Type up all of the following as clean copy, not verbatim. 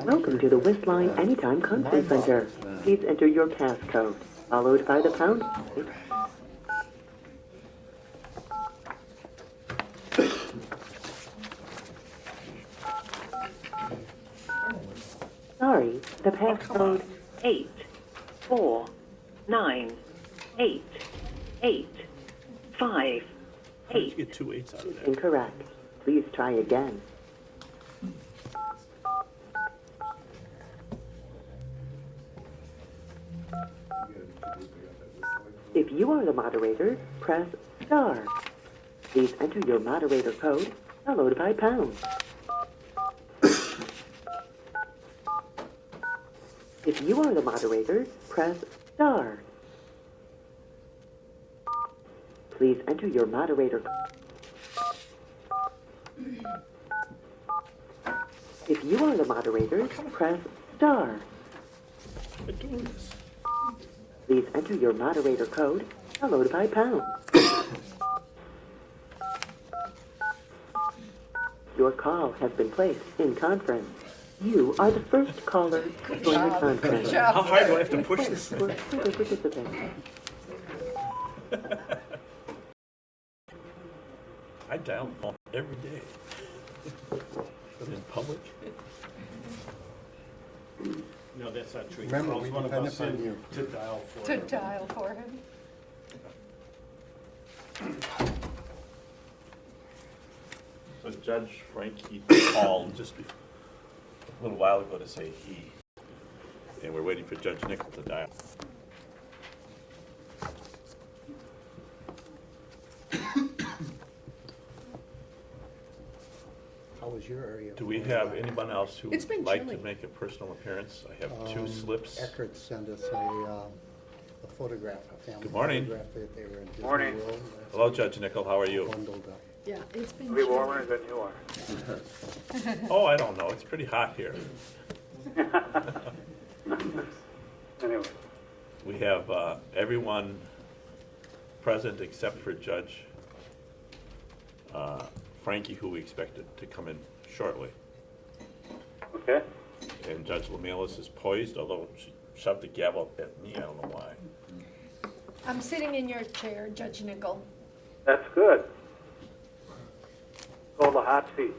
Welcome to the Westline Anytime Conference Center. Please enter your passcode, followed by the pound. Sorry, the passcode 8498858 You get 2 8s out of that. incorrect. Please try again. If you are the moderator, press star. Please enter your moderator code, followed by pound. If you are the moderator, press star. Please enter your moderator code. If you are the moderator, press star. I'm doing this. Please enter your moderator code, followed by pound. Your call has been placed in conference. You are the first caller to join the conference. How hard do I have to push this For thing? further participants. I dial the phone every day. But in public? No, that's not true. Remember, Calls we one of depend us upon in you. to dial for To him. dial for him. So Judge Frankie called just a little while ago to say he, and we're waiting for Judge Nickel to dial. How was your area? Do we have anyone else who It's been would like chilly. to make a personal appearance? I have 2 slips. Eckert sent us a photograph, a family Good morning. photograph that they were in Disney Morning. World. Hello, Judge Nickel, how are you? Bundled up. Yeah, it's been Be chilly. warmer than you are. Oh, I don't know, it's pretty hot here. Anyway, We have everyone present except for Judge Frankie, who we expected to come in shortly. okay. And Judge Lamalis is poised, although she shoved the gavel at me, I don't know why. I'm sitting in your chair, Judge Nickel. That's good. Called the hot seat.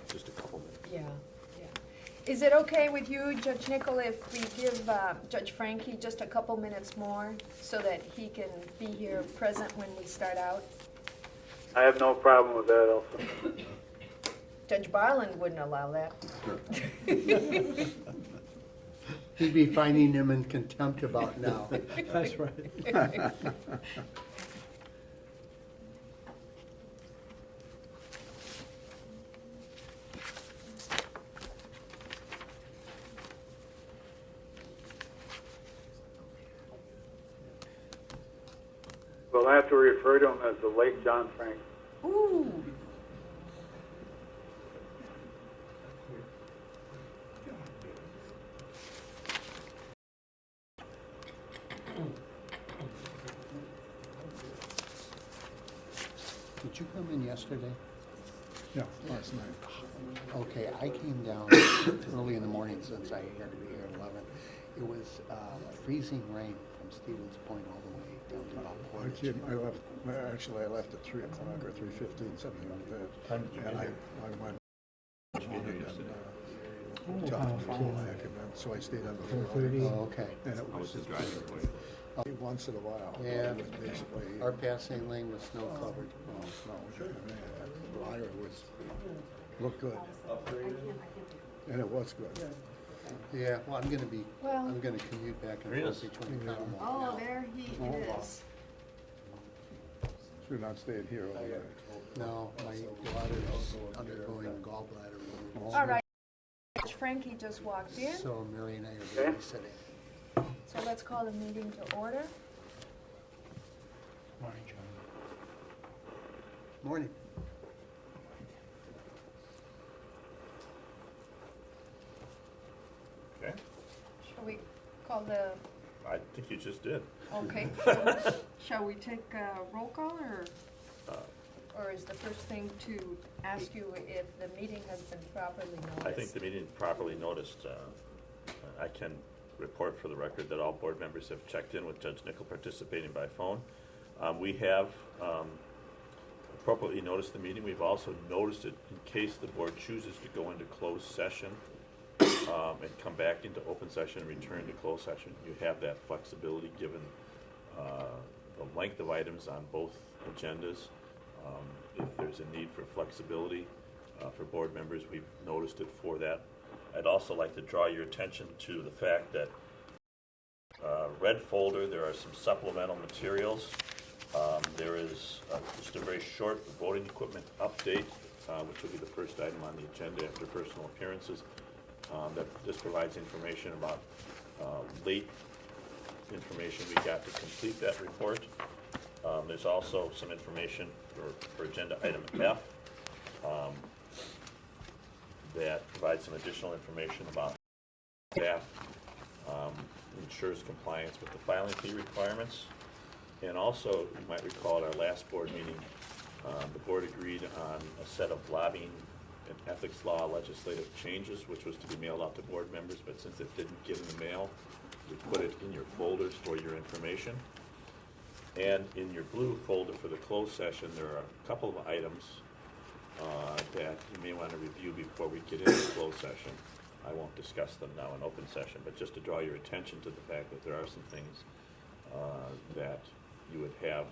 Just a couple minutes. Yeah, yeah. Is it okay with you, Judge Nickel, if we give Judge Frankie just a couple minutes more so that he can be here present when we start out? I have no problem with that also. Judge Barland wouldn't allow that. He'd be finding him in contempt about now. That's right. We'll have to refer to him as the late John Frank. Ooh. Did you come in yesterday? Yeah, last night. Okay, I came down early in the morning since I had to be here at 11. It was freezing rain from Stevens Point all the way down to about I Portage. came, I left, actually, I left at 3 o'clock or 3:15, something like that. Time did you get And here? I went Did you get here yesterday? to Fallback event, so I stayed on the Oh, okay. And it How was was the driving for you? once in a while. Yeah. It was basically. Our passing lane was snow covered. No, the Lyra was, looked good. And it was good. Yeah, well, I'm gonna be, Well- I'm gonna commute back and Rita's. forth between Conemaugh. Oh, there he is. Should not stayed here all day. No, my daughter's undergoing gallbladder removal. All right. Judge Frankie just walked in, So Mary and I are Okay. babysitting. so let's call the meeting to order. Morning, John. Morning. Okay. Shall we call the I think you just did. Okay. Shall we take a roll call, or is the first thing to ask you if the meeting has been properly noticed? I think the meeting is properly noticed. I can report for the record that all board members have checked in with Judge Nickel participating by phone. We have appropriately noticed the meeting. We've also noticed it in case the board chooses to go into closed session and come back into open session and return to closed session. You have that flexibility given the length of items on both agendas. If there's a need for flexibility for board members, we've noticed it for that. I'd also like to draw your attention to the fact that red folder, there are some supplemental materials. There is just a very short voting equipment update, which will be the first item on the agenda after personal appearances. That just provides information about late information we got to complete that report. There's also some information for agenda item F that provides some additional information about staff, ensures compliance with the filing fee requirements. And also, you might recall at our last board meeting, the board agreed on a set of lobbying and ethics law legislative changes, which was to be mailed out to board members, but since it didn't get in the mail, we put it in your folders for your information. And in your blue folder for the closed session, there are a couple of items that you may want to review before we get into closed session. I won't discuss them now in open session, but just to draw your attention to the fact that there are some things that you would have,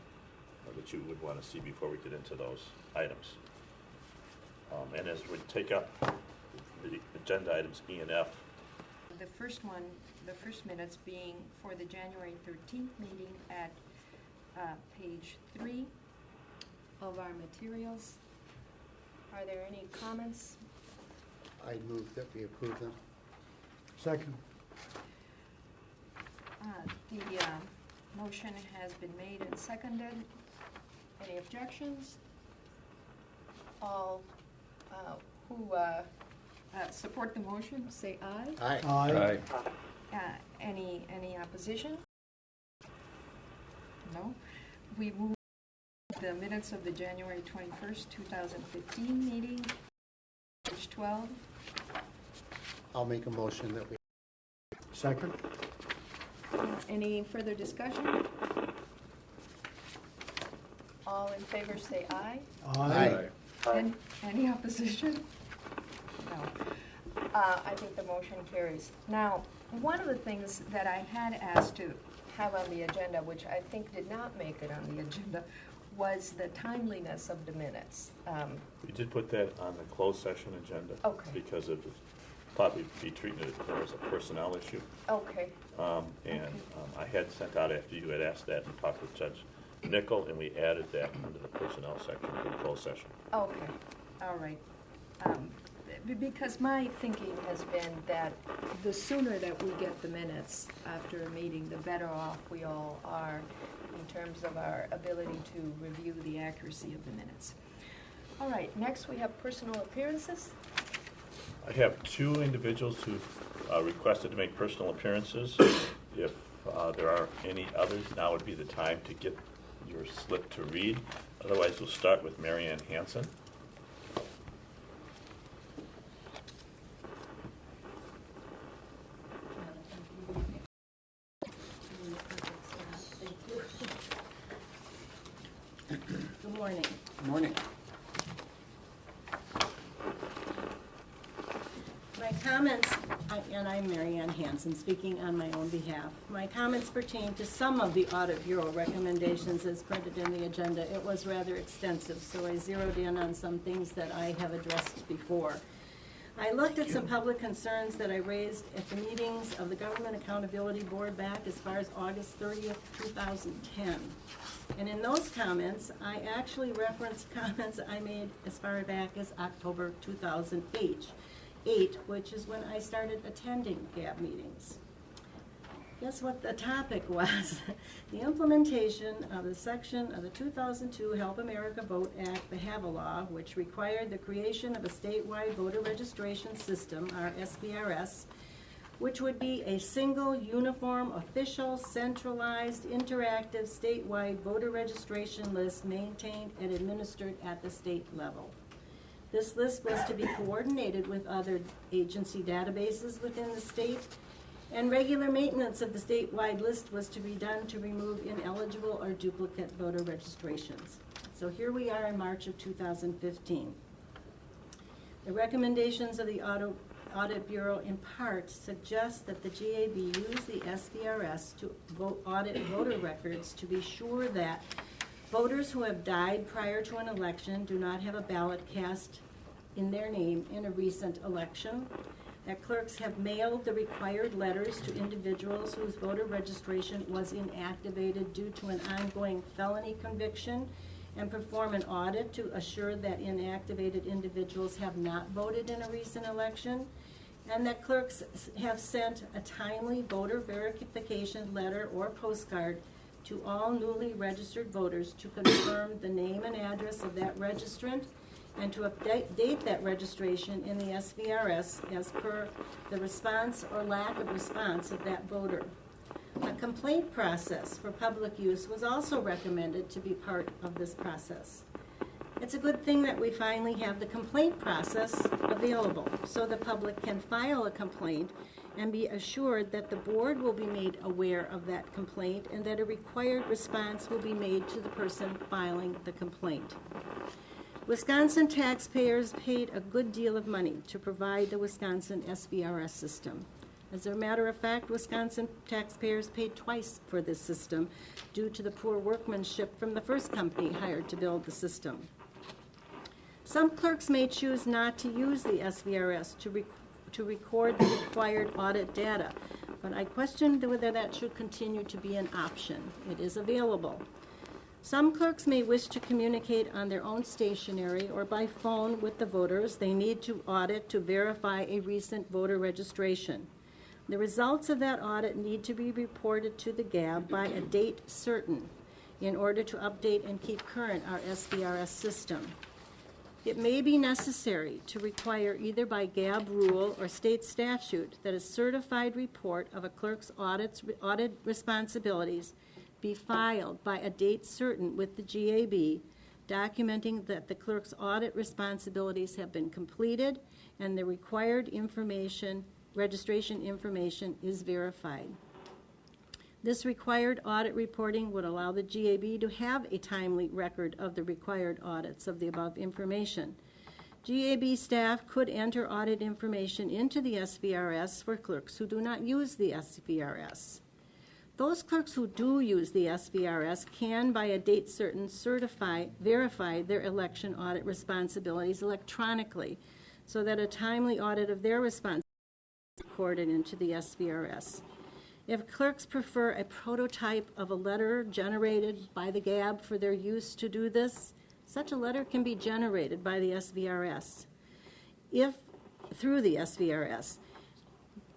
that you would want to see before we get into those items. And as we take up the agenda items E and F. The first one, the first minutes being for the January 13th meeting at page 3 of our materials. Are there any comments? I move that we approve them. Second. The motion has been made and seconded. Any objections? All who support the motion, say aye. Aye. Any opposition? No. We move the minutes of the January 21st, 2015 meeting, page 12. I'll make a motion that we. Second. Any further discussion? All in favor say aye. Any opposition? No. I think the motion carries. Now, one of the things that I had asked to have on the agenda, which I think did not make it on the agenda, was the timeliness of the minutes. We did put that on the closed session agenda. Okay. Because of probably be treating it as a personnel issue. Okay. I had sent out after you had asked that and talked with Judge Nickel, and we added that under the personnel section for the closed session. Okay, all right. Because my thinking has been that the sooner that we get the minutes after a meeting, the better off we all are in terms of our ability to review the accuracy of the minutes. All right, next we have personal appearances. I have two individuals who requested to make personal appearances. If there are any others, now would be the time to get your slip to read. Otherwise, we'll start with Marianne Hansen. Good morning. Good morning. My comments, and I'm Mary Ann Hansen, speaking on my own behalf. My comments pertain to some of the Audit Bureau recommendations as printed in the agenda. It was rather extensive, so I zeroed in on some things that I have addressed before. I looked at some public concerns that I raised at the meetings of the Government Accountability Board back as far as August 30th, 2010. And in those comments, I actually referenced comments I made as far back as October 2008, which is when I started attending GAB meetings. Guess what the topic was? The implementation of the section of the 2002 Help America Vote Act, the HAVA law, which required the creation of a statewide voter registration system, our SVRS, which would be a single, uniform, official, centralized, interactive, statewide voter registration list maintained and administered at the state level. This list was to be coordinated with other agency databases within the state, and regular maintenance of the statewide list was to be done to remove ineligible or duplicate voter registrations. So here we are in March of 2015. The recommendations of the Audit Bureau in part suggest that the GAB use the SVRS to audit voter records to be sure that voters who have died prior to an election do not have a ballot cast in their name in a recent election, that clerks have mailed the required letters to individuals whose voter registration was inactivated due to an ongoing felony conviction, and perform an audit to assure that inactivated individuals have not voted in a recent election, and that clerks have sent a timely voter verification letter or postcard to all newly registered voters to confirm the name and address of that registrant and to update that registration in the SVRS as per the response or lack of response of that voter. A complaint process for public use was also recommended to be part of this process. It's a good thing that we finally have the complaint process available so the public can file a complaint and be assured that the board will be made aware of that complaint and that a required response will be made to the person filing the complaint. Wisconsin taxpayers paid a good deal of money to provide the Wisconsin SVRS system. As a matter of fact, Wisconsin taxpayers paid twice for this system due to the poor workmanship from the first company hired to build the system. Some clerks may choose not to use the SVRS to record the required audit data, but I question whether that should continue to be an option. It is available. Some clerks may wish to communicate on their own stationery or by phone with the voters they need to audit to verify a recent voter registration. The results of that audit need to be reported to the GAB by a date certain in order to update and keep current our SVRS system. It may be necessary to require either by GAB rule or state statute that a certified report of a clerk's audit responsibilities be filed by a date certain with the GAB, documenting that the clerk's audit responsibilities have been completed and the required registration information is verified. This required audit reporting would allow the GAB to have a timely record of the required audits of the above information. GAB staff could enter audit information into the SVRS for clerks who do not use the SVRS. Those clerks who do use the SVRS can, by a date certain, verify their election audit responsibilities electronically so that a timely audit of their responsibilities is recorded into the SVRS. If clerks prefer a prototype of a letter generated by the GAB for their use to do this, such a letter can be generated by the SVRS. Through the SVRS.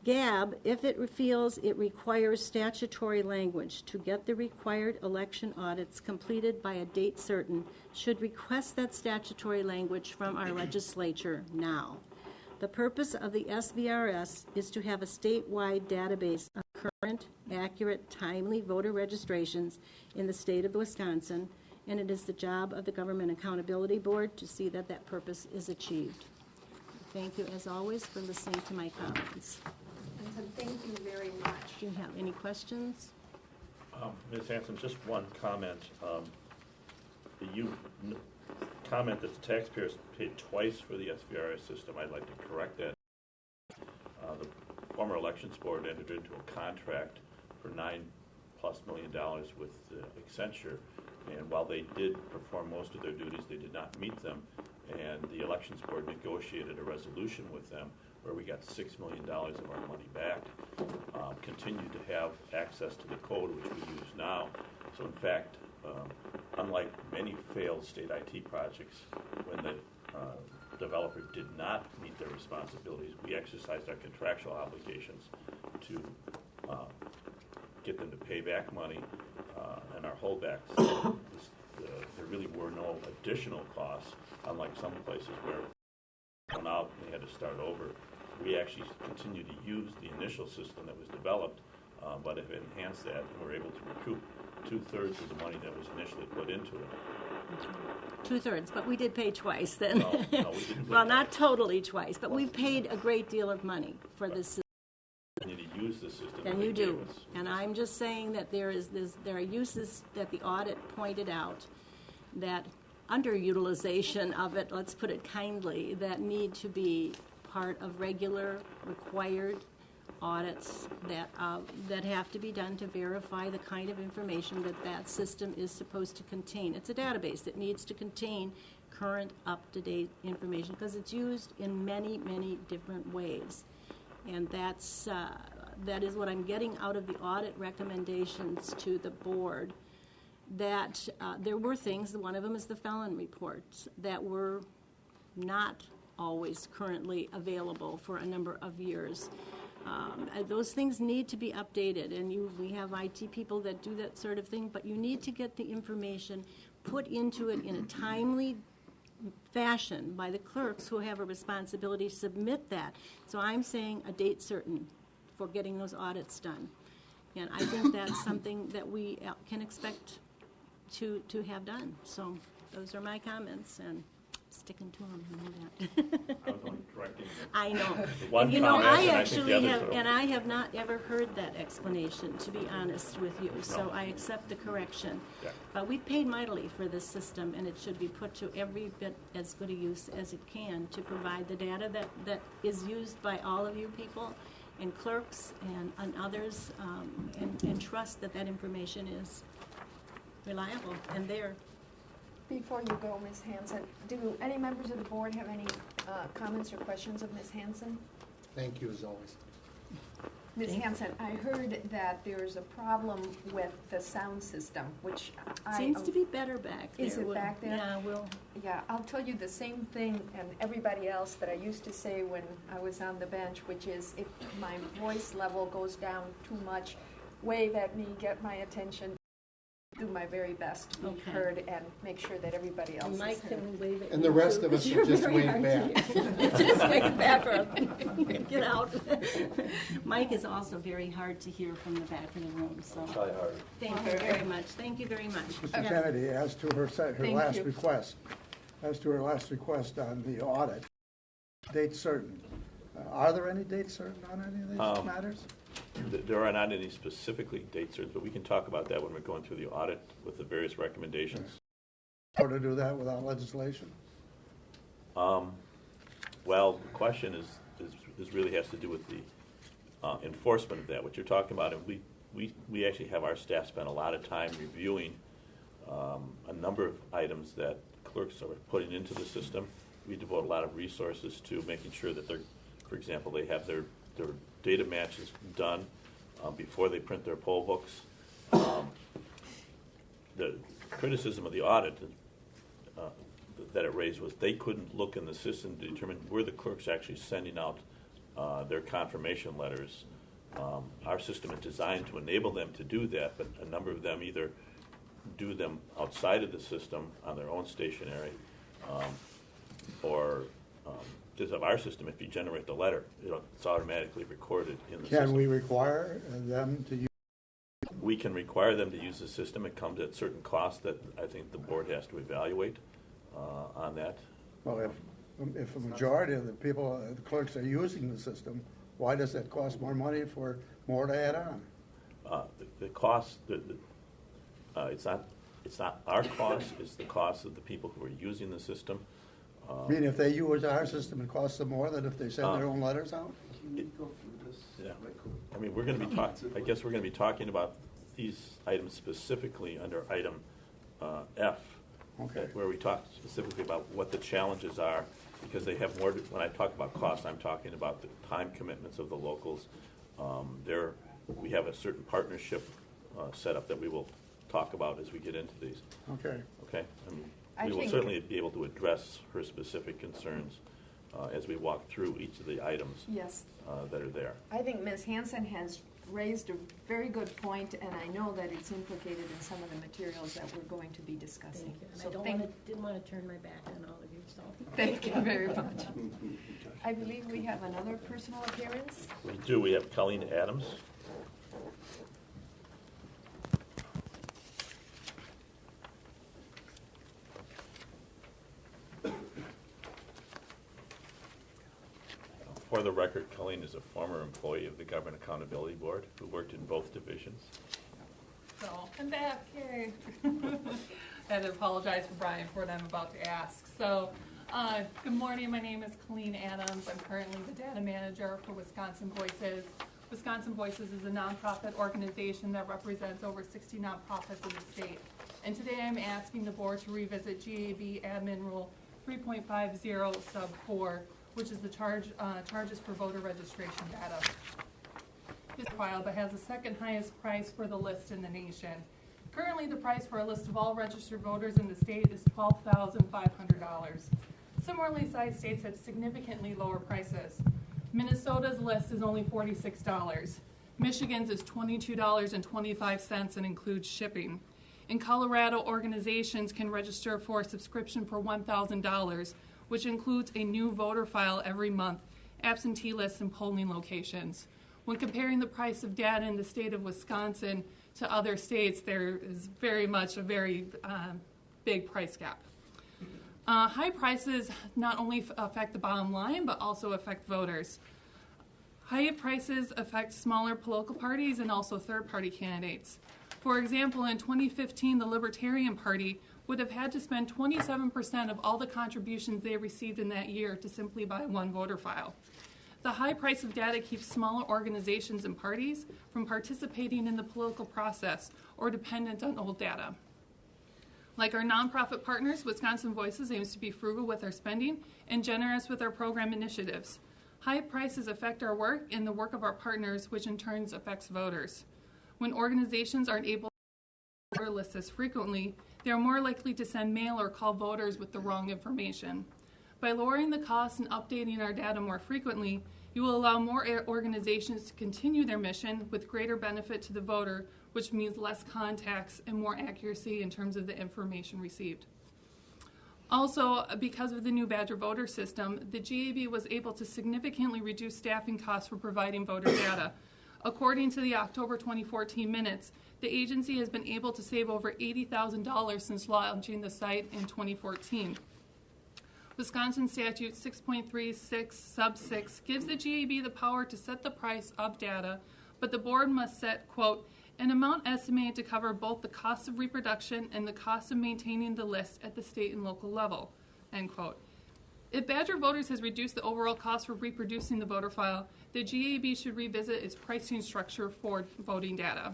GAB, if it feels it requires statutory language to get the required election audits completed by a date certain, should request that statutory language from our legislature now. The purpose of the SVRS is to have a statewide database of current, accurate, timely voter registrations in the state of Wisconsin, and it is the job of the Government Accountability Board to see that that purpose is achieved. Thank you, as always, for listening to my comments. Thank you very much. Do you have any questions? Ms. Hanson, just one comment. You comment that the taxpayers paid twice for the SVRS system. I'd like to correct that. The former elections board entered into a contract for $9+ million with Accenture, and while they did perform most of their duties, they did not meet them, and the elections board negotiated a resolution with them where we got $6 million of our money back, continued to have access to the code, which we use now. So in fact, unlike many failed state IT projects, when the developer did not meet their responsibilities, we exercised our contractual obligations to get them to pay back money and our holdbacks. There really were no additional costs, unlike some places where now they had to start over. we actually continue to use the initial system that was developed, but have enhanced that, and we're able to recoup 2/3 of the money that was initially put into it. 2/3, but we did pay twice then. No, we didn't. Well, not totally twice, but we've paid a great deal of money for this system. We need to use the system. And that you they do. gave us. And I'm just saying that there are uses that the audit pointed out that underutilization of it, let's put it kindly, that need to be part of regular required audits that have to be done to verify the kind of information that system is supposed to contain. It's a database that needs to contain current, up-to-date information because it's used in many, many different ways. And that is what I'm getting out of the audit recommendations to the board, that there were things, one of them is the felon reports, that were not always currently available for a number of years. Those things need to be updated, and we have IT people that do that sort of thing, but you need to get the information put into it in a timely fashion by the clerks who have a responsibility to submit that. So I'm saying a date certain for getting those audits done. And I think that's something that we can expect to have done. So those are my comments, and sticking to them, you know that. I was only correcting you. I know. One And, you know, comment, I and I think actually the others have, will. and I have not ever heard that explanation, to be honest with you, so I accept the correction. Yeah. But we paid mightily for this system, and it should be put to every bit as good a use as it can to provide the data that is used by all of you people and clerks and others, and trust that information is reliable and there. Before you go, Ms. Hanson, do any members of the board have any comments or questions of Ms. Hanson? Thank you as always. Ms. Hanson, I heard that there's a problem with the sound system, which Seems to be better back there. Is it back there? Yeah, we'll. Yeah, I'll tell you the same thing and everybody else that I used to say when I was on the bench, which is if my voice level goes down too much, wave at me, get my attention, do my very best to be Okay. heard and make sure that everybody else Mike is heard. can wave it. And the rest of us will just wave back. Just wave back or get out. Mike is also very hard to hear from the back of the room, so. Try harder. Thank you very much. Thank you very much. Mr. Kennedy, as to her Thank last you. request, on the audit, date certain. Are there any dates certain on any of these matters? There are not any specifically date certain, but we can talk about that when we're going through the audit with the various recommendations. Or to do that without legislation? Well, the question is really has to do with the enforcement of that, what you're talking about. And we actually have our staff spend a lot of time reviewing a number of items that clerks are putting into the system. We devote a lot of resources to making sure that for example, they have their data matches done before they print their poll books. The criticism of the audit that it raised was they couldn't look in the system to determine where the clerk's actually sending out their confirmation letters. Our system is designed to enable them to do that, but a number of them either do them outside of the system on their own stationery, or just of our system, if you generate the letter, it's automatically recorded in the system. Can we require them to use? We can require them to use the system. It comes at certain costs that I think the board has to evaluate on that. Well, if a majority of the people, the clerks are using the system, why does that cost more money for more to add on? The cost, it's not our cost, it's the cost of the people who are using the system. I mean, if they use our system, it costs them more than if they send their own letters out? Yeah. I mean, we're going to be talking, I guess we're going to be talking about these items specifically under item F. Okay. Where we talk specifically about what the challenges are, because they have more, when I talk about costs, I'm talking about the time commitments of the locals. We have a certain partnership set up that we will talk about as we get into these. Okay. Okay? I mean, I we will think- certainly be able to address her specific concerns as we walk through each of the items Yes. that are there. I think Ms. Hanson has raised a very good point, and I know that it's implicated in some of the materials that we're going to be discussing. Thank you. And So I don't thank- wanna, didn't want to turn my back on all of you, so. Thank you very much. I believe we have another personal appearance. We do, we have Colleen Adams. For the record, Colleen is a former employee of the Government Accountability Board who worked in both divisions. So, I'm back, yay. I had to apologize for Brian for what I'm about to ask. So, good morning, my name is Colleen Adams. I'm currently the data manager for Wisconsin Voices. Wisconsin Voices is a nonprofit organization that represents over 60 nonprofits in the state. And today I'm asking the board to revisit GAB Admin Rule 3.50 sub 4, which is the charges for voter registration data. This file that has the second highest price for the list in the nation. Currently, the price for a list of all registered voters in the state is $12,500. Similarly sized states have significantly lower prices. Minnesota's list is only $46. Michigan's is $22.25 and includes shipping. In Colorado, organizations can register for a subscription for $1,000, which includes a new voter file every month, absentee lists, and polling locations. When comparing the price of data in the state of Wisconsin to other states, there is very much a very big price gap. High prices not only affect the bottom line, but also affect voters. High prices affect smaller political parties and also third-party candidates. For example, in 2015, the Libertarian Party would have had to spend 27% of all the contributions they received in that year to simply buy one voter file. The high price of data keeps smaller organizations and parties from participating in the political process or dependent on old data. Like our nonprofit partners, Wisconsin Voices aims to be frugal with our spending and generous with our program initiatives. High prices affect our work and the work of our partners, which in turn affects voters. When organizations aren't able to voter lists as frequently, they are more likely to send mail or call voters with the wrong information. By lowering the cost and updating our data more frequently, you will allow more organizations to continue their mission with greater benefit to the voter, which means less contacts and more accuracy in terms of the information received. Also, because of the new Badger voter system, the GAB was able to significantly reduce staffing costs for providing voter data. According to the October 2014 minutes, the agency has been able to save over $80,000 since launching the site in 2014. Wisconsin Statute 6.36 sub 6 gives the GAB the power to set the price of data, but the board must set, quote, an amount estimated to cover both the cost of reproduction and the cost of maintaining the list at the state and local level, end quote. If Badger Voters has reduced the overall cost for reproducing the voter file, the GAB should revisit its pricing structure for voting data.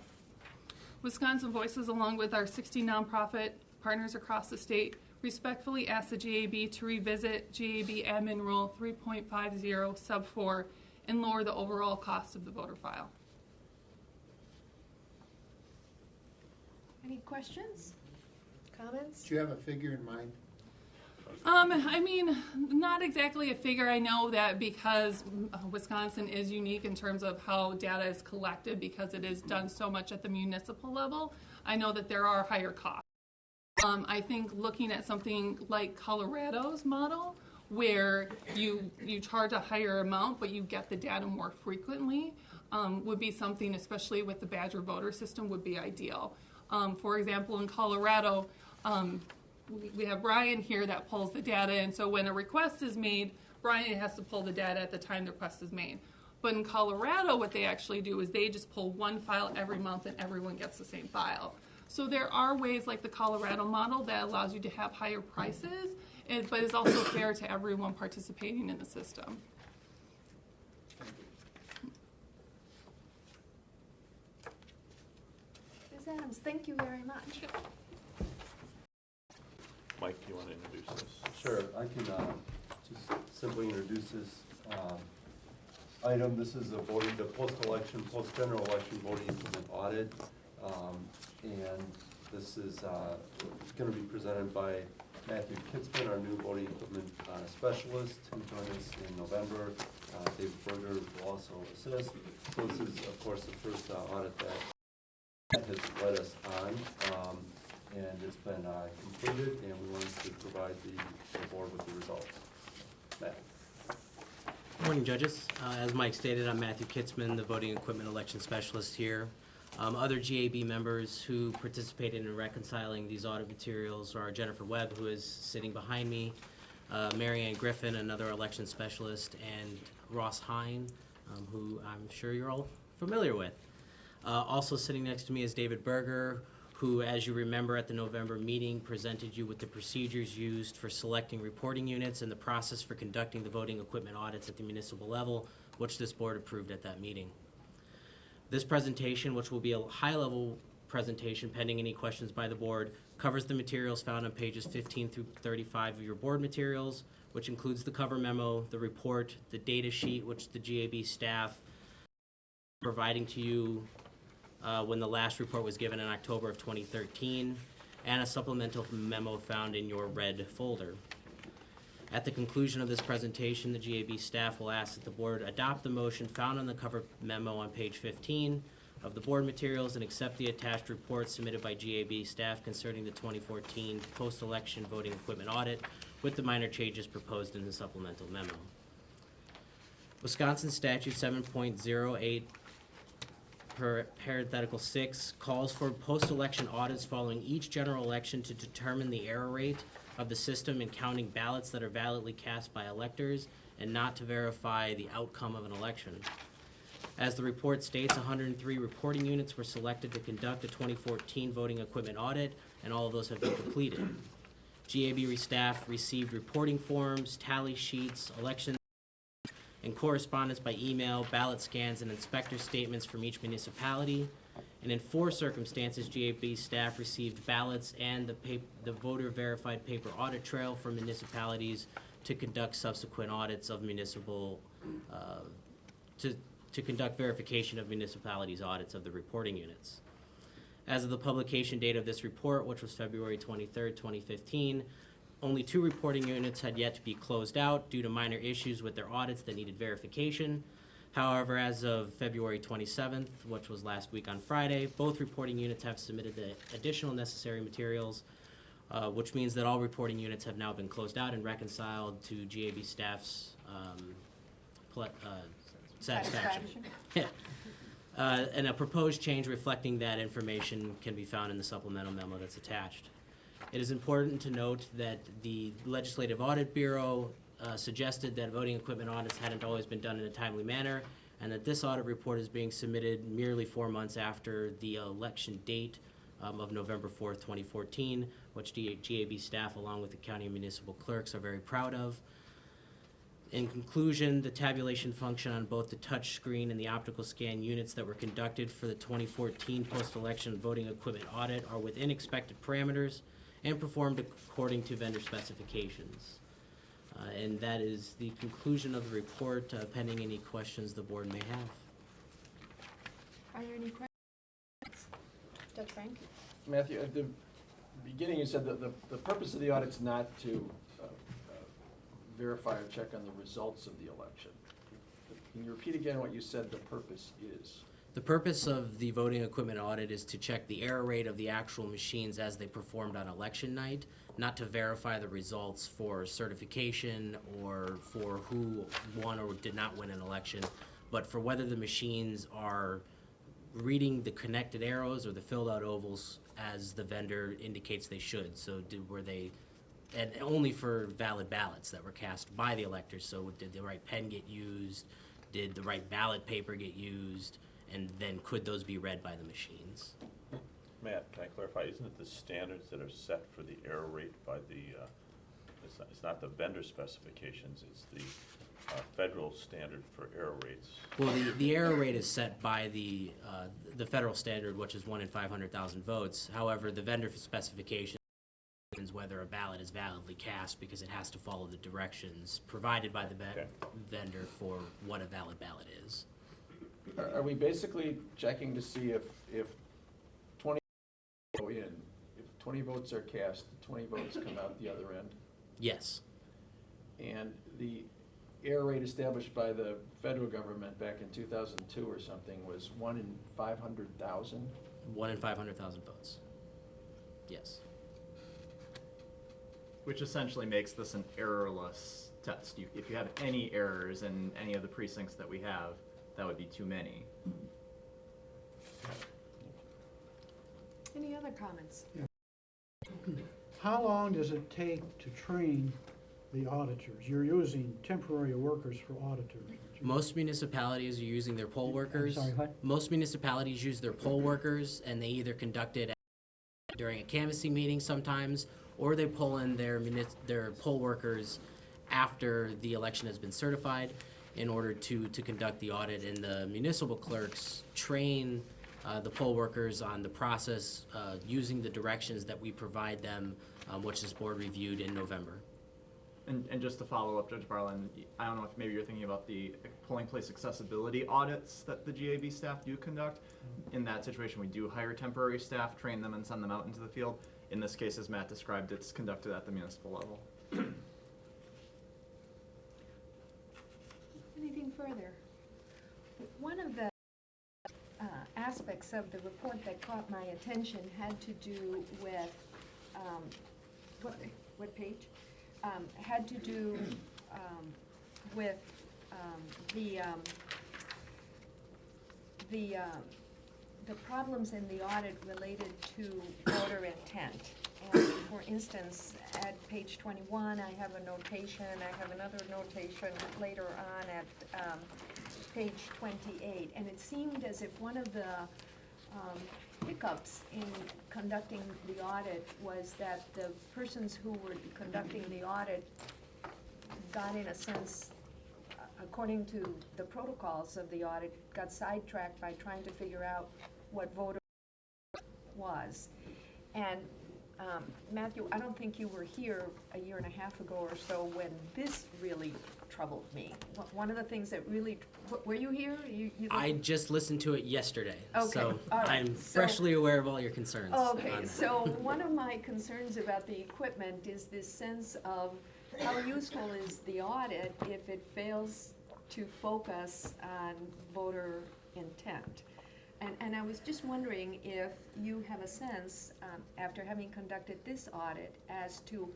Wisconsin Voices, along with our 60 nonprofit partners across the state, respectfully ask the GAB to revisit GAB Admin Rule 3.50 sub 4 and lower the overall cost of the voter file. Any questions? Comments? Do you have a figure in mind? I mean, not exactly a figure. I know that because Wisconsin is unique in terms of how data is collected because it is done so much at the municipal level, I know that there are higher costs. I think looking at something like Colorado's model, where you charge a higher amount but you get the data more frequently, would be something, especially with the Badger voter system, would be ideal. For example, in Colorado, we have Brian here that pulls the data, and so when a request is made, Brian has to pull the data at the time the request is made. But in Colorado, what they actually do is they just pull one file every month and everyone gets the same file. So there are ways like the Colorado model that allows you to have higher prices, but is also fair to everyone participating in the system. Ms. Adams, thank you very much. Mike, do you want to introduce this? Sure, I can just simply introduce this item. This is the post-election, post-general election voting equipment audit. And this is going to be presented by Matthew Kitzman, our new voting equipment specialist, who joined us in November. David Berger will also assist. So this is, of course, the first audit that has led us on, and it's been completed, and we wanted to provide the board with the results. Matt? Morning, judges. As Mike stated, I'm Matthew Kitzman, the voting equipment election specialist here. Other GAB members who participated in reconciling these audit materials are Jennifer Webb, who is sitting behind me, Mary Ann Griffin, another election specialist, and Ross Hine, who I'm sure you're all familiar with. Also sitting next to me is David Berger, who, as you remember at the November meeting, presented you with the procedures used for selecting reporting units and the process for conducting the voting equipment audits at the municipal level, which this board approved at that meeting. This presentation, which will be a high-level presentation pending any questions by the board, covers the materials found on pages 15 through 35 of your board materials, which includes the cover memo, the report, the data sheet, which the GAB staff providing to you when the last report was given in October of 2013, and a supplemental memo found in your red folder. At the conclusion of this presentation, the GAB staff will ask that the board adopt the motion found on the cover memo on page 15 of the board materials and accept the attached report submitted by GAB staff concerning the 2014 post-election voting equipment audit with the minor changes proposed in the supplemental memo. Wisconsin Statute 7.08 parenthetical 6 calls for post-election audits following each general election to determine the error rate of the system in counting ballots that are validly cast by electors and not to verify the outcome of an election. As the report states, 103 reporting units were selected to conduct a 2014 voting equipment audit, and all of those have been completed. GAB staff received reporting forms, tally sheets, election and correspondence by email, ballot scans, and inspector statements from each municipality. And in 4 circumstances, GAB staff received ballots and the voter-verified paper audit trail from municipalities to conduct subsequent audits of municipal, to conduct verification of municipalities' audits of the reporting units. As of the publication date of this report, which was February 23rd, 2015, only 2 reporting units had yet to be closed out due to minor issues with their audits that needed verification. However, as of February 27th, which was last week on Friday, both reporting units have submitted the additional necessary materials, which means that all reporting units have now been closed out and reconciled to GAB staff's satisfaction. And a proposed change reflecting that information can be found in the supplemental memo that's attached. It is important to note that the Legislative Audit Bureau suggested that voting equipment audits hadn't always been done in a timely manner, and that this audit report is being submitted merely 4 months after the election date of November 4th, 2014, which GAB staff, along with the county and municipal clerks, are very proud of. In conclusion, the tabulation function on both the touch screen and the optical scan units that were conducted for the 2014 post-election voting equipment audit are within expected parameters and performed according to vendor specifications. And that is the conclusion of the report, pending any questions the board may have. Are there any questions? Judge Frank? Matthew, at the beginning you said that the purpose of the audit's not to verify or check on the results of the election. Can you repeat again what you said the purpose is? The purpose of the voting equipment audit is to check the error rate of the actual machines as they performed on election night, not to verify the results for certification or for who won or did not win an election, but for whether the machines are reading the connected arrows or the filled out ovals as the vendor indicates they should. So were they, and only for valid ballots that were cast by the electors. So did the right pen get used? Did the right ballot paper get used? And then could those be read by the machines? Matt, can I clarify, isn't it the standards that are set for the error rate by the, it's not the vendor specifications, it's the federal standard for error rates? Well, the error rate is set by the federal standard, which is 1 in 500,000 votes. However, the vendor specification is whether a ballot is validly cast because it has to follow the directions provided by the vendor for what a valid ballot is. Are we basically checking to see if 20 go in, if 20 votes are cast, 20 votes come out the other end? Yes. And the error rate established by the federal government back in 2002 or something was 1 in 500,000. 1 in 500,000 votes. Yes. Which essentially makes this an errorless test. If you have any errors in any of the precincts that we have, that would be too many. Any other comments? How long does it take to train the auditors? You're using temporary workers for auditors. aren't you? Most municipalities are using their poll workers. I'm sorry, what? Most municipalities use their poll workers, and they either conduct it during a canvassing meeting sometimes, or they pull in their poll workers after the election has been certified in order to conduct the audit. And the municipal clerks train the poll workers on the process using the directions that we provide them, which this board reviewed in November. And just to follow up, Judge Barlin, I don't know if maybe you're thinking about the polling place accessibility audits that the GAB staff do conduct. In that situation, we do hire temporary staff, train them, and send them out into the field. In this case, as Matt described, it's conducted at the municipal level. Anything further? One of the aspects of the report that caught my attention had to do with, what page? Had to do with the problems in the audit related to voter intent. And for instance, at page 21, I have a notation. I have another notation later on at page 28. And it seemed as if one of the hiccups in conducting the audit was that the persons who were conducting the audit got, in a sense, according to the protocols of the audit, got sidetracked by trying to figure out what voter was. And Matthew, I don't think you were here a year and a half ago or so when this really troubled me. One of the things that really, were you here? I just listened to it yesterday, Okay, so all right. I'm So- freshly aware of all your concerns. Okay, on that. so one of my concerns about the equipment is this sense of how useful is the audit if it fails to focus on voter intent? And I was just wondering if you have a sense, after having conducted this audit, as to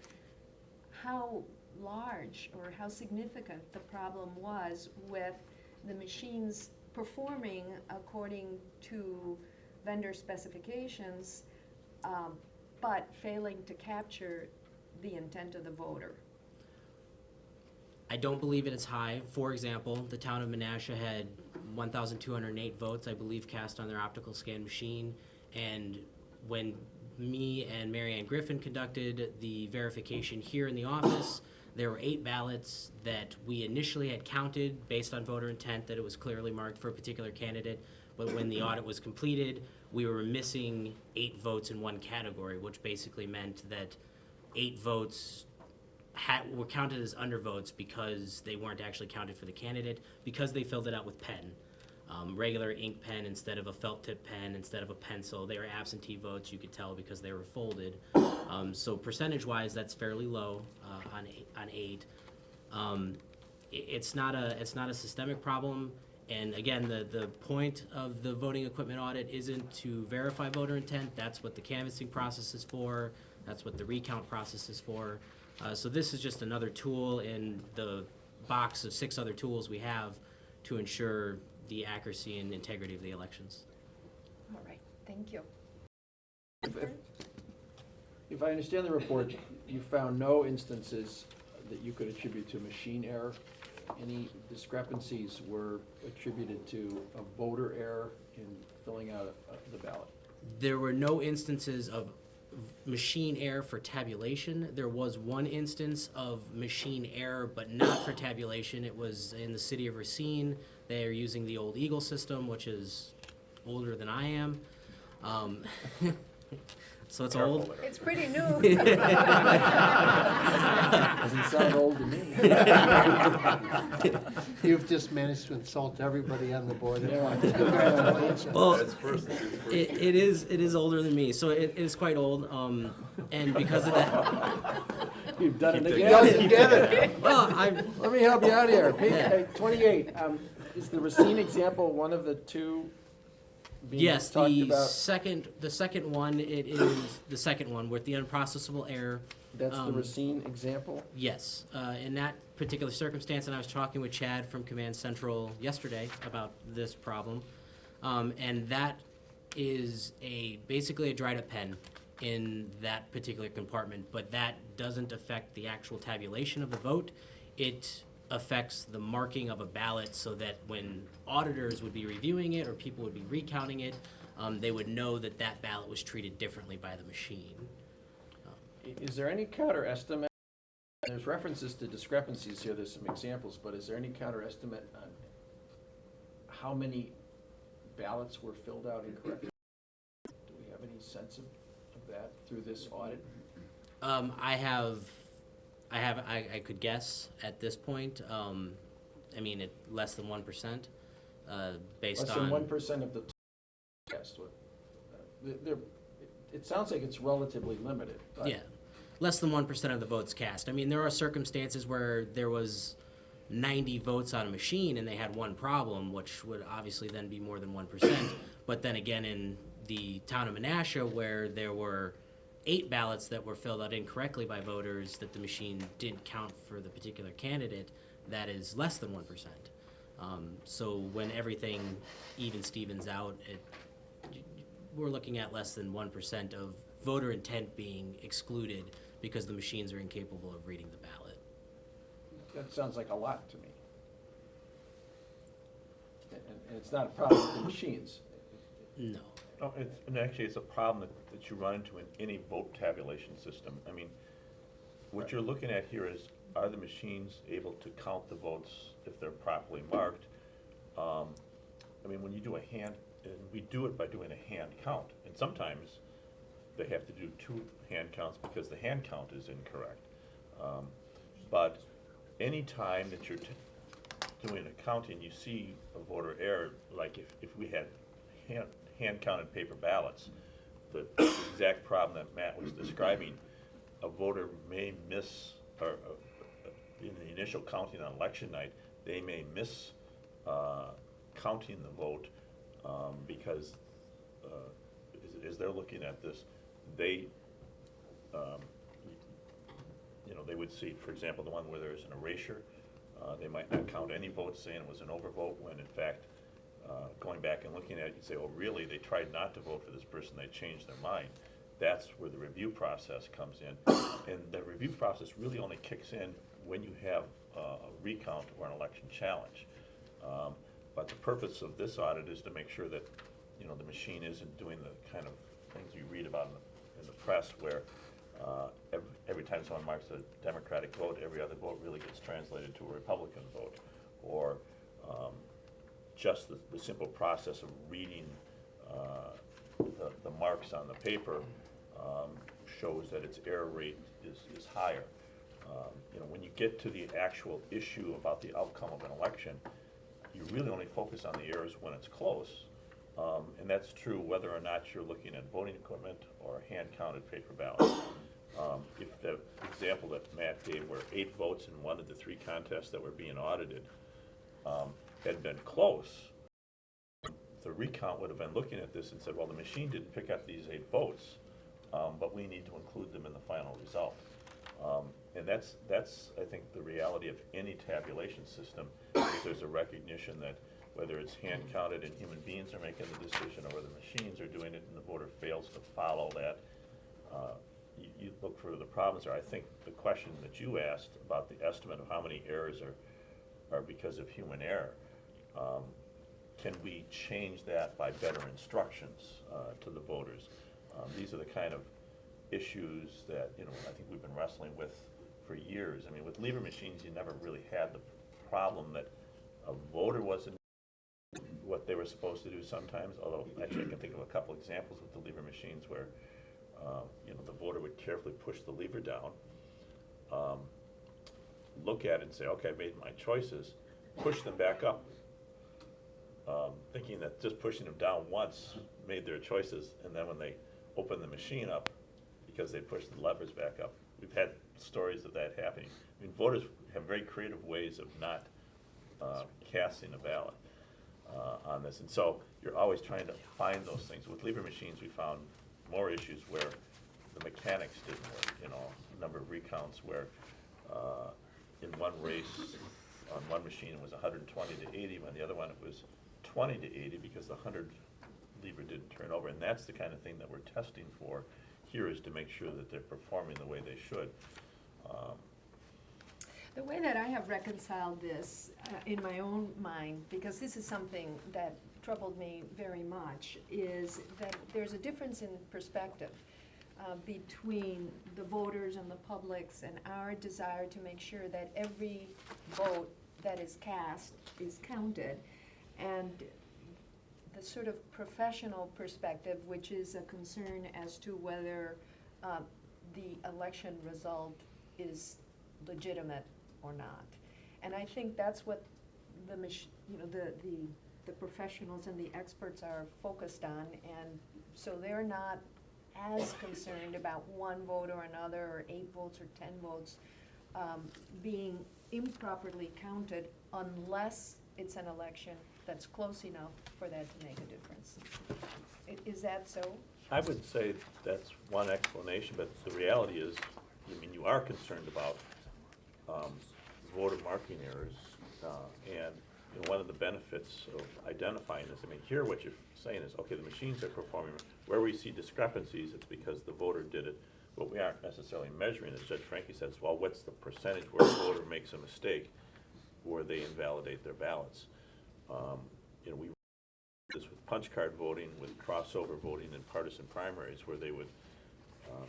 how large or how significant the problem was with the machines performing according to vendor specifications, but failing to capture the intent of the voter. I don't believe it is high. For example, the town of Menasha had 1,208 votes, I believe, cast on their optical scan machine. And when me and Mary Ann Griffin conducted the verification here in the office, there were 8 ballots that we initially had counted based on voter intent, that it was clearly marked for a particular candidate. But when the audit was completed, we were missing 8 votes in one category, which basically meant that 8 votes were counted as undervotes because they weren't actually counted for the candidate, because they filled it out with pen. Regular ink pen instead of a felt tip pen, instead of a pencil. They were absentee votes, you could tell, because they were folded. So percentage-wise, that's fairly low on 8. It's not a systemic problem. And again, the point of the voting equipment audit isn't to verify voter intent. That's what the canvassing process is for. That's what the recount process is for. So this is just another tool in the box of 6 other tools we have to ensure the accuracy and integrity of the elections. All right, thank you. If I understand the report, you found no instances that you could attribute to machine error. Any discrepancies were attributed to a voter error in filling out the ballot? There were no instances of machine error for tabulation. There was one instance of machine error, but not for tabulation. It was in the city of Racine. They are using the old Eagle system, which is older than I am. So it's Careful old. there. It's pretty new. Doesn't sound old to me. You've just managed to insult everybody on the board. Well, That's first. it is older than me, so it is quite old. And because of that, You've done it Keep again. Well, Let me help you out here. Page Yeah. 28, is the Racine example one of the two being yes, talked the about? second one, it is the second one with the unprocessable error. That's the Racine example? Yes, in that particular circumstance, and I was talking with Chad from Command Central yesterday about this problem, and that is basically a dried up pen in that particular compartment, but that doesn't affect the actual tabulation of the vote. It affects the marking of a ballot so that when auditors would be reviewing it or people would be recounting it, they would know that that ballot was treated differently by the machine. Is there any counter estimate? There's references to discrepancies here, there's some examples, but is there any counter estimate on how many ballots were filled out incorrectly? Do we have any sense of that through this audit? I could guess at this point. I mean, less than 1%, based Less on. than 1% of the test. It sounds like it's relatively limited. But Yeah, less than 1% of the votes cast. I mean, there are circumstances where there was 90 votes on a machine and they had one problem, which would obviously then be more than 1%. But then again, in the town of Menasha, where there were 8 ballots that were filled out incorrectly by voters that the machine didn't count for the particular candidate, that is less than 1%. So when everything Stevens out, we're looking at less than 1% of voter intent being excluded because the machines are incapable of reading the ballot. that sounds like a lot to me. And it's not a problem with the machines. No. No, actually, it's a problem that you run into in any vote tabulation system. I mean, what you're looking at here is, are the machines able to count the votes if they're properly marked? I mean, when you do a hand, and we do it by doing a hand count, and sometimes they have to do 2 hand counts because the hand count is incorrect. But any time that you're doing a counting, you see a voter error, like if we had hand-counted paper ballots, the exact problem that Matt was describing, a voter may miss, or in the initial counting on election night, they may miss counting the vote because as they're looking at this, they, they would see, for example, the one where there's an erasure, they might not count any votes saying it was an overvote, when in fact, going back and looking at it, you say, oh, really, they tried not to vote for this person, they changed their mind. That's where the review process comes in. And the review process really only kicks in when you have a recount or an election challenge. But the purpose of this audit is to make sure that, the machine isn't doing the kind of things you read about in the press, where every time someone marks a Democratic vote, every other vote really gets translated to a Republican vote, or just the simple process of reading the marks on the paper shows that its error rate is higher. When you get to the actual issue about the outcome of an election, you really only focus on the errors when it's close. And that's true whether or not you're looking at voting equipment or hand-counted paper ballots. If the example that Matt gave, where 8 votes in one of the 3 contests that were being audited had been close, the recount would have been looking at this and said, well, the machine didn't pick up these 8 votes, but we need to include them in the final result. And that's, I think, the reality of any tabulation system, is there's a recognition that whether it's hand-counted and human beings are making the decision, or whether machines are doing it and the voter fails to follow that, you look for the problems there. I think the question that you asked about the estimate of how many errors are because of human error, can we change that by better instructions to the voters? These are the kind of issues that I think we've been wrestling with for years. I mean, with lever machines, you never really had the problem that a voter wasn't what they were supposed to do sometimes, although actually I can think of a couple examples with the lever machines where the voter would carefully push the lever down, look at it and say, okay, I made my choices, push them back up, thinking that just pushing them down once made their choices, and then when they open the machine up, because they pushed the levers back up, we've had stories of that happening. I mean, voters have very creative ways of not casting a ballot on this, and so you're always trying to find those things. With Libra machines, we found more issues where the mechanics didn't work, you know, a number of recounts where in one race, on one machine it was 120 to 80, on the other one it was 20 to 80 because the 100 Libra didn't turn over, and that's the kind of thing that we're testing for here, is to make sure that they're performing the way they should. The way that I have reconciled this in my own mind, because this is something that troubled me very much, is that there's a difference in perspective between the voters and the publics and our desire to make sure that every vote that is cast is counted, and the sort of professional perspective, which is a concern as to whether the election result is legitimate or not. And I think that's what the professionals and the experts are focused on, and so they're not as concerned about one vote or another, or 8 votes or 10 votes being improperly counted, unless it's an election that's close enough for that to make a difference. Is that so? I would say that's one explanation, but the reality is, I mean, you are concerned about voter marking errors, and you know, one of the benefits of identifying this, I mean, here what you're saying is, okay, the machines are performing, where we see discrepancies, it's because the voter did it. What we aren't necessarily measuring, as Judge Frankie says, well, what's the percentage where a voter makes a mistake, where they invalidate their ballots? You know, we this with punch card voting, with crossover voting in partisan primaries, where they would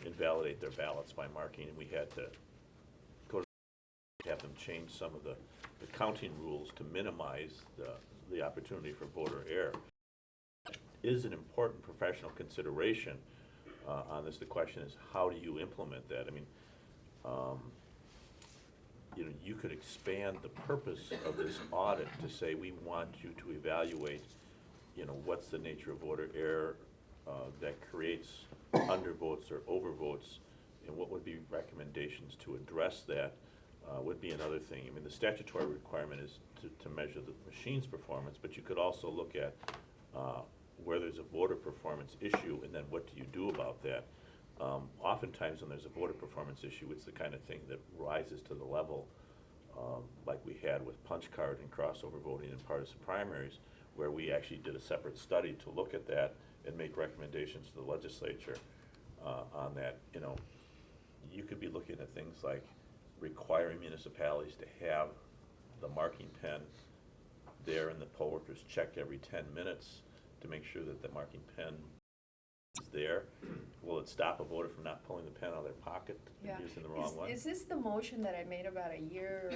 invalidate their ballots by marking, and we had to go to have them change some of the counting rules to minimize the opportunity for voter error. Is an important professional consideration on this. The question is, how do you implement that? I mean, you know, you could expand the purpose of this audit to say, we want you to evaluate, you know, what's the nature of voter error that creates undervotes or overvotes, and what would be recommendations to address that would be another thing. I mean, the statutory requirement is to measure the machine's performance, but you could also look at where there's a voter performance issue, and then what do you do about that? Oftentimes when there's a voter performance issue, it's the kind of thing that rises to the level like we had with punch card and crossover voting in partisan primaries, where we actually did a separate study to look at that and make recommendations to the legislature on that. You know, you could be looking at things like requiring municipalities to have the marking pen there, and the poll workers check every 10 minutes to make sure that the marking pen is there. Will it stop a voter from not pulling the pen out of their pocket and using the wrong one? Is this the motion that I made about a year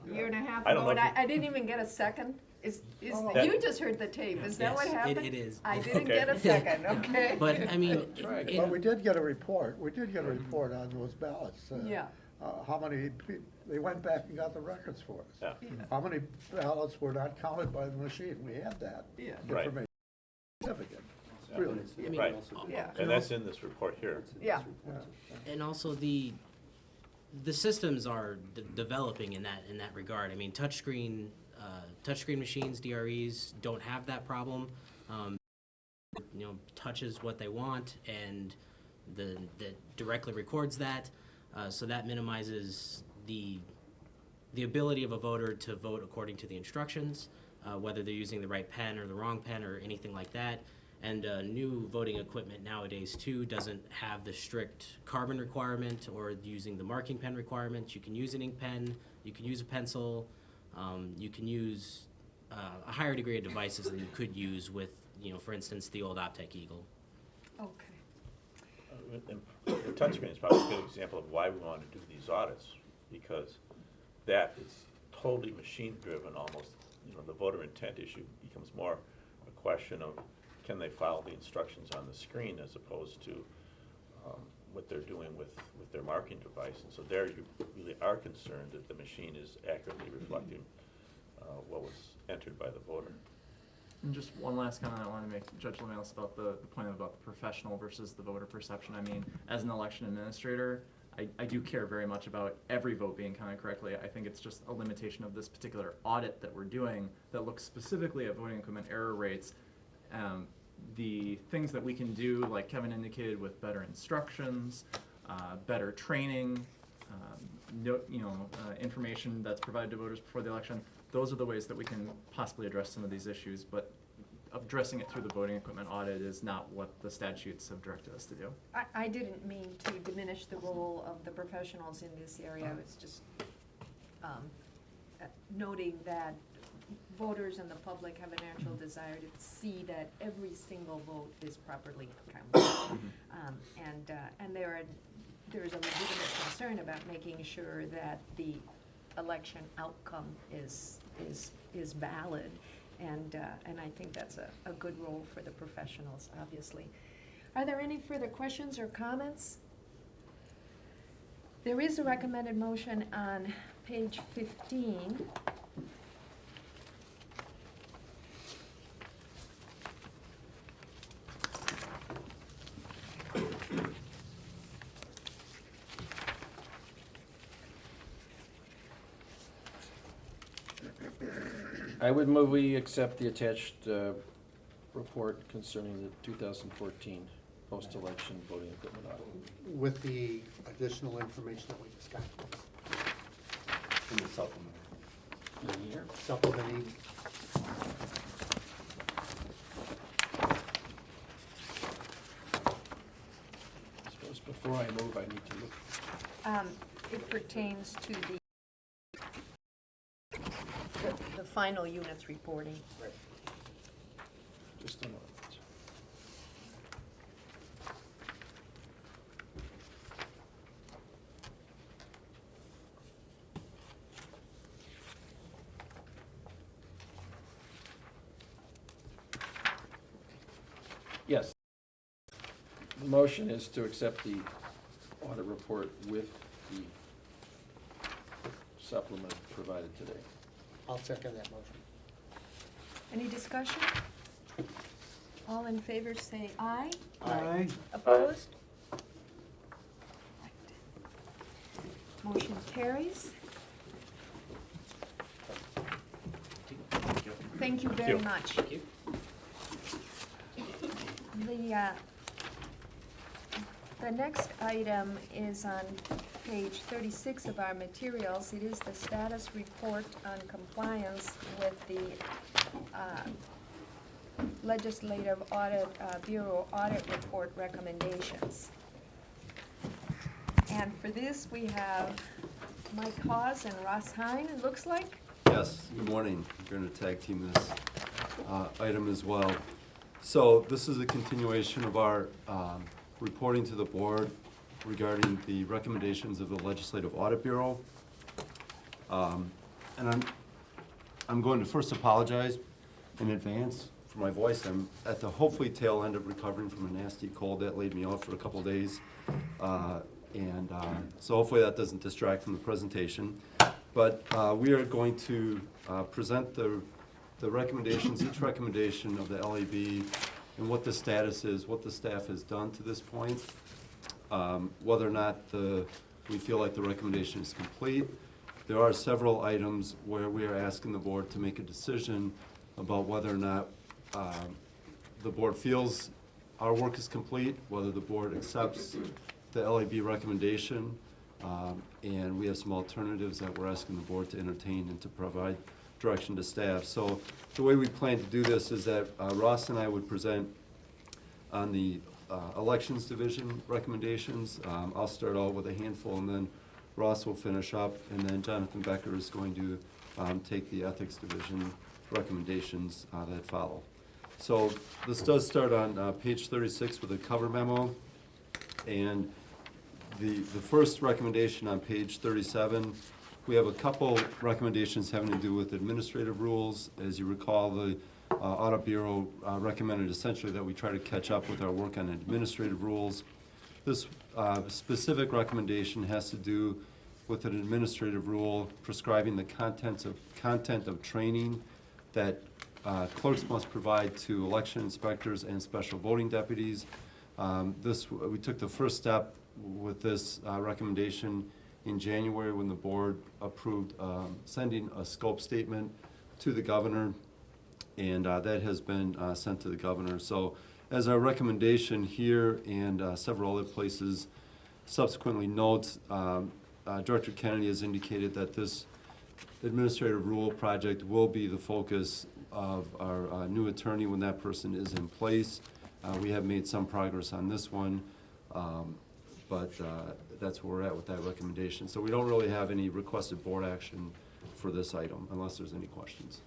and a half I don't ago, know and if you- I didn't even get a second? That- You just heard the tape, is that what Yes, happened? it is. I didn't Okay. get a second, okay? But, I mean, But we did get a report, on those ballots. Yeah. How many, they went back and got the records for us. Yeah. How many ballots were not counted by the machine? We had that Yeah. Right. information. Significant, really. I mean, Right. Yeah. And that's in this report here. Yeah. and also the systems are developing in that regard. I mean, touchscreen machines, DREs, don't have that problem. You know, touches what they want, and that directly records that, so that minimizes the ability of a voter to vote according to the instructions, whether they're using the right pen or the wrong pen or anything like that. And new voting equipment nowadays too doesn't have the strict carbon requirement or using the marking pen requirements. You can use an ink pen, you can use a pencil, you can use a higher degree of devices than you could use with, you know, for instance, the old Optec Eagle. Okay. And the touchscreen is probably a good example of why we want to do these audits, because that is totally machine-driven almost. You know, the voter intent issue becomes more a question of, can they follow the instructions on the screen, as opposed to what they're doing with their marking device. And so there you really are concerned that the machine is accurately reflecting what was entered by the voter. And just one last comment I want to make, Judge Lemalis, about the point about the professional versus the voter perception. I mean, as an election administrator, I do care very much about every vote being counted correctly. I think it's just a limitation of this particular audit that we're doing that looks specifically at voting equipment error rates. The things that we can do, like Kevin indicated, with better instructions, better training, information that's provided to voters before the election, those are the ways that we can possibly address some of these issues. But addressing it through the voting equipment audit is not what the statutes have directed us to do. I didn't mean to diminish the role of the professionals in this area. It's just noting that voters and the public have a natural desire to see that every single vote is properly counted. And there's a legitimate concern about making sure that the election outcome is valid. And I think that's a good role for the professionals, obviously. Are there any further questions or comments? There is a recommended motion on page 15. I would move we accept the attached report concerning the 2014 post-election voting equipment audit. With the additional information that we just got. In the supplement. In here? Supplementing. I suppose before I move, I need to look. It pertains to the final units reporting. Right. Just a moment. Yes. The motion is to accept the audit report with the supplement provided today. I'll second that motion. Any discussion? All in favor say aye. Aye. Opposed? Motion carries. Thank you very much. Thank you. The next item is on page 36 of our materials. It is the status report on compliance with the Legislative Audit Bureau Audit Report recommendations. And for this, we have Mike Hawes and Ross Hine, it looks like. Yes, good morning. We're going to tag team this item as well. So this is a continuation of our reporting to the board regarding the recommendations of the Legislative Audit Bureau. And I'm going to first apologize in advance for my voice. I'm at the hopefully tail end of recovering from a nasty cold that laid me out for a couple days. So hopefully that doesn't distract from the presentation. But we are going to present the recommendations, each recommendation of the LAB, and what the status is, what the staff has done to this point, whether or not we feel like the recommendation is complete. There are several items where we are asking the board to make a decision about whether or not the board feels our work is complete, whether the board accepts the LAB recommendation, and we have some alternatives that we're asking the board to entertain and to provide direction to staff. So the way we plan to do this is that Ross and I would present on the Elections Division recommendations. I'll start out with a handful, and then Ross will finish up, and then Jonathan Becker is going to take the Ethics Division recommendations that follow. So this does start on page 36 with a cover memo, and the first recommendation on page 37, we have a couple recommendations having to do with administrative rules. As you recall, the Audit Bureau recommended essentially that we try to catch up with our work on administrative rules. This specific recommendation has to do with an administrative rule prescribing the content of training that clerks must provide to election inspectors and special voting deputies. We took the first step with this recommendation in January when the board approved sending a scope statement to the governor, and that has been sent to the governor. So as our recommendation here and several other places subsequently notes, Director Kennedy has indicated that this administrative rule project will be the focus of our new attorney when that person is in place. We have made some progress on this one, but that's where we're at with that recommendation. So we don't really have any requested board action for this item, unless there's any questions.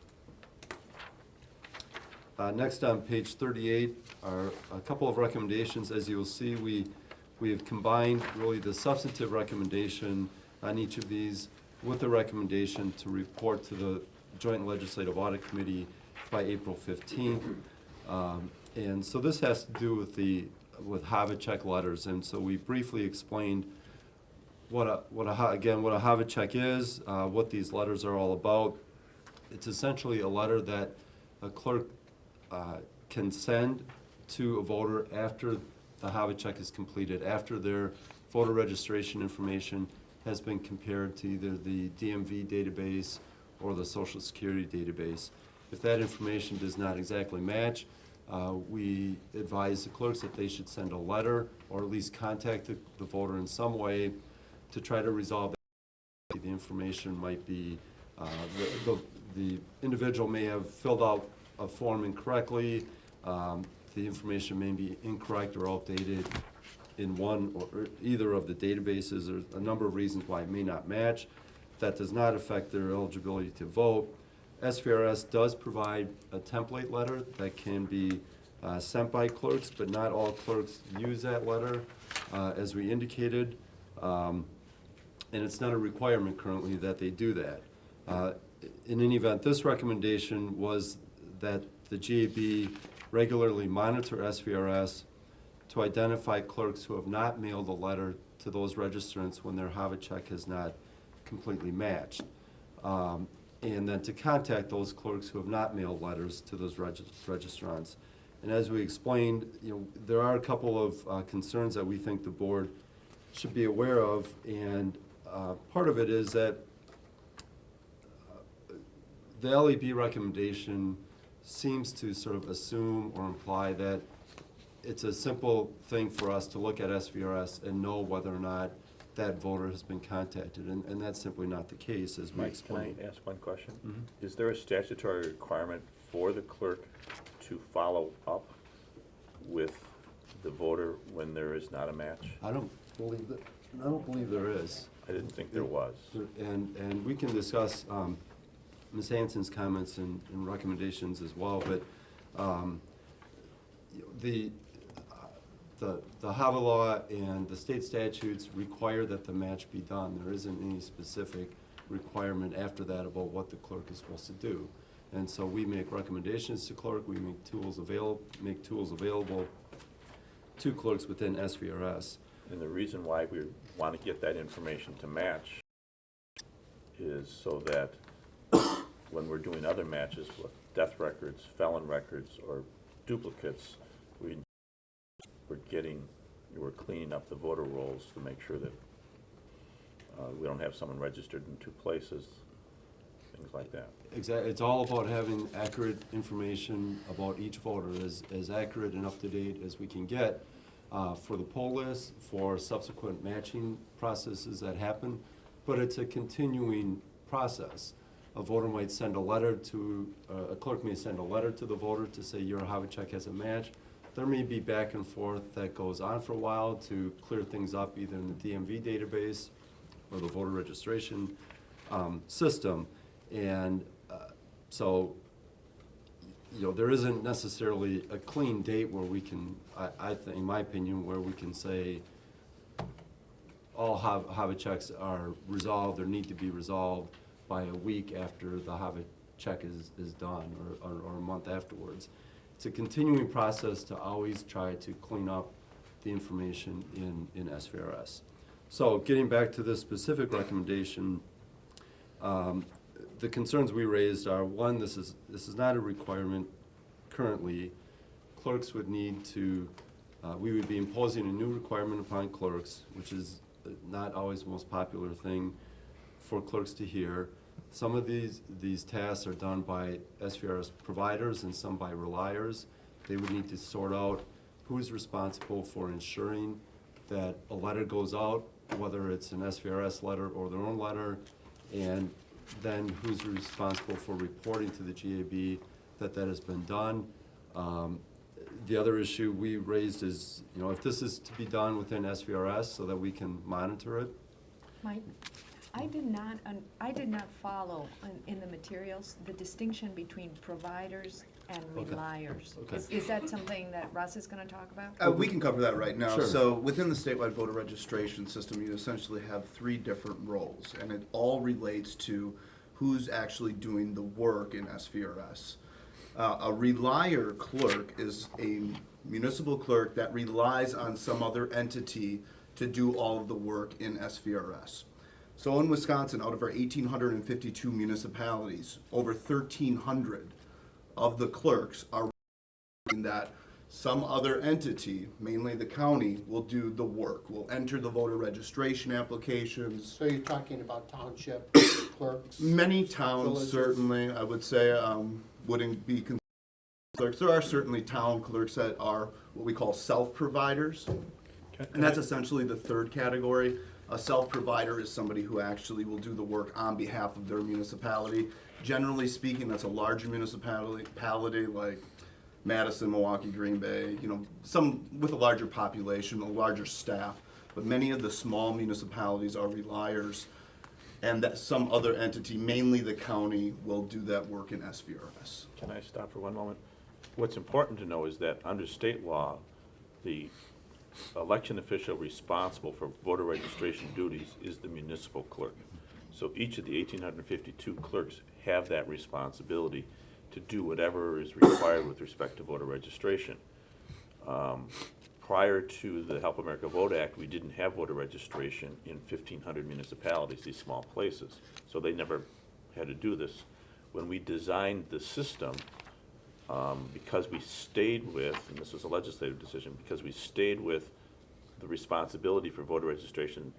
Next on page 38 are a couple of recommendations. As you'll see, we have combined really the substantive recommendation on each of these with the recommendation to report to the Joint Legislative Audit Committee by April 15th. And so this has to do with Havlicek letters. And so we briefly explained what a Havlicek is, what these letters are all about. It's essentially a letter that a clerk can send to a voter after the Havlicek is completed, after their voter registration information has been compared to either the DMV database or the Social Security database. If that information does not exactly match, we advise the clerks that they should send a letter or at least contact the voter in some way to try to resolve that. The information might be, the individual may have filled out a form incorrectly, the information may be incorrect or outdated in one or either of the databases. There's a number of reasons why it may not match. That does not affect their eligibility to vote. SVRS does provide a template letter that can be sent by clerks, but not all clerks use that letter, as we indicated. And it's not a requirement currently that they do that. In any event, this recommendation was that the GAB regularly monitor SVRS to identify clerks who have not mailed a letter to those registrants when their Havlicek has not completely matched. And then to contact those clerks who have not mailed letters to those registrants. And as we explained, there are a couple of concerns that we think the board should be aware of, and part of it is that the LEB recommendation seems to sort of assume or imply that it's a simple thing for us to look at SVRS and know whether or not that voter has been contacted, and that's simply not the case, as we explained. Can I ask one question? Mm-hmm. Is there a statutory requirement for the clerk to follow up with the voter when there is not a match? I don't believe there is. I didn't think there was. And we can discuss Ms. Hanson's comments and recommendations as well, but the HAVA law and the state statutes require that the match be done. There isn't any specific requirement after that about what the clerk is supposed to do. And so we make recommendations to clerk, we make tools available to clerks within SVRS. And the reason why we want to get that information to match is so that when we're doing other matches with death records, felon records, or duplicates, we're cleaning up the voter rolls to make sure that we don't have someone registered in two places, things like that. Exactly. It's all about having accurate information about each voter, as accurate and up to date as we can get for the poll list, for subsequent matching processes that happen. But it's a continuing process. A voter might send a letter to, a clerk may send a letter to the voter to say your Havlicek has a match. There may be back and forth that goes on for a while to clear things up either in the DMV database or the voter registration system. And so, there isn't necessarily a clean date where we can, I think, in my opinion, where we can say all Havliceks are resolved or need to be resolved by a week after the Havlicek is done or a month afterwards. It's a continuing process to always try to clean up the information in SVRS. So getting back to this specific recommendation, the concerns we raised are, one, this is not a requirement currently. Clerks would need to We would be imposing a new requirement upon clerks, which is not always the most popular thing for clerks to hear. Some of these tasks are done by SVRS providers and some by reliers. They would need to sort out who's responsible for ensuring that a letter goes out, whether it's an SVRS letter or their own letter, and then who's responsible for reporting to the GAB that that has been done. The other issue we raised is, if this is to be done within SVRS so that we can monitor it. Mike, I did not follow in the materials the distinction between providers and Okay. reliers. Okay. Is that something that Russ is gonna talk about? We can cover that right now. Sure. So within the statewide voter registration system, you essentially have 3 different roles, and it all relates to who's actually doing the work in SVRS. A relier clerk is a municipal clerk that relies on some other entity to do all of the work in SVRS. So in Wisconsin, out of our 1,852 municipalities, over 1,300 of the clerks are in that some other entity, mainly the county, will do the work, will enter the voter registration applications. So you're talking about township clerks? Many towns, Villages. certainly, I would say, wouldn't be considered clerks. There are certainly town clerks that are what we call self-providers, and that's essentially the third category. A self-provider is somebody who actually will do the work on behalf of their municipality. Generally speaking, that's a larger municipality like Madison, Milwaukee, Green Bay, some with a larger population, a larger staff. But many of the small municipalities are reliers, and that some other entity, mainly the county, will do that work in SVRS. Can I stop for one moment? What's important to know is that under state law, the election official responsible for voter registration duties is the municipal clerk. So each of the 1,852 clerks have that responsibility to do whatever is required with respect to voter registration. Prior to the Help America Vote Act, we didn't have voter registration in 1,500 municipalities, these small places. So they never had to do this. When we designed the system, because we stayed with, and this was a legislative decision, because we stayed with the responsibility for voter registration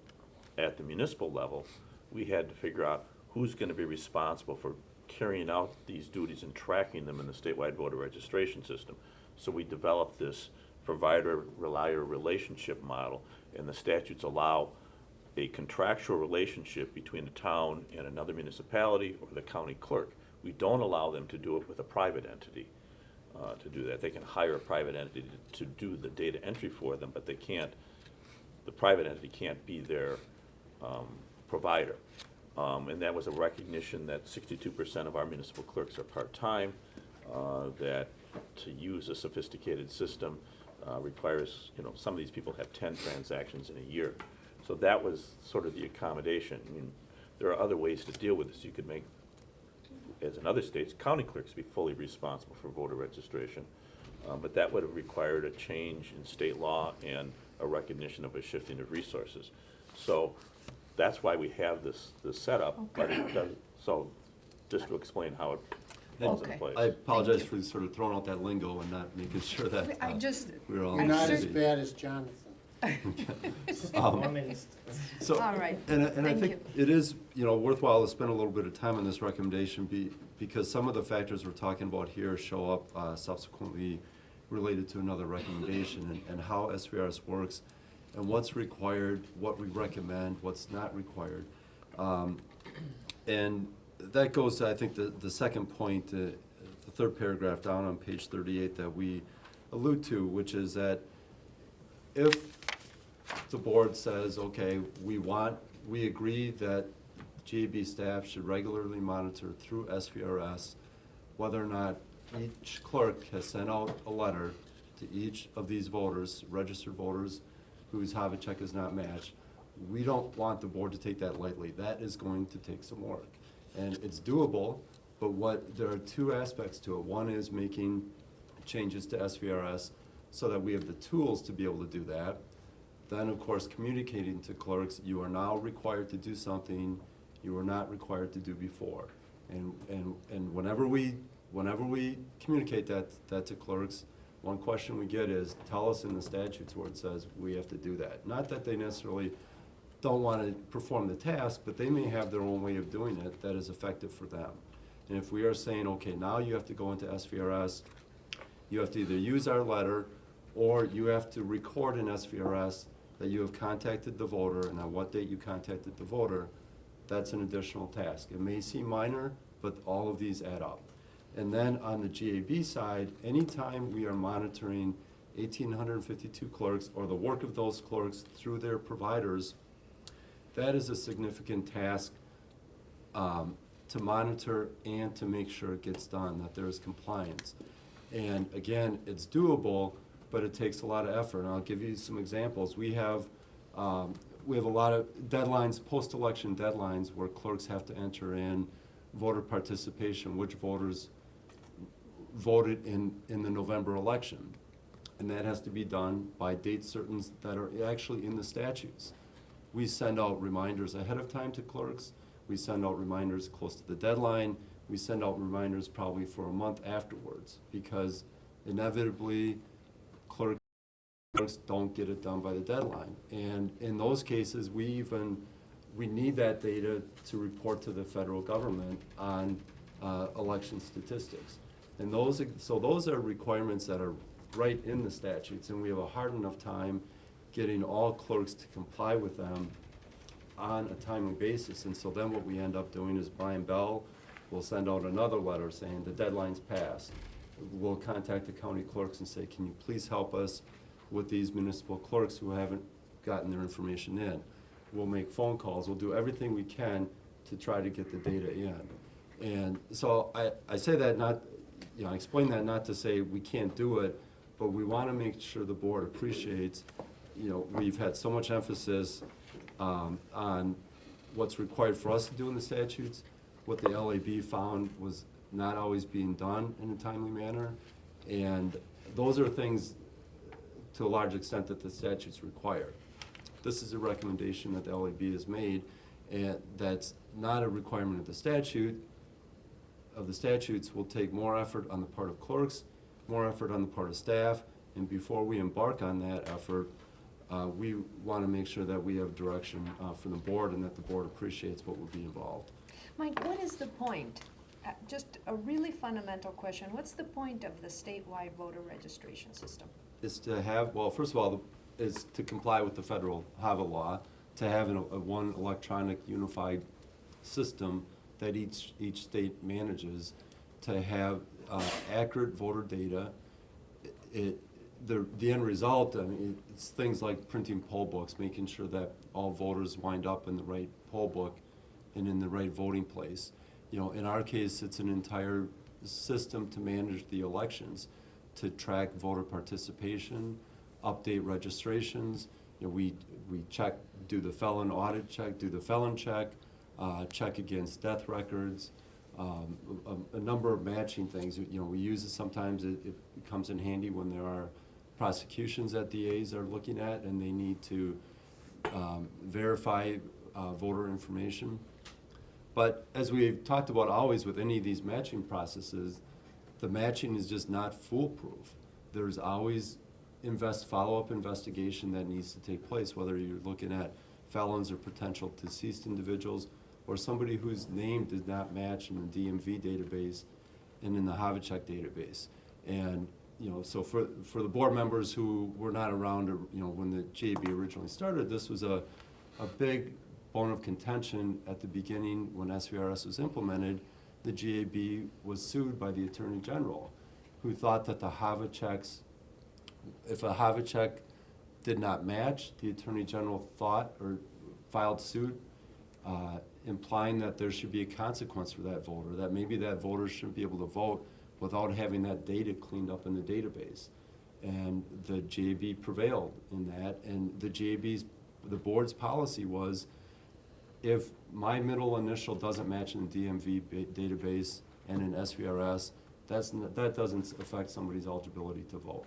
at the municipal level, we had to figure out who's going to be responsible for carrying out these duties and tracking them in the statewide voter registration system. So we developed this provider-relier relationship model, and the statutes allow a contractual relationship between a town and another municipality or the county clerk. We don't allow them to do it with a private entity to do that. They can hire a private entity to do the data entry for them, but they can't, the private entity can't be their provider. And that was a recognition that 62% of our municipal clerks are part-time, that to use a sophisticated system requires, some of these people have 10 transactions in a year. So that was sort of the accommodation. I mean, there are other ways to deal with this. You could make, as in other states, county clerks be fully responsible for voter registration. But that would have required a change in state law and a recognition of a shifting of resources. So that's why we have this setup. But it does, so just to explain how it falls into place. I apologize for sort of throwing out that lingo and not making sure that we're all. You're not busy. as bad as Jonathan. So, All right. And I Thank think it is, worthwhile to spend a little bit of time on this recommendation because some of the factors we're talking about here show up subsequently related to another recommendation and how SVRS works and what's required, what we recommend, what's not required. And that goes to, I think, the second point, the third paragraph down on page 38 that we allude to, which is that if the board says, okay, we agree that GAB staff should regularly monitor through SVRS whether or not each clerk has sent out a letter to each of these voters, registered voters, whose HAVA check is not matched. We don't want the board to take that lightly. That is going to take some work. And it's doable, but there are two aspects to it. One is making changes to SVRS so that we have the tools to be able to do that. Then, of course, communicating to clerks, you are now required to do something you were not required to do before. And whenever we communicate that to clerks, One question we get is, tell us in the statutes where it says we have to do that. Not that they necessarily don't want to perform the task, but they may have their own way of doing it that is effective for them. And if we are saying, okay, now you have to go into SVRS, you have to either use our letter or you have to record in SVRS that you have contacted the voter and on what date you contacted the voter, that's an additional task. It may seem minor, but all of these add up. And then on the GAB side, anytime we are monitoring 1,852 clerks or the work of those clerks through their providers, that is a significant task to monitor and to make sure it gets done, that there is compliance. And again, it's doable, but it takes a lot of effort. And I'll give you some examples. We have a lot of deadlines, post-election deadlines, where clerks have to enter in voter participation, which voters voted in the November election. And that has to be done by date certain that are actually in the statutes. We send out reminders ahead of time to clerks. We send out reminders close to the deadline. We send out reminders probably for a month afterwards, because inevitably clerks don't get it done by the deadline. And in those cases, we need that data to report to the federal government on election statistics. And those are requirements that are right in the statutes, and we have a hard enough time getting all clerks to comply with them on a timely basis. And so then what we end up doing is Brian Bell will send out another letter saying the deadline's passed. We'll contact the county clerks and say, can you please help us with these municipal clerks who haven't gotten their information in? We'll make phone calls. We'll do everything we can to try to get the data in. And so I say that not, I explain that not to say we can't do it, but we want to make sure the board appreciates, we've had so much emphasis on what's required for us to do in the statutes. What the LAB found was not always being done in a timely manner. And those are things, to a large extent, that the statutes require. This is a recommendation that the LAB has made, and that's not a requirement of the statute. The statutes will take more effort on the part of clerks, more effort on the part of staff, and before we embark on that effort, we want to make sure that we have direction from the board and that the board appreciates what will be involved. Mike, what is the point? Just a really fundamental question. What's the point of the statewide voter registration system? Is to have, well, first of all, is to comply with the federal HAVA law, to have one electronic unified system that each state manages, to have accurate voter data. The end result, it's things like printing poll books, making sure that all voters wind up in the right poll book and in the right voting place. In our case, it's an entire system to manage the elections, to track voter participation, update registrations. We check, do the felon audit check, do the felon check, check against death records, a number of matching things. We use it sometimes. It comes in handy when there are prosecutions that DAs are looking at and they need to verify voter information. But as we've talked about always with any of these matching processes, the matching is just not foolproof. There's always follow-up investigation that needs to take place, whether you're looking at felons or potential deceased individuals, or somebody whose name did not match in the DMV database and in the Havlicek database. And so for the board members who were not around, when the GAB originally started, this was a big bone of contention at the beginning when SVRS was implemented. The GAB was sued by the Attorney General, who thought that the Havliceks, if a Havlicek did not match, the Attorney General thought or filed suit, implying that there should be a consequence for that voter, that maybe that voter shouldn't be able to vote without having that data cleaned up in the database. And the GAB prevailed in that, and the board's policy was, if my middle initial doesn't match in the DMV database and in SVRS, that doesn't affect somebody's eligibility to vote.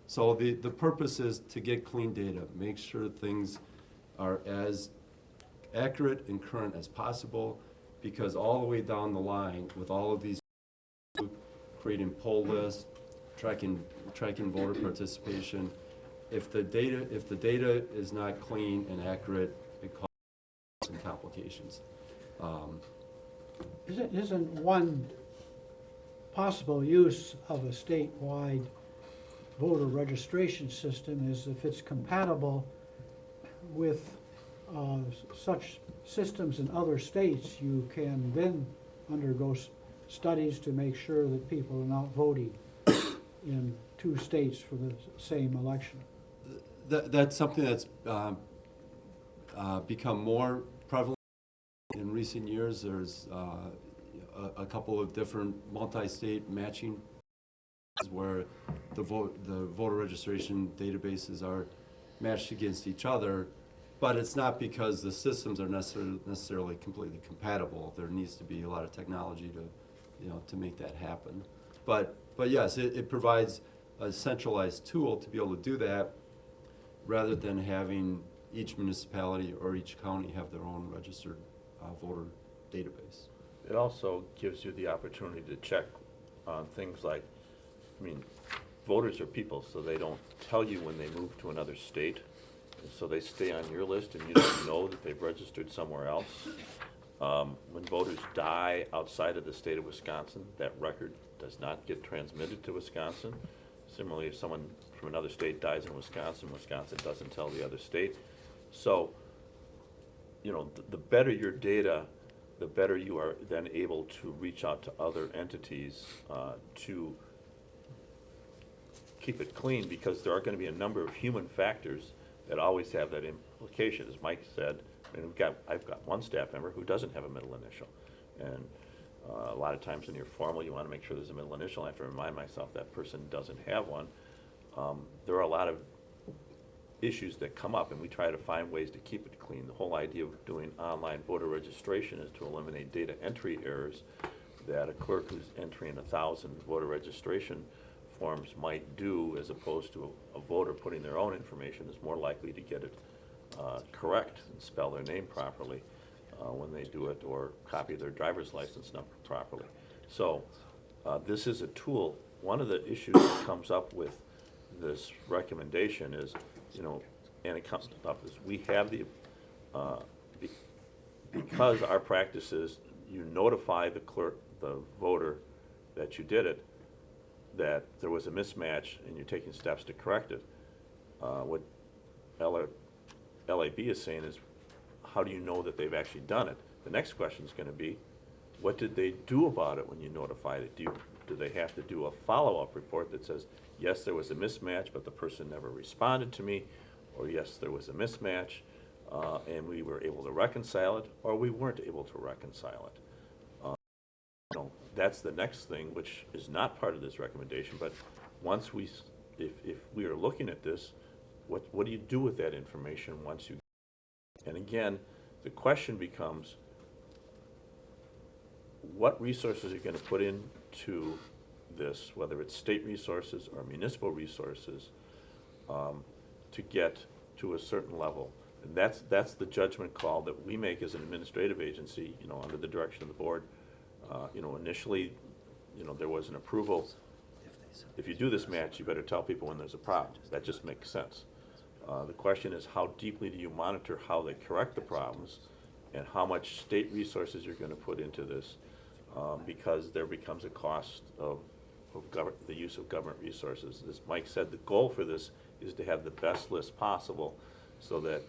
So the purpose is to get clean data, make sure things are as accurate and current as possible, because all the way down the line with all of these creating poll lists, tracking tracking voter participation. If the data is not clean and accurate, it causes some complications. Isn't one possible use of a statewide voter registration system is if it's compatible with such systems in other states, you can then undergo studies to make sure that people are not voting in two states for the same election. That's something that's become more prevalent in recent years. There's a couple of different multi-state matching where the voter registration databases are matched against each other, but it's not because the systems are necessarily completely compatible. There needs to be a lot of technology to make that happen. But yes, it provides a centralized tool to be able to do that, rather than having each municipality or each county have their own registered voter database. It also gives you the opportunity to check on things like, voters are people, so they don't tell you when they move to another state. So they stay on your list and you don't know that they've registered somewhere else. When voters die outside of the state of Wisconsin, that record does not get transmitted to Wisconsin. Similarly, if someone from another state dies in Wisconsin, Wisconsin doesn't tell the other state. So, the better your data, the better you are then able to reach out to other entities to keep it clean, because there are going to be a number of human factors that always have that implication. As Mike said, I've got one staff member who doesn't have a middle initial, and a lot of times when you're formal, you want to make sure there's a middle initial. I have to remind myself that person doesn't have one. There are a lot of issues that come up, and we try to find ways to keep it clean. The whole idea of doing online voter registration is to eliminate data entry errors that a clerk who's entering 1,000 voter registration forms might do, as opposed to a voter putting their own information is more likely to get it correct and spell their name properly when they do it, or copy their driver's license number properly. So this is a tool. One of the issues that comes up with this recommendation is, and it comes up, is we have the, because our practice is you notify the clerk, the voter, that you did it, that there was a mismatch and you're taking steps to correct it. What LAB is saying is, how do you know that they've actually done it? The next question is going to be, what did they do about it when you notified it? Do they have to do a follow-up report that says, yes, there was a mismatch, but the person never responded to me, or yes, there was a mismatch, and we were able to reconcile it, or we weren't able to reconcile it? That's the next thing, which is not part of this recommendation, but once if we are looking at this, what do you do with that information once you? And again, the question becomes, what resources are you going to put into this, whether it's state resources or municipal resources, to get to a certain level? And that's the judgment call that we make as an administrative agency, under the direction of the board. Initially, there was an approval. If you do this match, you better tell people when there's a problem. That just makes sense. The question is, how deeply do you monitor how they correct the problems, and how much state resources you're going to put into this, because there becomes a cost of the use of government resources. As Mike said, the goal for this is to have the best list possible, so that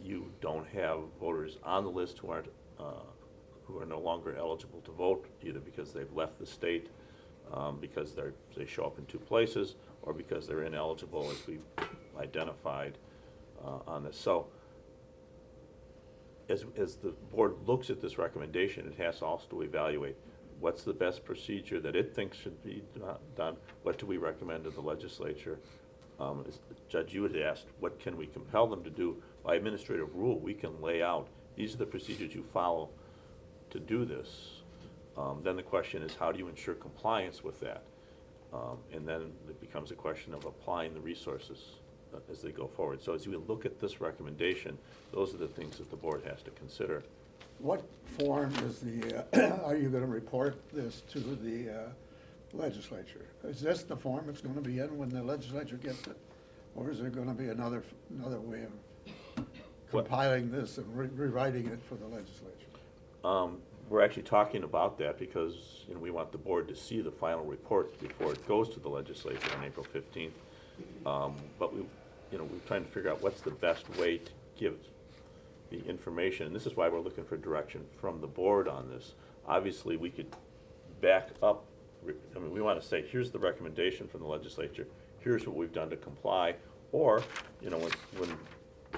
you don't have voters on the list who are no longer eligible to vote, either because they've left the state, because they show up in two places, or because they're ineligible, as we've identified on this. So as the board looks at this recommendation, it has also to evaluate what's the best procedure that it thinks should be done, what do we recommend to the legislature. As Judge, you had asked, what can we compel them to do? By administrative rule, we can lay out, these are the procedures you follow to do this. Then the question is, how do you ensure compliance with that? And then it becomes a question of applying the resources as they go forward. So as you look at this recommendation, those are the things that the board has to consider. What form is are you going to report this to the legislature? Is this the form it's gonna be in when the legislature gets it? Or is there gonna be another way of compiling this and rewriting it for the legislature? We're actually talking about that because, you know, we want the board to see the final report before it goes to the legislature on April 15th. But we're trying to figure out what's the best way to give the information. And this is why we're looking for direction from the board on this. Obviously, we could back up. I mean, we want to say, here's the recommendation from the legislature. Here's what we've done to comply. Or, you know, when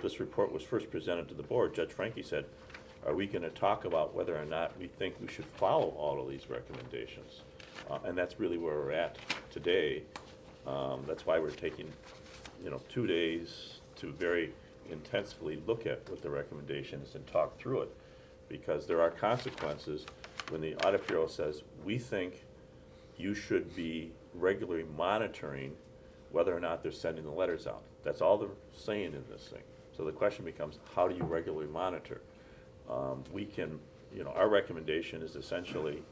this report was first presented to the board, Judge Frankie said, are we going to talk about whether or not we think we should follow all of these recommendations? And that's really where we're at today. That's why we're taking, 2 days to very intensively look at what the recommendation is and talk through it. Because there are consequences when the Audit Bureau says, we think you should be regularly monitoring whether or not they're sending the letters out. That's all they're saying in this thing. So the question becomes, how do you regularly monitor? We can, our recommendation is essentially,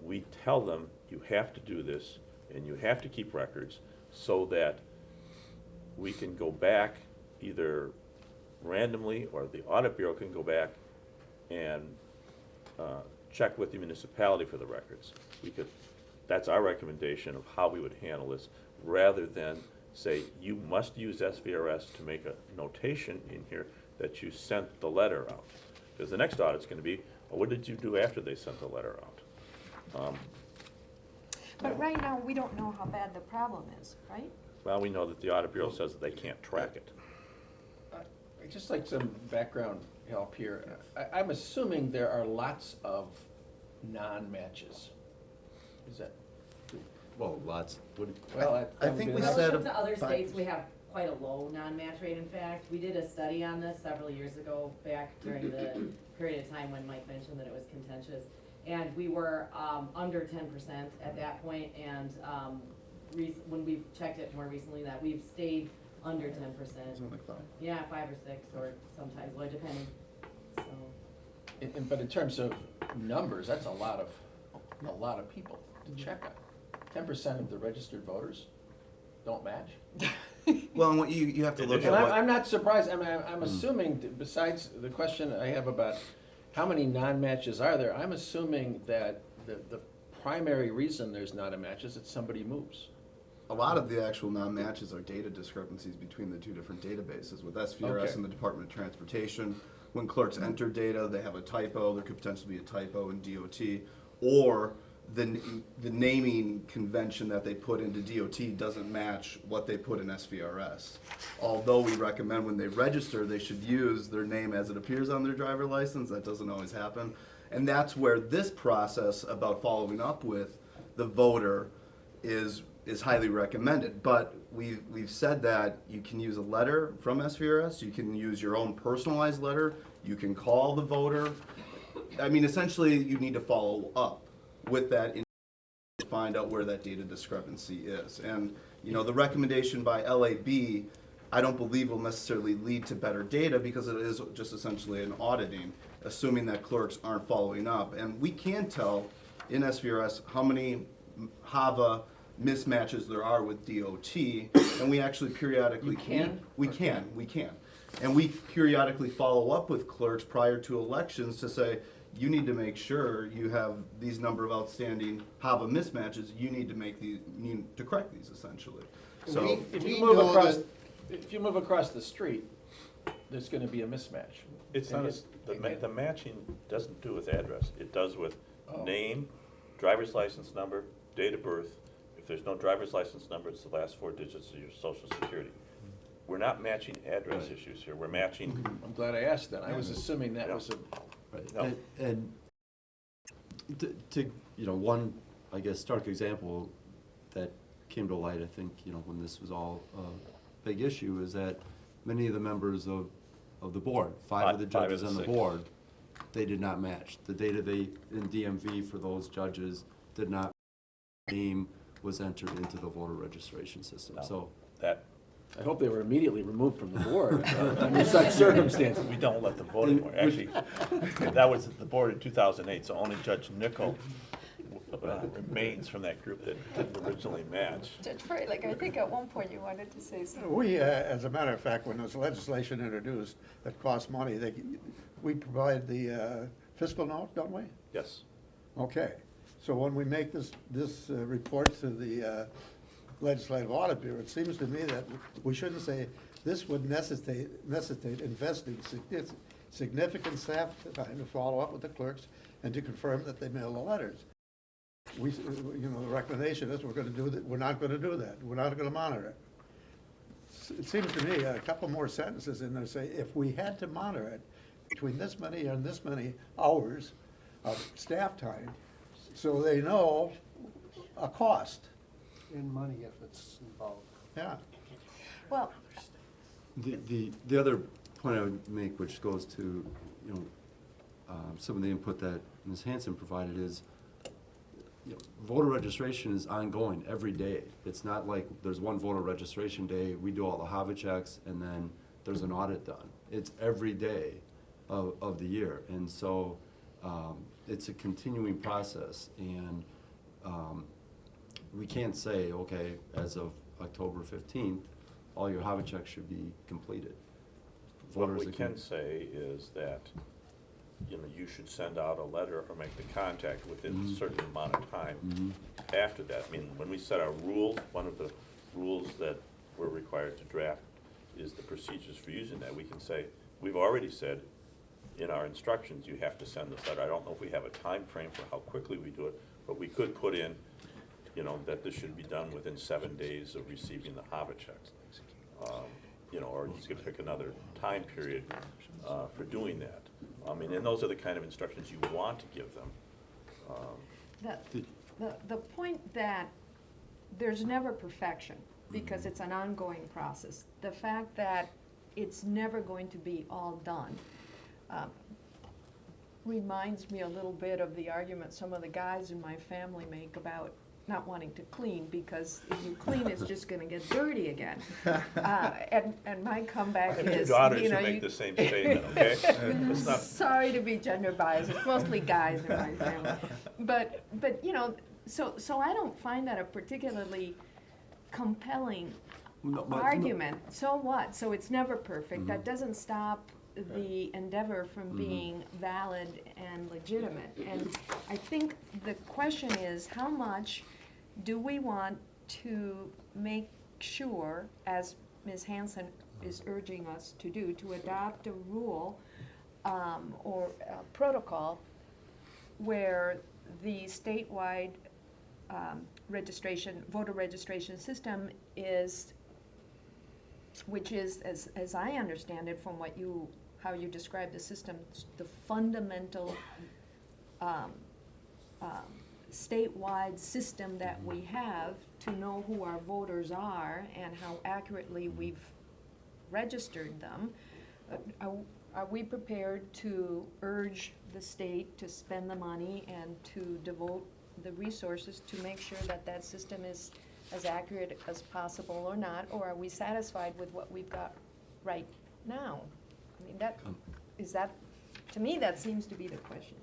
we tell them you have to do this and you have to keep records so that we can go back either randomly or the Audit Bureau can go back and check with the municipality for the records. That's our recommendation of how we would handle this, rather than say you must use SVRS to make a notation in here that you sent the letter out. Because the next audit's going to be, well, what did you do after they sent the letter out? But right now, we don't know how bad the problem is, right? Well, we know that the Audit Bureau says that they can't track it. I'd just like some background help here. I'm assuming there are lots of non-matches. Is that? Well, lots. Well, I think we said. Relative to other states, we have quite a low non-match rate, in fact. We did a study on this several years ago, back during the period of time when Mike mentioned that it was contentious. And we were under 10% at that point, and when we've checked it more recently, that we've stayed under 10%. Like 5. Yeah, 5 or 6, or sometimes, well, depending, so. But in terms of numbers, that's a lot of people to check on. 10% of the registered voters don't match? Well, and what you have to look And at what, I'm not surprised. I'm assuming, besides the question I have about how many non-matches are there, I'm assuming that the primary reason there's not a match is that somebody moves. a lot of the actual non-matches are data discrepancies between the two different databases. With SVRS Okay. and the Department of Transportation, when clerks enter data, they have a typo, there could potentially be a typo in DOT, or the naming convention that they put into DOT doesn't match what they put in SVRS. Although we recommend when they register, they should use their name as it appears on their driver license. That doesn't always happen. And that's where this process about following up with the voter is highly recommended. But we've said that you can use a letter from SVRS, you can use your own personalized letter, you can call the voter. I mean, essentially, you need to follow up with that to find out where that data discrepancy is. And, you know, the recommendation by LAB, I don't believe will necessarily lead to better data because it is just essentially an auditing, assuming that clerks aren't following up. And we can tell in SVRS how many HAVA mismatches there are with DOT, and we actually periodically we can. And we periodically follow up with clerks prior to elections to say, you need to make sure you have these number of outstanding HAVA mismatches. You need to to correct these essentially. So if you move across the street, there's going to be a mismatch. It's not the matching doesn't do with address. It does with name, driver's license number, date of birth. If there's no driver's license number, it's the last 4 digits of your social security. We're not matching address issues here. We're matching. I'm glad I asked that. I was assuming that was a. Right. No. And to one, I guess, stark example that came to light, I think, when this was all a big issue, is that many of the members of the board, five of the judges on the board, they did not match. The data in DMV for those judges did not, name was entered into the voter registration system. No. So That I hope they were immediately removed from the board under such circumstances. we don't let them vote anymore. Actually, that was the board in 2008, so only Judge Nickel remains from that group that didn't originally match. Judge Freilich, I think at one point you wanted to say something. We, as a matter of fact, when there's legislation introduced that costs money, we provide the fiscal note, don't we? Yes. Okay, so when we make this report to the Legislative Audit Bureau, it seems to me that we shouldn't say, this would necessitate investing significant staff time to follow up with the clerks and to confirm that they mail the letters. The recommendation is we're not gonna do that, we're not gonna monitor it. It seems to me a couple more sentences in there say, if we had to monitor it between this many and this many hours of staff time, so they know a cost. In money if it's involved. Yeah. Well, The other point I would make, which goes to, some of the input that Ms. Hanson provided is, voter registration is ongoing every day. It's not like there's one voter registration day, we do all the HAVA checks, and then there's an audit done. It's every day of the year. And so it's a continuing process. And we can't say, okay, as of October 15th, all your HAVA checks should be completed. What we can say is that, you should send out a letter or make the contact within a certain amount of time after that. I mean, when we set our rules, one of the rules that we're required to draft is the procedures for using that. We can say, we've already said in our instructions, you have to send this letter. I don't know if we have a time frame for how quickly we do it, but we could put in, that this should be done within 7 days of receiving the HAVA checks. Or you could pick another time period for doing that. And those are the kind of instructions you want to give them. The point that there's never perfection, because it's an ongoing process. The fact that it's never going to be all done reminds me a little bit of the argument some of the guys in my family make about not wanting to clean, because if you clean, it's just gonna get dirty again. And my comeback I have is, two daughters who make the same statement, okay? It's not. Sorry to be gender biased, it's mostly guys in my family. But so I don't find that a particularly compelling argument. So what? So it's never perfect. That doesn't stop the endeavor from being valid and legitimate. And I think the question is, how much do we want to make sure, as Ms. Hanson is urging us to do, to adopt a rule or a protocol where the statewide voter registration system is, which is, as I understand it from how you describe the system, the fundamental statewide system that we have to know who our voters are and how accurately we've registered them. Are we prepared to urge the state to spend the money and to devote the resources to make sure that that system is as accurate as possible or not? Or are we satisfied with what we've got right now? I mean, to me, that seems to be the question.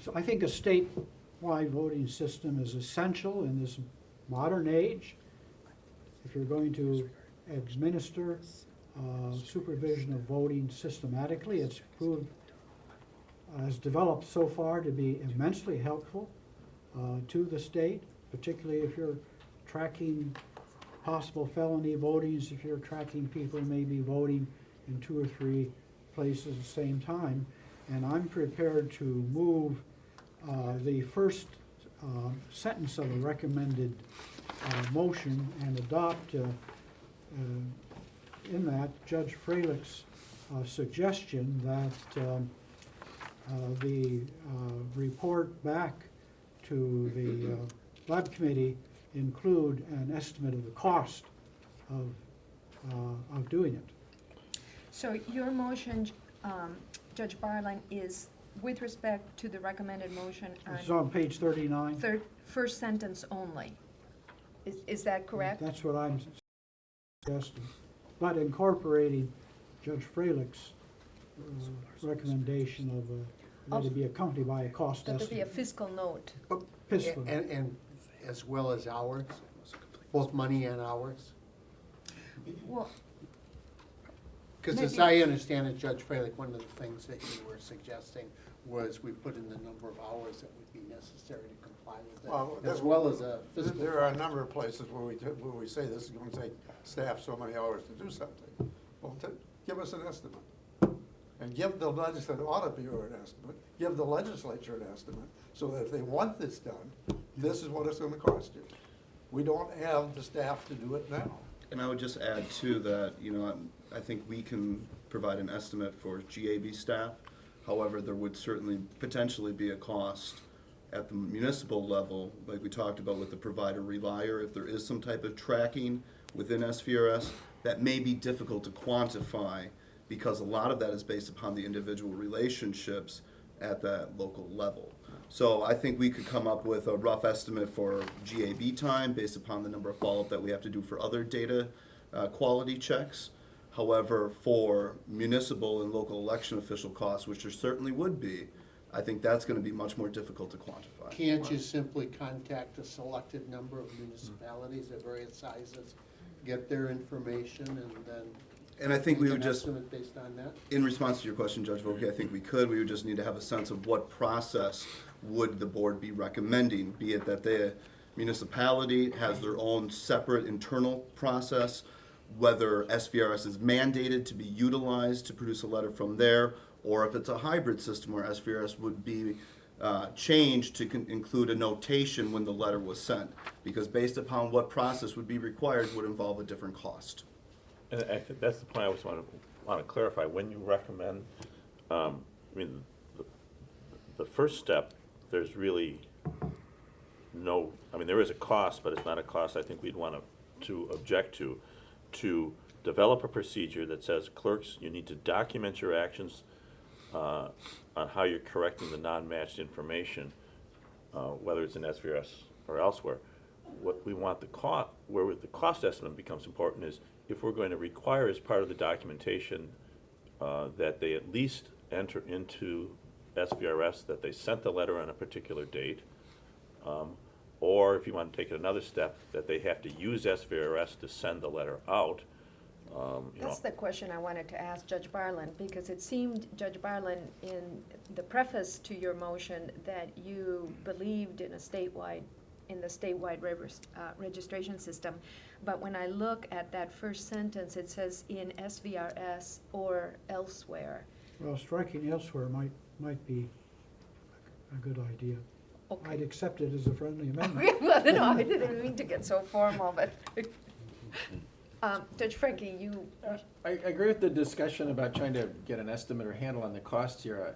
So I think a statewide voting system is essential in this modern age. If you're going to administer supervision of voting systematically, it's proved, has developed so far to be immensely helpful to the state, particularly if you're tracking possible felony votings, if you're tracking people who may be voting in 2 or 3 places at the same time. And I'm prepared to move the first sentence of a recommended motion and adopt in that Judge Freilich's suggestion that the report back to the lab committee include an estimate of the cost of doing it. So your motion, Judge Barling, is with respect to the recommended motion It's on page 39. First sentence only. Is that correct? That's what I'm suggesting. But incorporating Judge Freilich's recommendation of That'd be accompanied by a cost That would be a estimate. fiscal note. Fiscal. And as well as hours, both money and hours? Well, Because as Maybe- I understand it, Judge Freilich, one of the things that you were suggesting was we put in the number of hours that would be necessary to comply Well, with it, as well as a fiscal. There are a number of places where we say this is gonna take staff so many hours to do something. Well, give us an estimate. And give the legislative audit bureau an estimate, give the legislature an estimate, so that if they want this done, this is what it's gonna cost you. We don't have the staff to do it now. And I would just add too that, I think we can provide an estimate for GAB staff. However, there would certainly potentially be a cost at the municipal level, like we talked about with the provider relier, if there is some type of tracking within SVRS, that may be difficult to quantify because a lot of that is based upon the individual relationships at that local level. So I think we could come up with a rough estimate for GAB time based upon the number of follow-up that we have to do for other data quality checks. However, for municipal and local election official costs, which there certainly would be, I think that's going to be much more difficult to quantify. Can't you simply contact a selected number of municipalities of various sizes, get their information, and then And I think we make would an just, estimate based on that? in response to your question, Judge Volkey, I think we could. We would just need to have a sense of what process would the board be recommending, be it that the municipality has their own separate internal process, whether SVRS is mandated to be utilized to produce a letter from there, or if it's a hybrid system where SVRS would be changed to include a notation when the letter was sent, because based upon what process would be required would involve a different cost. And I think that's the point I always want to clarify. When you recommend, the first step, there's really no, there is a cost, but it's not a cost I think we'd want to object to develop a procedure that says, clerks, you need to document your actions on how you're correcting the non-matched information, whether it's in SVRS or elsewhere. What we want where the cost estimate becomes important is if we're going to require as part of the documentation that they at least enter into SVRS that they sent the letter on a particular date, or if you want to take it another step, that they have to use SVRS to send the letter out. That's the question I wanted to ask Judge Barlin, because it seemed, Judge Barlin, in the preface to your motion, that you believed in the statewide registration system. But when I look at that first sentence, it says in SVRS or elsewhere. Well, striking elsewhere might be a good idea. Okay. I'd accept it as a friendly amendment. Well, no, I didn't mean to get so formal, but, Judge Frankie, you. I agree with the discussion about trying to get an estimate or handle on the cost here.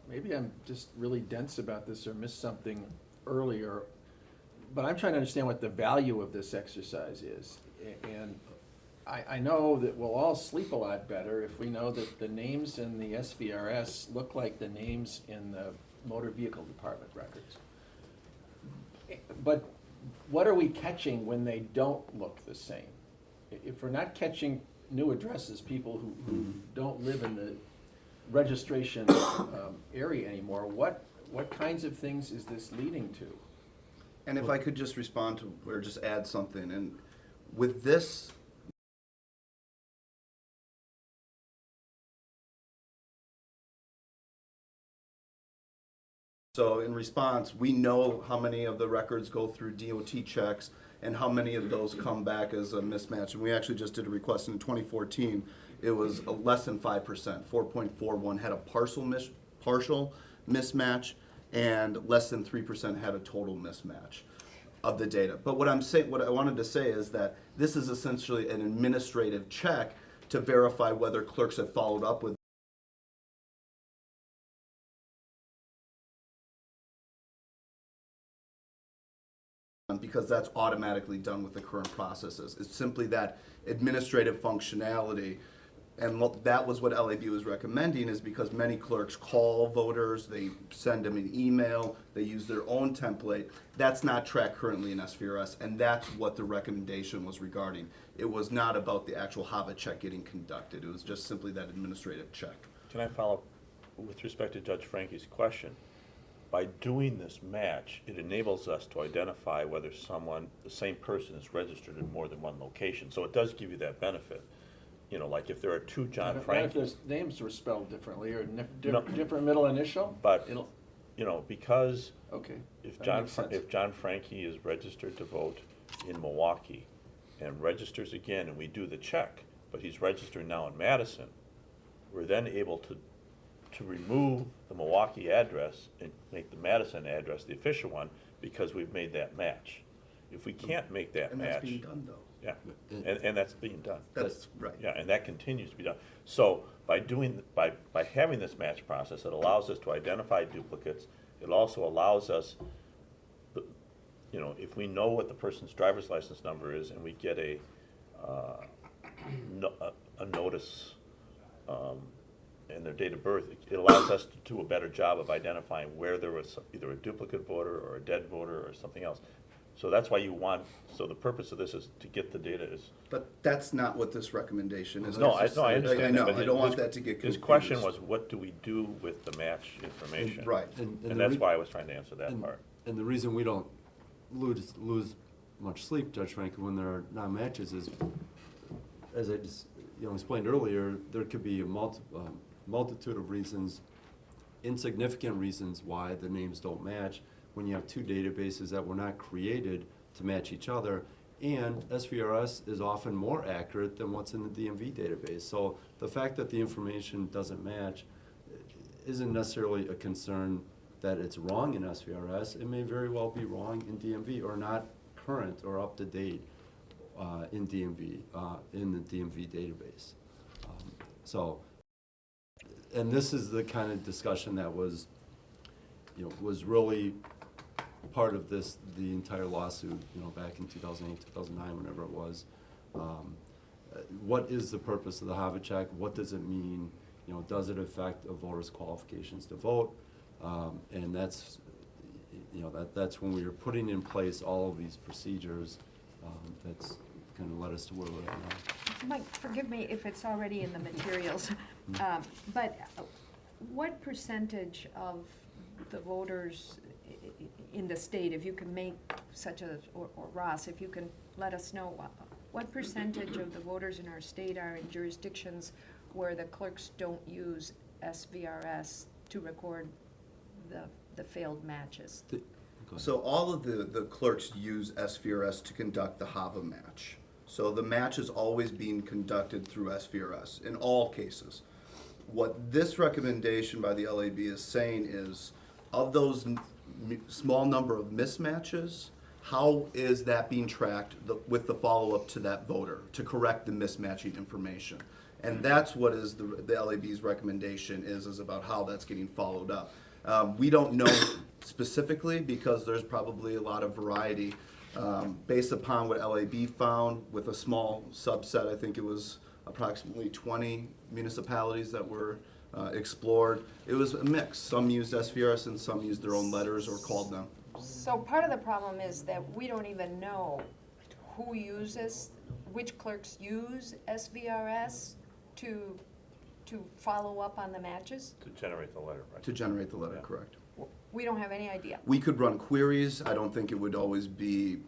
Maybe I'm just really dense about this or missed something earlier, but I'm trying to understand what the value of this exercise is. And I know that we'll all sleep a lot better if we know that the names in the SVRS look like the names in the motor vehicle department records. But what are we catching when they don't look the same? If we're not catching new addresses, people who don't live in the registration area anymore, what kinds of things is this leading to? And if I could just respond to, or just add something, and with this, so in response, we know how many of the records go through DOT checks and how many of those come back as a mismatch. And we actually just did a request in 2014. It was less than 5%, 4.41 had a partial mismatch, and less than 3% had a total mismatch of the data. But what I wanted to say is that this is essentially an administrative check to verify whether clerks have followed up with because that's automatically done with the current processes. It's simply that administrative functionality. And that was what LAB was recommending, is because many clerks call voters, they send them an email, they use their own template. That's not tracked currently in SVRS, and that's what the recommendation was regarding. It was not about the actual HAVA check getting conducted. It was just simply that administrative check. Can I follow with respect to Judge Frankie's question, by doing this match, it enables us to identify whether the same person is registered in more than one location. So it does give you that benefit. You know, like if there are two John Not if Frankies. their names were spelled differently or No. different middle initial? But, It'll, you know, because okay. if that John, makes sense. if John Frankie is registered to vote in Milwaukee and registers again and we do the check, but he's registered now in Madison, we're then able to remove the Milwaukee address and make the Madison address the official one because we've made that match. If we can't make that And match. that's being done, though. Yeah, and that's being done. That's right. Yeah, and that continues to be done. So by having this match process, it allows us to identify duplicates. It also allows us, you know, if we know what the person's driver's license number is and we get a notice and their date of birth, it allows us to do a better job of identifying where there was either a duplicate voter or a dead voter or something else. So that's why so the purpose of this is to get the data is. But that's not what this recommendation is. No, I understand. I know, that, but I don't want his- that to get confused. His question was, what do we do with the match information? Right. And that's why I was trying to answer that part. And the reason we don't lose much sleep, Judge Franklin, when there are non-matches is, as I just explained earlier, there could be a multitude of reasons, insignificant reasons why the names don't match when you have two databases that were not created to match each other, and SVRS is often more accurate than what's in the DMV database. So the fact that the information doesn't match isn't necessarily a concern that it's wrong in SVRS. It may very well be wrong in DMV or not current or up to date in DMV, in the DMV database. And this is the kind of discussion that was really part of the entire lawsuit, back in 2008, 2009, whenever it was. What is the purpose of the HAVA check? What does it mean? Does it affect a voter's qualifications to vote? And that's when we were putting in place all of these procedures. That's kind of led us to where we're at now. Mike, forgive me if it's already in the materials, but what percentage of the voters in the state, if you can make such a, or Ross, if you can let us know, what percentage of the voters in our state are in jurisdictions where the clerks don't use SVRS to record the failed matches? So all of the clerks use SVRS to conduct the HAVA match. So the match is always being conducted through SVRS in all cases. What this recommendation by the LAB is saying is, of those small number of mismatches, how is that being tracked with the follow-up to that voter to correct the mismatching information? And that's what is the LAB's recommendation is about how that's getting followed up. We don't know specifically because there's probably a lot of variety based upon what LAB found with a small subset. I think it was approximately 20 municipalities that were explored. It was a mix. Some used SVRS and some used their own letters or called them. So part of the problem is that we don't even know who uses, which clerks use SVRS to follow up on the matches? To generate the letter, right? To generate the letter, Yeah. correct. We don't have any idea. We could run queries. I don't think it would always be,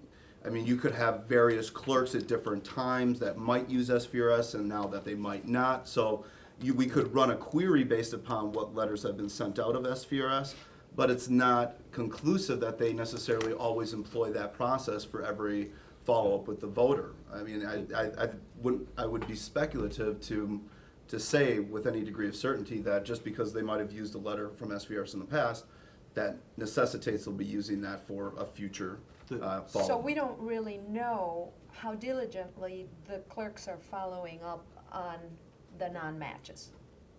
you could have various clerks at different times that might use SVRS and now that they might not. So we could run a query based upon what letters have been sent out of SVRS, but it's not conclusive that they necessarily always employ that process for every follow-up with the voter. I would be speculative to say with any degree of certainty that just because they might have used a letter from SVRS in the past, that necessitates they'll be using that for a future follow-up. So we don't really know how diligently the clerks are following up on the non-matches.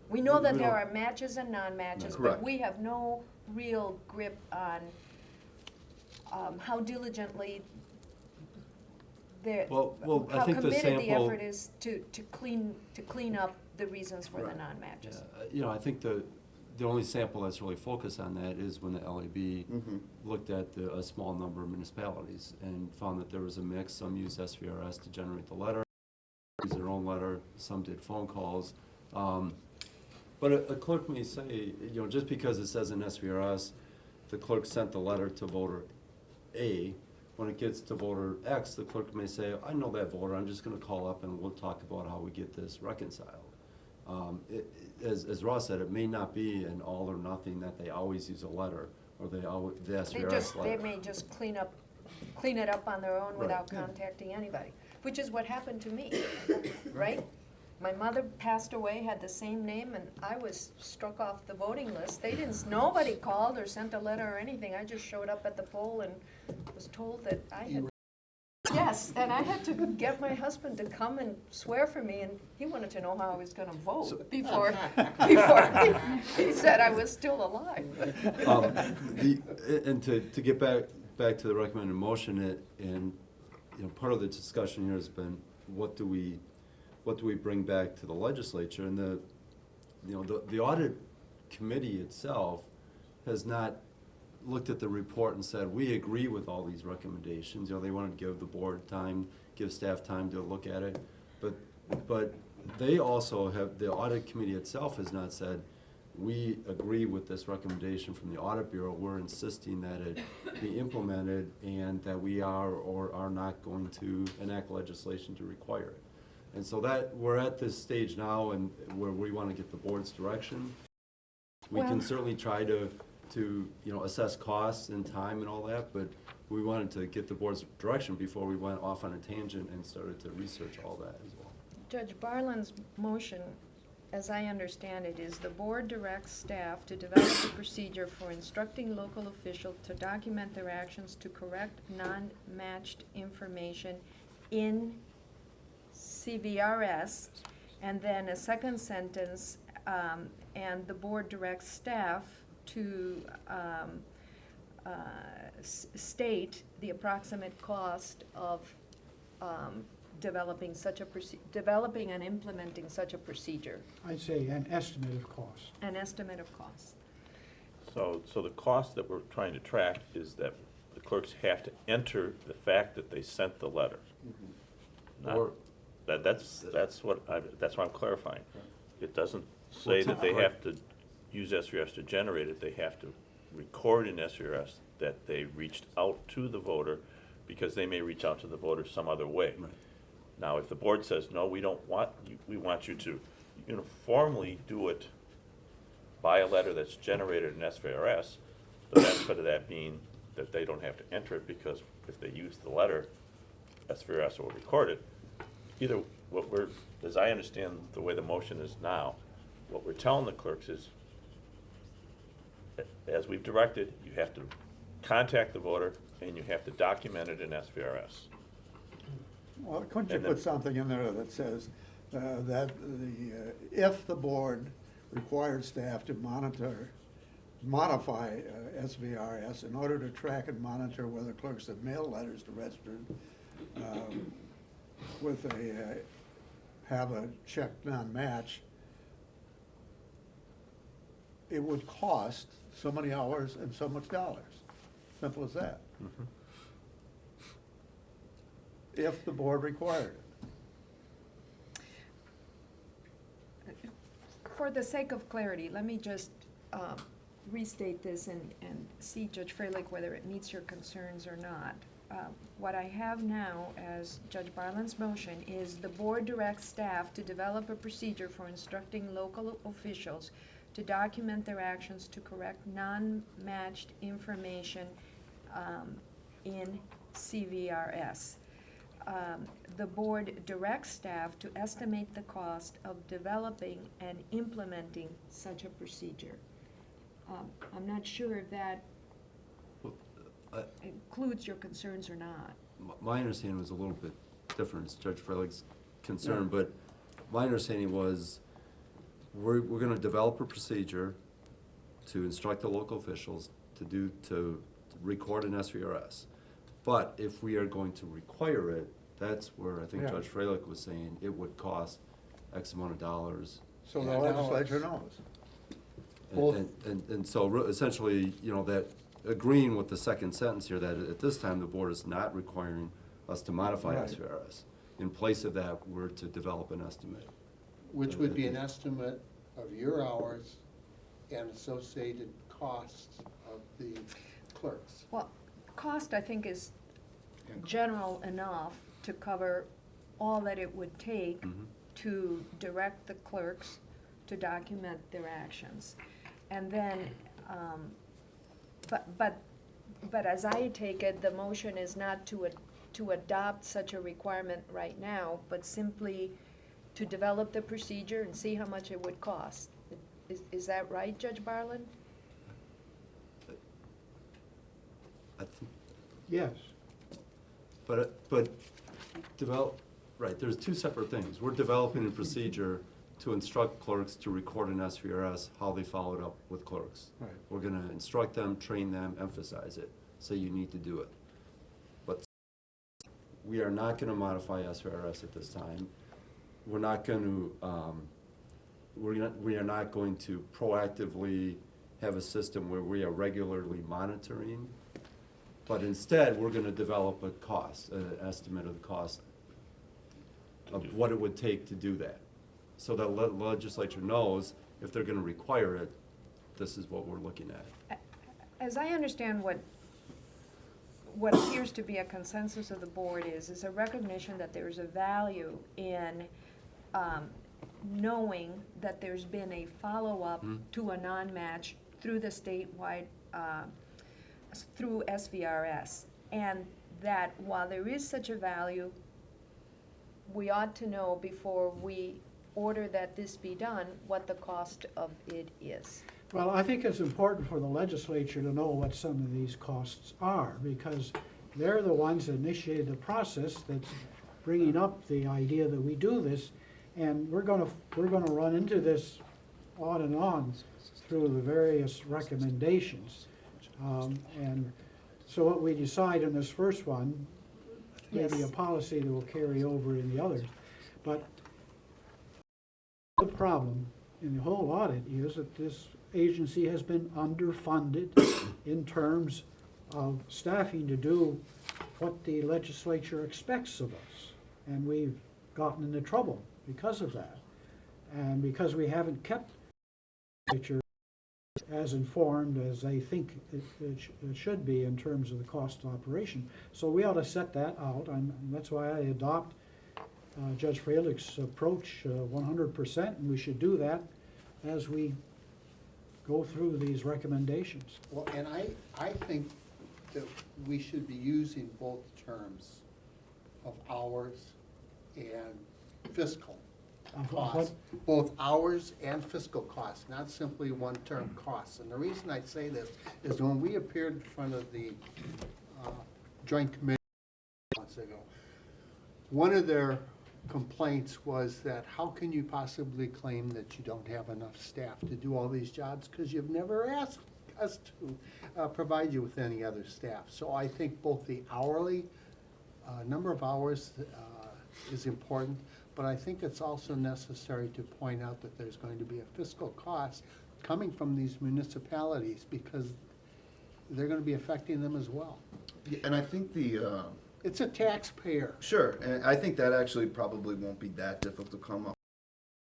We know that there are matches and non-matches, but Correct. we have no real grip on how diligently they're, I how think the committed the sample- effort is to clean up the reasons for the non-matches. I think the only sample that's really focused on that is when the LAB looked at a small number of municipalities and found that there was a mix. Some used SVRS to generate the letter, used their own letter, some did phone calls. But a clerk may say, you know, just because it says in SVRS, the clerk sent the letter to voter A, when it gets to voter X, the clerk may say, I know that voter, I'm just gonna call up and we'll talk about how we get this reconciled. As Ross said, it may not be an all or nothing that they always use a letter, or the SVRS letter. They may just clean it up on their own Right. without contacting anybody, which is what happened to me, right? My mother passed away, had the same name, and I was struck off the voting list. Nobody called or sent a letter or anything. I just showed up at the poll and was told that I had. Yes, and I had to get my husband to come and swear for me, and he wanted to know how I was gonna vote before he said I was still alive. And to get back to the recommended motion, and you know, part of the discussion here has been what do we bring back to the legislature, and the audit committee itself has not looked at the report and said, we agree with all these recommendations. You know, they want to give the board time, give staff time to look at it, but they also have, the audit committee itself has not said, we agree with this recommendation from the Audit Bureau. We're insisting that it be implemented and that we are or are not going to enact legislation to require it. And so that, we're at this stage now and where we want to get the board's direction. We can certainly try to you know, assess costs and time and all that, but we wanted to get the board's direction before we went off on a tangent and started to research all that as well. Judge Barlin's motion, as I understand it, is the board directs staff to develop a procedure for instructing local officials to document their actions to correct non-matched information in CVRS, and then a second sentence, and the board directs staff to state the approximate cost of developing and implementing such a procedure. I'd say an estimate of cost. An estimate of cost. So the cost that we're trying to track is that the clerks have to enter the fact that they sent the letter. Or That's what I'm clarifying. It doesn't say that they have to use SVRS to generate it. They have to record in SVRS that they reached out to the voter, because they may reach out to the voter some other way. Right. Now, if the board says, no, we want you to uniformly do it by a letter that's generated in SVRS, the benefit of that being that they don't have to enter it, because if they use the letter, SVRS will record it. Either as I understand the way the motion is now, what we're telling the clerks is, as we've directed, you have to contact the voter and you have to document it in SVRS. Well, couldn't you put something in there that says that if the board required staff to modify SVRS in order to track and monitor whether clerks have mailed letters to registered have a check non-match, it would cost so many hours and so much dollars. Simple as that. Mm-hmm. If the board required it. For the sake of clarity, let me just restate this and see, Judge Freilich, whether it meets your concerns or not. What I have now as Judge Barlin's motion is the board directs staff to develop a procedure for instructing local officials to document their actions to correct non-matched information in CVRS. The board directs staff to estimate the cost of developing and implementing such a procedure. I'm not sure if that includes your concerns or not. My understanding was a little bit different. It's Judge Freilich's concern, but my understanding was we're going to develop a procedure to instruct the local officials to record an SVRS. But if we are going to require it, that's where I think Judge Freilich was saying it would cost X amount of dollars. So the legislature knows. And so essentially, you know, that agreeing with the second sentence here, that at this time the board is not requiring us to modify SVRS. In place of that, we're to develop an estimate. Which would be an estimate of your hours and associated costs of the clerks. Well, cost, I think, is general enough to cover all that it would take to direct the clerks to document their actions. And then, but as I take it, the motion is not to adopt such a requirement right now, but simply to develop the procedure and see how much it would cost. Is that right, Judge Barlin? Yes. But right, there's two separate things. We're developing a procedure to instruct clerks to record in SVRS how they followed up with clerks. Right. We're gonna instruct them, train them, emphasize it, say you need to do it. But we are not gonna modify SVRS at this time. We're not gonna, we are not going to proactively have a system where we are regularly monitoring. But instead, we're gonna develop a cost, an estimate of the cost of what it would take to do that. So the legislature knows if they're gonna require it, this is what we're looking at. As I understand what appears to be a consensus of the board is a recognition that there's a value in knowing that there's been a follow-up to a non-match through the statewide, through SVRS. And that while there is such a value, we ought to know before we order that this be done, what the cost of it is. Well, I think it's important for the legislature to know what some of these costs are, because they're the ones that initiated the process that's bringing up the idea that we do this, and we're gonna run into this on and on through the various recommendations. And so what we decide in this first one may be a policy that will carry over in the others. But the problem in the whole audit is that this agency has been underfunded in terms of staffing to do what the legislature expects of us. And we've gotten into trouble because of that. And because we haven't kept the legislature as informed as they think it should be in terms of the cost of operation. So we ought to set that out, and that's why I adopt Judge Freilich's approach 100%, and we should do that as we go through these recommendations. Well, and I think that we should be using both terms of hours and fiscal costs. Both hours and fiscal costs, not simply one term costs. And the reason I say this is when we appeared in front of the Joint Committee months ago, one of their complaints was that how can you possibly claim that you don't have enough staff to do all these jobs, because you've never asked us to provide you with any other staff. So I think both the hourly number of hours is important, but I think it's also necessary to point out that there's going to be a fiscal cost coming from these municipalities, because they're going to be affecting them as well. Yeah, and I think it's a taxpayer. Sure, and I think that actually probably won't be that difficult to come up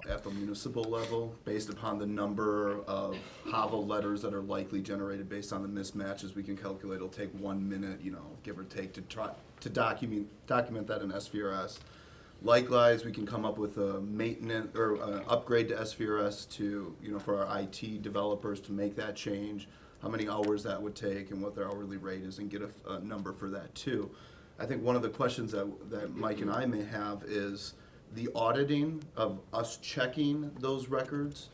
at the municipal level, based upon the number of HAVA letters that are likely generated based on the mismatches. We can calculate it'll take 1 minute, give or take, to try to document that in SVRS. Likewise, we can come up with a maintenance or upgrade to SVRS to, for our IT developers to make that change, how many hours that would take and what their hourly rate is, and get a number for that too. I think one of the questions that Mike and I may have is the auditing of us checking those records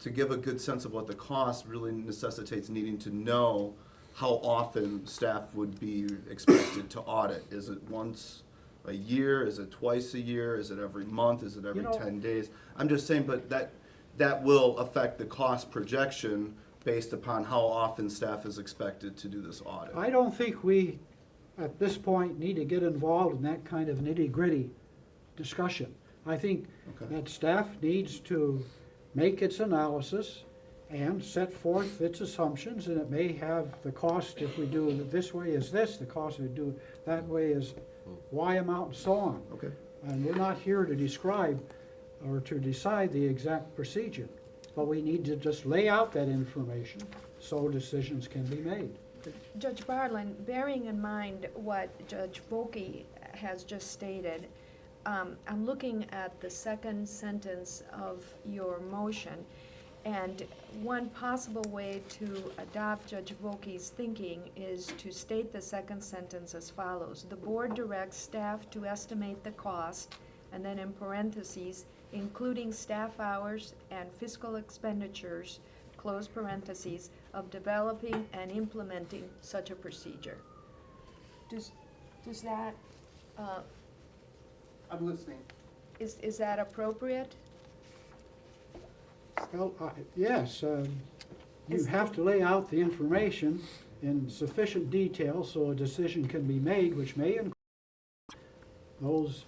to give a good sense of what the cost really necessitates needing to know how often staff would be expected to audit. Is it once a year? Is it twice a year? Is it every month? Is it every 10 days? I'm just saying, but that will affect the cost projection based upon how often staff is expected to do this audit. I don't think we, at this point, need to get involved in that kind of nitty-gritty discussion. I think that staff needs to make its analysis and set forth its assumptions, and it may have the cost if we do it this way is this, the cost if we do it that way is Y amount, and so on. Okay. And we're not here to describe or to decide the exact procedure. but we need to just lay out that information so decisions can be made. Judge Barlin, bearing in mind what Judge Volke has just stated, I'm looking at the second sentence of your motion, and one possible way to adopt Judge Volke's thinking is to state the second sentence as follows. The board directs staff to estimate the cost, and then in parentheses, including staff hours and fiscal expenditures, close parentheses, of developing and implementing such a procedure. Does that, I'm listening. is that appropriate? Well, yes, you have to lay out the information in sufficient detail so a decision can be made, which may include those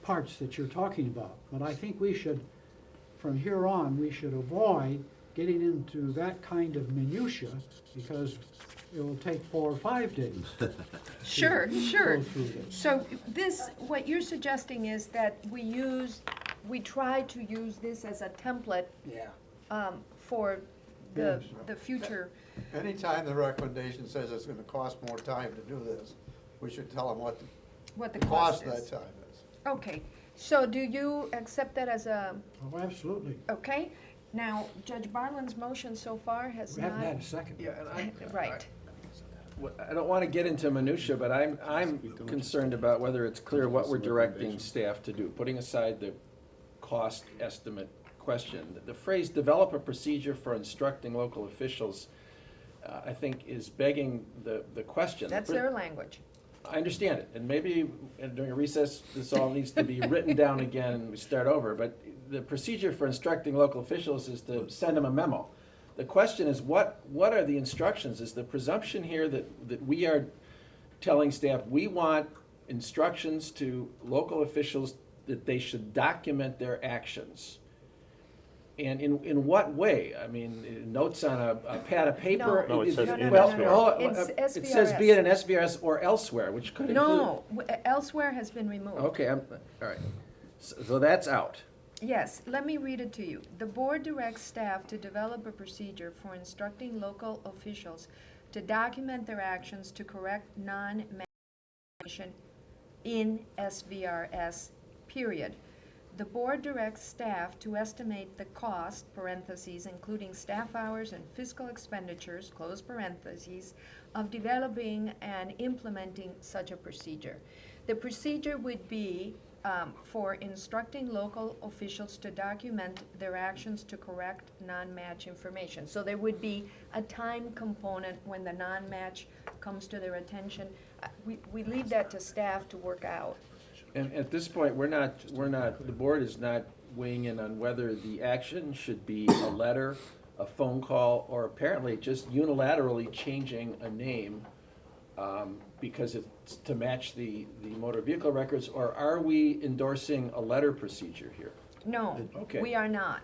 parts that you're talking about. But I think we should, from here on, we should avoid getting into that kind of minutia, because it will take 4 or 5 days. Sure. Go through this. So what you're suggesting is that we try to use this as a template Yeah. for the future. Anytime the recommendation says it's gonna cost more time to do this, we should tell them what the the cost cost of is. that time is. Okay, so do you accept that as a, Oh, absolutely. okay? Now, Judge Barlin's motion so far has We not. haven't had a second. Yeah, and Right. I don't want to get into minutia, but I'm concerned about whether it's clear what we're directing staff to do, putting aside the cost estimate question. The phrase "develop a procedure for instructing local officials," I think, is begging the question. That's their language. I understand it, and maybe during a recess, this all needs to be written down again and we start over, but the procedure for instructing local officials is to send them a memo. The question is, what are the instructions? Is the presumption here that we are telling staff, we want instructions to local officials that they should document their actions? And in what way? I mean, notes on a pad of paper? No, it says in Well, SVRS. It's it says be it in SVRS or elsewhere, which could include. No, elsewhere has been removed. Okay, all right. So that's out. Yes, let me read it to you. The board directs staff to develop a procedure for instructing local officials to document their actions to correct non-management in SVRS, period. The board directs staff to estimate the cost, parentheses, including staff hours and fiscal expenditures, close parentheses, of developing and implementing such a procedure. The procedure would be for instructing local officials to document their actions to correct non-match information. So there would be a time component when the non-match comes to their attention. We leave that to staff to work out. And at this point, the board is not weighing in on whether the action should be a letter, a phone call, or apparently just unilaterally changing a name because it's to match the motor vehicle records, or are we endorsing a letter procedure here? No, Okay. we are not.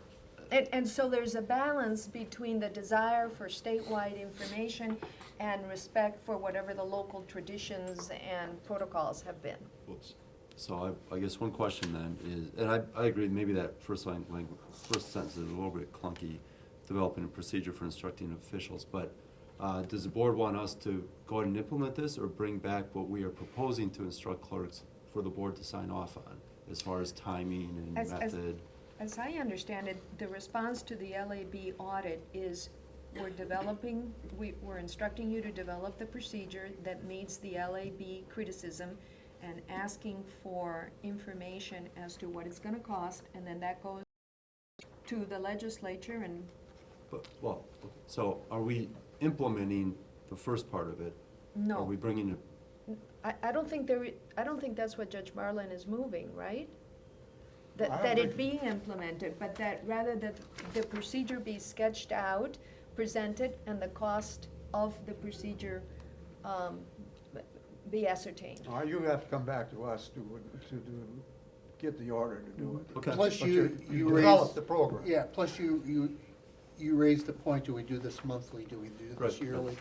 And so there's a balance between the desire for statewide information and respect for whatever the local traditions and protocols have been. Whoops. So I guess one question then is, and I agree, maybe that first sentence is a little bit clunky, developing a procedure for instructing officials, but does the board want us to go ahead and implement this, or bring back what we are proposing to instruct clerks for the board to sign off on, as far as timing and method? As I understand it, the response to the LAB audit is we're instructing you to develop the procedure that meets the LAB criticism and asking for information as to what it's gonna cost, and then that goes to the legislature and. So are we implementing the first part of it? No. Are we bringing it? I don't think that's what Judge Barlin is moving, right? I don't That it think- be implemented, but that rather that the procedure be sketched out, presented, and the cost of the procedure be ascertained. You have to come back to us to get the order to do it. Okay. Plus But you develop raise, the program. yeah, plus you raised the point, do we do this monthly, do we do this Right. yearly?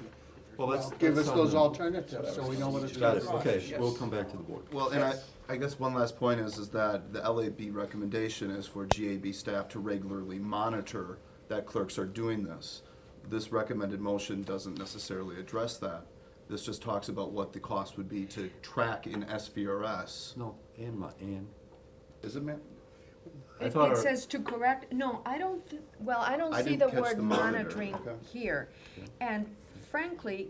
Well, that's. Give that's us those on- alternatives, so we know what it's Got gonna it, cost. okay, Yes. we'll come back to the board. Well, and I guess one last point is that the LAB recommendation is for GAB staff to regularly monitor that clerks are doing this. This recommended motion doesn't necessarily address that. This just talks about what the cost would be to track in SVRS. No, and. Is it, ma'am? I It thought our- says to correct, no, I don't, I don't I see didn't the catch word the monitor. monitoring Okay. here. And frankly,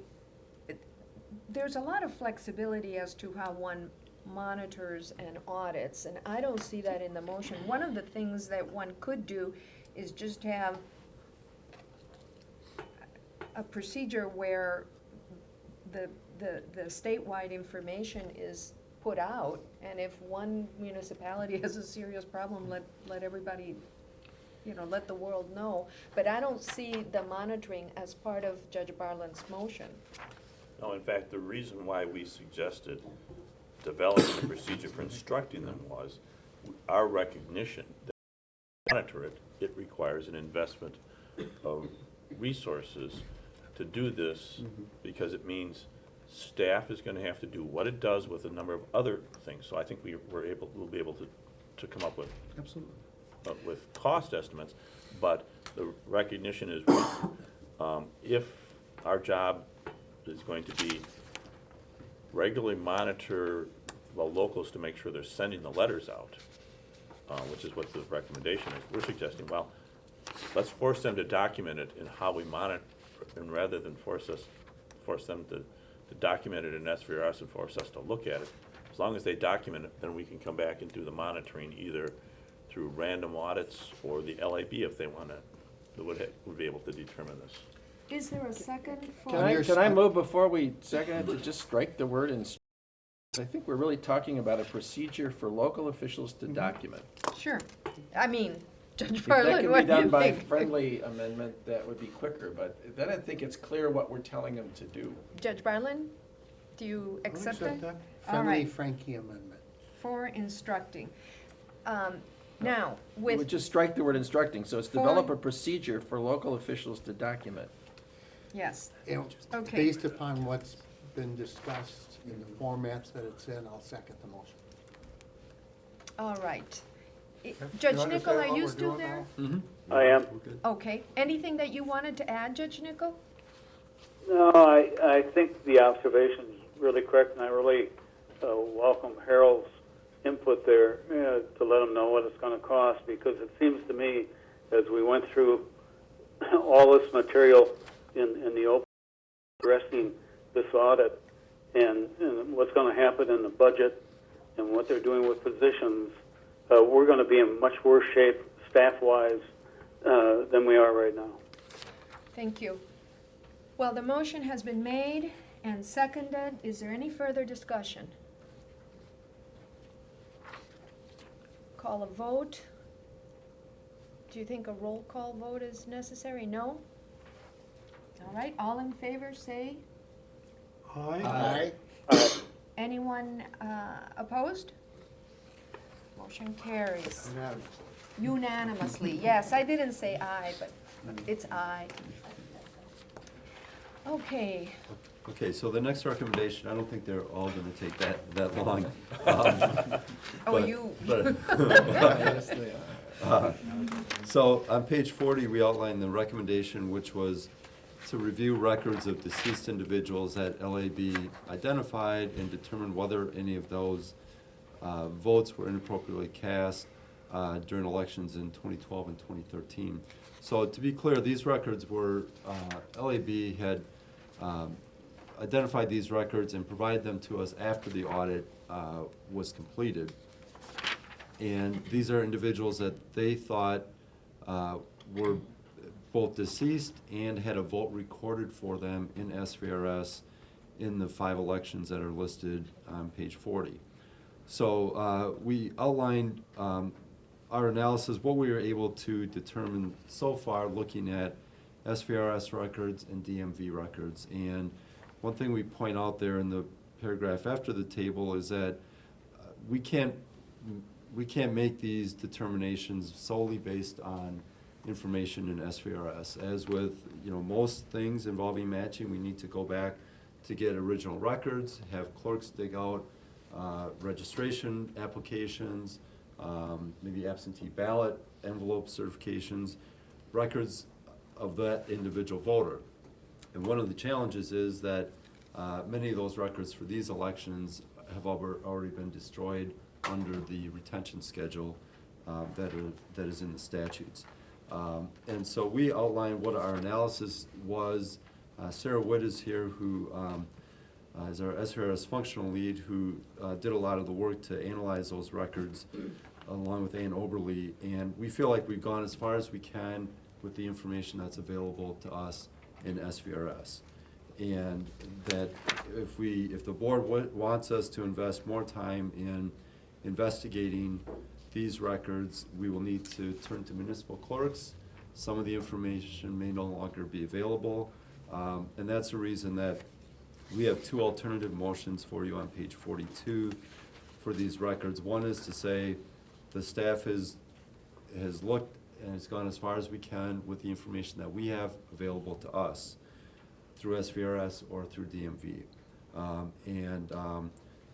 there's a lot of flexibility as to how one monitors and audits, and I don't see that in the motion. One of the things that one could do is just have a procedure where the statewide information is put out, and if one municipality has a serious problem, let everybody, let the world know. But I don't see the monitoring as part of Judge Barlin's motion. No, in fact, the reason why we suggested developing a procedure for instructing them was our recognition that to monitor it, it requires an investment of resources to do this, because it means staff is going to have to do what it does with a number of other things. So I think we'll be able to come up with Absolutely. with cost estimates, but the recognition is if our job is going to be regularly monitor the locals to make sure they're sending the letters out, which is what the recommendation is. We're suggesting, well, let's force them to document it in how we monitor, and rather than force them to document it in SVRS and force us to look at it. As long as they document it, then we can come back and do the monitoring either through random audits or the LAB if they want to, would be able to determine this. Is there a second for? Can I move before we second it to just strike the word instruct? I think we're really talking about a procedure for local officials to document. Sure. I mean, Judge If that Barlin, can what be do you done by think? friendly amendment, that would be quicker, but then I think it's clear what we're telling them to do. Judge Barlin, do you accept that? All Friendly right, Frankie amendment. for instructing. Now, We would with, just strike the word instructing, so it's For- develop a procedure for local officials to document. yes, And Okay. based upon what's been discussed in the formats that it's in, I'll second the motion. all right. Judge Nickel, are you still there? I am. Okay. Anything that you wanted to add, Judge Nickel? No, I think the observation's really correct, and I really welcome Harold's input there to let him know what it's going to cost, because it seems to me, as we went through all this material in the open, addressing this audit and what's going to happen in the budget and what they're doing with positions, we're going to be in much worse shape staff-wise than we are right now. Thank you. Well, the motion has been made and seconded. Is there any further discussion? Call a vote. Do you think a roll call vote is necessary? No? All right, all in favor, say. Aye. Anyone opposed? Motion carries Unanimously. unanimously. Yes, I didn't say aye, but it's aye. Okay, Okay, so the next recommendation, I don't think they're all gonna take that long. oh, But- you. Yes, they are. So on page 40, we outlined the recommendation, which was to review records of deceased individuals that LAB identified and determine whether any of those votes were inappropriately cast during elections in 2012 and 2013. So to be clear, these records were, LAB had identified these records and provided them to us after the audit was completed. And these are individuals that they thought were both deceased and had a vote recorded for them in SVRS in the 5 elections that are listed on page 40. So we outlined our analysis, what we were able to determine so far looking at SVRS records and DMV records. And one thing we point out there in the paragraph after the table is that we can't make these determinations solely based on information in SVRS. As with most things involving matching, we need to go back to get original records, have clerks dig out registration applications, maybe absentee ballot envelope certifications, records of that individual voter. And one of the challenges is that many of those records for these elections have already been destroyed under the retention schedule that is in the statutes. And so we outlined what our analysis was. Sarah Wood is here, who is our SRS functional lead, who did a lot of the work to analyze those records along with Ann Oberly. And we feel like we've gone as far as we can with the information that's available to us in SVRS. And that if the board wants us to invest more time in investigating these records, we will need to turn to municipal clerks. Some of the information may no longer be available. And that's the reason that we have two alternative motions for you on page 42 for these records. One is to say the staff has looked and has gone as far as we can with the information that we have available to us through SVRS or through DMV.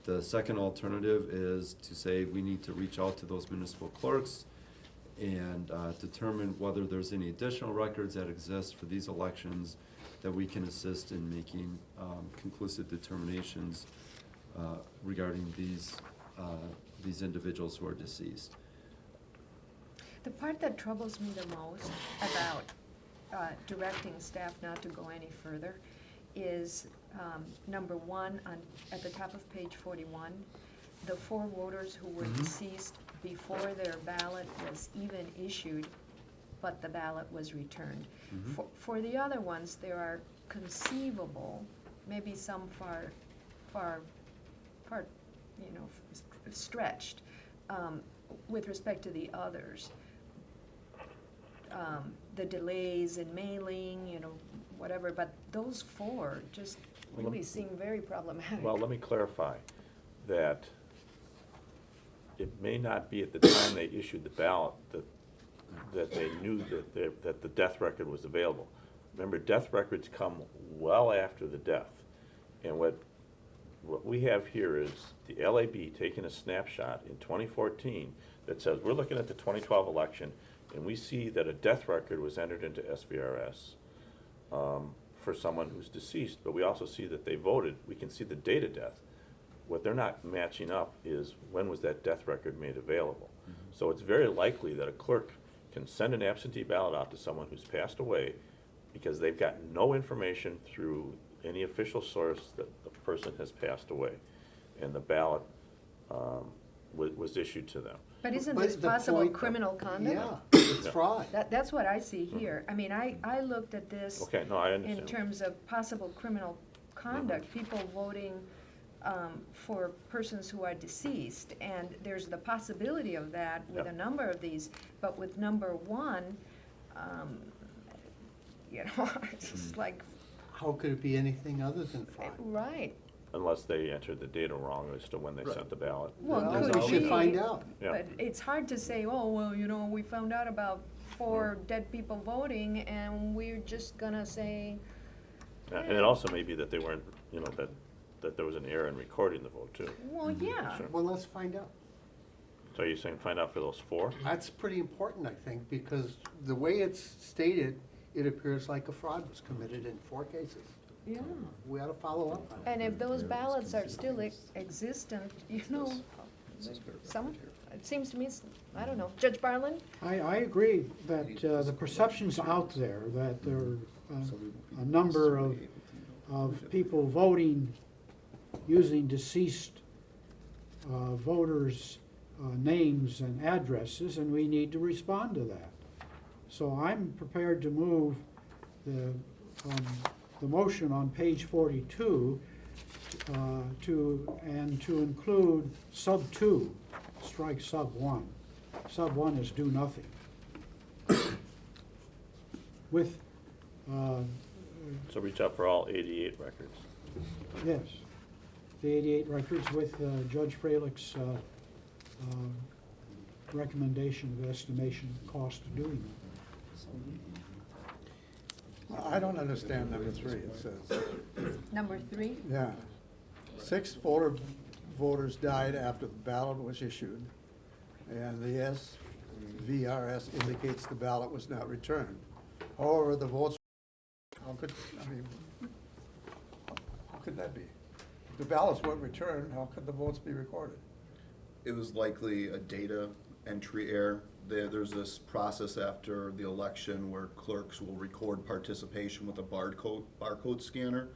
The second alternative is to say we need to reach out to those municipal clerks and determine whether there's any additional records that exist for these elections that we can assist in making conclusive determinations regarding these individuals who are deceased. The part that troubles me the most about directing staff not to go any further is number one at the top of page 41, the 4 voters who were deceased before their ballot was even issued, but the ballot was returned. For the other ones, there are conceivable, maybe some far, stretched with respect to the others. The delays in mailing, whatever, but those 4 just really seem very problematic. Well, let me clarify that it may not be at the time they issued the ballot that they knew that the death record was available. Remember, death records come well after the death. And what we have here is the LAB taking a snapshot in 2014 that says, we're looking at the 2012 election, and we see that a death record was entered into SVRS for someone who's deceased, but we also see that they voted. We can see the date of death. What they're not matching up is when was that death record made available. So it's very likely that a clerk can send an absentee ballot out to someone who's passed away because they've got no information through any official source that the person has passed away, and the ballot was issued to them. But isn't this possible criminal conduct? Yeah, it's fraud. That's what I see here. I mean, I looked at this Okay, no, I understand. in terms of possible criminal conduct, people voting for persons who are deceased, and there's the possibility of that with a number of these, but with number 1, it's just like... How could it be anything other than fraud? Right. Unless they entered the data wrong as to when they sent the ballot. Well, we should find out. Yeah. But it's hard to say, oh, well, we found out about 4 dead people voting, and we're just gonna say... And it also may be that they weren't, that there was an error in recording the vote, too. Well, yeah. Sure. Well, let's find out. So you're saying find out for those 4? That's pretty important, I think, because the way it's stated, it appears like a fraud was committed in 4 cases. Yeah. We ought to follow up on it. And if those ballots are still existent, it seems to me, I don't know. Judge Barlin? I agree that the perception's out there, that there are a number of people voting using deceased voters' names and addresses, and we need to respond to that. So I'm prepared to move the motion on page 42 to include sub 2, strike sub 1. Sub 1 is do nothing. With So reach out for all 88 records. yes, the 88 records with Judge Freilich's recommendation of estimation cost of doing that. I don't understand number 3, it says. Number 3? Yeah. 6 voters died after the ballot was issued, and the SVRS indicates the ballot was not returned. However, the votes, how could that be? If the ballots weren't returned, how could the votes be recorded? It was likely a data entry error. There's this process after the election where clerks will record participation with a barcode scanner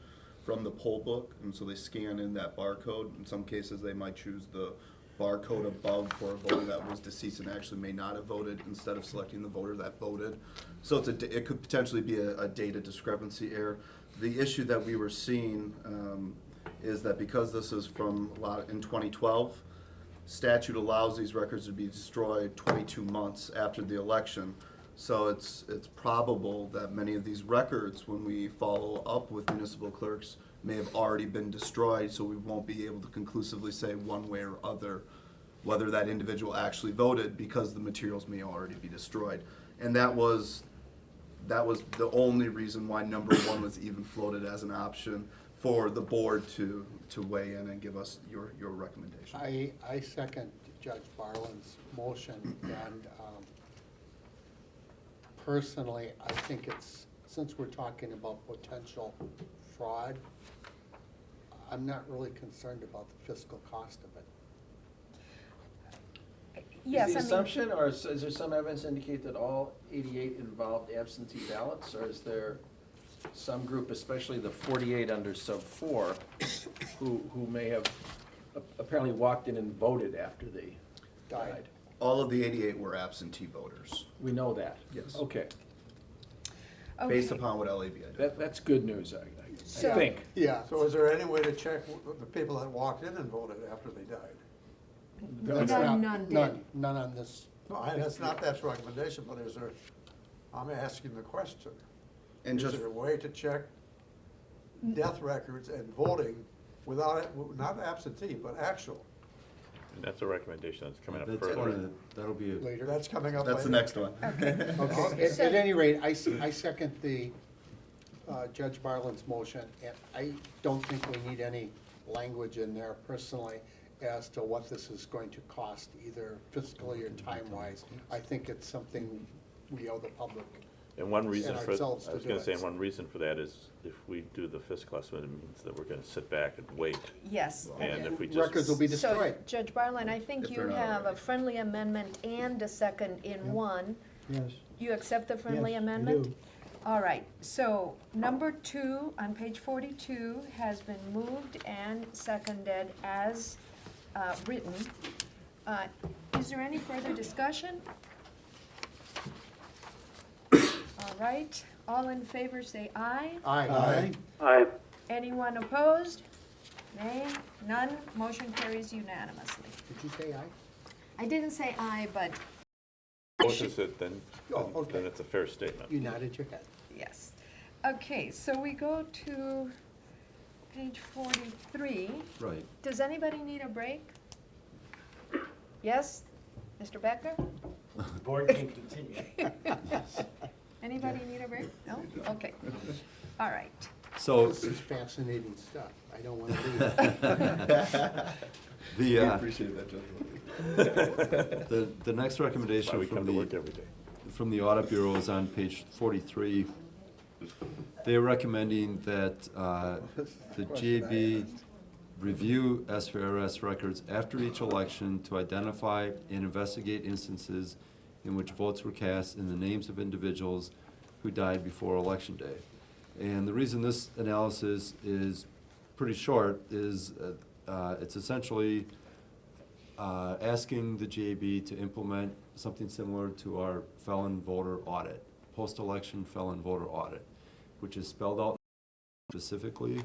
from the poll book, and so they scan in that barcode. In some cases, they might choose the barcode above for a voter that was deceased and actually may not have voted instead of selecting the voter that voted. So it could potentially be a data discrepancy error. The issue that we were seeing is that because this is from in 2012, statute allows these records to be destroyed 22 months after the election. So it's probable that many of these records, when we follow up with municipal clerks, may have already been destroyed, so we won't be able to conclusively say one way or other whether that individual actually voted because the materials may already be destroyed. And that was the only reason why number 1 was even floated as an option for the board to weigh in and give us your recommendation. I second Judge Barlin's motion, and personally, I think since we're talking about potential fraud, I'm not really concerned about the fiscal cost of it. Yes, Is the I mean, assumption, or is there some evidence to indicate that all 88 involved absentee ballots, or is there some group, especially the 48 under sub 4, who may have apparently walked in and voted after they died? All of the 88 were absentee voters. We know that? Yes. Okay. Based upon what LAB identified. That's good news, I So- think. Yeah. So is there any way to check the people that walked in and voted after they died? That's None not- did. None on this. No, that's not that recommendation, but is there, I'm asking the question. And Is just there a way to check death records and voting without, not absentee, but actual? And that's a recommendation that's coming up That's further. that'll be a Later. That's coming up later. that's the next one. Okay, at any rate, I second the Judge Barlin's motion, and I don't think we need any language in there personally as to what this is going to cost, either fiscally or time-wise. I think it's something we owe the public. And one reason for, I was ourselves to do gonna say, it. one reason for that is if we do the fiscal estimate, it means that we're gonna sit back and wait. yes. And if we just. Records will be So, destroyed. Judge Barlin, I think If you they're not have a already. friendly amendment and a second in one. Yes. You accept the friendly Yes, I amendment? do. All right, so number 2 on page 42 has been moved and seconded as written. Is there any further discussion? All right, all in favor say aye. Aye. Aye. Anyone opposed? Nay, none, motion carries unanimously. Did you say aye? I didn't say aye, but Opposes it, then okay. it's a fair statement. You nodded your head. yes. Okay, so we go to page 43. right. Does anybody need a break? Yes? Mr. Becker? Board can continue. Anybody need a break? No? Okay. All right. So This is fascinating stuff. I don't want to leave. We appreciate that, Judge. the next That's why recommendation we come to work every day. from the Audit Bureau is on page 43. They're recommending that the GAB review SVRS records after each election to identify and investigate instances in which votes were cast in the names of individuals who died before Election Day. And the reason this analysis is pretty short is it's essentially asking the GAB to implement something similar to our felon voter audit, post-election felon voter audit, which is spelled out specifically.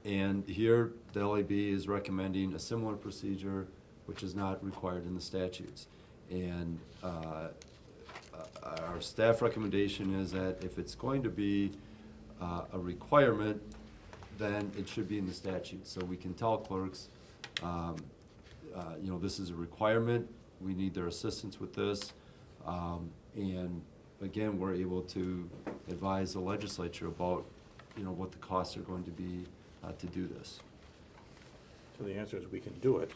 And here, the LAB is recommending a similar procedure, which is not required in the statutes. And our staff recommendation is that if it's going to be a requirement, then it should be in the statute. So we can tell clerks, this is a requirement, we need their assistance with this. And again, we're able to advise the legislature about, what the costs are going to be to do this. So the answer is we can do it,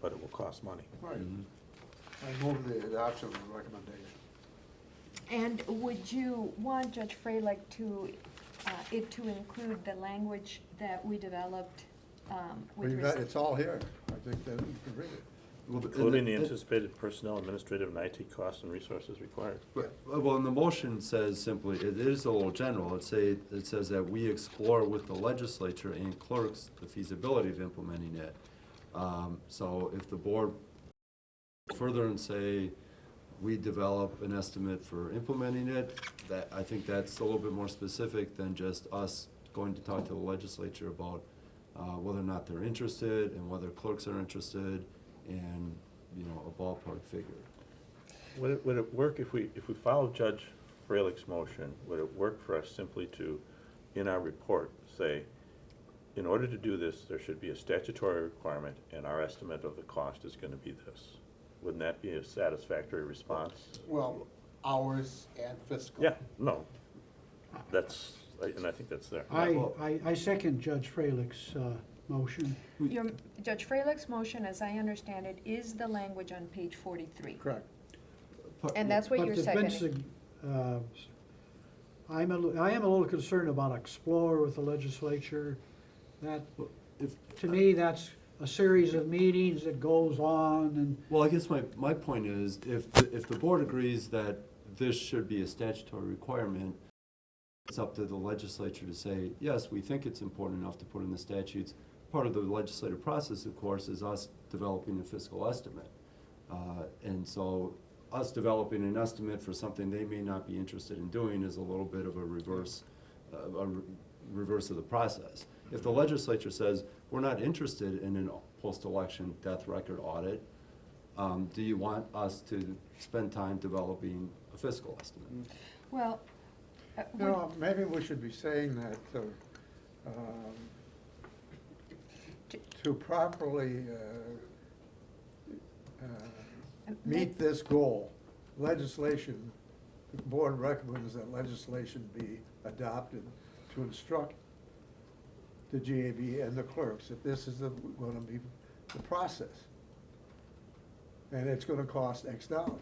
but it will cost money. Right. I move the adoption of the recommendation. And would you want Judge Freilich to, it to include the language that we developed with respect? It's all here. I think that you can read it. Including the anticipated personnel, administrative, and IT costs and resources required. Well, and the motion says simply, it is a little general, it says that we explore with the legislature and clerks the feasibility of implementing it. So if the board further and say, we develop an estimate for implementing it, that, I think that's a little bit more specific than just us going to talk to the legislature about whether or not they're interested and whether clerks are interested and, you know, a ballpark figure. Would it work if we follow Judge Freilich's motion, would it work for us simply to, in our report, say, in order to do this, there should be a statutory requirement and our estimate of the cost is gonna be this? Wouldn't that be a satisfactory response? Well, hours and fiscal. Yeah, no, that's, and I think that's there. I second Judge Freilich's motion. Judge Freilich's motion, as I understand it, is the language on page 43. Correct. And that's what you're seconding. I am a little concerned about explore with the legislature. That, to me, that's a series of meetings that goes on and. Well, I guess my point is, if the board agrees that this should be a statutory requirement, it's up to the legislature to say, yes, we think it's important enough to put in the statutes. Part of the legislative process, of course, is us developing a fiscal estimate. And so us developing an estimate for something they may not be interested in doing is a little bit of a reverse of the process. If the legislature says, we're not interested in a post-election death record audit, do you want us to spend time developing a fiscal estimate? Well, You know, maybe we should be saying that to properly meet this goal, legislation, the board recommends that legislation be adopted to instruct the GAB and the clerks that this is going to be the process. And it's going to cost X dollars.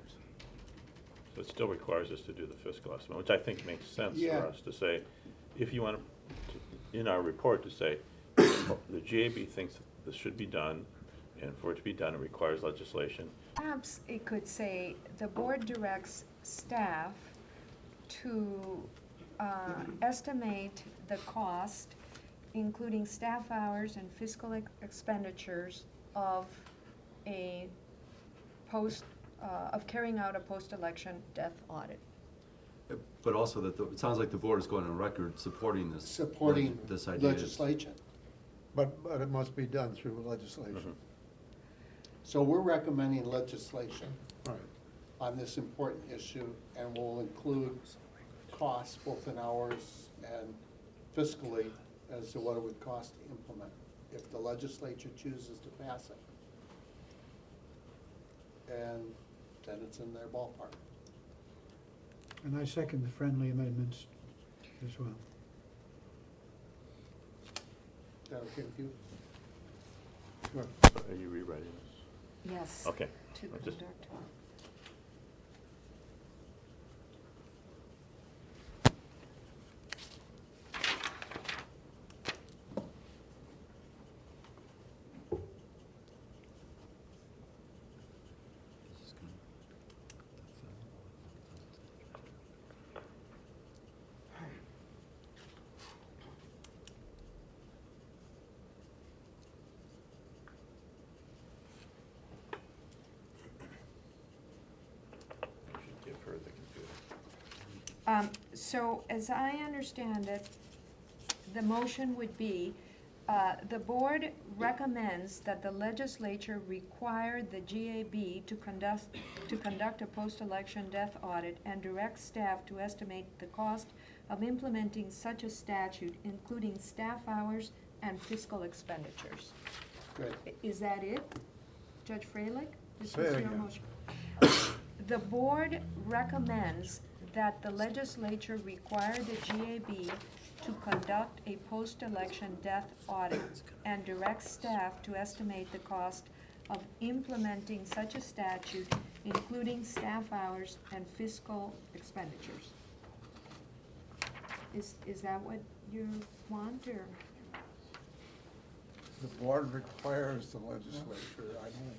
So it still requires us to do the fiscal estimate, which I think makes sense Yeah. for us to say, if you want to, in our report, to say, the GAB thinks this should be done, and for it to be done, it requires legislation. perhaps it could say, the board directs staff to estimate the cost, including staff hours and fiscal expenditures of a of carrying out a post-election death audit. But also that it sounds like the board is going on record supporting this. Supporting this idea. legislation. But it must be done through legislation. So we're recommending legislation Right. on this important issue, and will include costs both in hours and fiscally as to what it would cost to implement if the legislature chooses to pass it. And then it's in their ballpark. And I second the friendly amendments as well. Is that okay with you? Sure. So are you rewriting this? Yes. Okay. To I just- conduct. I should give her the computer. So as I understand it, the motion would be, the board recommends that the legislature require the GAB to conduct a post-election death audit and direct staff to estimate the cost of implementing such a statute, including staff hours and fiscal expenditures. Good. Is that it, Judge Freilich? This Say was it your again. motion. The board recommends that the legislature require the GAB to conduct a post-election death audit and direct staff to estimate the cost of implementing such a statute, including staff hours and fiscal expenditures. Is that what you want, or? The board requires the legislature, I don't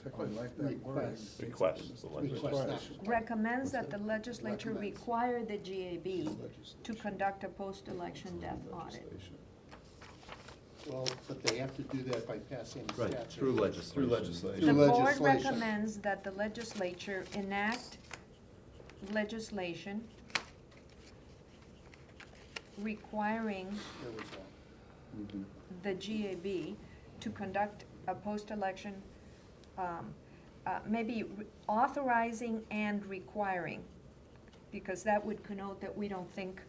particularly like that word. Request the legislature. Request. Recommends that the legislature Recommends. require the GAB to conduct a post-election death audit. Well, but they have to do that by passing a Right, statute. through legislation. Through legislation. The Through board legislation. recommends that the legislature enact legislation requiring There was that. the GAB to conduct a post-election, maybe authorizing and requiring, because that would connote that we don't think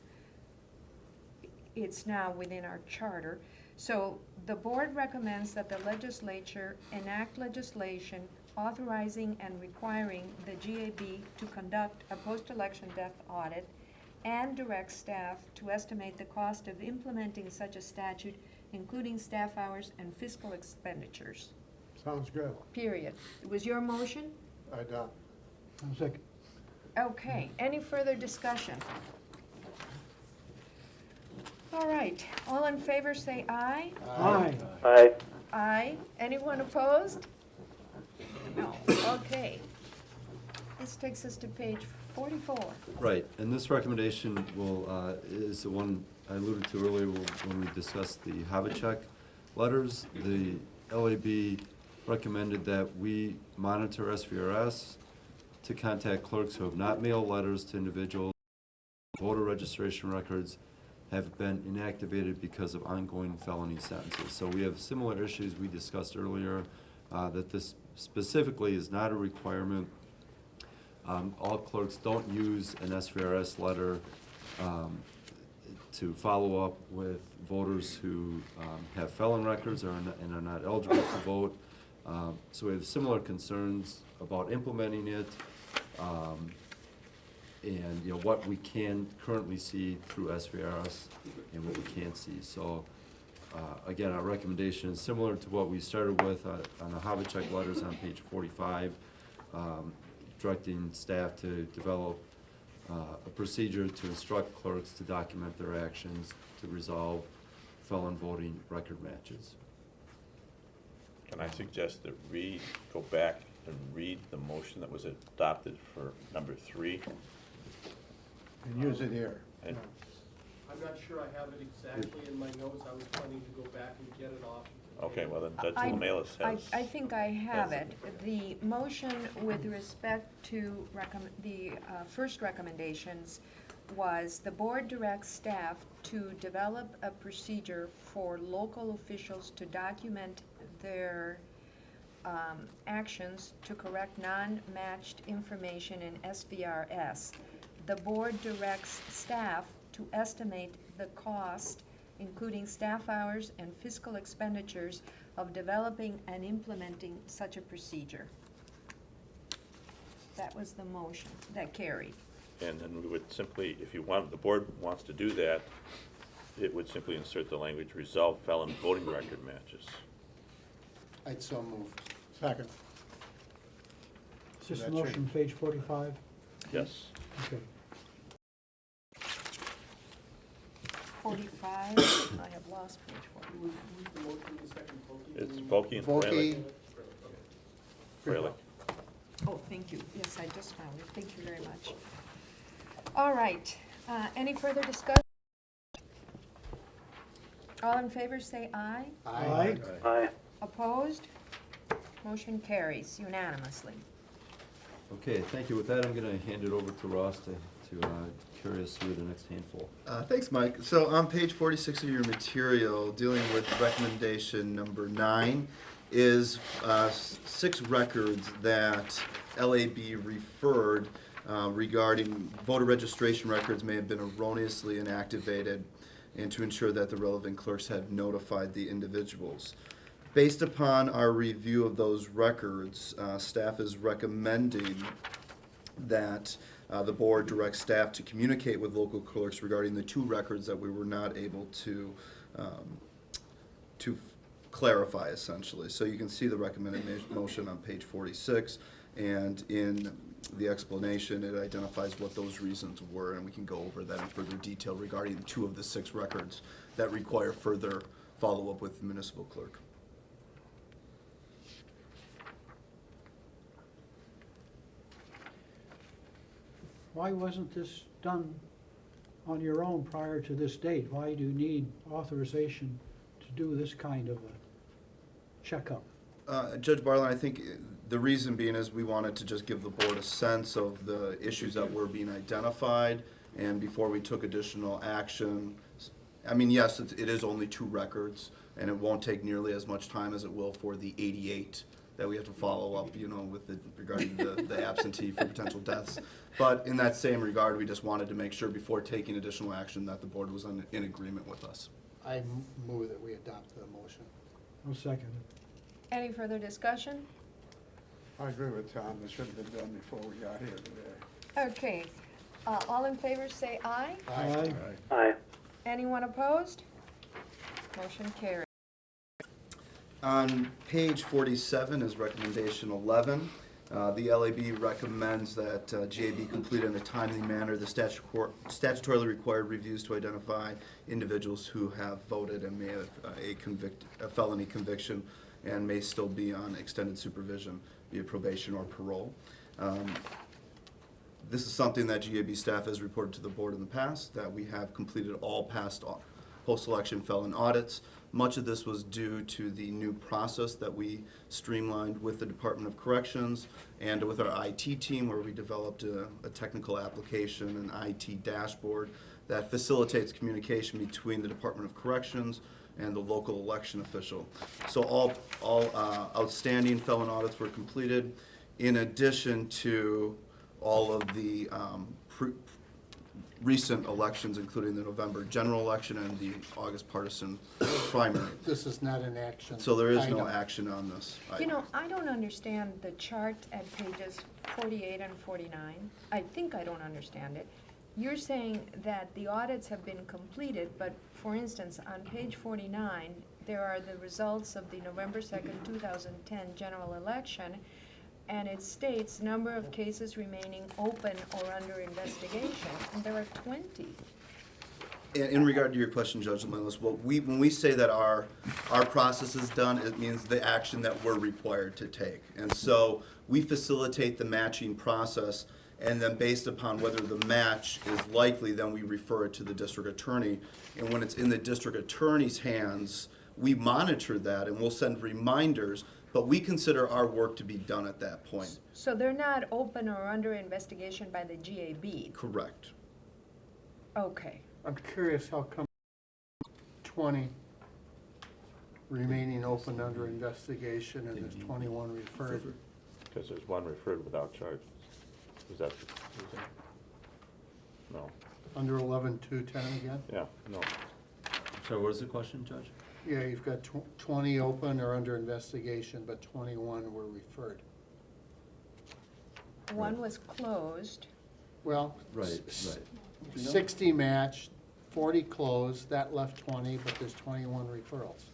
it's now within our charter. So the board recommends that the legislature enact legislation authorizing and requiring the GAB to conduct a post-election death audit and direct staff to estimate the cost of implementing such a statute, including staff hours and fiscal expenditures. Sounds good. Period. Was your motion? I done. I'm second. Okay, any further discussion? All right, all in favor say aye. Aye. Aye. Aye. Anyone opposed? No, okay. This takes us to page 44. Right, and this recommendation is the one I alluded to earlier when we discussed the Havlicek letters. The LAB recommended that we monitor SVRS to contact clerks who have not mailed letters to individuals. Voter registration records have been inactivated because of ongoing felony sentences. So we have similar issues we discussed earlier, that this specifically is not a requirement. All clerks don't use an SVRS letter to follow up with voters who have felon records and are not eligible to vote. So we have similar concerns about implementing it, and what we can currently see through SVRS and what we can't see. So again, our recommendation is similar to what we started with on the Havlicek letters on page 45. Directing staff to develop a procedure to instruct clerks to document their actions to resolve felon voting record matches. Can I suggest that we go back and read the motion that was adopted for number 3? And use it here. And I'm not sure I have it exactly in my notes. I was planning to go back and get it off. okay, well then Judge I- Lemalis has. I think I have has it. The motion with respect to the first recommendations was the board directs staff to develop a procedure for local officials to document their actions to correct non-matched information in SVRS. The board directs staff to estimate the cost, including staff hours and fiscal expenditures, of developing and implementing such a procedure. That was the motion that carried. And then we would simply, if the board wants to do that, it would simply insert the language, resolve felon voting record matches. I'd so move. Second. Is this That motion page 45? Yes. Okay. 45, I have lost page 45. It's Volkey and Volkey. Freilich. Freilich. Oh, thank you. Yes, I just found it. Thank you very much. All right. Any further discussion? All in favor, say aye. Aye. Aye. Opposed? Motion carries unanimously. Okay, thank you. With that, I'm going to hand it over to Ross to carry us through the next handful. Thanks, Mike. So on page 46 of your material, dealing with recommendation number 9, is 6 records that LAB referred regarding voter registration records may have been erroneously inactivated, and to ensure that the relevant clerks had notified the individuals. Based upon our review of those records, staff is recommending that the board directs staff to communicate with local clerks regarding the 2 records that we were not able to clarify, essentially. So you can see the recommended motion on page 46, And in the explanation, it identifies what those reasons were, and we can go over that in further detail regarding 2 of the 6 records that require further follow-up with the municipal clerk. Why wasn't this done on your own prior to this date? Why do you need authorization to do this kind of a checkup? Judge Barlin, I think the reason being is we wanted to just give the board a sense of the issues that were being identified, and before we took additional action. I mean, yes, it is only 2 records, and it won't take nearly as much time as it will for the 88 that we have to follow up, you know, with regarding the absentee for potential deaths. But in that same regard, we just wanted to make sure before taking additional action that the board was in agreement with us. I move that we adopt the motion. I'll second it. Any further discussion? I agree with Tom, this should have been done before we got here today. Okay, all in favor say aye. Aye. Aye. Anyone opposed? Motion carried. On page 47 is recommendation 11. The LAB recommends that GAB complete in a timely manner the statutorily required reviews to identify individuals who have voted and may have a felony conviction and may still be on extended supervision, via probation or parole. This is something that GAB staff has reported to the board in the past, that we have completed all past post-election felon audits. Much of this was due to the new process that we streamlined with the Department of Corrections and with our IT team, where we developed a technical application, an IT dashboard that facilitates communication between the Department of Corrections and the local election official. So all outstanding felon audits were completed, in addition to all of the recent elections, including the November general election and the August partisan primary. This is not an action. So there is no item. action on this You item. know, I don't understand the chart at pages 48 and 49. I think I don't understand it. You're saying that the audits have been completed, but for instance, on page 49, there are the results of the November 2nd, 2010 general election, and it states number of cases remaining open or under investigation, and there are 20. In regard to your question, Judge Lindlis, when we say that our process is done, it means the action that we're required to take. And so we facilitate the matching process, and then based upon whether the match is likely, then we refer it to the district attorney. And when it's in the district attorney's hands, we monitor that and we'll send reminders, but we consider our work to be done at that point. So they're not open or under investigation by the GAB? Correct. Okay. I'm curious how come 20 remaining open under investigation and there's 21 referred? Because there's 1 referred without charges. Is that the reason? No. Under 11-210 again? Yeah, no. So what is the question, Judge? Yeah, you've got 20 open or under investigation, but 21 were referred. One was closed. Well, Right. 60 matched, 40 closed, that left 20, but there's 21 referrals.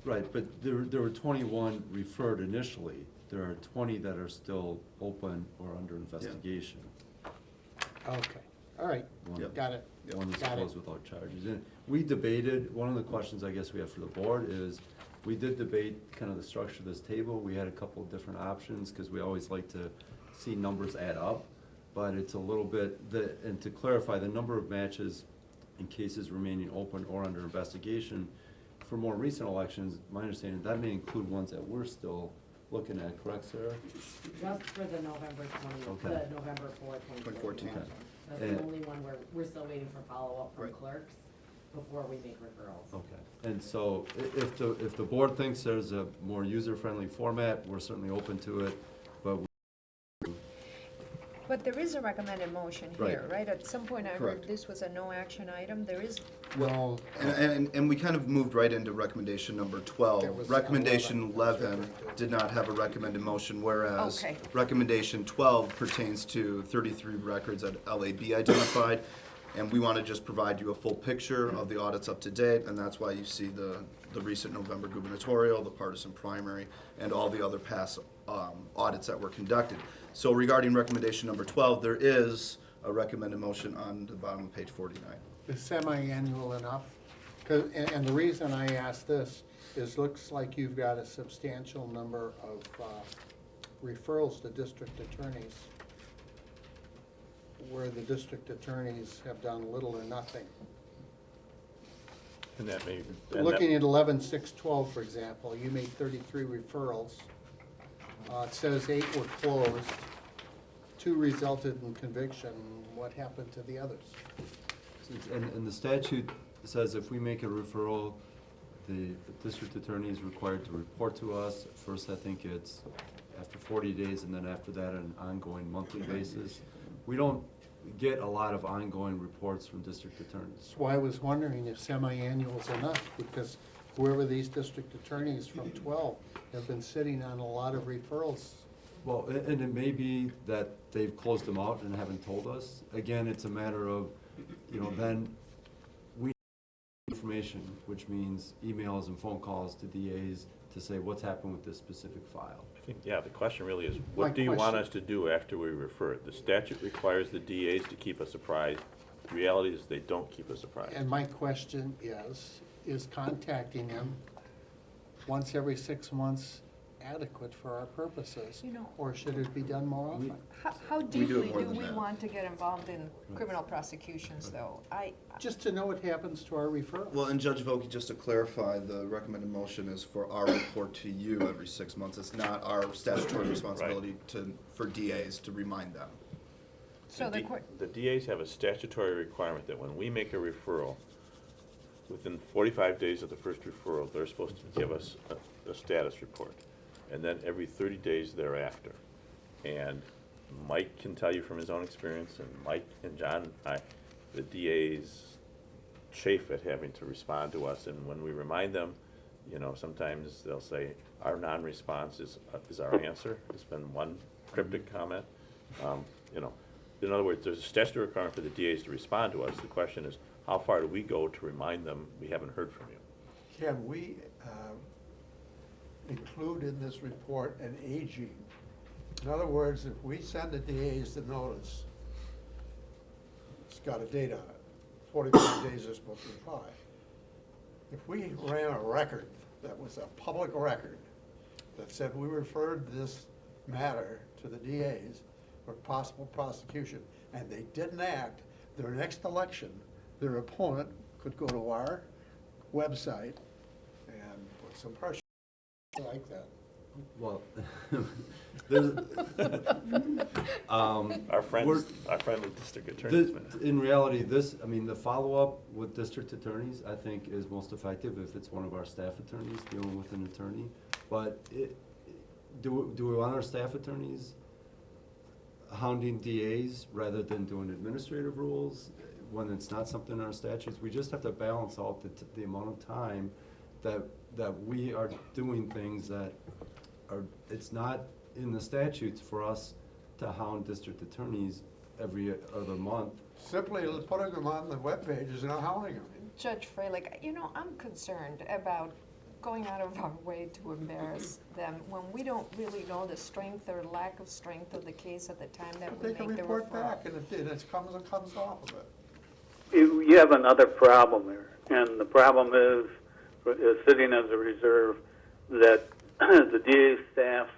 Right, but there were 21 referred initially. There are 20 that are still open or under investigation. Okay, all right, One- got it. One is Got it. closed without charges. And we debated, one of the questions I guess we have for the board is, we did debate kind of the structure of this table. We had a couple of different options, because we always like to see numbers add up. But it's a little bit, and to clarify, the number of matches in cases remaining open or under investigation, for more recent elections, my understanding, that may include ones that we're still looking at, correct, Sarah? Just for the November 20, Okay. the November 4, 2014. 2014. That's And- the only one where we're still waiting for follow-up from Right. clerks before we make referrals. Okay, and so if the board thinks there's a more user-friendly format, we're certainly open to it, but But there is a recommended motion here, right? At some point I heard Correct. this was a no action item. There is, Well, And we kind of moved right into recommendation number There 12. was Recommendation 11. 11 did not have a recommended motion, whereas Okay. recommendation 12 pertains to 33 records that LAB identified. And we want to just provide you a full picture of the audits up to date, and that's why you see the recent November gubernatorial, the partisan primary, and all the other past audits that were conducted. So regarding recommendation number 12, there is a recommended motion on the bottom of page 49. Is semi-annual enough? And the reason I ask this is looks like you've got a substantial number of referrals to district attorneys where the district attorneys have done little or nothing. And that may. Looking at 11-6-12, for example, you made 33 referrals. It says 8 were closed, 2 resulted in conviction. What happened to the others? And the statute says if we make a referral, the district attorney is required to report to us. First, I think it's after 40 days, and then after that, on an ongoing monthly basis. We don't get a lot of ongoing reports from district attorneys. That's why I was wondering if semi-annual is enough, because whoever these district attorneys from 12 have been sitting on a lot of referrals. Well, and it may be that they've closed them out and haven't told us. Again, it's a matter of, then we need information, which means emails and phone calls to DAs to say what's happened with this specific file. I think, yeah, the question really is, what do you want us to do after we refer it? The statute requires the DAs to keep us apprised. The reality is they don't keep us apprised. And my question is contacting them once every 6 months adequate for our purposes? Or should it be done more often? How deeply do we want to get involved in criminal prosecutions, though? Just to know what happens to our referrals. Well, and Judge Vokey, just to clarify, the recommended motion is for our report to you every 6 months. It's not our statutory responsibility for DAs to remind them. So the DAs have a statutory requirement that when we make a referral, within 45 days of the first referral, they're supposed to give us a status report. And then every 30 days thereafter. And Mike can tell you from his own experience, and Mike and John, the DAs chafe at having to respond to us, and when we remind them, sometimes they'll say, our non-response is our answer. It's been one cryptic comment. In other words, there's a statutory requirement for the DAs to respond to us. The question is, how far do we go to remind them we haven't heard from you? Can we include in this report an aging? In other words, if we send the DAs the notice, it's got a date on it, 45 days is supposed to reply. If we ran a record that was a public record that said we referred this matter to the DAs for possible prosecution, and they didn't act, their next election, their opponent could go to our website and put some pressure. I like that. Well, there's, our friendly district attorneys. In reality, the follow-up with district attorneys, I think, is most effective if it's one of our staff attorneys dealing with an attorney. But do we want our staff attorneys hounding DAs rather than doing administrative rules when it's not something in our statutes? We just have to balance out the amount of time that we are doing things that are, it's not in the statutes for us to hound district attorneys every other month. Simply putting them on the webpage is not hounding them. Judge Freilich, I'm concerned about going out of our way to embarrass them when we don't really know the strength or lack of strength of the case at the time that we They can make the report referral. back, and it comes off of it. You have another problem there, and the problem is sitting as a reserve that the DA staff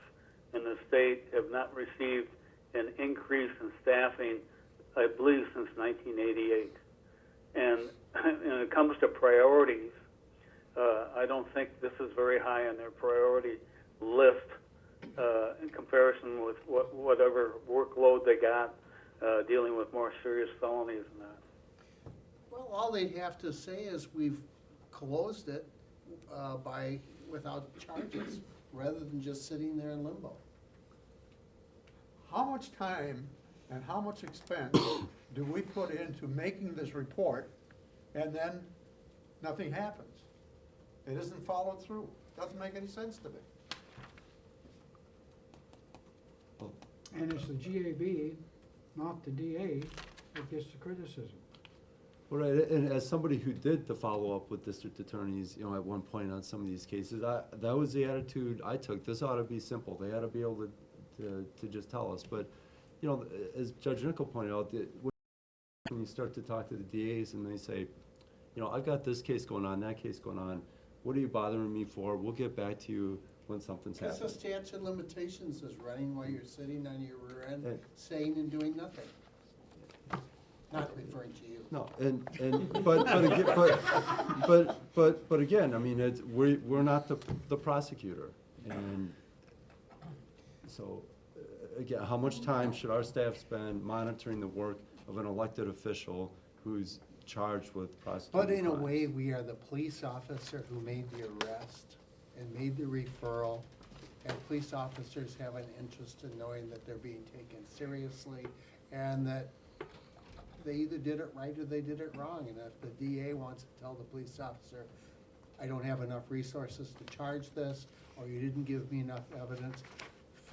in the state have not received an increase in staffing, I believe, since 1988. And when it comes to priorities, I don't think this is very high on their priority list in comparison with whatever workload they got dealing with more serious felonies than that. Well, all they'd have to say is we've closed it without charges, rather than just sitting there in limbo. How much time and how much expense do we put into making this report, and then nothing happens? It isn't followed through. Doesn't make any sense to me. And it's the GAB, not the DA, that gets the criticism. Right, and as somebody who did the follow-up with district attorneys, you know, at one point on some of these cases, that was the attitude I took. This ought to be simple. They ought to be able to just tell us. But, you know, as Judge Nickel pointed out, when you start to talk to the DAs and they say, you know, I've got this case going on, that case going on, what are you bothering me for? We'll get back to you when something's Because happened. the statute of limitations is running while you're sitting on your rear end, And- saying and doing nothing. Not referring to you. No, but again, I mean, we're not the prosecutor. And so, again, how much time should our staff spend monitoring the work of an elected official who's charged with prosecuting But in a crimes? way, we are the police officer who made the arrest and made the referral. And police officers have an interest in knowing that they're being taken seriously and that they either did it right or they did it wrong. And if the DA wants to tell the police officer, I don't have enough resources to charge this, or you didn't give me enough evidence,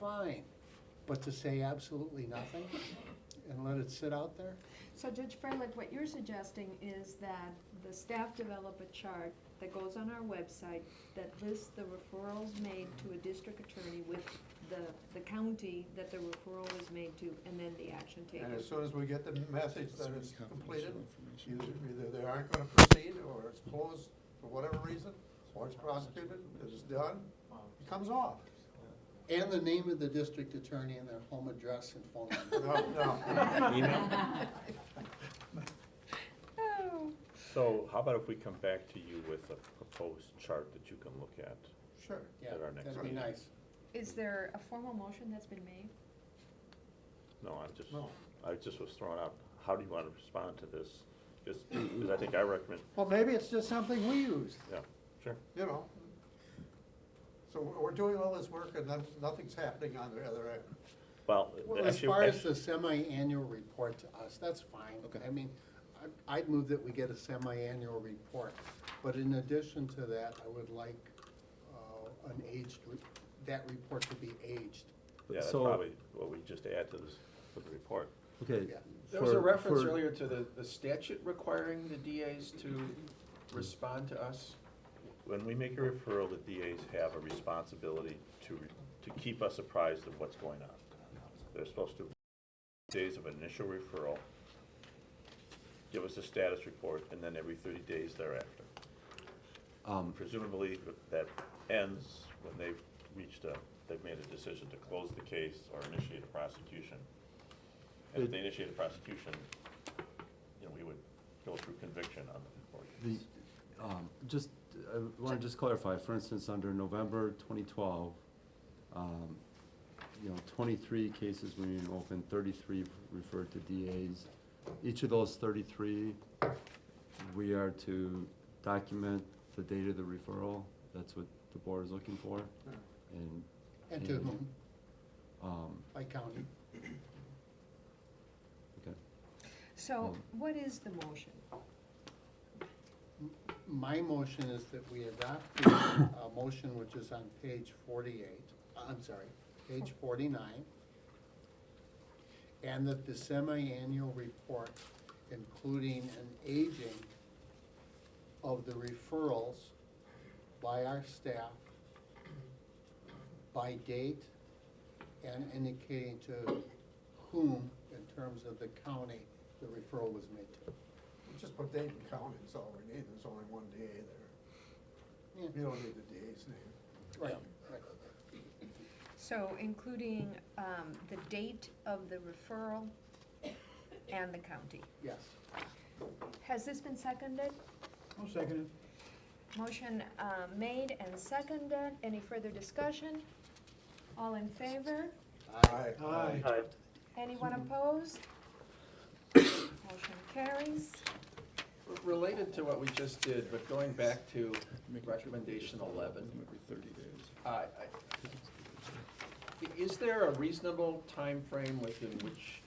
fine. But to say absolutely nothing and let it sit out there? So Judge Freilich, what you're suggesting is that the staff develop a chart that goes on our website that lists the referrals made to a district attorney with the county that the referral was made to, and then the action taken. And as soon as we get the message that it's completed, either they aren't gonna proceed, or it's closed for whatever reason, or it's prosecuted, it's done, it comes off. And the name of the district attorney and their home address and phone number. No. Email? Oh. So how about if we come back to you with a proposed chart that you can look at? Sure. Yeah, At our next that'd be meeting. nice. Is there a formal motion that's been made? No, No. I just was throwing out, how do you want to respond to this? Because I think I recommend, Well, maybe it's just something we use, yeah, sure. you know? So we're doing all this work and then nothing's happening on the other end. Well, Well, as actually, far as the semi-annual report to us, that's fine. Okay. I mean, I'd move that we get a semi-annual report. But in addition to that, I would like that report to be aged. yeah, that's So- probably what we just add to this, to the report. Okay. Yeah. There was a for- reference for- earlier to the statute requiring the DAs to respond to us. When we make a referral, the DAs have a responsibility to keep us apprised of what's going on. They're supposed to, days of initial referral, give us a status report, and then every 30 days thereafter. Presumably, that ends when they've made a decision to close the case or initiate a prosecution. And if they initiate a prosecution, you know, we would go through conviction on the report. I want to just clarify, for instance, under November 2012, you know, 23 cases remain open, 33 referred to DAs. Each of those 33, we are to document the date of the referral. That's what the board is looking for. And to whom? Um, By county. okay. So what is the motion? My motion is that we adopt the motion which is on page 49, and that the semi-annual report, including an aging of the referrals by our staff by date and indicating to whom, in terms of the county, the referral was made to. Just put date and county, that's all we need, there's only one DA there. Yeah. You don't need the DA's name. Right. So including the date of the referral and the county. Yes. Has this been seconded? I'll second it. Motion made and seconded. Any further discussion? All in favor? Aye. Aye. Anyone opposed? Motion carries. Related to what we just did, but going back to recommendation 11. Every 30 days. Is there a reasonable time frame within which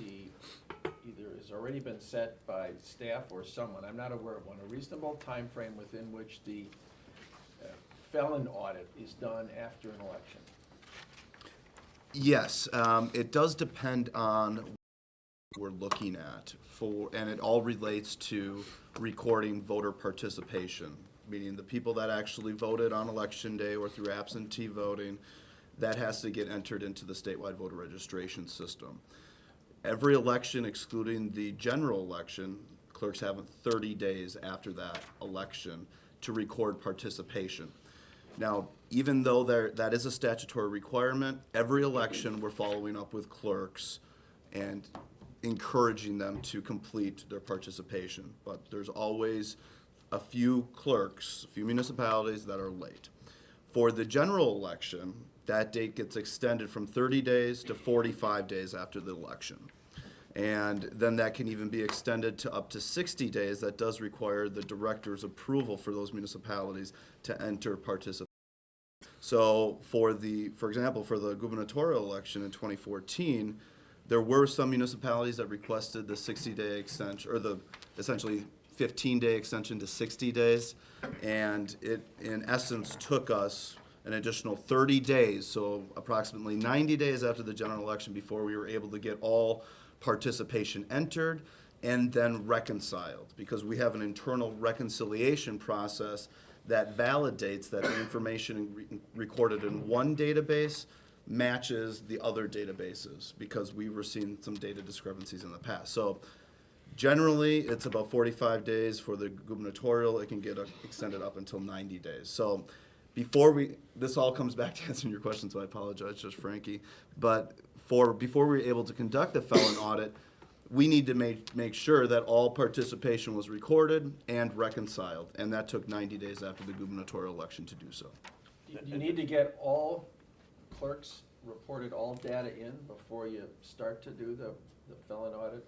either has already been set by staff or someone, I'm not aware of one, a reasonable time frame within which the felon audit is done after an election? Yes, it does depend on we're looking at and it all relates to recording voter participation, meaning the people that actually voted on election day or through absentee voting, that has to get entered into the statewide voter registration system. Every election, excluding the general election, clerks have 30 days after that election to record participation. Now, even though that is a statutory requirement, every election we're following up with clerks and encouraging them to complete their participation. But there's always a few clerks, a few municipalities that are late. For the general election, that date gets extended from 30 days to 45 days after the election. And then that can even be extended to up to 60 days. That does require the director's approval for those municipalities to enter participation. So for example, for the gubernatorial election in 2014, there were some municipalities that requested the 60-day extension, or the essentially 15-day extension to 60 days. And it, in essence, took us an additional 30 days, so approximately 90 days after the general election before we were able to get all participation entered and then reconciled, because we have an internal reconciliation process that validates that the information recorded in one database matches the other databases, because we were seeing some data discrepancies in the past. So generally, it's about 45 days. For the gubernatorial, it can get extended up until 90 days. So this all comes back to answering your question, so I apologize, Judge Frankie. But before we were able to conduct the felon audit, we need to make sure that all participation was recorded and reconciled, and that took 90 days after the gubernatorial election to do so. Do you need to get all clerks reported all data in before you start to do the felon audit?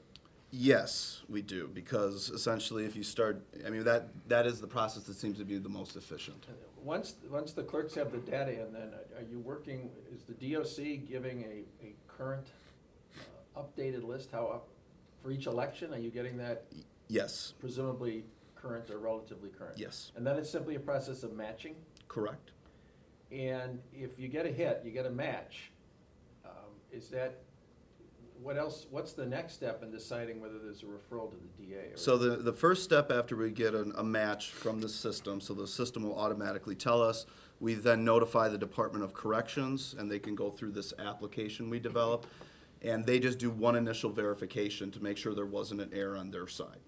Yes, we do, because essentially if you start, that is the process that seems to be the most efficient. Once the clerks have the data in, then are you working, is the DOC giving a current updated list for each election? Are you getting that? Yes. Presumably current or relatively current? Yes. And then it's simply a process of matching? Correct. And if you get a hit, you get a match, what's the next step in deciding whether there's a referral to the DA? So the first step after we get a match from the system, so the system will automatically tell us, we then notify the Department of Corrections, and they can go through this application we develop, and they just do one initial verification to make sure there wasn't an error on their side.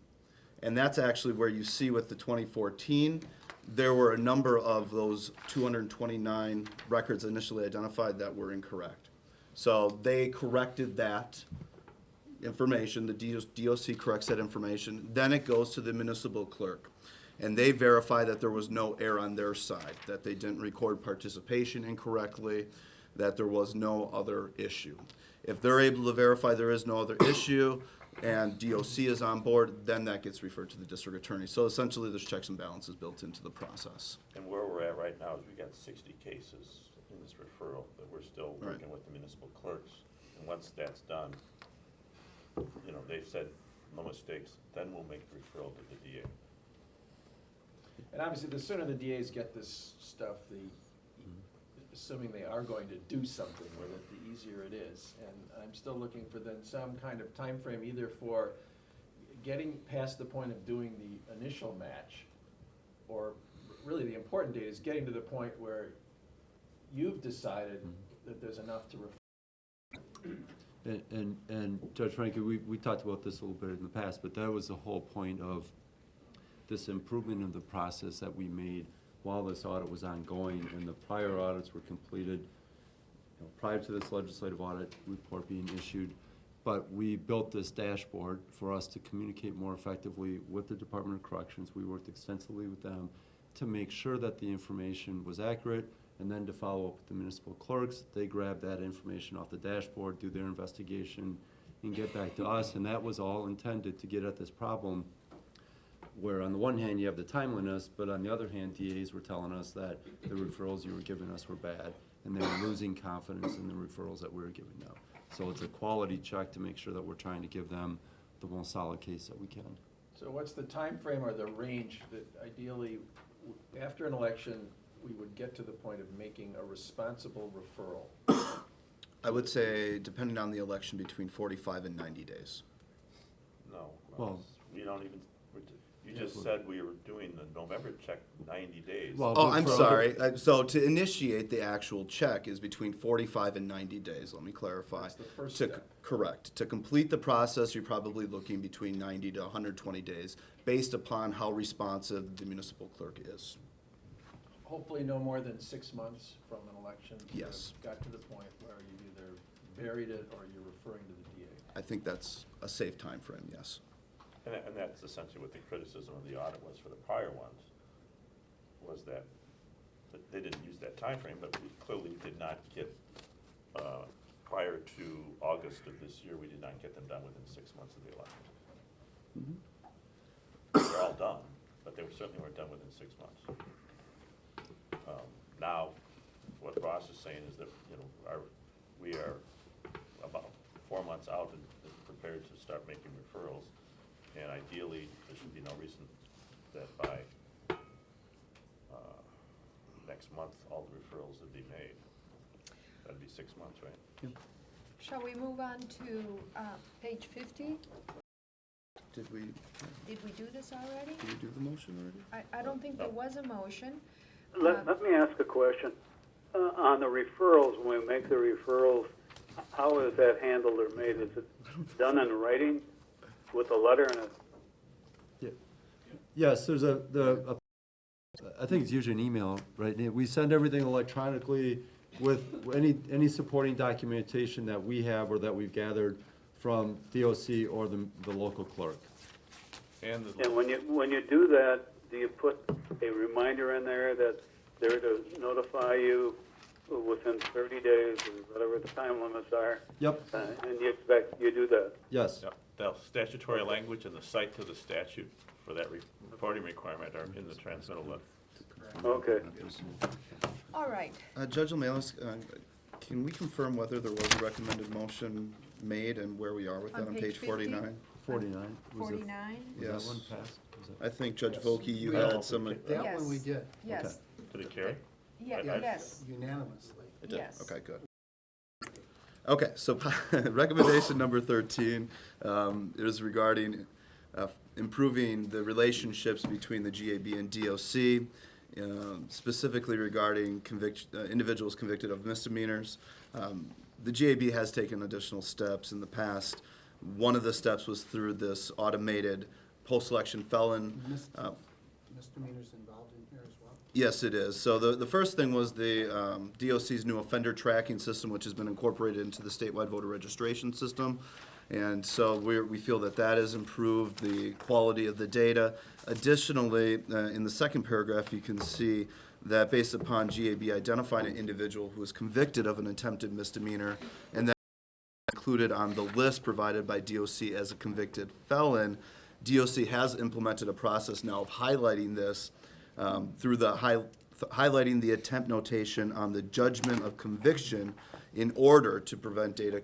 And that's actually where you see with the 2014, there were a number of those 229 records initially identified that were incorrect. So they corrected that information, the DOC corrects that information, then it goes to the municipal clerk. And they verify that there was no error on their side, that they didn't record participation incorrectly, that there was no other issue. If they're able to verify there is no other issue and DOC is on board, then that gets referred to the district attorney. So essentially there's checks and balances built into the process. And where we're at right now is we got 60 cases in this referral that we're still working with the municipal clerks. And once that's done, they've said no mistakes, then we'll make the referral to the DA. And obviously, the sooner the DAs get this stuff, assuming they are going to do something with it, the easier it is. And I'm still looking for then some kind of time frame, either for getting past the point of doing the initial match, or really the important date is getting to the point where you've decided that there's enough to refer. And Judge Frankie, we talked about this a little bit in the past, but that was the whole point of this improvement of the process that we made while this audit was ongoing and the prior audits were completed, prior to this legislative audit report being issued. But we built this dashboard for us to communicate more effectively with the Department of Corrections. We worked extensively with them to make sure that the information was accurate, and then to follow up with the municipal clerks. They grab that information off the dashboard, do their investigation, and get back to us. And that was all intended to get at this problem where on the one hand you have the timeliness, but on the other hand DAs were telling us that the referrals you were giving us were bad, and they were losing confidence in the referrals that we were giving them. So it's a quality check to make sure that we're trying to give them the most solid case that we can. So what's the time frame or the range that ideally, after an election, we would get to the point of making a responsible referral? I would say, depending on the election, between 45 and 90 days. Well- We don't even, you just said we were doing the November check 90 days. Well, Oh, but I'm for sorry. So to initiate the actual check is between 45 and 90 days, let me clarify. That's the first To- step. Correct. To complete the process, you're probably looking between 90 to 120 days, based upon how responsive the municipal clerk is. Hopefully no more than 6 months from an election. to Yes. have got to the point where you've either buried it or you're referring to the DA. I think that's a safe time frame. Yes. And that's essentially what the criticism of the audit was for the prior ones, was that they didn't use that time frame, but we clearly did not get, prior to August of this year, we did not get them done within 6 months of the election. They're all done, but they certainly weren't done within 6 months. Now, what Ross is saying is that, we are about 4 months out and prepared to start making referrals. And ideally, there should be no reason that by next month, all the referrals would be made. That'd be 6 months, right? Shall we move on to page 50? Did we do this already? do the motion already? I don't think there was a motion. Let me ask a question. On the referrals, when we make the referrals, how is that handled or made? Is it done in writing with a letter and a? Yes, there's I think it's usually an email, right? We send everything electronically with any supporting documentation that we have or that we've gathered from DOC or the local clerk. And when you do that, do you put a reminder in there that they're to notify you within 30 days or whatever the time limits are? Yep. And you do that? Yes. Yep. The statutory language and the cite to the statute for that reporting requirement are in the transmittal letter. Okay. All right. Judge O'Malley, can we confirm whether there was a recommended motion made and where we are with On that on page page 50? 49? 49. Was it- 49? was that Yes. one passed? Was it- I think Judge Yes. Volkey, you We had all- some. That Yes. one we did Yes. Did it carry? Yeah, I- yes. unanimously. It did? Yes. Okay, good. Okay, so recommendation number 13 is regarding improving the relationships between the GAB and DOC, specifically regarding individuals convicted of misdemeanors. The GAB has taken additional steps in the past. One of the steps was through this automated post-election felon. Misdemeanors involved in here as well? Yes, it is. So the first thing was the DOC's new offender tracking system, which has been incorporated into the statewide voter registration system. And so we feel that that has improved the quality of the data. Additionally, in the second paragraph, you can see that based upon GAB identifying an individual who is convicted of an attempted misdemeanor and that included on the list provided by DOC as a convicted felon, DOC has implemented a process now of highlighting this through the highlighting the attempt notation on the judgment of conviction in order to prevent data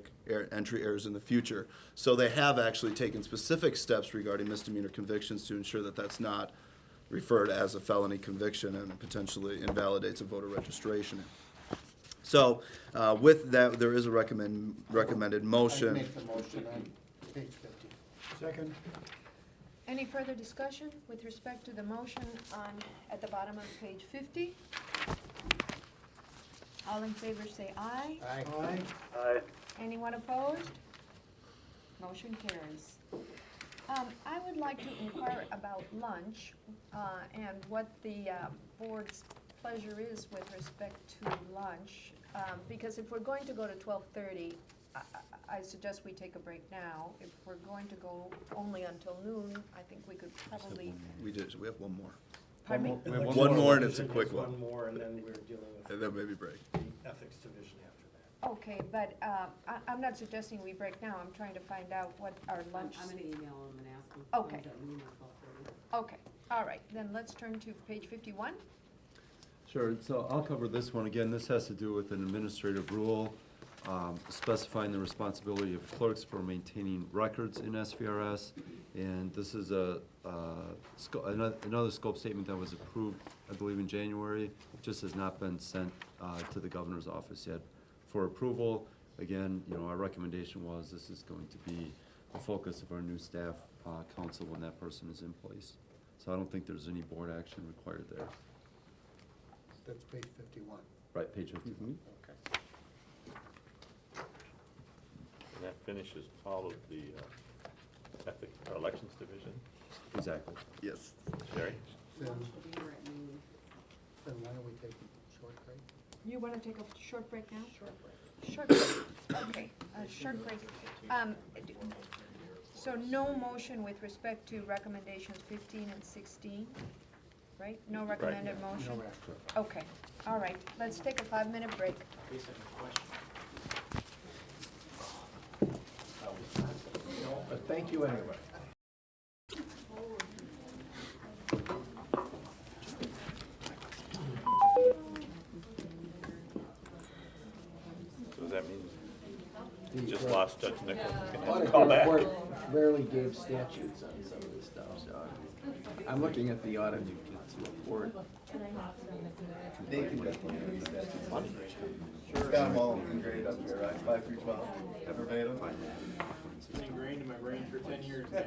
entry errors in the future. So they have actually taken specific steps regarding misdemeanor convictions to ensure that that's not referred as a felony conviction and potentially invalidates a voter registration. So with that, there is a recommended I motion. make the motion on page 50. Second? Any further discussion with respect to the motion at the bottom of page 50? All in favor say aye. Aye. Aye. Anyone opposed? Motion carries. I would like to inquire about lunch and what the board's pleasure is with respect to lunch. Because if we're going to go to 12:30, I suggest we take a break now. If we're going to go only until noon, I think we could probably, We have one more. pardon me? We have One more and it's a quick one. One more, and then we're dealing with And then maybe break. the ethics division after that. Okay, but I'm not suggesting we break now. I'm trying to find out what our lunch. I'm gonna email them and ask them. Okay. When's that meeting at 12:30? Okay, all right, then let's turn to page 51. Sure, so I'll cover this one. Again, this has to do with an administrative rule specifying the responsibility of clerks for maintaining records in SVRS. And this is another scope statement that was approved, I believe, in January. It just has not been sent to the governor's office yet for approval. Again, our recommendation was this is going to be the focus of our new staff council when that person is in place. So I don't think there's any board action required there. That's page 51. Right, page 50. Okay. And that finishes all of the ethics, or elections division. Exactly, yes. Sherry? Then why don't we take a short break? You want to take a short break now? Short break, okay, a short break. So no motion with respect to recommendations 15 and 16, right? No recommended motion? No action. Okay, all right, let's take a 5-minute break. But thank you anyway. So does that mean you just lost Judge Nichols? You can have to Audit call back. report rarely gave statutes on some of this stuff, so I'm looking at the audit report. They can definitely use that. Got them all engraved up here, right? 5 through 12. Verbatim. It's been ingrained in my brain for 10 years, man.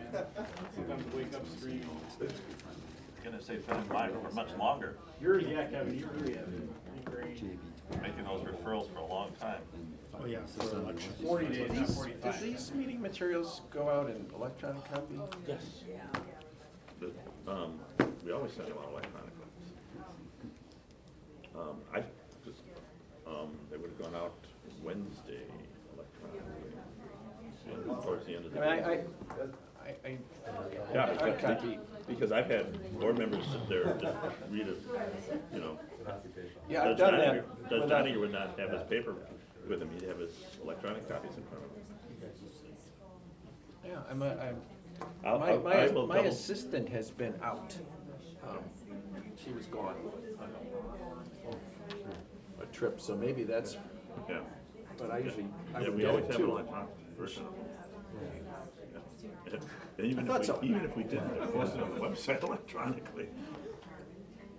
Sometimes I wake up screaming. I'm gonna say it's been in mine for much longer, Yours, yeah, Kevin, you really have been ingrained. making those referrals for a long time. Oh, yeah, for 40 days, not 45. Do these meeting materials go out in electronic copy? Yes. But, we always send them out electronically. I just, they would have gone out Wednesday electronically. And towards the end of the day. Yeah, I copy. because I've had board members sit there and just read it, you know. Yeah, I've Judge done that. Doniger- Judge Doniger would not have his paper with him, he'd have his electronic copies in front of him. Yeah, I will my double- assistant has been out. She was gone on a trip, so maybe that's, Yeah. but I usually, I Yeah, would we get always it have an too. electronic version of it. Yeah. And even I thought if so. we, even if we didn't, they're posted on the website electronically,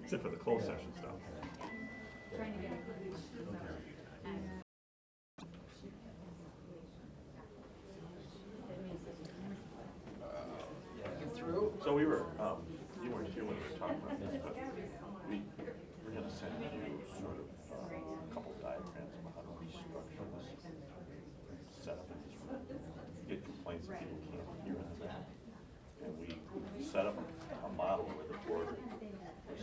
except for the closed session stuff. So we were, you weren't here when we were talking about this, but we're gonna send you sort of a couple diagrams of how to restructure this setup in this room. Get complaints that people can't hear in the back. And we set up a model where the board was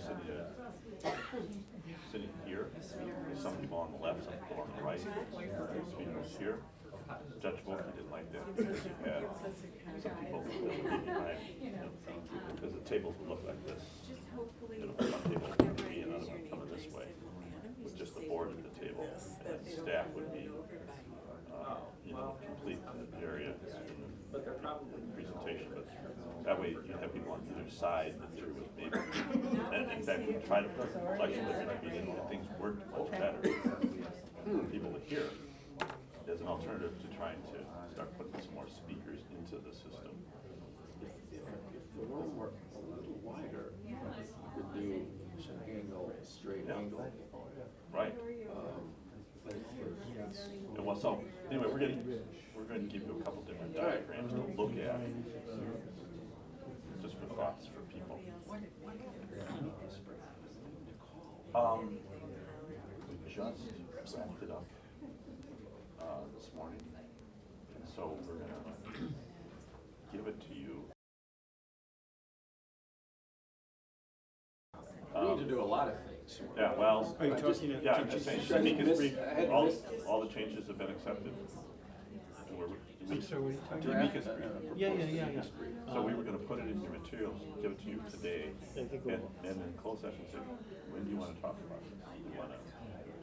sitting here, with some people on the left, some people on the right, the speaker was here. Judge Volke didn't like that because you had some people that would be behind, because the tables would look like this. You know, some table would be another one coming this way, with just the board at the table, and then staff would be, you know, complete the area in the presentation, but that way you have people on either side that there was maybe, and in fact, we tried to put election meeting and things worked much better for people to hear, as an alternative to trying to start putting some more speakers into the system. If the room were a little wider, you could do an angle, straight Yeah. angle. Right. But it's- And what's so, anyway, we're going to give you a couple different diagrams to look at, just for thoughts for people. We just wrapped it up this morning, and so we're gonna give it to you. We need to do a lot of things. Yeah, well, Are you talking yeah, I'm just saying, Shamika's brief, all the changes have been accepted. And we're, I'm sorry, what are you talking the about? amicus brief. Yeah. So we were gonna put it in your materials, give it to you today, I think we'll- and in closed session, say, when do you wanna talk about it? Do you wanna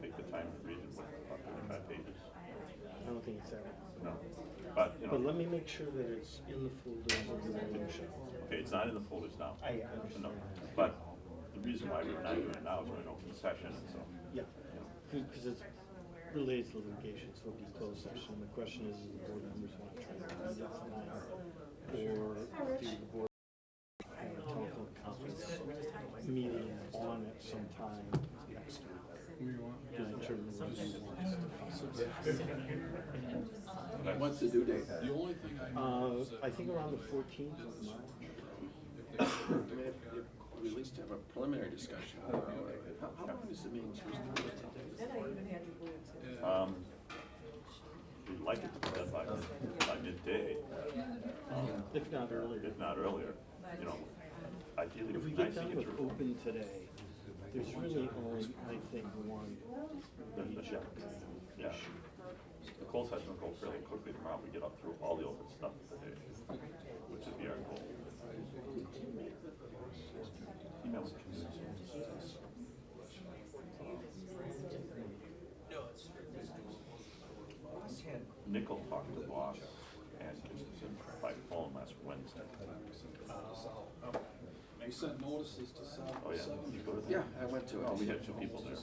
take the time to read it, what, about 35 pages? I don't think it's that. No, but, you know. But let me make sure that it's in the folder of the resolution. Okay, it's not in the folders now. I understand. No, but the reason why we're not doing it now is we're in open session, and so. Yeah, because it's related to litigation, so it'll be closed session. The question is, do the board members want to try to do that tonight? Or do the board have a telephone conference meeting on it sometime next week? To determine whether he wants to. What's the due date? The only thing I know is that. I think around the 14th of March. If we at least have a preliminary discussion. How long is the meeting supposed to be? We'd like it to be done by midday. If not earlier. If not earlier, you know, ideally, If we it'd be get nice to done get with through. open today, there's really only, I think, one Yeah. Yeah. The closed session will go fairly quickly tomorrow. We get up through all the open stuff today, which would be our goal. Email was Nickel talked to Boss and Christensen by phone last Wednesday. They sent notices to South. Oh, yeah. Did you go to that? Yeah, I went to it. Oh, we had two people there.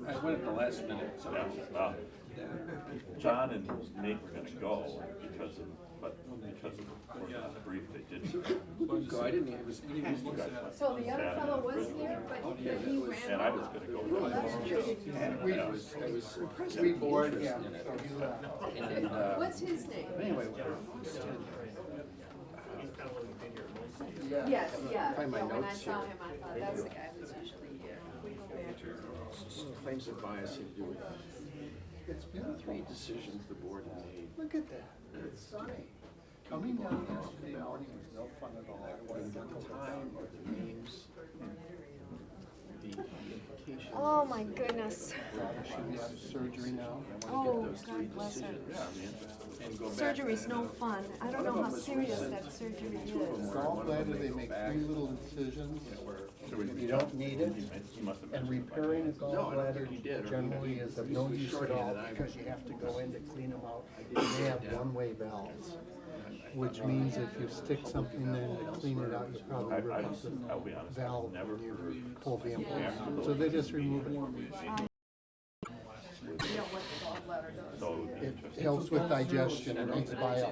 I went at the last minute, so. Yeah. John and Nate were gonna go because of working on the brief, they didn't. Go, I didn't, it was. So the other fellow was here, but he ran And I was gonna go. It was we board, yeah. What's his name? Anyway. Yes, yeah, Find my yeah, when I notes saw here. him, I thought, that's the guy who's usually here. Claims of bias had to do with It's beautiful. 3 decisions the board made. Look at that. It's sunny. Coming down yesterday morning was no fun at all. I Whether wanted to the go time down. or the names, the implications. Oh, my goodness. She has surgery now. Oh, Those 3 God bless her. decisions and go back. Surgery's no fun. I don't know how serious that surgery is. Gallbladder, they make 3 little incisions. You don't need it. And repairing a gallbladder generally is of no use at all because you have to go in to clean them out. They have one-way valves, which means if you stick something in to clean it out, you probably rip up I'll be honest, the valve never when you heard. pull the implant. So they just remove it. You know what the gallbladder does. So it would be It interesting. helps with digestion and makes bile.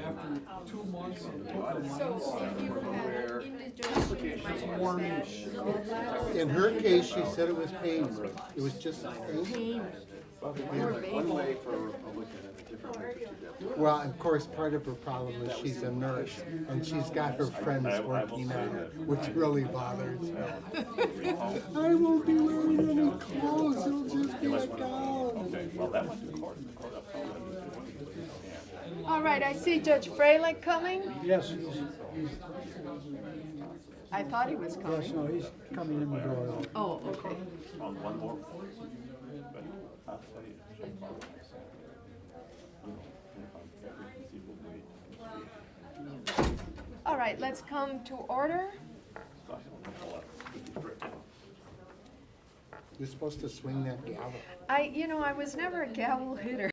After 2 months of the So if you had indigestion, it might cause bad gallbladder. In her case, she said it was pain. It was just pain. Pain. Poor baby. One way for a Republican and a different way for two Democrats. Well, of course, part of her problem is she's a nurse and she's got her friends working on her, which really bothers her. I won't be wearing any clothes, it'll just be a gown. Okay, well, that went to court. The court upheld it. All right, I see Judge Freilich coming. Yes, I thought he was yes, coming. no, he's coming in the door. Oh, okay. On one more. But I'll tell you, so far, All right, let's come to order. You're supposed to swing that gavel. I was never a gavel hitter.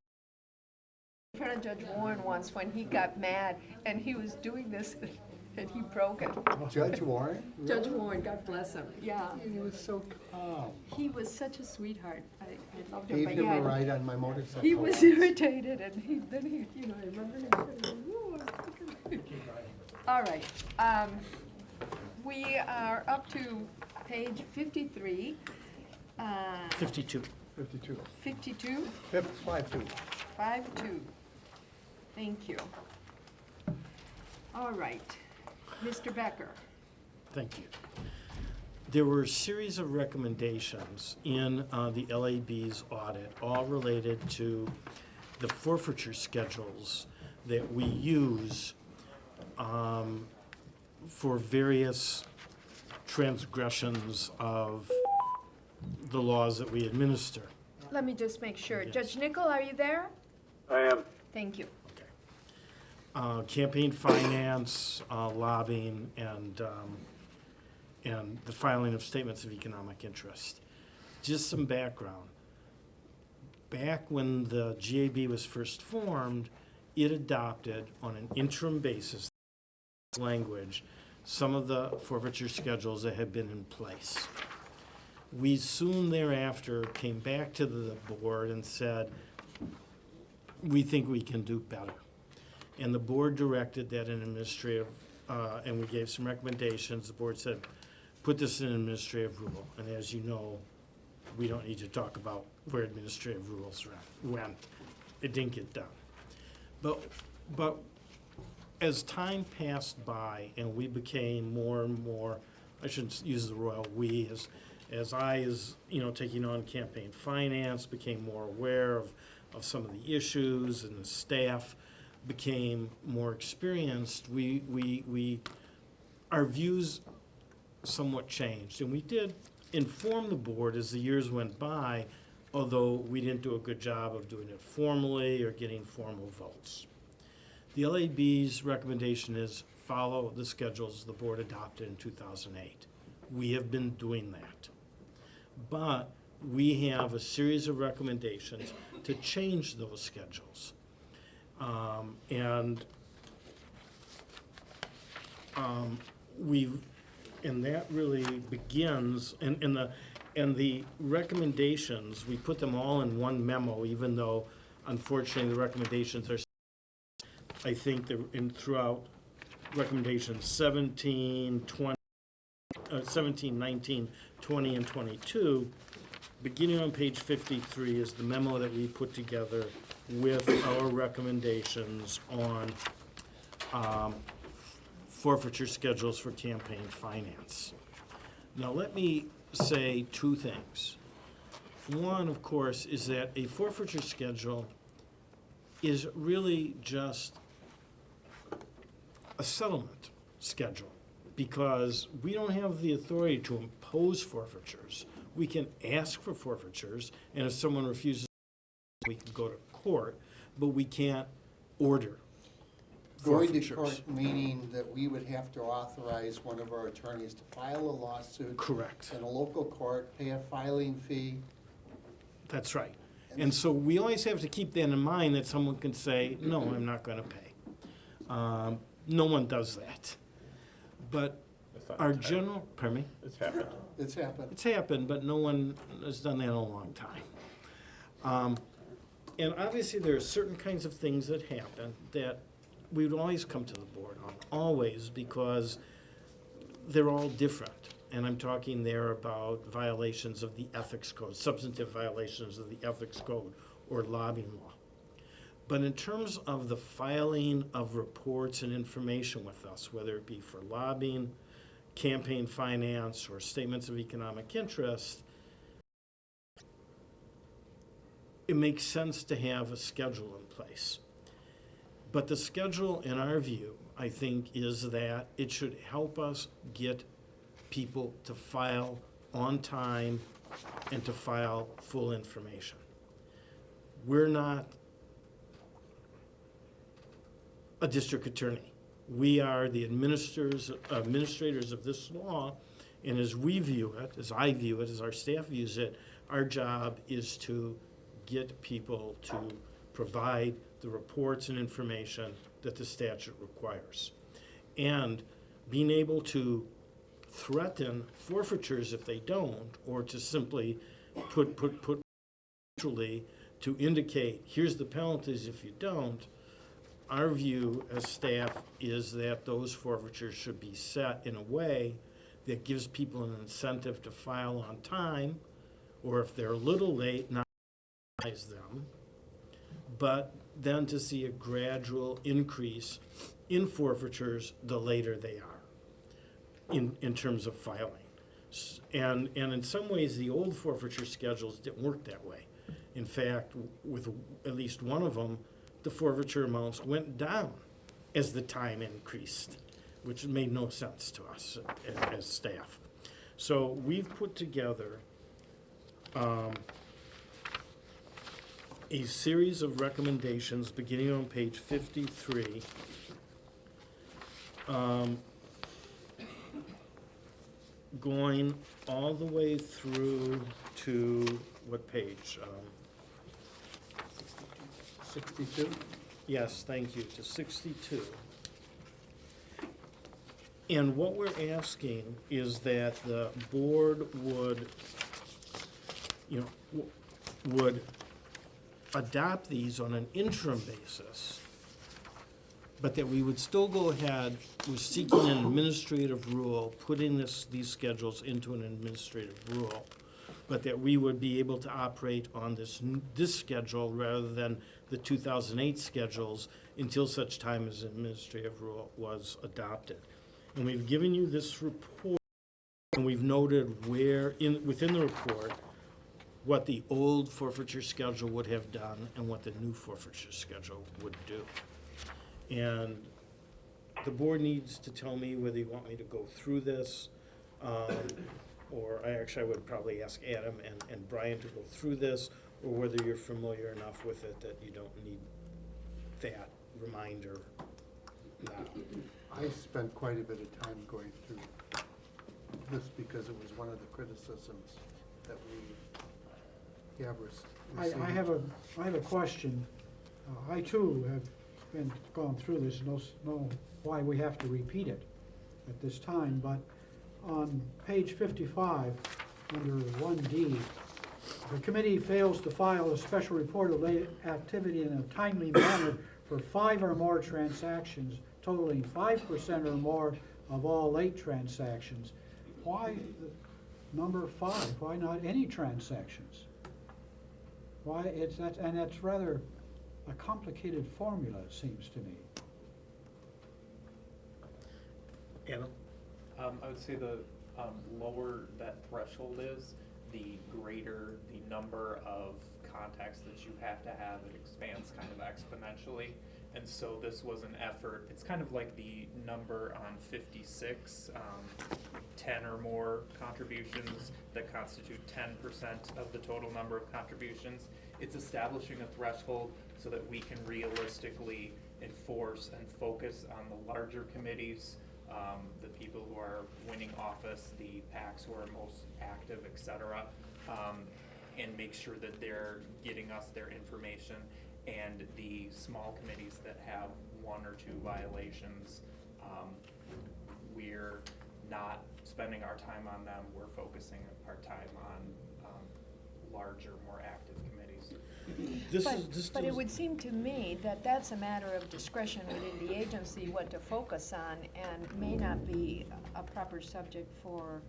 In front of Judge Warren once when he got mad and he was doing this and he broke it. Judge Warren? Judge Warren, God bless him, yeah. He was so calm. He was such a sweetheart. I loved him. Gave but him yeah, a ride on my motorcycle. he was irritated and then he, I remember him saying, "Ooh, all right, we are up to page 53. 52. 52. 52? 5-2. 5-2. Thank you. All right, Mr. Becker. Thank you. There were a series of recommendations in the LAB's audit, all related to the forfeiture schedules that we use for various transgressions of the laws that we administer. Let me just make sure. Judge Nickel, are you there? I am. Thank you. Campaign finance, lobbying, and the filing of statements of economic interest. Just some background. Back when the GAB was first formed, it adopted on an interim basis language some of the forfeiture schedules that had been in place. We soon thereafter came back to the board and said, we think we can do better. And the board directed that an administrative, and we gave some recommendations. The board said, put this in an administrative rule. And as you know, we don't need to talk about where administrative rules went. it didn't get done. But as time passed by and we became more and more, I shouldn't use the royal we, as I, taking on campaign finance, became more aware of some of the issues, and the staff became more experienced, our views somewhat changed. And we did inform the board as the years went by, although we didn't do a good job of doing it formally or getting formal votes. The LAB's recommendation is follow the schedules the board adopted in 2008. We have been doing that. But we have a series of recommendations to change those schedules. And that really begins, and the recommendations, we put them all in one memo, even though unfortunately the recommendations are, I think they're throughout recommendations 17, 19, 20, and 22. Beginning on page 53 is the memo that we put together with our recommendations on forfeiture schedules for campaign finance. Now let me say two things. One, of course, is that a forfeiture schedule is really just a settlement schedule, because we don't have the authority to impose forfeitures. We can ask for forfeitures, and if someone refuses, we can go to court, but we can't order Going to court meaning that we would have to authorize one of our attorneys to file a lawsuit. Correct. In a local court, pay a filing fee. That's right. And so we always have to keep that in mind, that someone can say, no, I'm not going to pay. No one does that. But our general, pardon me? It's happened. It's happened. It's happened, but no one has done that in a long time. And obviously there are certain kinds of things that happen that we would always come to the board on, always, because they're all different. And I'm talking there about violations of the ethics code, substantive violations of the ethics code or lobbying law. But in terms of the filing of reports and information with us, whether it be for lobbying, campaign finance, or statements of economic interest, it makes sense to have a schedule in place. But the schedule, in our view, I think, is that it should help us get people to file on time and to file full information. We're not a district attorney. We are the administrators of this law, and as we view it, as I view it, as our staff views it, our job is to get people to provide the reports and information that the statute requires. And being able to threaten forfeitures if they don't, or to simply put neutrally to indicate, here's the penalties if you don't, our view as staff is that those forfeitures should be set in a way that gives people an incentive to file on time, or if they're a little late, not penalize them, but then to see a gradual increase in forfeitures the later they are in terms of filing. And in some ways, the old forfeiture schedules didn't work that way. In fact, with at least one of them, the forfeiture amounts went down as the time increased, which made no sense to us as staff. So we've put together a series of recommendations beginning on page 53. Going all the way through to what page? 62? Yes, thank you, to 62. And what we're asking is that the board would, would adopt these on an interim basis, but that we would still go ahead with seeking an administrative rule, putting these schedules into an administrative rule, but that we would be able to operate on this schedule rather than the 2008 schedules until such time as an administrative rule was adopted. And we've given you this report, and we've noted where, within the report, what the old forfeiture schedule would have done and what the new forfeiture schedule would do. And the board needs to tell me whether you want me to go through this, or I would probably ask Adam and Brian to go through this, or whether you're familiar enough with it that you don't need that reminder now. I spent quite a bit of time going through this because it was one of the criticisms that we have received. I have a question. I too have gone through this, know why we have to repeat it at this time, but on page 55, under 1D, the committee fails to file a special report of late activity in a timely manner for 5 or more transactions totaling 5% or more of all late transactions. Why the number 5? Why not any transactions? Why it's that, and that's rather a complicated formula, it seems to me. Anna? I would say the lower that threshold is, the greater the number of contacts that you have to have. It expands kind of exponentially. And so this was an effort. It's kind of like the number on 56, 10 or more contributions that constitute 10% of the total number of contributions. It's establishing a threshold so that we can realistically enforce and focus on the larger committees, the people who are winning office, the PACs who are most active, et cetera, and make sure that they're getting us their information. And the small committees that have 1 or 2 violations, we're not spending our time on them. We're focusing our time on larger, more active committees. But it would seem to me that that's a matter of discretion within the agency what to focus on, and may not be a proper subject for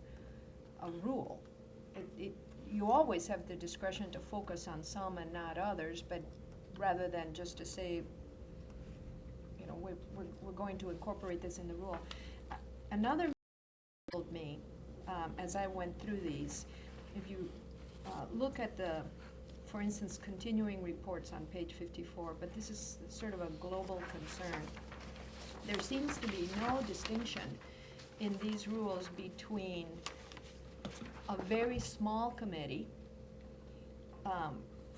a rule. You always have the discretion to focus on some and not others, but rather than just to say, you know, we're going to incorporate this in the rule. Another told me, as I went through these, if you look at the, for instance, continuing reports on page 54, but this is sort of a global concern. There seems to be no distinction in these rules between a very small committee,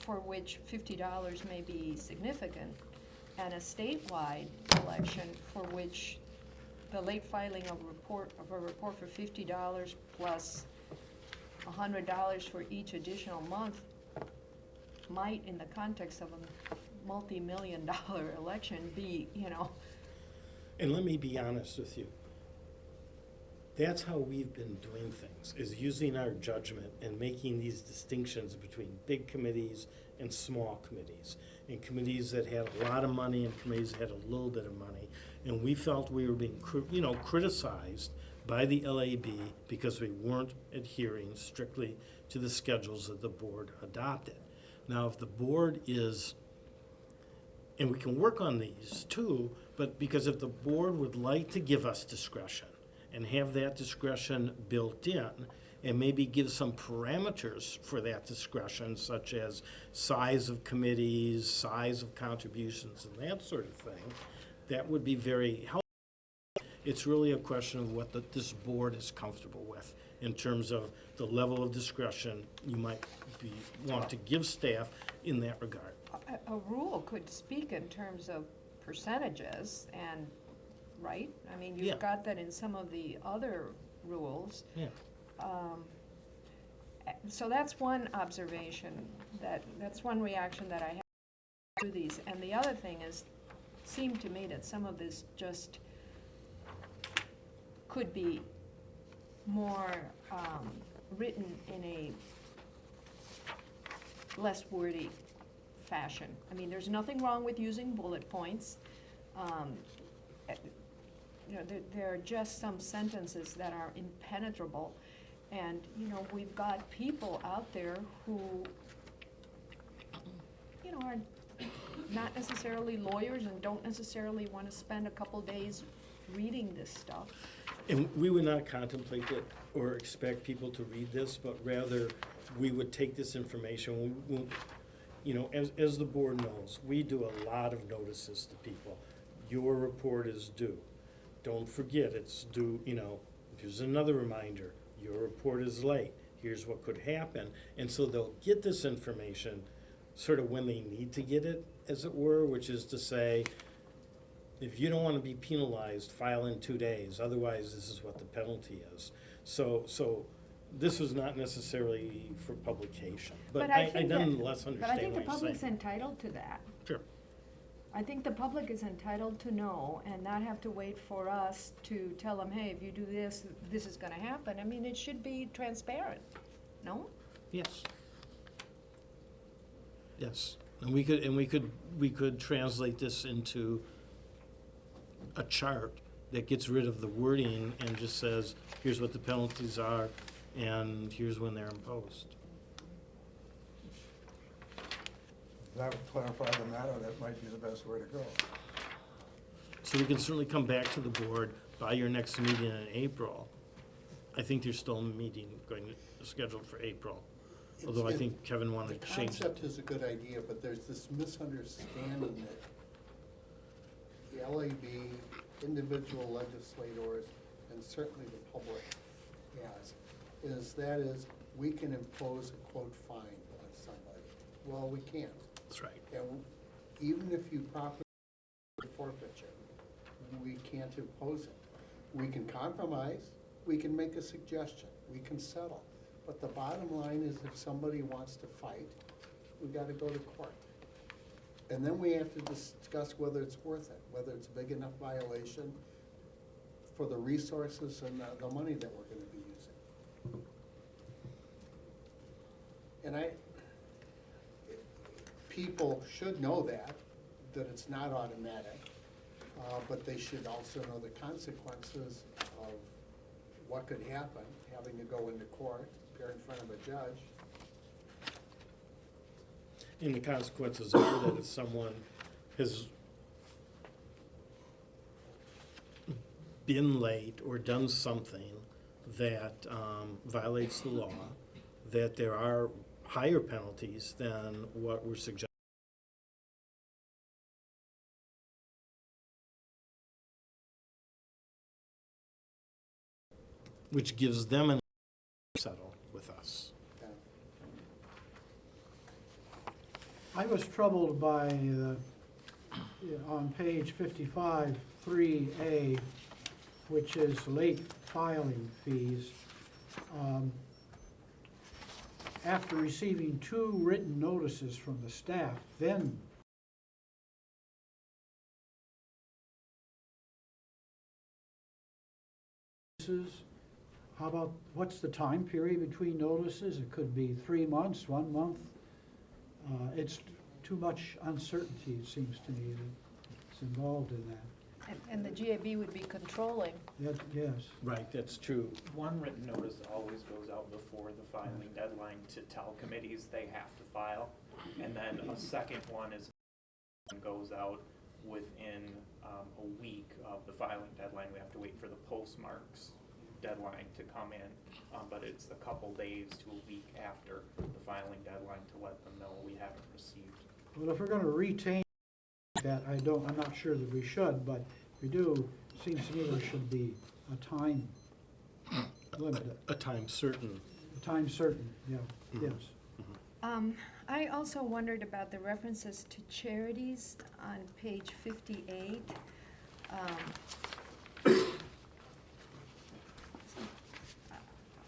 for which $50 may be significant, and a statewide election for which the late filing of a report for $50 plus $100 for each additional month might, in the context of a multi-million-dollar election, be, you know. And let me be honest with you. That's how we've been doing things, is using our judgment and making these distinctions between big committees and small committees, and committees that had a lot of money and committees that had a little bit of money. And we felt we were being criticized by the LAB because we weren't adhering strictly to the schedules that the board adopted. Now, if the board is, and we can work on these too, but because if the board would like to give us discretion and have that discretion built in, and maybe give some parameters for that discretion, such as size of committees, size of contributions, and that sort of thing, that would be very helpful. It's really a question of what this board is comfortable with in terms of the level of discretion you might want to give staff in that regard. A rule could speak in terms of percentages, and, right? I mean, you've got that in some of the other rules. Yeah. So that's one observation, that's one reaction that I have to these. And the other thing is, seemed to me that some of this just could be more written in a less wordy fashion. I mean, there's nothing wrong with using bullet points. You know, there are just some sentences that are impenetrable. And, you know, we've got people out there who, you know, are not necessarily lawyers and don't necessarily want to spend a couple days reading this stuff. And we would not contemplate it or expect people to read this, but rather we would take this information, you know, as the board knows, we do a lot of notices to people. Your report is due. Don't forget, it's due, you know, here's another reminder, your report is late. Here's what could happen. And so they'll get this information sort of when they need to get it, as it were, which is to say, if you don't want to be penalized, file in 2 days. Otherwise, this is what the penalty is. So this was not necessarily for publication, but I think that- nonetheless But I understand think the what you're public's saying. entitled to that. Sure. I think the public is entitled to know and not have to wait for us to tell them, hey, if you do this, this is gonna happen. I mean, it should be transparent, no? Yes. Yes, and we could translate this into a chart that gets rid of the wording and just says, here's what the penalties are, and here's when they're imposed. That would clarify the matter, that might be the best way to go. So we can certainly come back to the board by your next meeting in April. I think there's still a meeting scheduled for April, although I think Kevin wanted to change it. The concept is a good idea, but there's this misunderstanding that the LAB, individual legislators, and certainly the public has, is we can impose a quote fine on somebody. Well, we can't. That's right. And even if you properly forfeiture, we can't impose it. We can compromise, we can make a suggestion, we can settle. But the bottom line is if somebody wants to fight, we gotta go to court. And then we have to discuss whether it's worth it, whether it's a big enough violation for the resources and the money that we're gonna be using. And people should know that it's not automatic, but they should also know the consequences of what could happen, having to go into court, appear in front of a judge. And the consequences are that if someone has been late or done something that violates the law, that there are higher penalties than what we're suggesting. Which gives them an settle with us. I was troubled by on page 55, 3A, which is late filing fees. After receiving 2 written notices from the staff, then how about, what's the time period between notices? It could be 3 months, 1 month. It's too much uncertainty, it seems to me, that's involved in that. And the GAB would be controlling. Yes. Right, that's true. One written notice always goes out before the filing deadline to tell committees they have to file. And then a second one goes out within a week of the filing deadline. We have to wait for the postmarks deadline to come in, but it's a couple days to a week after the filing deadline to let them know we haven't received. Well, if we're gonna retain that, I'm not sure that we should, but if we do, it seems to me there should be a time limit. A time certain. A time certain, yeah, yes. I also wondered about the references to charities on page 58.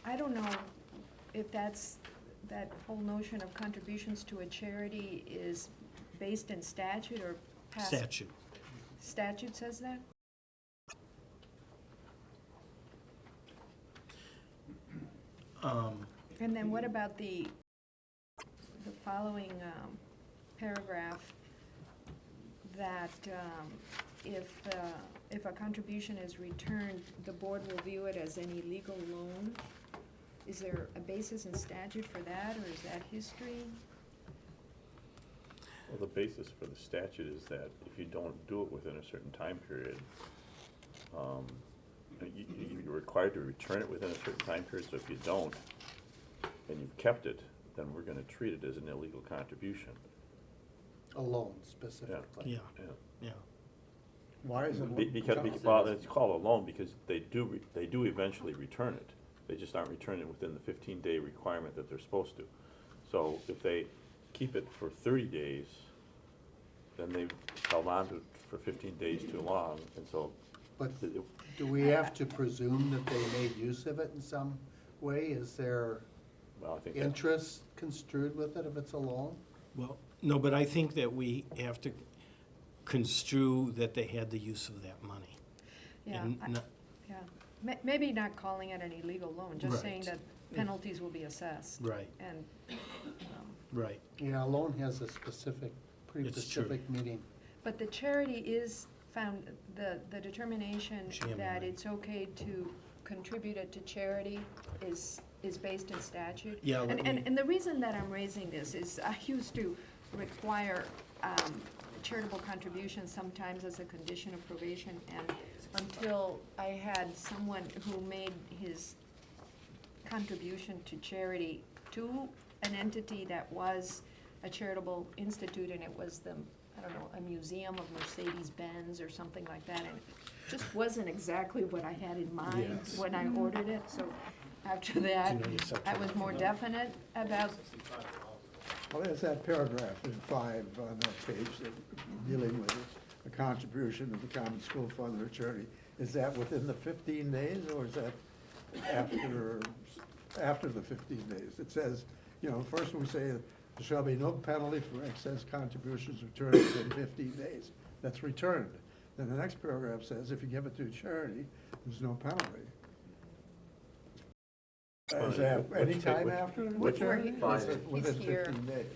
I don't know if that whole notion of contributions to a charity is based in statute or past. Statute. Statute says that? And then what about the following paragraph, that if a contribution is returned, the board will view it as any legal loan? Is there a basis in statute for that, or is that history? Well, the basis for the statute is that if you don't do it within a certain time period, you're required to return it within a certain time period, so if you don't, and you've kept it, then we're gonna treat it as an illegal contribution. A loan specifically. Yeah, Yeah. yeah. Why is it? Because, well, it's called a loan because they do eventually return it. They just aren't returning it within the 15-day requirement that they're supposed to. So if they keep it for 30 days, then they've held on to it for 15 days too long, and so. But do we have to presume that they made use of it in some way? Is there Well, I think interest construed with it if it's a loan? Well, no, but I think that we have to construe that they had the use of that money. Yeah, And I- not- yeah. Maybe not calling it an illegal loan, just saying Right. that penalties will be assessed. Right. And, Right. Yeah, a loan has a specific, pretty It's true. specific meaning. but the charity is found, the determination Jamboree. that it's okay to contribute it to charity is based in statute. Yeah, let me- And the reason that I'm raising this is I used to require charitable contributions sometimes as a condition of probation, and until I had someone who made his contribution to charity to an entity that was a charitable institute, and it was the, I don't know, a museum of Mercedes-Benz or something like that, and it just wasn't exactly what I had in mind Yes. when I ordered it, so after that, Do you know your I was more definite about, Well, there's that paragraph in 5 on that page that dealing with the contribution of the common school fund or charity. Is that within the 15 days, or is that after the 15 days? It says, you know, first we say, there shall be no penalty for excess contributions returned within 15 days. That's returned. Then the next paragraph says, if you give it to a charity, there's no penalty. Is that any time after? which- Where return? he- Is it he's within here. 15 days?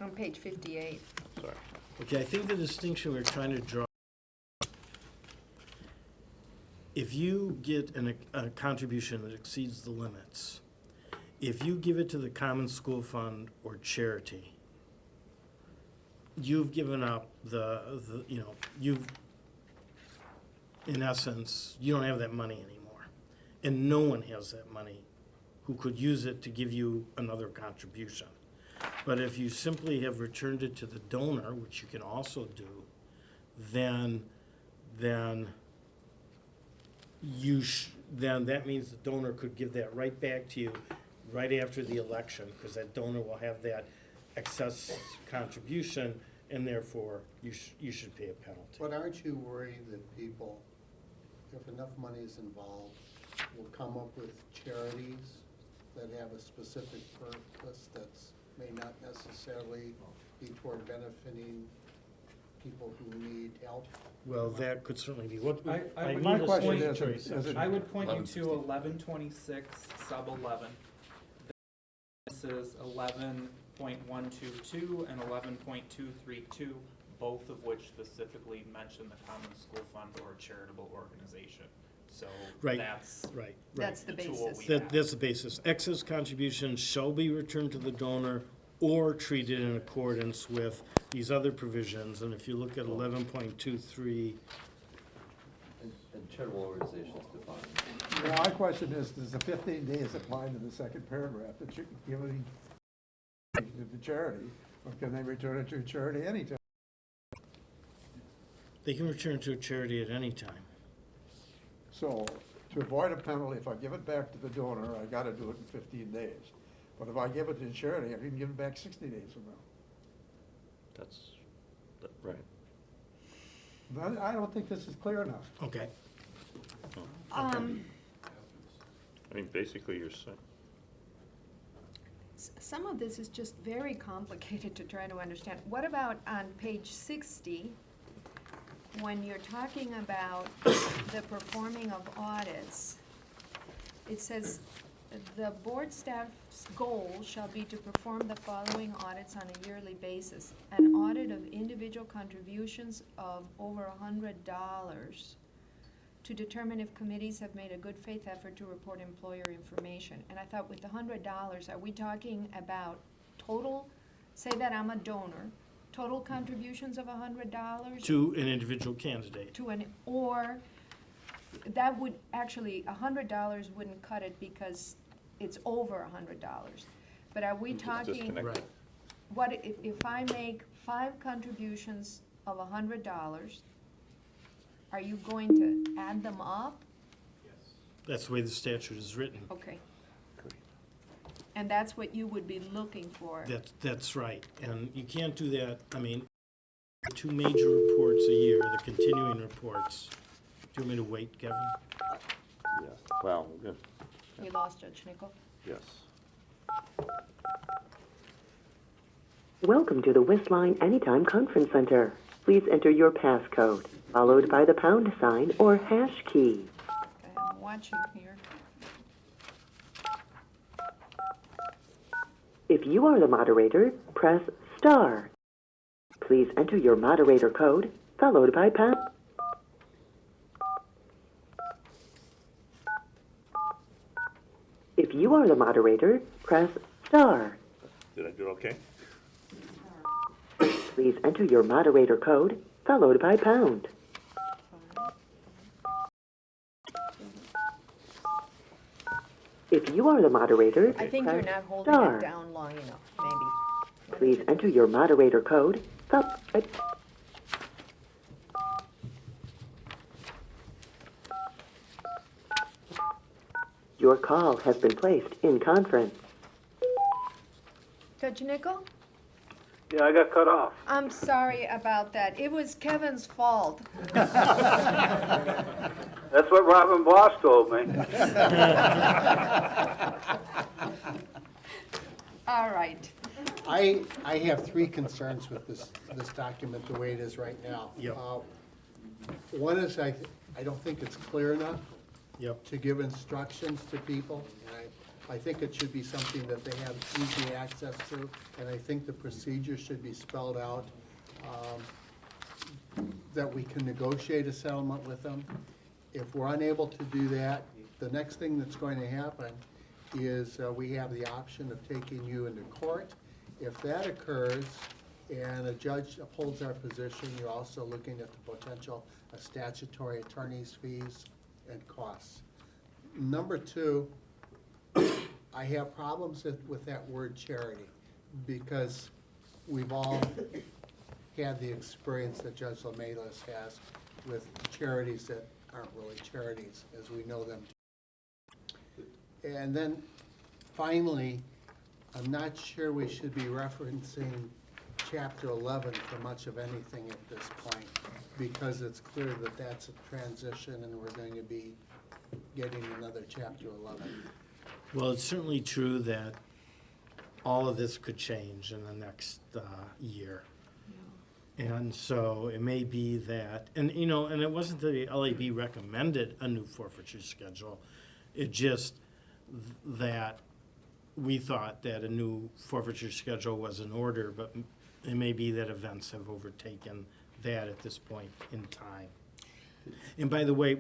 on page 58. Sorry. Okay, I think the distinction we're trying to draw, if you get a contribution that exceeds the limits, if you give it to the common school fund or charity, you've given up you've, in essence, you don't have that money anymore. And no one has that money who could use it to give you another contribution. But if you simply have returned it to the donor, which you can also do, then that means the donor could give that right back to you right after the election, because that donor will have that excess contribution, and therefore you should pay a penalty. But aren't you worried that people, if enough money is involved, will come up with charities that have a specific purpose that's may not necessarily be toward benefiting people who need help? Well, that could certainly be. What I would My need a question statutory is section. I would point you 11:16. to 1126 sub 11. This is 11.122 and 11.232, both of which specifically mention the common school fund or charitable organization. So Right, that's right. That's the tool basis. we have. That's the basis. Excess contributions shall be returned to the donor or treated in accordance with these other provisions. And if you look at 11.23, And charitable organizations defined. Now, my question is, does the 15 days apply to the second paragraph that you're giving to the charity, or can they return it to a charity anytime? they can return to a charity at any time. So, to avoid a penalty, if I give it back to the donor, I gotta do it in 15 days. But if I give it to the charity, I can give it back 60 days from now. Right. But I don't think this is clear enough. Okay. I mean, basically, you're saying, Some of this is just very complicated to try to understand. What about on page 60, when you're talking about the performing of audits? It says, the board staff's goal shall be to perform the following audits on a yearly basis. An audit of individual contributions of over $100 to determine if committees have made a good faith effort to report employer information. And I thought with the $100, are we talking about total say that I'm a donor, total contributions of $100? To an individual candidate. Or that would, actually, $100 wouldn't cut it because it's over $100. But are we Just talking? disconnect it. What, if I make 5 contributions of $100, are you going to add them up? That's the way the statute is written. Okay. And that's what you would be looking for? That's right, and you can't do that, I mean, 2 major reports a year, the continuing reports. Do you want me to wait, Kevin? Yes, well, good, We lost Judge Nickel. yes. Welcome to the Wistline Anytime Conference Center. Please enter your passcode, followed by the pound sign or hash key. I'm watching here. If you are the moderator, press star. Please enter your moderator code, followed by pound. If you are the moderator, press star. Did I do okay? Please enter your moderator code, followed by pound. If you are the moderator, I think you're press not holding star. it down long enough, maybe. Please enter your moderator code, followed by... Your call has been placed in conference. Judge Nickel? Yeah, I got cut off. I'm sorry about that. It was Kevin's fault. That's what Robin Boss told me. All right. I have 3 concerns with this document the way it is right now. Yep. One is I don't think it's clear enough Yep. to give instructions to people. And I think it should be something that they have easy access to, and I think the procedure should be spelled out, that we can negotiate a settlement with them. If we're unable to do that, the next thing that's going to happen is we have the option of taking you into court. If that occurs and a judge upholds our position, you're also looking at the potential of statutory attorney's fees and costs. Number 2, I have problems with that word charity, because we've all had the experience that Judge Lamelas has with charities that aren't really charities as we know them. And then finally, I'm not sure we should be referencing Chapter 11 for much of anything at this point, because it's clear that that's a transition and we're going to be getting another Chapter 11. Well, it's certainly true that all of this could change in the next year. And so it may be that, and and it wasn't that the LAB recommended a new forfeiture schedule. It just that we thought that a new forfeiture schedule was in order, but it may be that events have overtaken that at this point in time. And by the way,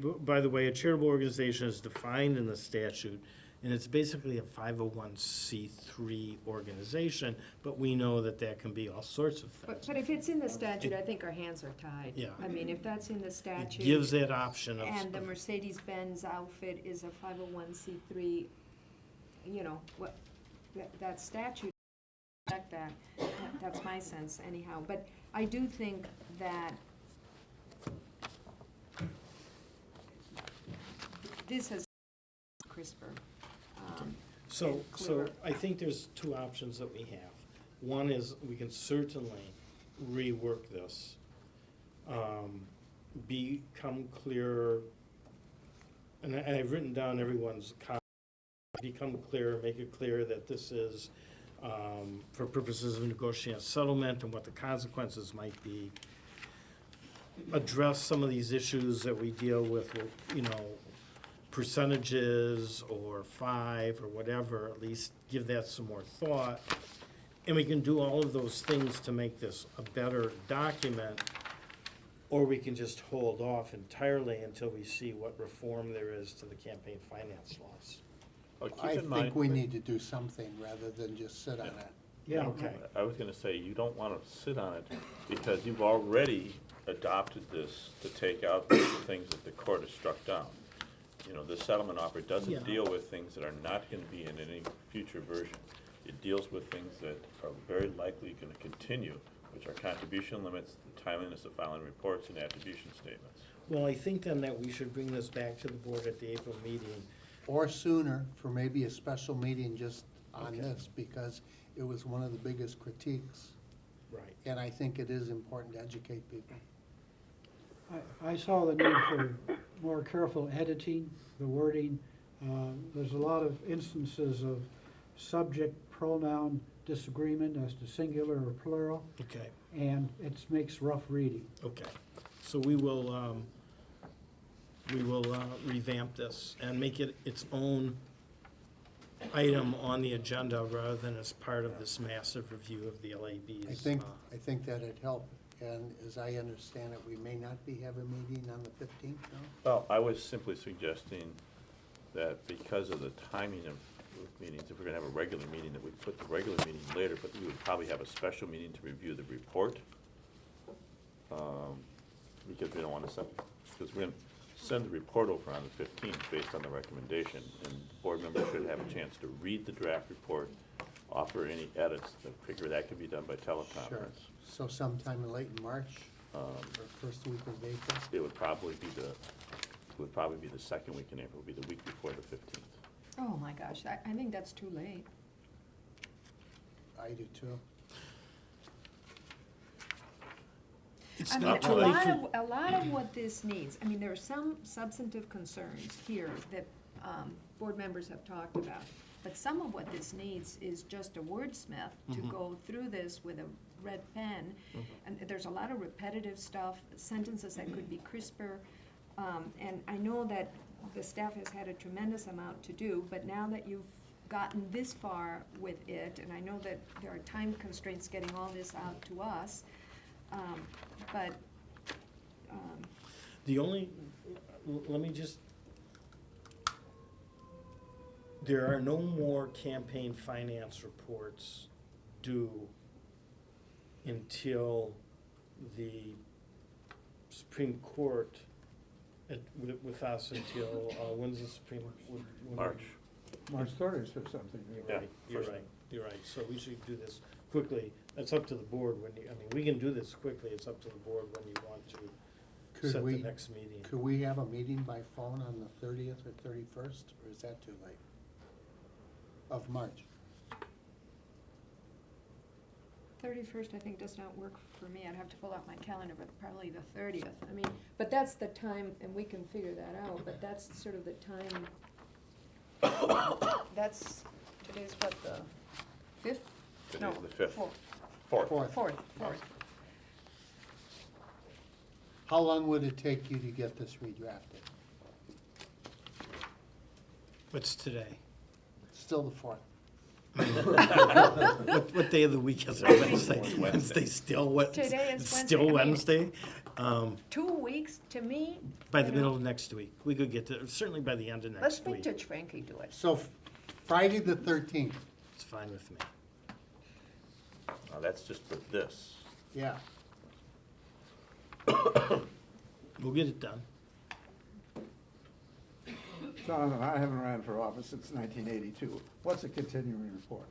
a charitable organization is defined in the statute, and it's basically a 501c3 organization, but we know that that can be all sorts of things. But if it's in the statute, I think our hands are tied. Yeah. I mean, if that's in the statute. It gives that option of. And the Mercedes-Benz outfit is a 501c3, that statute, that's my sense anyhow. But I do think that this has crisper. So I think there's 2 options that we have. One is we can certainly rework this, become clearer, and I've written down everyone's comments. Become clear, make it clear that this is for purposes of negotiating a settlement and what the consequences might be. Address some of these issues that we deal with, percentages or 5 or whatever, at least give that some more thought. And we can do all of those things to make this a better document, or we can just hold off entirely until we see what reform there is to the campaign finance laws. I think we need to do something rather than just sit on it. Yeah. Okay. I was gonna say, you don't wanna sit on it, because you've already adopted this to take out the things that the court has struck down. You know, the settlement offer Yeah. doesn't deal with things that are not gonna be in any future version. It deals with things that are very likely gonna continue, which are contribution limits, the timeliness of filing reports, and attribution statements. Well, I think then that we should bring this back to the board at the April meeting. Or sooner for maybe a special meeting just on Okay. this, because it was one of the biggest critiques. Right. And I think it is important to educate people. I saw the need for more careful editing, the wording. There's a lot of instances of subject pronoun disagreement as to singular or plural, Okay, and it makes rough reading. okay. So we will revamp this and make it its own item on the agenda rather than as part of this massive review of the LAB's. I think that'd help, and as I understand it, we may not be having a meeting on the 15th, no? Well, I was simply suggesting that because of the timing of meetings, if we're gonna have a regular meeting, that we put the regular meeting later, but we would probably have a special meeting to review the report. Because we don't wanna because we're gonna send the report over on the 15th based on the recommendation, and board members should have a chance to read the draft report, offer any edits. I figure that could be done by teleconference. Sure. So sometime late in March, or first week of April? It would probably be the second week in April, would be the week before the 15th. Oh, my gosh, I think that's too late. I do too. It's I mean, not a too late lot for- of, a lot of what this needs, I mean, there are some substantive concerns here that board members have talked about. But some of what this needs is just a wordsmith to go through this with a red pen. And there's a lot of repetitive stuff, sentences that could be crisper. And I know that the staff has had a tremendous amount to do, but now that you've gotten this far with it, and I know that there are time constraints getting all this out to us, but, The only, let me just, there are no more campaign finance reports due until the Supreme Court, with us until, when's the Supreme? when- March. March 30th or something. Yeah. You're right, you're right, so we should do this quickly. That's up to the board when you, I mean, we can do this quickly, it's up to the board when you want to Could set the we- next meeting. Could we have a meeting by phone on the 30th or 31st, or is that too late? Of March? 31st, I think, does not work for me. I'd have to pull out my calendar, but probably the 30th. I mean, but that's the time, and we can figure that out, but that's sort of the time. Today's what, the 5th? Today's No, the 5th. 4th. Fourth. 4th. How long would it take you to get this redrafted? What's today? Still the 4th. What day of the week is it? Wednesday? Wednesday still, what? Today is It's Wednesday. still I mean, Wednesday? 2 weeks, to me. By you the know, middle of next week, we could get to, certainly by the end of Let's next make week. Judge Frankie do it. So Friday the 13th, It's fine with me. Now, that's just for this. yeah. We'll get it done. Jonathan, I haven't ran for office since 1982. What's a continuing report?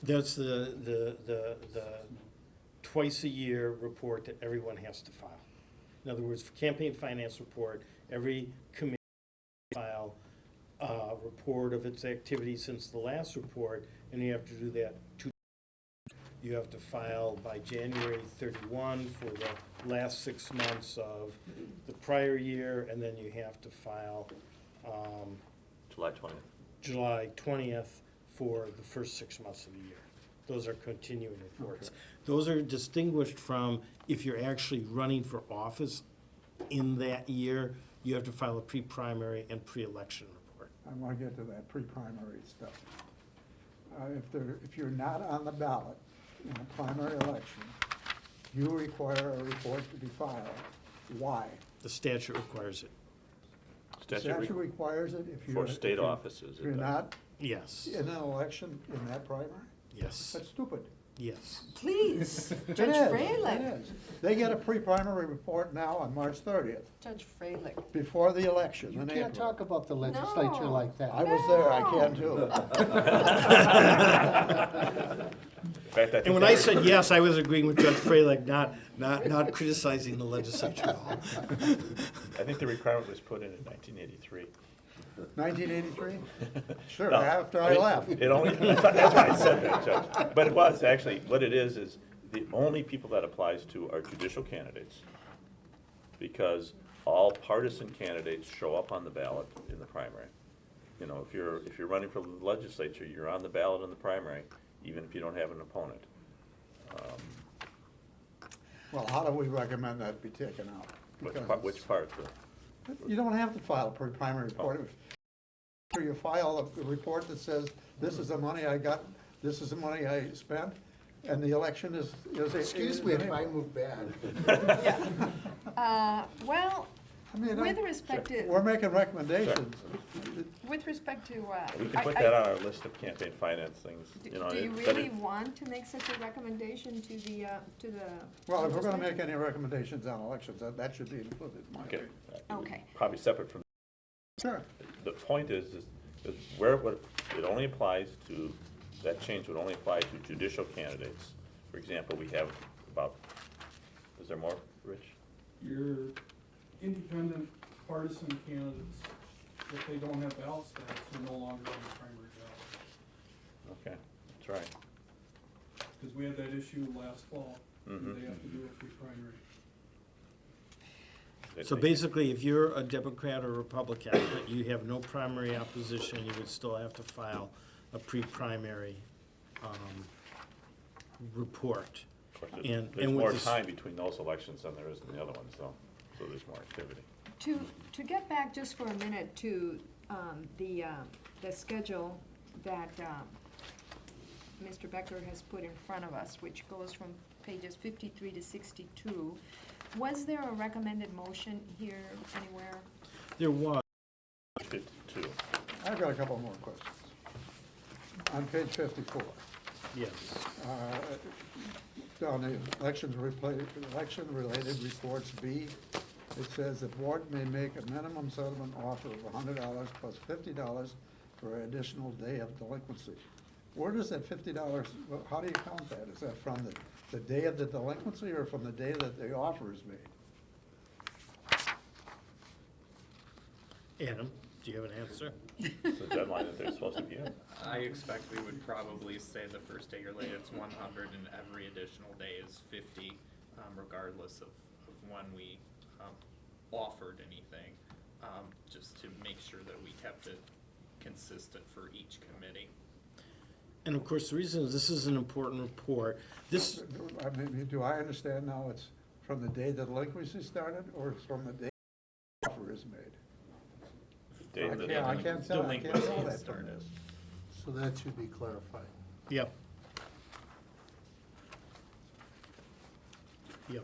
That's the twice-a-year report that everyone has to file. In other words, for campaign finance report, every committee file a report of its activity since the last report, and you have to do that 2 You have to file by January 31 for the last 6 months of the prior year, and then you have to file July 20th. July 20th for the first 6 months of the year. Those are continuing reports. Those are distinguished from if you're actually running for office in that year, you have to file a pre-primary and pre-election report. I want to get to that pre-primary stuff. If you're not on the ballot in a primary election, you require a report to be filed. Why? The statute requires it. The statute requires it if you're. For state offices, If you're it does. not Yes. in an election in that primary? Yes, That's stupid. yes. Please, It Judge is, Freilich. it is. They get a pre-primary report now on March 30th, Judge Freilich. before the election You in can't April. talk about the legislature No. like that. I was there, I can too. In fact, I think And when that I said yes, I was agreeing with Judge Freilich, not criticizing the legislature at all. I think the requirement was put in 1983. 1983? Sure, No, after I mean, left. It only, that's why I said that, Judge. But it was, actually, what it is the only people that applies to are judicial candidates, because all partisan candidates show up on the ballot in the primary. You know, if you're running for the legislature, you're on the ballot in the primary, even if you don't have an opponent. Well, how do we recommend that be taken out? Which part? You don't have to file a pre-primary report. If you file a report that says, this is the money I got, this is the money I spent, and the election is. Excuse me if I move bad. Well, I mean, with respect to, we're making recommendations. with respect to, We can put that on our list of campaign finance things, you know. do you but really want to make such a recommendation to the? Well, if we're gonna legislature? make any recommendations on elections, that should be included, in my Okay. opinion. Okay. Probably separate from. Sure. The point is where it only applies to, that change would only apply to judicial candidates. For example, we have about, is there more, Rich? Your independent partisan candidates, if they don't have ballot status, are no longer on the primary ballot. Okay, that's right. Because we had that issue last fall, Mhm. they have to do a pre-primary. So basically, if you're a Democrat or Republican, but you have no primary opposition, you would still have to file a pre-primary report. Of course, And there's with more this- time between those elections than there is in the other ones, though, so there's more activity. To get back just for a minute to the schedule that Mr. Becker has put in front of us, which goes from pages 53 to 62, was there a recommended motion here anywhere? There was. 52. I've got a couple more questions. On page 54. Yes. On the election-related reports B, it says the board may make a minimum settlement offer of $100 plus $50 for an additional day of delinquency. Where does that $50, how do you count that? Is that from the day of the delinquency or from the day that the offer is made? Adam, do you have an answer? It's the deadline that they're supposed to be in. I expect we would probably say the first day you're late, it's 100, and every additional day is 50, regardless of when we offered anything, just to make sure that we kept it consistent for each committee. And of course, the reason is this is an important report. This, I mean, do I understand now it's from the day the delinquency started or it's from the day the offer is made? Day that I can't tell that from this. So that should be clarified. yep. Yep.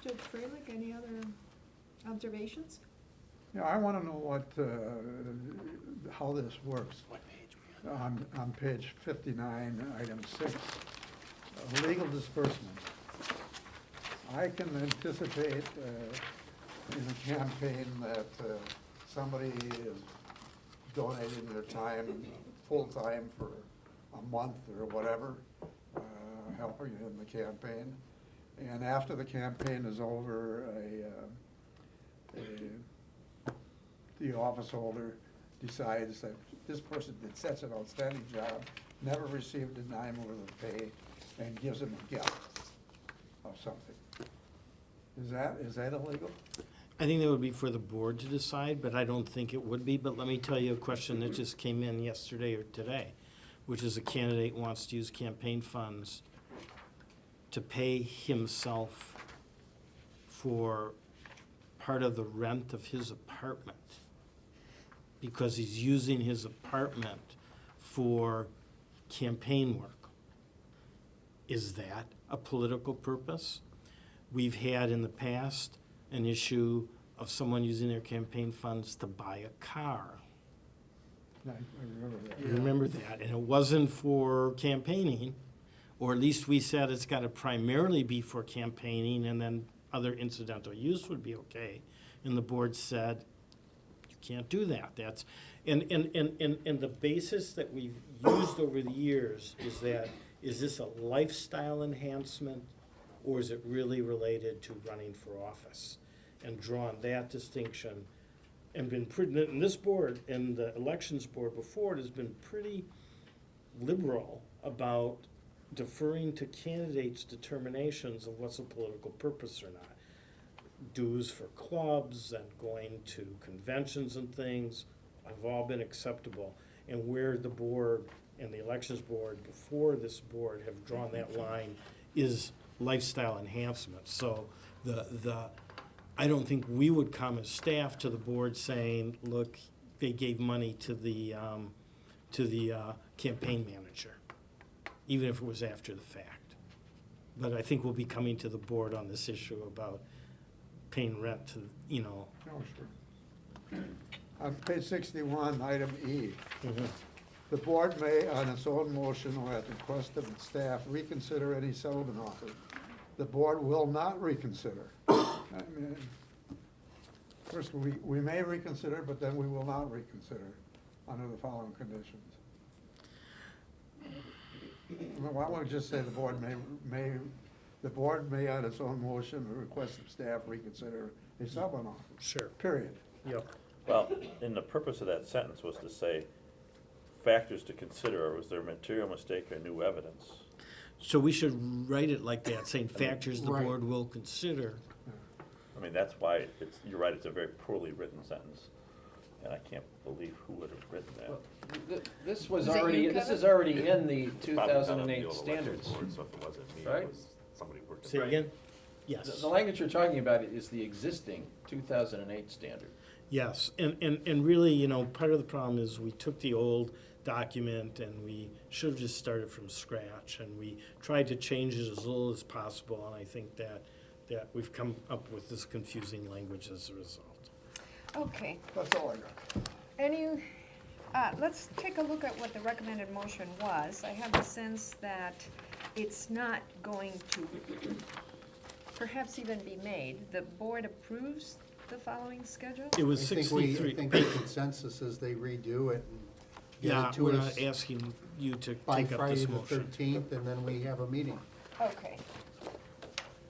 Judge Freilich, any other observations? Yeah, I want to know what, how this works. On page 59, item 6, legal disbursement. I can anticipate in a campaign that somebody is donating their time, full-time for a month or whatever, helping in the campaign. And after the campaign is over, the office holder decides that this person did such an outstanding job, never received a dime worth of pay, and gives him a gift of something. Is that illegal? I think that would be for the board to decide, but I don't think it would be. But let me tell you a question that just came in yesterday or today, which is a candidate wants to use campaign funds to pay himself for part of the rent of his apartment because he's using his apartment for campaign work. Is that a political purpose? We've had in the past an issue of someone using their campaign funds to buy a car. I remember that. Remember that, and it wasn't for campaigning, or at least we said it's gotta primarily be for campaigning, and then other incidental use would be okay. And the board said, you can't do that, that's, and the basis that we've used over the years is that, is this a lifestyle enhancement, or is it really related to running for office? And drawn that distinction, and been pretty, and this board, and the elections board before it has been pretty liberal about deferring to candidates' determinations of what's a political purpose or not. Dues for clubs and going to conventions and things have all been acceptable. And where the board and the elections board before this board have drawn that line is lifestyle enhancement. So I don't think we would come as staff to the board saying, look, they gave money to the campaign manager, even if it was after the fact. But I think we'll be coming to the board on this issue about paying rent to, you know. Oh, sure. On page 61, item E. The board may, on its own motion or at the request of its staff, reconsider any settlement offer. The board will not reconsider. I mean, first, we may reconsider, but then we will not reconsider under the following conditions. Why don't we just say the board may on its own motion or request of staff reconsider a settlement offer? Sure. Period. Yep. Well, and the purpose of that sentence was to say factors to consider, or was there material mistake or new evidence? So we should write it like that, saying factors the Right. board will consider. I mean, that's why it's, you're right, it's a very poorly written sentence, and I can't believe who would have written that. This was Was it already, you, this Kevin? is already in the Probably not on the 2008 old elections standards. board, so if it wasn't me, Right? it was somebody working. Say it again? Yes. The language you're talking about is the existing 2008 standard. Yes, and really, you know, part of the problem is we took the old document and we should have just started from scratch, and we tried to change it as little as possible, and I think that we've come up with this confusing language as a result. Okay. That's all I got. Let's take a look at what the recommended motion was. I have the sense that it's not going to perhaps even be made. The board approves the following schedule? It was I think 63. I think the consensus is they redo it and get Yeah, it to we're us not asking you to by take up Friday this the motion. 13th, and then we have a meeting. Okay.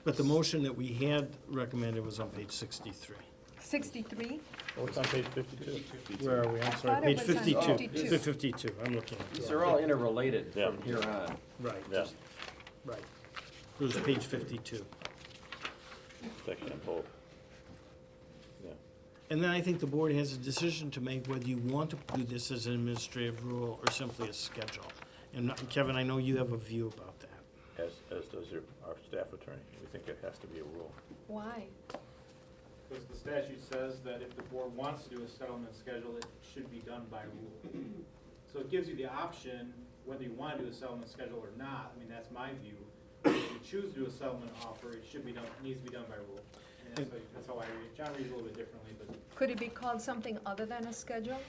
But the motion that we had recommended was on page 63. 63? Oh, it's on page 52. Where are we? I'm thought sorry, it page was on 52. 52. 52, I'm looking at These it. are all interrelated Yeah. from here on. Right, Yeah, right. It was page 52. section of both. Yeah. And then I think the board has a decision to make whether you want to do this as an administrative rule or simply a schedule. And Kevin, I know you have a view about that. As does our staff attorney. We think it has to be a rule. Why? Because the statute says that if the board wants to do a settlement schedule, it should be done by rule. So it gives you the option whether you want to do a settlement schedule or not. I mean, that's my view. If you choose to do a settlement offer, it should be done, needs to be done by rule. And that's how I read it. John reads it a little bit differently, but. Could it be called something other than a schedule?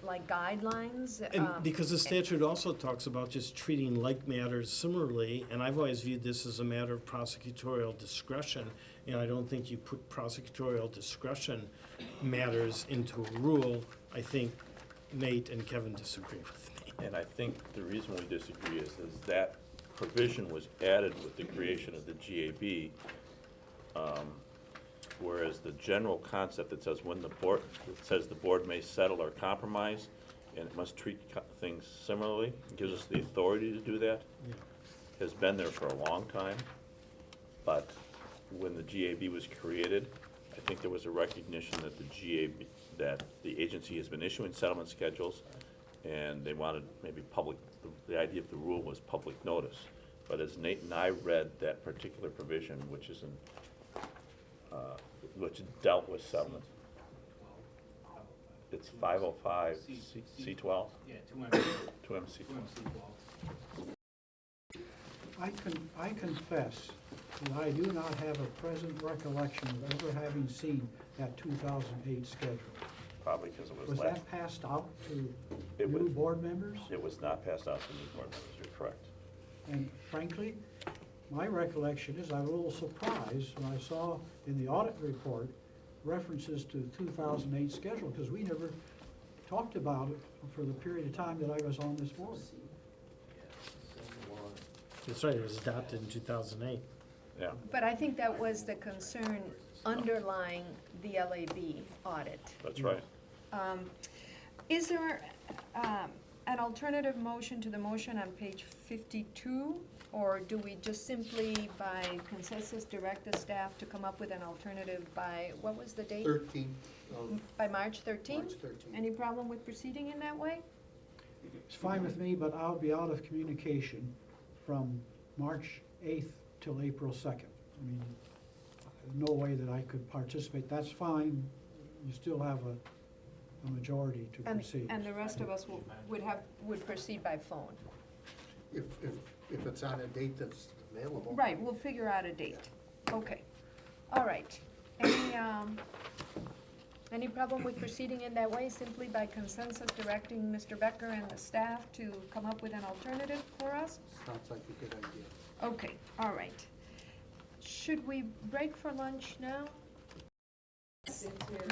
Like guidelines? And because the statute also talks about just treating like matters similarly, and I've always viewed this as a matter of prosecutorial discretion, and I don't think you put prosecutorial discretion matters into a rule. I think Nate and Kevin disagree with me. And I think the reason we disagree is that provision was added with the creation of the GAB, whereas the general concept that says the board may settle or compromise, and it must treat things similarly, gives us the authority to do that, Yeah. has been there for a long time. But when the GAB was created, I think there was a recognition that that the agency has been issuing settlement schedules, and they wanted maybe the idea of the rule was public notice. But as Nate and I read that particular provision, which dealt with settlement, it's 505 C12? Yeah, 2MC. 2MC12. I confess that I do not have a present recollection of ever having seen that 2008 schedule. probably because it was Was last. that passed out to It new was- board members? It was not passed out to new board members, you're correct. And frankly, my recollection is I was a little surprised when I saw in the audit report references to the 2008 schedule, because we never talked about it for the period of time that I was on this board. That's right, it was adopted in 2008. Yeah. But I think that was the concern underlying the LAB audit. That's right. Is there an alternative motion to the motion on page 52? Or do we just simply, by consensus, direct the staff to come up with an alternative by, what was the date? 13. By March 13th? March 13th. Any problem with proceeding in that way? It's fine with me, but I'll be out of communication from March 8th till April 2nd. I mean, no way that I could participate. That's fine. You still have a majority to proceed. And the rest of us would proceed by phone. If it's on a date that's available. Right, we'll figure out a date. Okay. All right. Any problem with proceeding in that way, simply by consensus directing Mr. Becker and the staff to come up with an alternative for us? Sounds like a good idea. Okay, all right. Should we break for lunch now?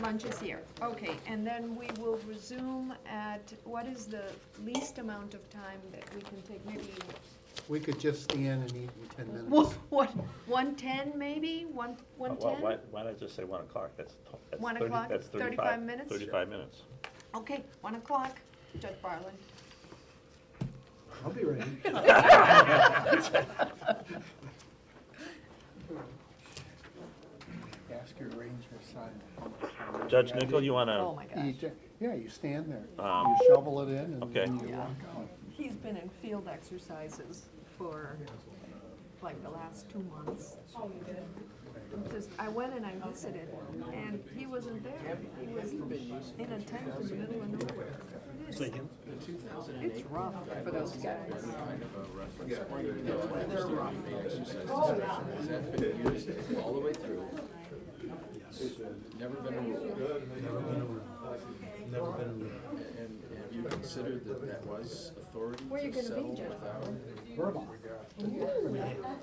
Lunch is here. Okay, and then we will resume at, what is the least amount of time that we can take? Maybe, We could just stand and eat in 10 minutes. what, 1:10 maybe? 1:10? Why not just say 1 o'clock? That's 1 30 o'clock, That's 35 minutes? 35 minutes. Okay, 1 o'clock, Judge Barlin. I'll be ready. Ask your ranger son. Judge Nickel, you want to? Oh, my gosh. Yeah, you stand there. Um, You shovel it in and okay. then you Yeah. walk out. He's been in field exercises for like the last 2 months. Oh, you did? Just, I went and I visited, and he wasn't there. He was in a tent in the middle of nowhere. It's rough for those guys. They're rough. All the way through. Never been a rule. Never been a rule. And have you considered that was authority Where you to gonna settle be, Judge? without?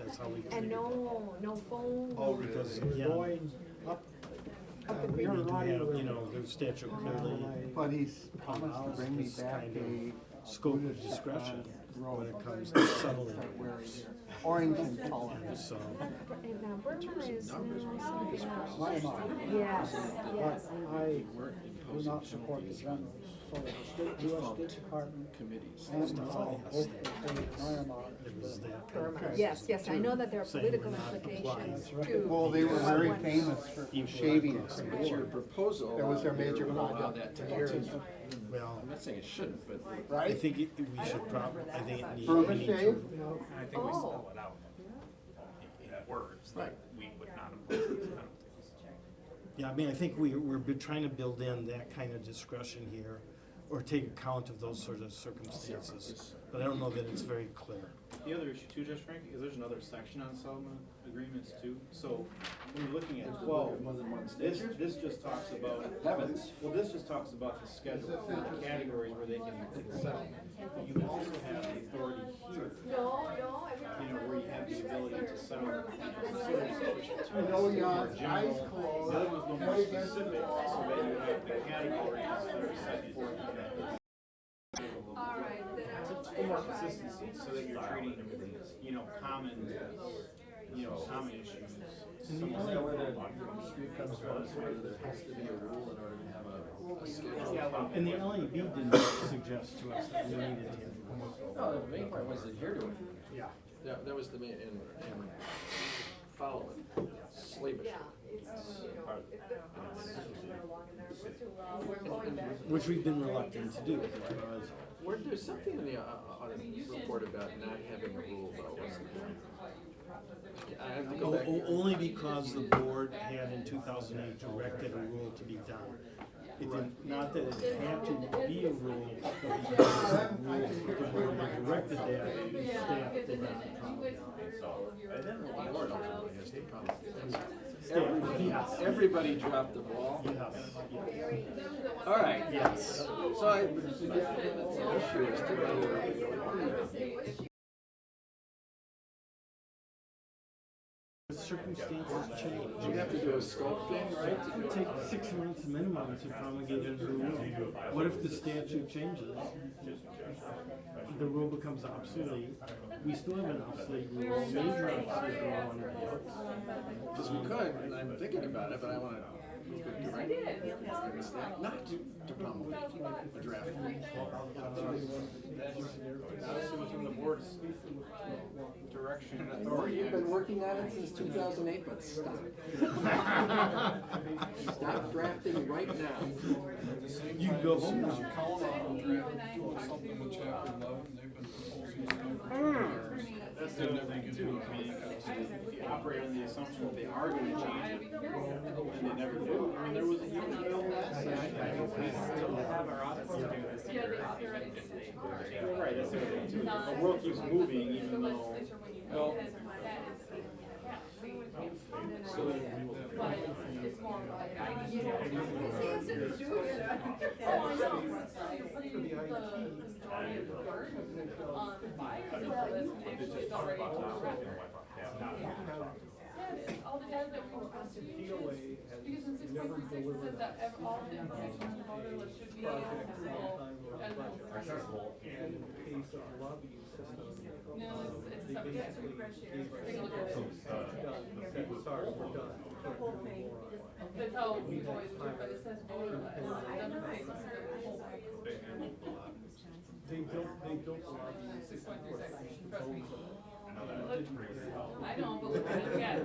That's how we. And no phone? Oh, because, yeah. Going up, We you're need to riding have, with you know, the statute clearly But he's promised to allows bring me this back kind a of scope of discretion when it comes to settling. orange in color. So, And now Burma is something else. my mind. Yes, But yes. I do not support the generals. So the state, US State Department Committees. and both the state Myanmar it was is that kind of. Yes, yes, I know that there are Saying political we're not implications compliant. too. Well, they were very famous for shaving. But your proposal. That was their major would allow project. that to continue. Well, I'm not saying it shouldn't, but. I think we should probably, I think it needs. Burma we need shave? to- I think we spell it out in words that we would not impose these penalties. Yeah, I mean, I think we're trying to build in that kind of discretion here, or take account of those sort of circumstances. But I don't know that it's very clear. The other issue too, Judge Frank, is there's another section on settlement agreements too. So when you're looking at 12, this just talks about, well, this just talks about the schedule, the categories where they can settle. But you also have the authority here, you know, where you have the ability to settle. Two know your more eyes general, closed. the other one's no more specific, so that you have the categories that are set forth in that. All right, then I will. For more consistency, so that you're treating, you know, common issues. Is that where the dispute comes from, is whether there has to be a rule in order to have a schedule? And the LAB didn't suggest to us that we needed to. No, the main point was adhere to it. Yeah. That was the main, and follow it, slavish. Which we've been reluctant to do, because There's something in the audit report about not having a rule about what's in there. I have to go back. Only because the board had in 2008 directed a rule to be done. It did, not that it had to be a rule, but because the rule, the board had directed that, staff did not follow it. The board ultimately has to follow it. Everybody dropped the ball. All right. Yes. So I, the issue is to whether circumstances change. you have to do a scope thing, right? It would take 6 months minimum to promulgate a new rule. What if the statute changes? The rule becomes obsolete. We still have an obsolete rule, major obsolete rule under the books. Because we could, and I'm thinking about it, but I want to direct the staff not to promulgate a draft. That's within the board's direction and authority. You've been working on it since 2008, but stop. Stop drafting right now. You can go home now. Count on doing something with chapter 11, they've been proposing something for years. They never get to it. If you operate on the assumption that they are gonna change it, and they never do, I mean, there was a huge bill last session. I hope we still have our audits to do this year. You're right, that's the other thing too. The world keeps moving even though, well, so we will. It's more like, all the data that we requested, because in 6.36 it says that all the information on the voter list should be accessible as Accessible and in the case of the lobbying system. No, it's a separate, it's a refresh here. Take a look at it. Sorry, we're done. That's how we've always do it, but it says voter list. It doesn't say specific whole. They built a lobbying system. 6.36, trust me. I know, but look at it again.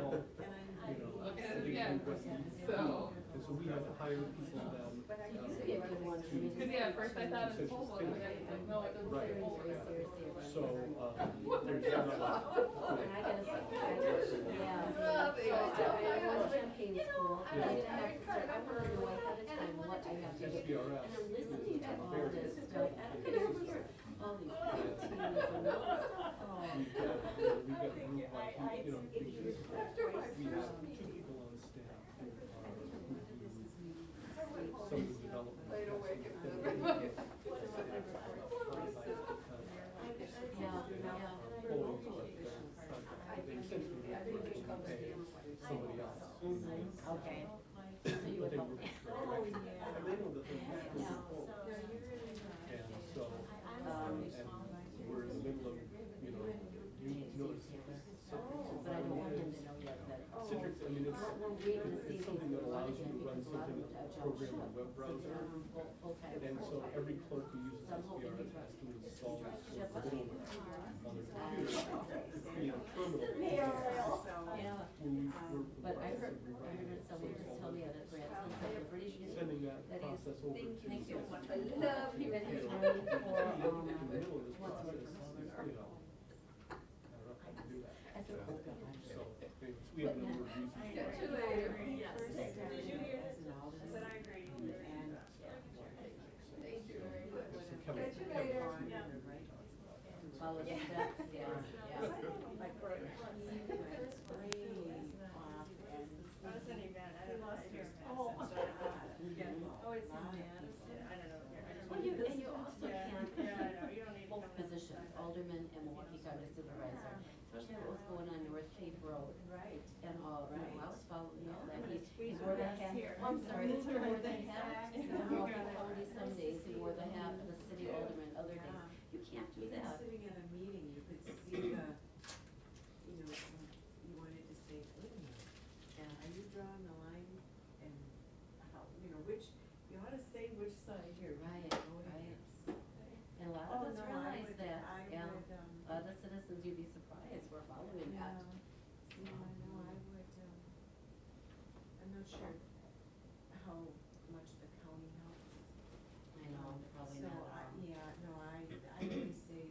Look at it again. So. And so we have to hire people then. Because yeah, at first I thought it was full, but then I was like, no, it doesn't say full. So, there's I was campaign school, I didn't have to start, I wanted to know ahead of time what I have to do. And I'm listening to all this stuff, and I could hear all these teams and all this stuff. We have 2 people on staff who some of the development. Somebody else. Okay. So you would help me. And they know that they're not full. And so, and we're in the middle of, you notice. But I don't want him to know yet that. Citrix, I mean, We're waiting to see it's if something that allows you to run because a lot something, of a program on a web browser. full-time. And so every clerk who uses SPR has to install this sort of middleware on their computer to create a terminal. Yeah, but I heard someone just tell me that Branson said the British Sending that that he's, process over to. thank you, I love hearing his running for, In the middle of this what's the word process, for governor? I don't know how to do that. I said, oh, God. So, we have a number of reasons. Follow the steps, yeah, yeah. Well, and you also can't, both positions, alderman and Milwaukee County Supervisor, especially what was going on North Cape Road. Right. And all, I was following all that, he wore the hat, I'm sorry, he wore the hat, in Milwaukee County some days, he wore the hat of the city alderman other days. You can't do that. Sitting at a meeting, you could see the, you wanted to say, wait a minute, are you drawing the line? And how, which, you ought to say which side you're. Right, right. And a lot of us realize that, yeah, a lot of the citizens, you'd be surprised, we're following that. No, I know, I would, I'm not sure how much the county helps. I know, probably So, not. I really say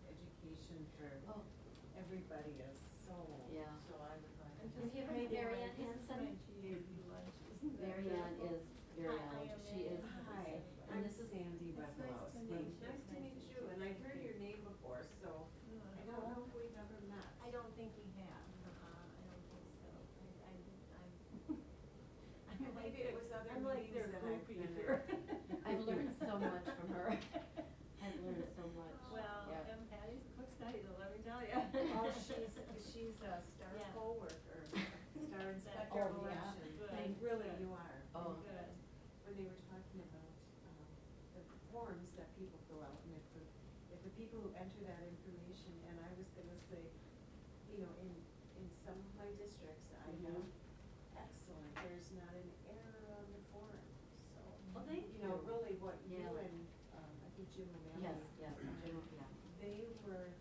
education for everybody is so, Yeah. so I would like. Have you ever met Mary Ann Hansen? Mary Ann is very knowledgeable, she is. Hi, And I'm this is Sandy Bucklow. Nice to meet you, and I've heard your name before, so I don't know if we've ever met. I don't think we have, I don't think so. I forms that people fill out, and if the people who enter that information, and I was gonna say, you know, in some of my districts, I have excellent, there's not an error on the form, so. Well, thank You know, you. really what you Yeah. and, I think Jim O'Malley. Yes, yes, Jim, yeah. They were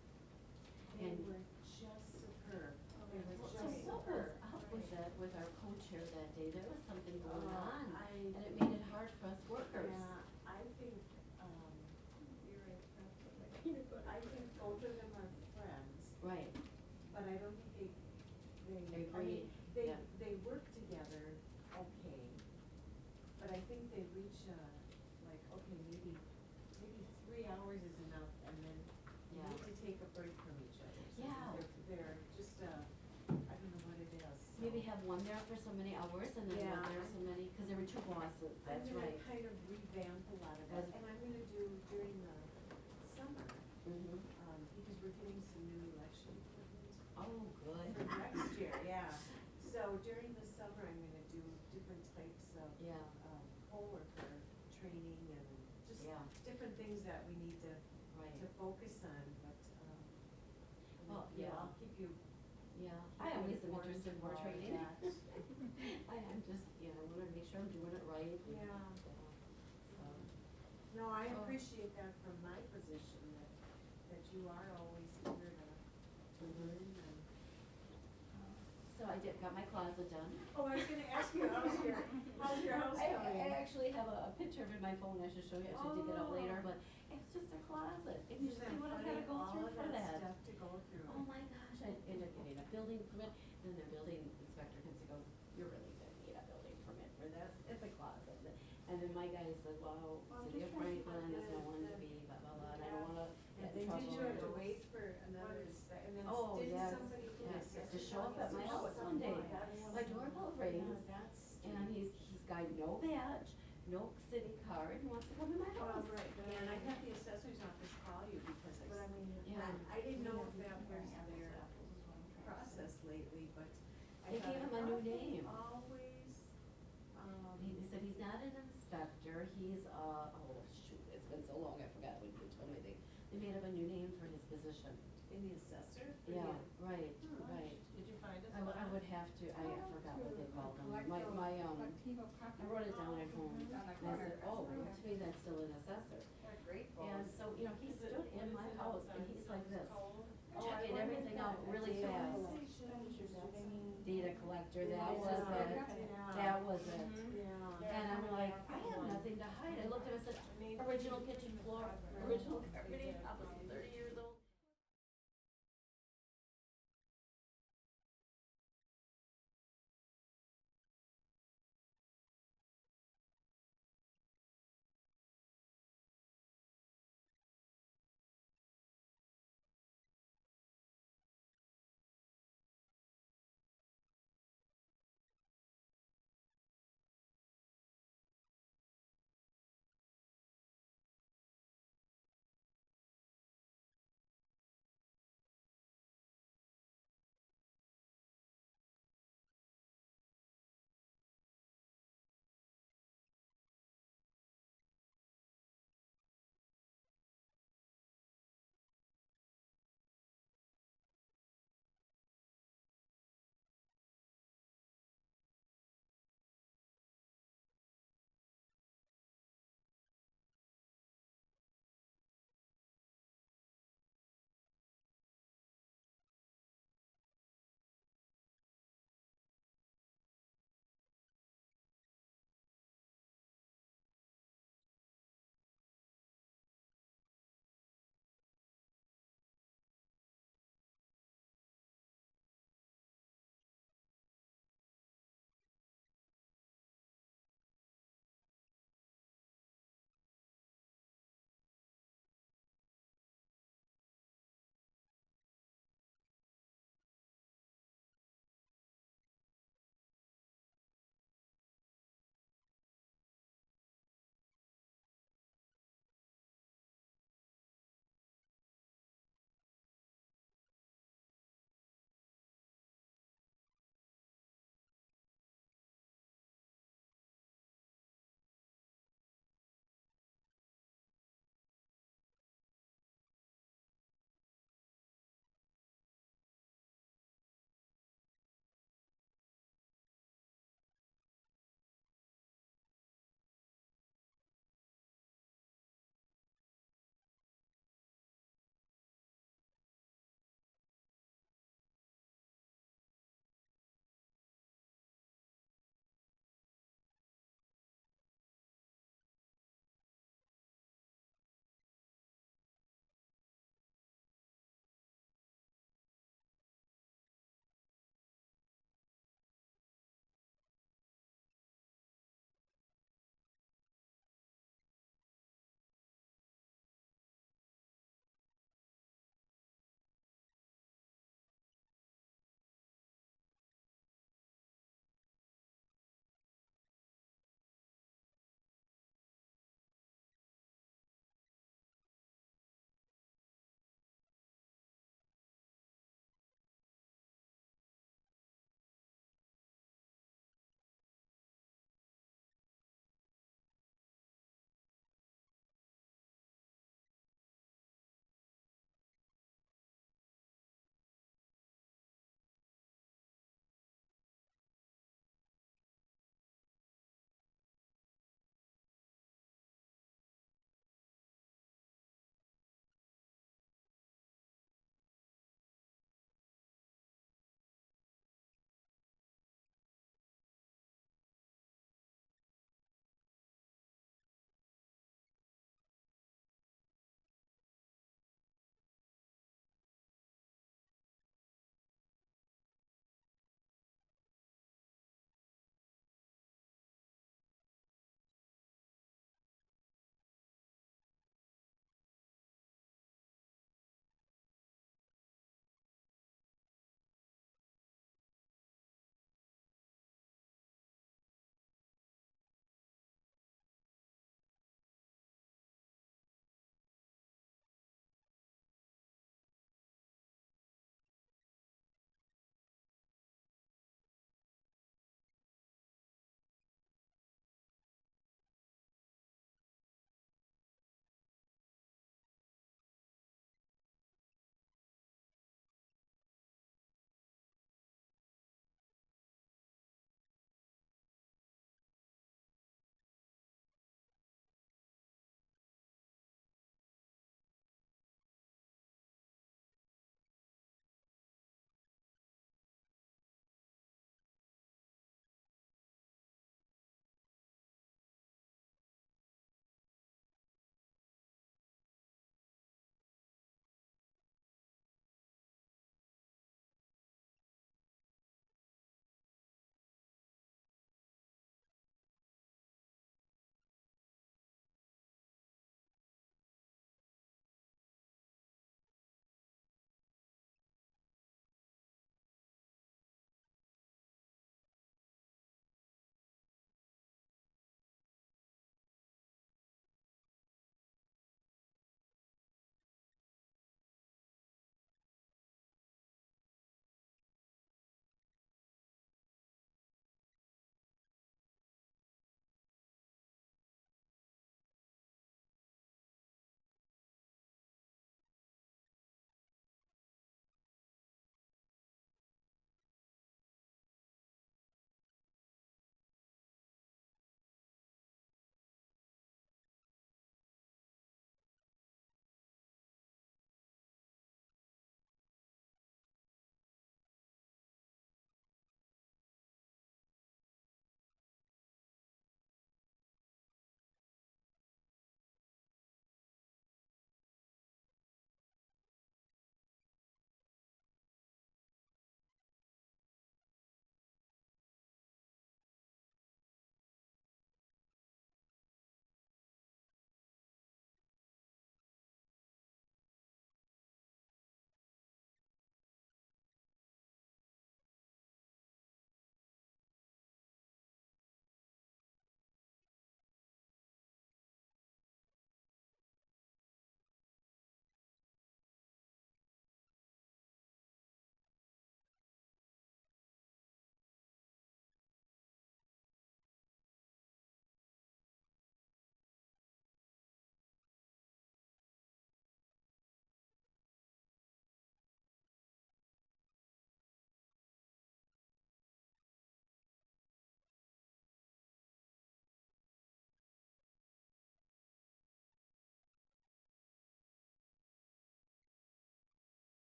And- just superb. They were Well, just so what superb. was up with that, with our co-chair that day? There was something going Oh, on, I- and it made it hard for us workers. Yeah, I think, you're right, I think both of them are friends, Right. but I don't think they, I Agreed, mean, they, yeah. they work together, okay, but I think they reach, like, okay, maybe 3 hours is enough, and then you Yeah. need to take a break from each other. So Yeah. They're just, I don't know what it is. So. Maybe have one there for so many hours and then one Yeah. there so many, because there were two bosses, that's I'm right. gonna kind of revamp a lot of it, As- and I'm gonna do during the summer, Mhm. because we're getting some new election equipment. Oh, good. For next year, yeah. So during the summer, I'm gonna do different types of, Yeah. poll worker training and just Yeah. different things that we need to Right. focus on, but, Well, yeah, yeah. I'll keep you. Yeah, keep I you always am informed interested in more about training. that. I'm just, you know, wanna make sure I'm doing it right. and, Yeah. so. No, I Oh. appreciate that from my position, that you are always eager to learn and. So I got my closet done. Oh, I was gonna ask you, how's your house I coming? actually have a picture of it in my phone I should show you, I should dig it out later, but it's just a closet. If you see what I gotta go through for that. Stuff to go through. Oh my gosh, I ended up getting a building permit, and the building inspector comes and goes, you're really gonna need a building permit for this, it's a closet. And then my guy said, well, City of Franklin is known to be blah, blah, blah, and I don't wanna get in trouble. Did you have to wait for another and then Oh, didn't yes, somebody? yes, to show up at my house one day. My doorbell rings, and he's got no badge, no city card, he wants to come in my house. Right, and I had the assessor's office call you because Yeah. I didn't know if that was their process lately, but I They thought gave him a new I name. always, He said he's not an inspector, he's, oh shoot, it's been so long, I forgot when you told me they made up a new name for his position. in the assessor? Yeah, right, right. Did you find it? I would have to, I forgot what they called them. I wrote it down at home, and I said, oh, to me, that's still an assessor. Great And so, you know, he stood in my house, and he's like this, checking everything out really fast. Data collector, that was it, that was it. And I'm like, I have nothing to hide. I looked at it and said, original kitchen floor, original carpeting, I was 30 years old.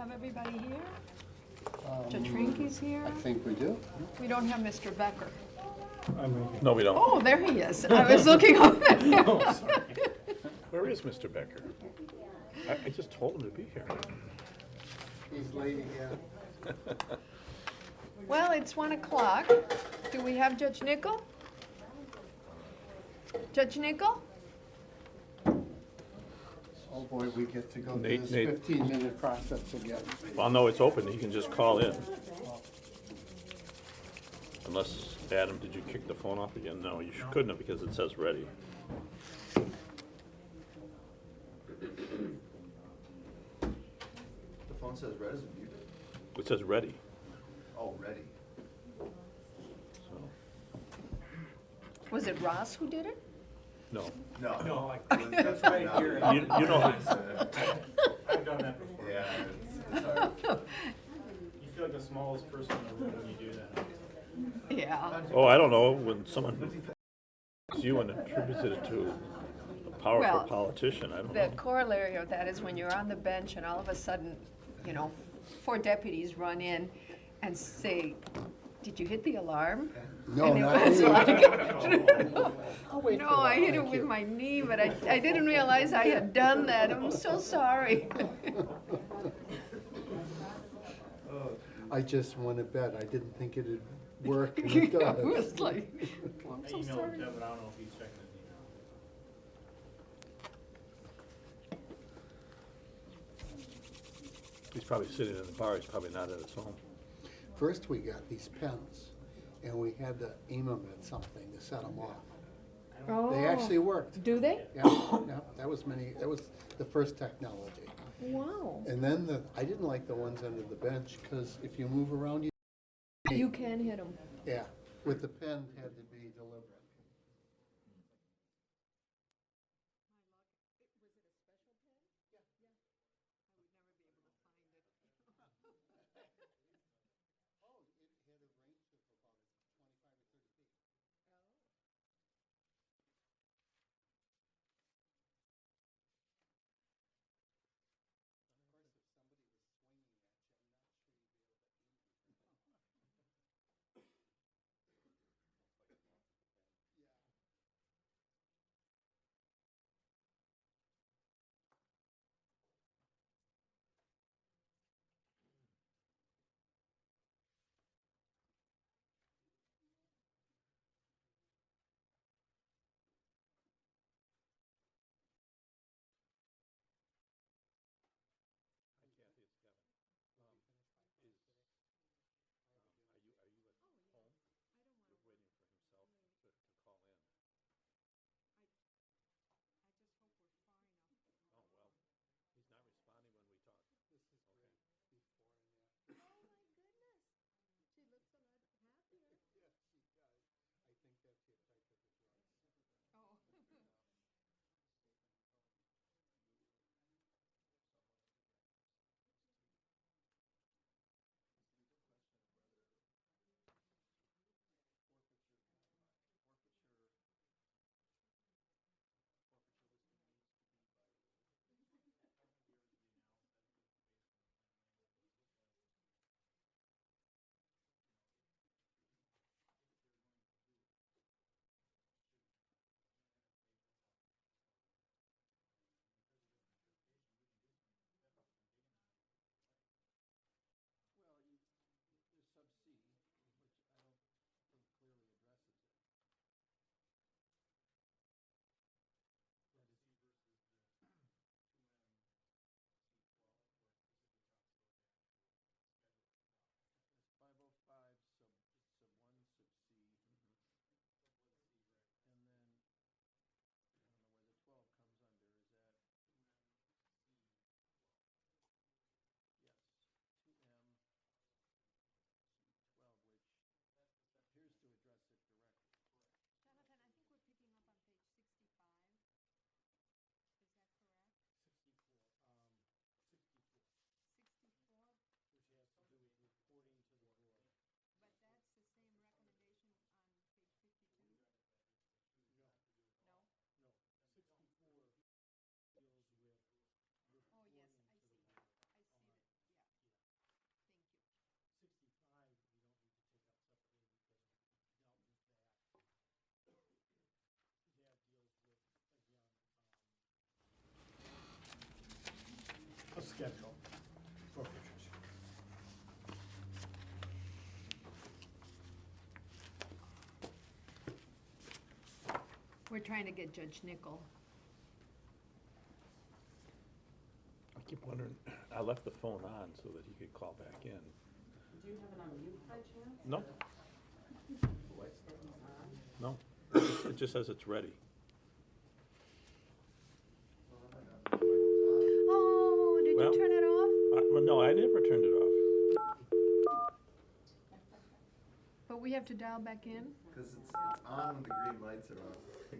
have everybody here? Judge Franke's here? I think we do. We don't have Mr. Becker. No, we don't. Oh, there he is. I was looking over there. Oh, sorry. Where is Mr. Becker? I just told him to be here. He's late again. Well, it's 1 o'clock. Do we have Judge Nickel? Judge Nickel? Oh, boy, we get to go through Nate- this Nate. 15-minute process again. Well, no, it's open. He can just call in. Unless, Adam, did you kick the phone off again? No, you couldn't have because it says ready. The phone says red, is it muted? It says ready. Oh, ready. Was it Ross who did it? No. No. No, That's right here. You know, I've done that before. Yeah, it's hard. You feel like the smallest person in the room when you do that. Yeah. oh, I don't know, when someone you and attributes it to a powerful Well, politician, I don't The know. corollary of that is when you're on the bench and all of a sudden, 4 deputies run in and say, "Did you hit the alarm?" No, And it not was me. like, I'll wait no, for a while, I hit it thank with you. my knee, but I didn't realize I had done that. I'm so sorry. I just went to bed. I didn't think it'd work, and it does. It was like, I'm I so emailed sorry. him, but I don't know if he's checking his email. He's probably sitting in the bar, he's probably not at his home. First, we got these pens, and we had to aim them at something to set them off. They actually worked. Do they? Yeah, yeah, that was the first technology. Wow. And then I didn't like the ones under the bench, because if you move around, You can hit them. yeah, with the pen had to be deliberate. We're trying to get Judge Nickel. I keep wondering, I left the phone on so that he could call back in. Do you have it on mute by chance? No. No, it just says it's ready. Oh, did Well, you turn it off? Well, no, I never turned it off. But we have to dial back in? Because it's on when the green lights are on. I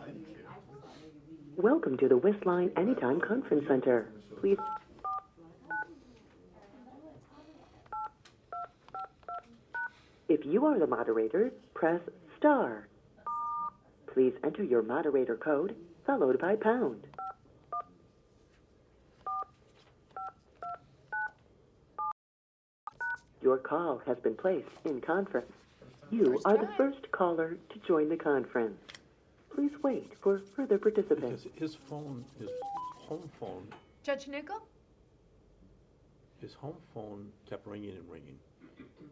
can't see that. Welcome to the Wistline Anytime Conference Center. Please. If you are the moderator, press star. Please enter your moderator code, followed by pound. Your call has been placed in conference. You are the first caller to join the conference. Please wait for further participants. Because his phone, his home phone, Judge Nickel? his home phone kept ringing and ringing.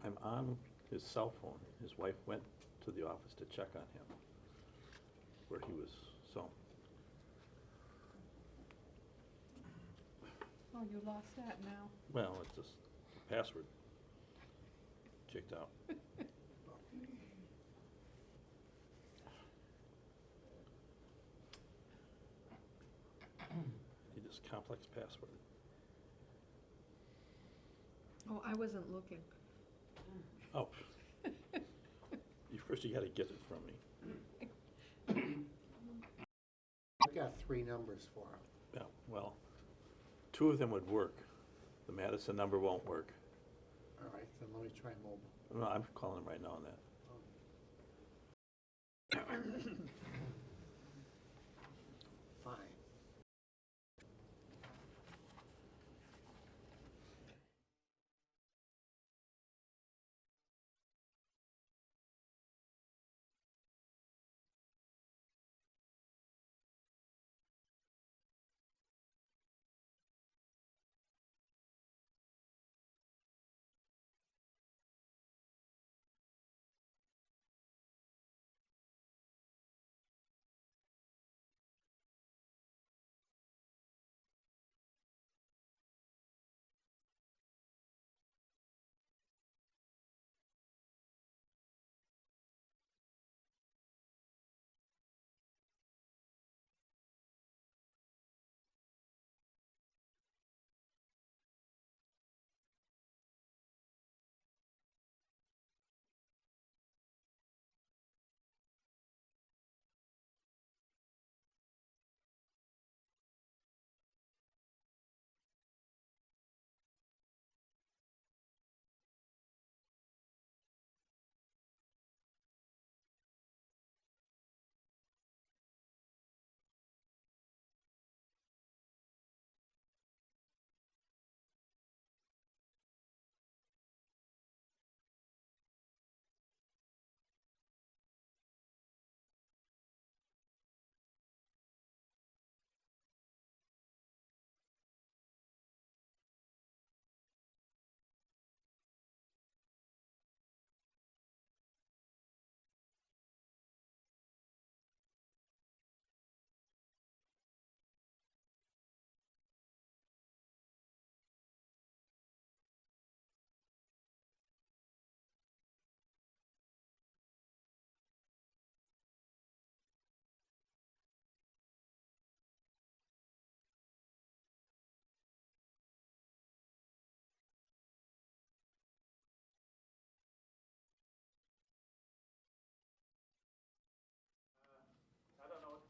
I'm on his cell phone. His wife went to the office to check on him, where he was, so. Oh, you lost that now. Well, it's just password kicked out. Need this complex password. Oh, I wasn't looking. Oh. First you gotta get it from me. I've got 3 numbers for him. Yeah, well, 2 of them would work. The Madison number won't work. All right, then let me try mobile. No, I'm calling him right now on that. Fine.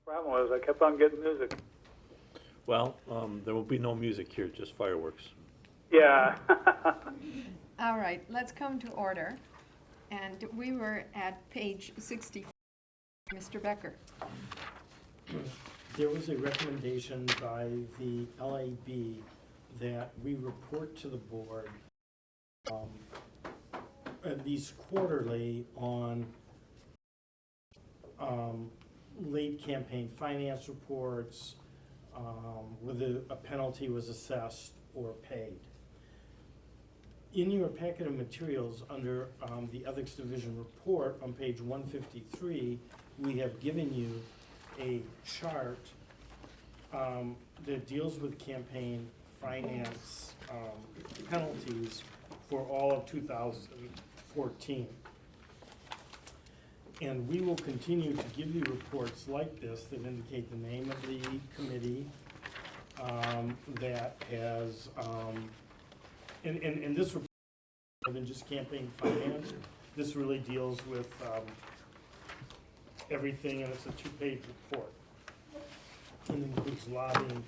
Problem was, I kept on getting music. Well, there will be no music here, just fireworks. Yeah. All right, let's come to order. And we were at page 64. Mr. Becker. There was a recommendation by the LAB that we report to the board at least quarterly on late campaign finance reports, whether a penalty was assessed or paid. In your packet of materials, under the Ethics Division report, on page 153, we have given you a chart that deals with campaign finance penalties for all of 2014. And we will continue to give you reports like this that indicate the name of the committee that has, and this report more than just campaign finance. This really deals with everything, and it's a 2-page report. And includes lobbying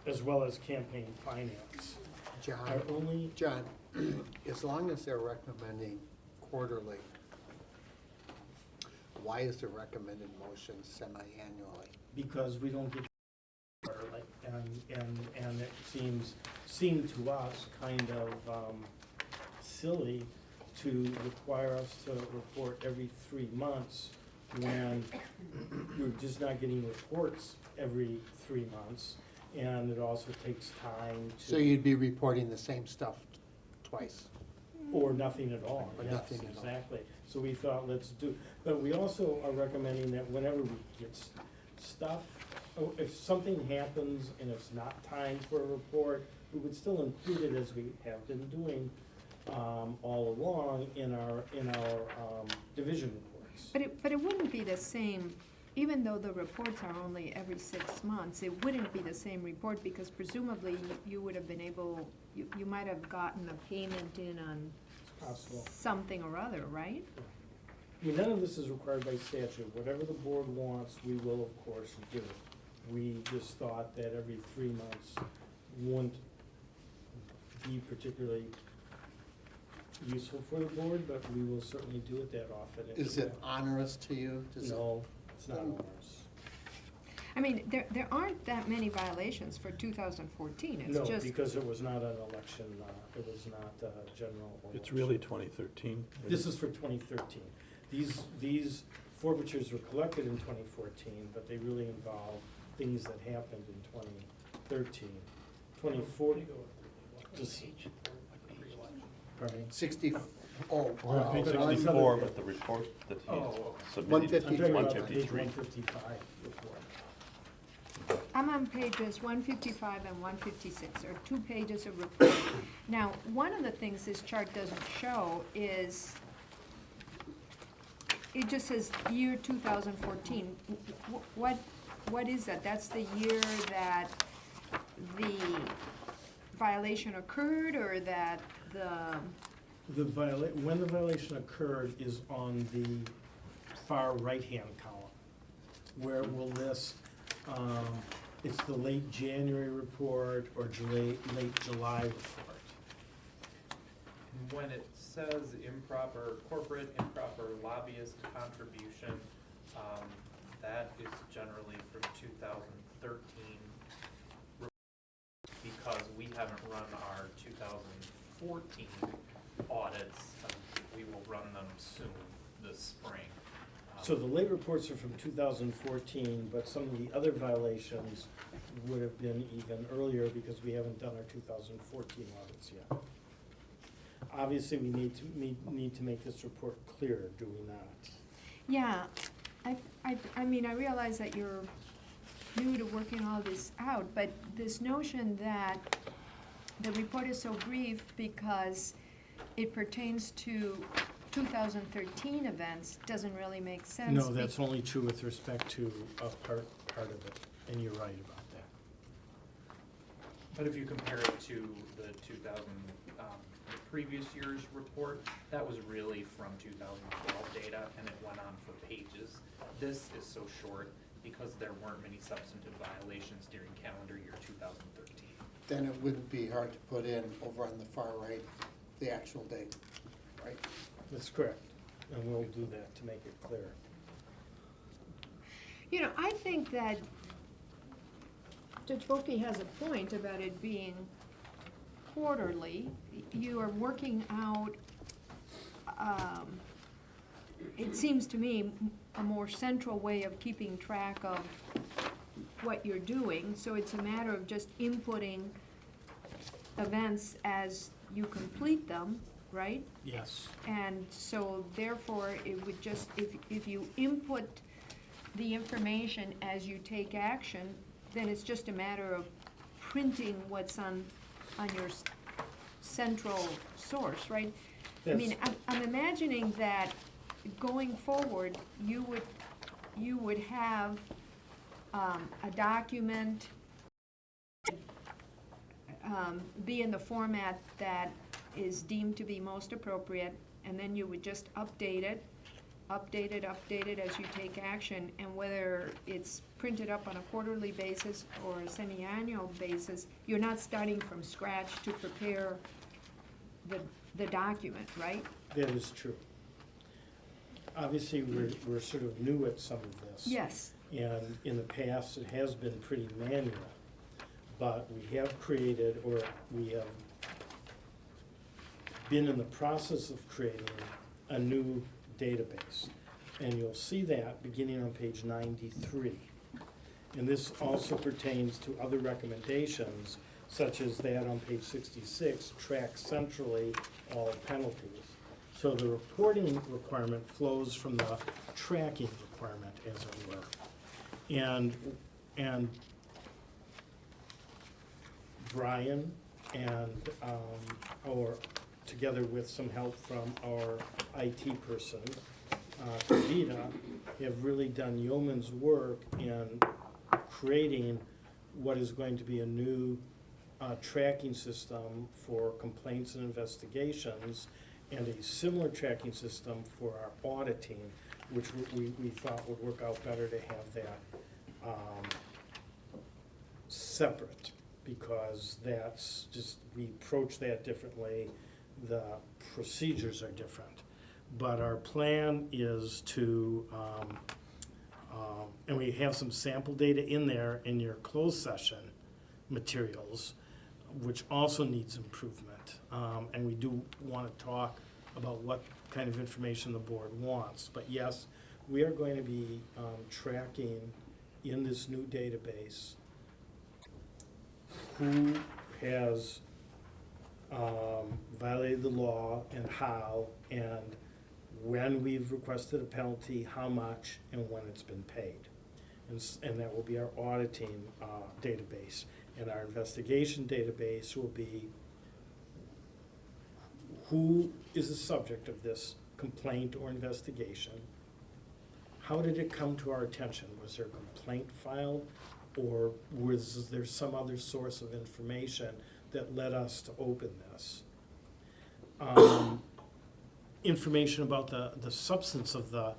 as well as campaign finance. John, as long as they're recommending quarterly, why is the recommended motion semi-annually? Because we don't get quarterly, and it seemed to us kind of silly to require us to report every 3 months when we're just not getting reports every 3 months, and it also takes time to. So you'd be reporting the same stuff twice? Or nothing at all. Or Yes, nothing at all. exactly. So we thought, let's do, but we also are recommending that whenever we get stuff, if something happens and it's not time for a report, we would still include it as we have been doing all along in our division reports. But it wouldn't be the same, even though the reports are only every 6 months, it wouldn't be the same report, because presumably you would have been able, you might have gotten a payment in on Possible. something or other, right? I mean, none of this is required by statute. Whatever the board wants, we will of course do. We just thought that every 3 months wouldn't be particularly useful for the board, but we will certainly do it that often. Is it onerous to you? No, it's not onerous. I mean, there aren't that many violations for 2014, it's No, just. because it was not an election, it was not a general election. It's really 2013. This is for 2013. These forfeitures were collected in 2014, but they really involve things that happened in 2013. 2014, just, pardon me? 60, oh, We're on page 64, but the report that he submitted. 153. I'm talking about page 155 report. I'm on pages 155 and 156, or 2 pages of report. Now, one of the things this chart doesn't show is, it just says year 2014. What is that? That's the year that the violation occurred, or that When the violation occurred is on the far right-hand column, where it will list, it's the late January report or late July report. When it says corporate improper lobbyist contribution, that is generally from 2013, because we haven't run our 2014 audits. We will run them soon, this spring. So the late reports are from 2014, but some of the other violations would have been even earlier, because we haven't done our 2014 audits yet. Obviously, we need to make this report clearer, do we not? Yeah, I mean, I realize that you're new to working all this out, but this notion that the report is so brief because it pertains to 2013 events doesn't really make sense. No, that's only true with respect to a part of it, and you're right about that. But if you compare it to the previous year's report, that was really from 2012 data, and it went on for pages. This is so short because there weren't many substantive violations during calendar year 2013. then it wouldn't be hard to put in over on the far right, the actual date, right? That's correct, and we'll do that to make it clear. You know, I think that Judge Volpe has a point about it being quarterly. You are working out, it seems to me, a more central way of keeping track of what you're doing. So it's a matter of just inputting events as you complete them, right? Yes. And so therefore, it would just, if you input the information as you take action, then it's just a matter of printing what's on your central source, right? I mean, I'm imagining that going forward, you would have a document be in the format that is deemed to be most appropriate, and then you would just update it as you take action, and whether it's printed up on a quarterly basis or a semi-annual basis, you're not starting from scratch to prepare the document, right? That is true. Obviously, we're sort of new at some of this. Yes. And in the past, it has been pretty manual. But we have created, or we have been in the process of creating a new database. And you'll see that beginning on page 93. And this also pertains to other recommendations, such as that on page 66, track centrally all penalties. So the reporting requirement flows from the tracking requirement, as it were. And Brian and together with some help from our IT person, Kavita, have really done yeoman's work in creating what is going to be a new tracking system for complaints and investigations, and a similar tracking system for our auditing, which we thought would work out better to have that separate, because that's just, we approach that differently, the procedures are different. But our plan is to, and we have some sample data in there in your closed session materials, which also needs improvement. And we do want to talk about what kind of information the board wants. But yes, we are going to be tracking in this new database who has violated the law and how, and when we've requested a penalty, how much, and when it's been paid. And that will be our auditing database. And our investigation database will be who is the subject of this complaint or investigation, how did it come to our attention? Was there a complaint filed, or was there some other source of information that led us to open this? Information about the substance of the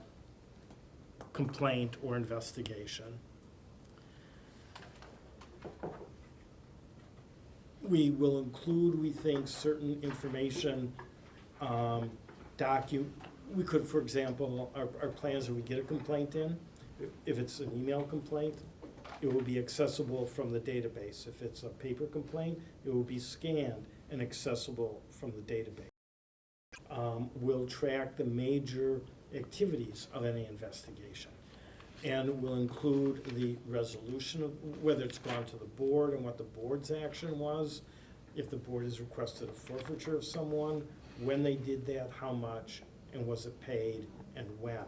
complaint or investigation. We will include, we think, certain information, we could, for example, our plans are we get a complaint in. If it's an email complaint, it will be accessible from the database. If it's a paper complaint, it will be scanned and accessible from the database. We'll track the major activities of any investigation. And we'll include the resolution of whether it's gone to the board and what the board's action was, if the board has requested a forfeiture of someone, when they did that, how much, and was it paid, and when.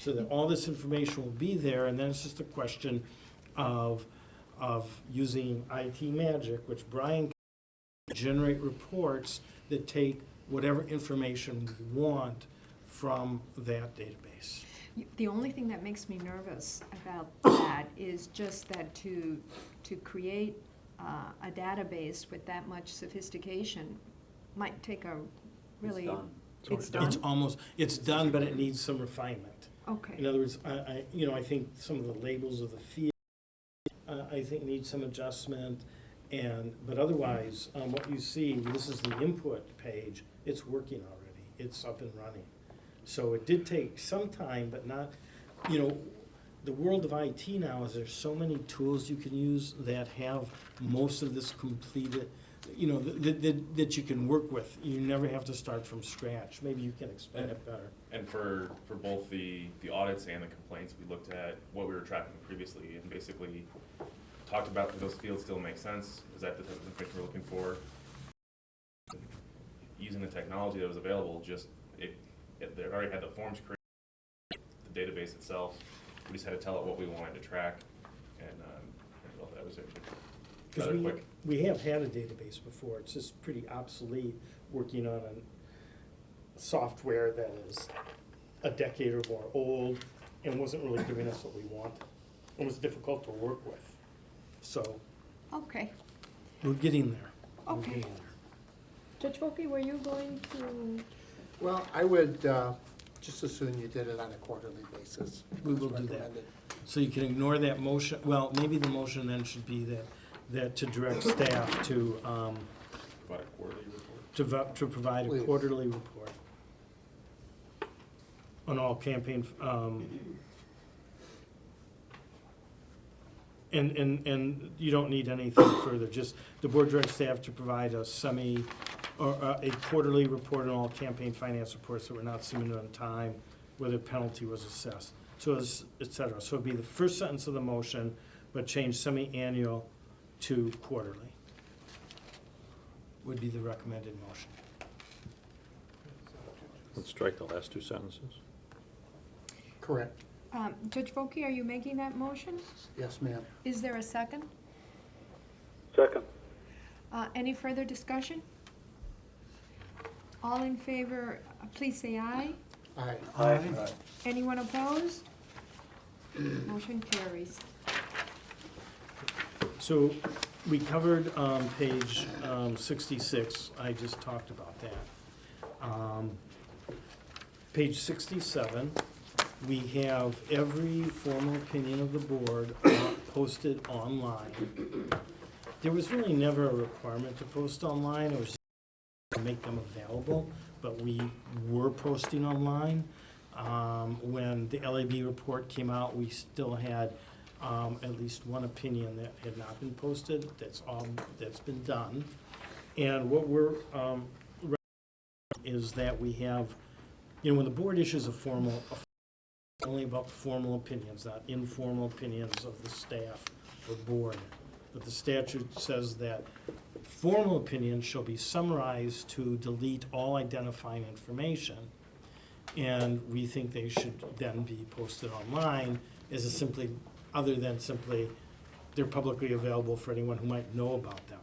So that all this information will be there, and then it's just a question of using IT magic, which Brian can generate reports that take whatever information we want from that database. The only thing that makes me nervous about that is just that to create a database with that much sophistication might take a really... It's done? It's done, but it needs some refinement. Okay. In other words, I think some of the labels of the field, I think need some adjustment, but otherwise, what you see, this is the input page, it's working already, it's up and running. So it did take some time, but not, the world of IT now is there's so many tools you can use that have most of this completed, that you can work with. You never have to start from scratch. Maybe you can explain it better. And for both the audits and the complaints, we looked at what we were tracking previously and basically talked about if those fields still make sense. Is that the type of information we're looking for? using the technology that was available, just, they already had the forms created, the database itself. We just had to tell it what we wanted to track, and well, that was it. Rather quick. We have had a database before, it's just pretty obsolete, working on a software that is a decade or more old, and wasn't really giving us what we wanted. It was difficult to work with, so Okay, we're getting there. We're Okay. getting there. Judge Volkey, were you going to? Well, I would just as soon you did it on a quarterly basis. We as will do that. recommended. So you can ignore that motion, well, maybe the motion then should be that to direct staff to, Provide a quarterly report. to provide a Please. quarterly report on all campaign, and you don't need anything further, just the board directs staff to provide a a quarterly report on all campaign finance reports that were not submitted on time, whether penalty was assessed, so et cetera. So it'd be the first sentence of the motion, but change semi-annual to quarterly, would be the recommended motion. Let's strike the last two sentences. Correct. Judge Volkey, are you making that motion? Yes, ma'am. Is there a second? Second. Any further discussion? All in favor, please say aye. Aye. Aye. Anyone opposed? Motion carries. So we covered page 66, I just talked about that. Page 67, we have every formal opinion of the board posted online. There was really never a requirement to post online, it was just to make them available, but we were posting online. When the LAB report came out, we still had at least one opinion that had not been posted. That's been done. And what we're is that we have, when the board issues a formal, only about formal opinions, not informal opinions of the staff or board. But the statute says that formal opinions shall be summarized to delete all identifying information. And we think they should then be posted online as a simply, other than simply, they're publicly available for anyone who might know about them.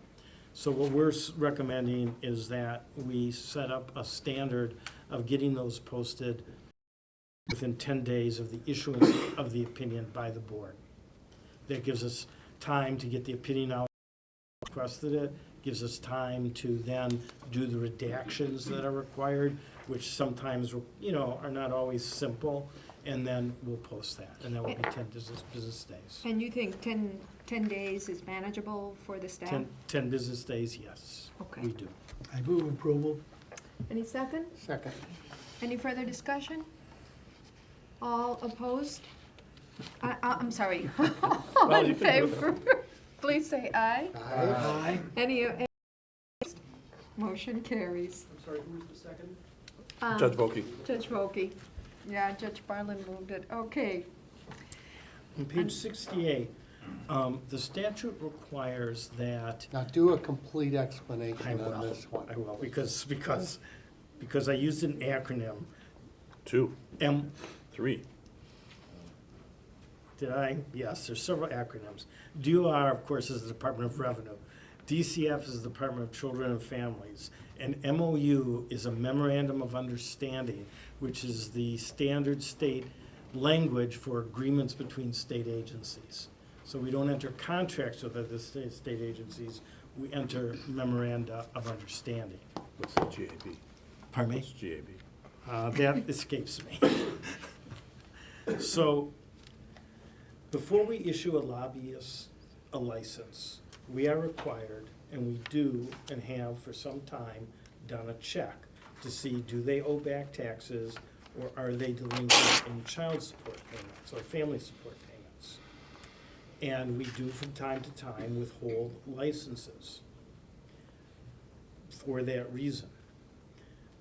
So what we're recommending is that we set up a standard of getting those posted within 10 days of the issuance of the opinion by the board. That gives us time to get the opinion out, requested it, gives us time to then do the redactions that are required, which sometimes, are not always simple, and then we'll post that, and that will be 10 business days. And you think 10 days is manageable for the staff? 10 business days, yes. Okay. We do. I move approval. Any second? Second. Any further discussion? All opposed? I'm sorry. All in favor, please say aye. Aye. Any opposed? Motion carries. I'm sorry, who was the second? Judge Volkey. Judge Volkey. Yeah, Judge Barlin moved it. Okay. On page 68, the statute requires that. Now do a complete explanation I on will, this one. I will, because I used an acronym. 2, M, 3. did I? Yes, there's several acronyms. DOR, of course, is the Department of Revenue. DCF is the Department of Children and Families. And MOU is a Memorandum of Understanding, which is the standard state language for agreements between state agencies. So we don't enter contracts with other state agencies, we enter memoranda of understanding. What's the GAB? Pardon me? What's GAB? That escapes me. So, before we issue a lobbyist a license, we are required, and we do and have for some time, done a check to see, do they owe back taxes, or are they delinquent in child support payments or family support payments? And we do from time to time withhold licenses for that reason.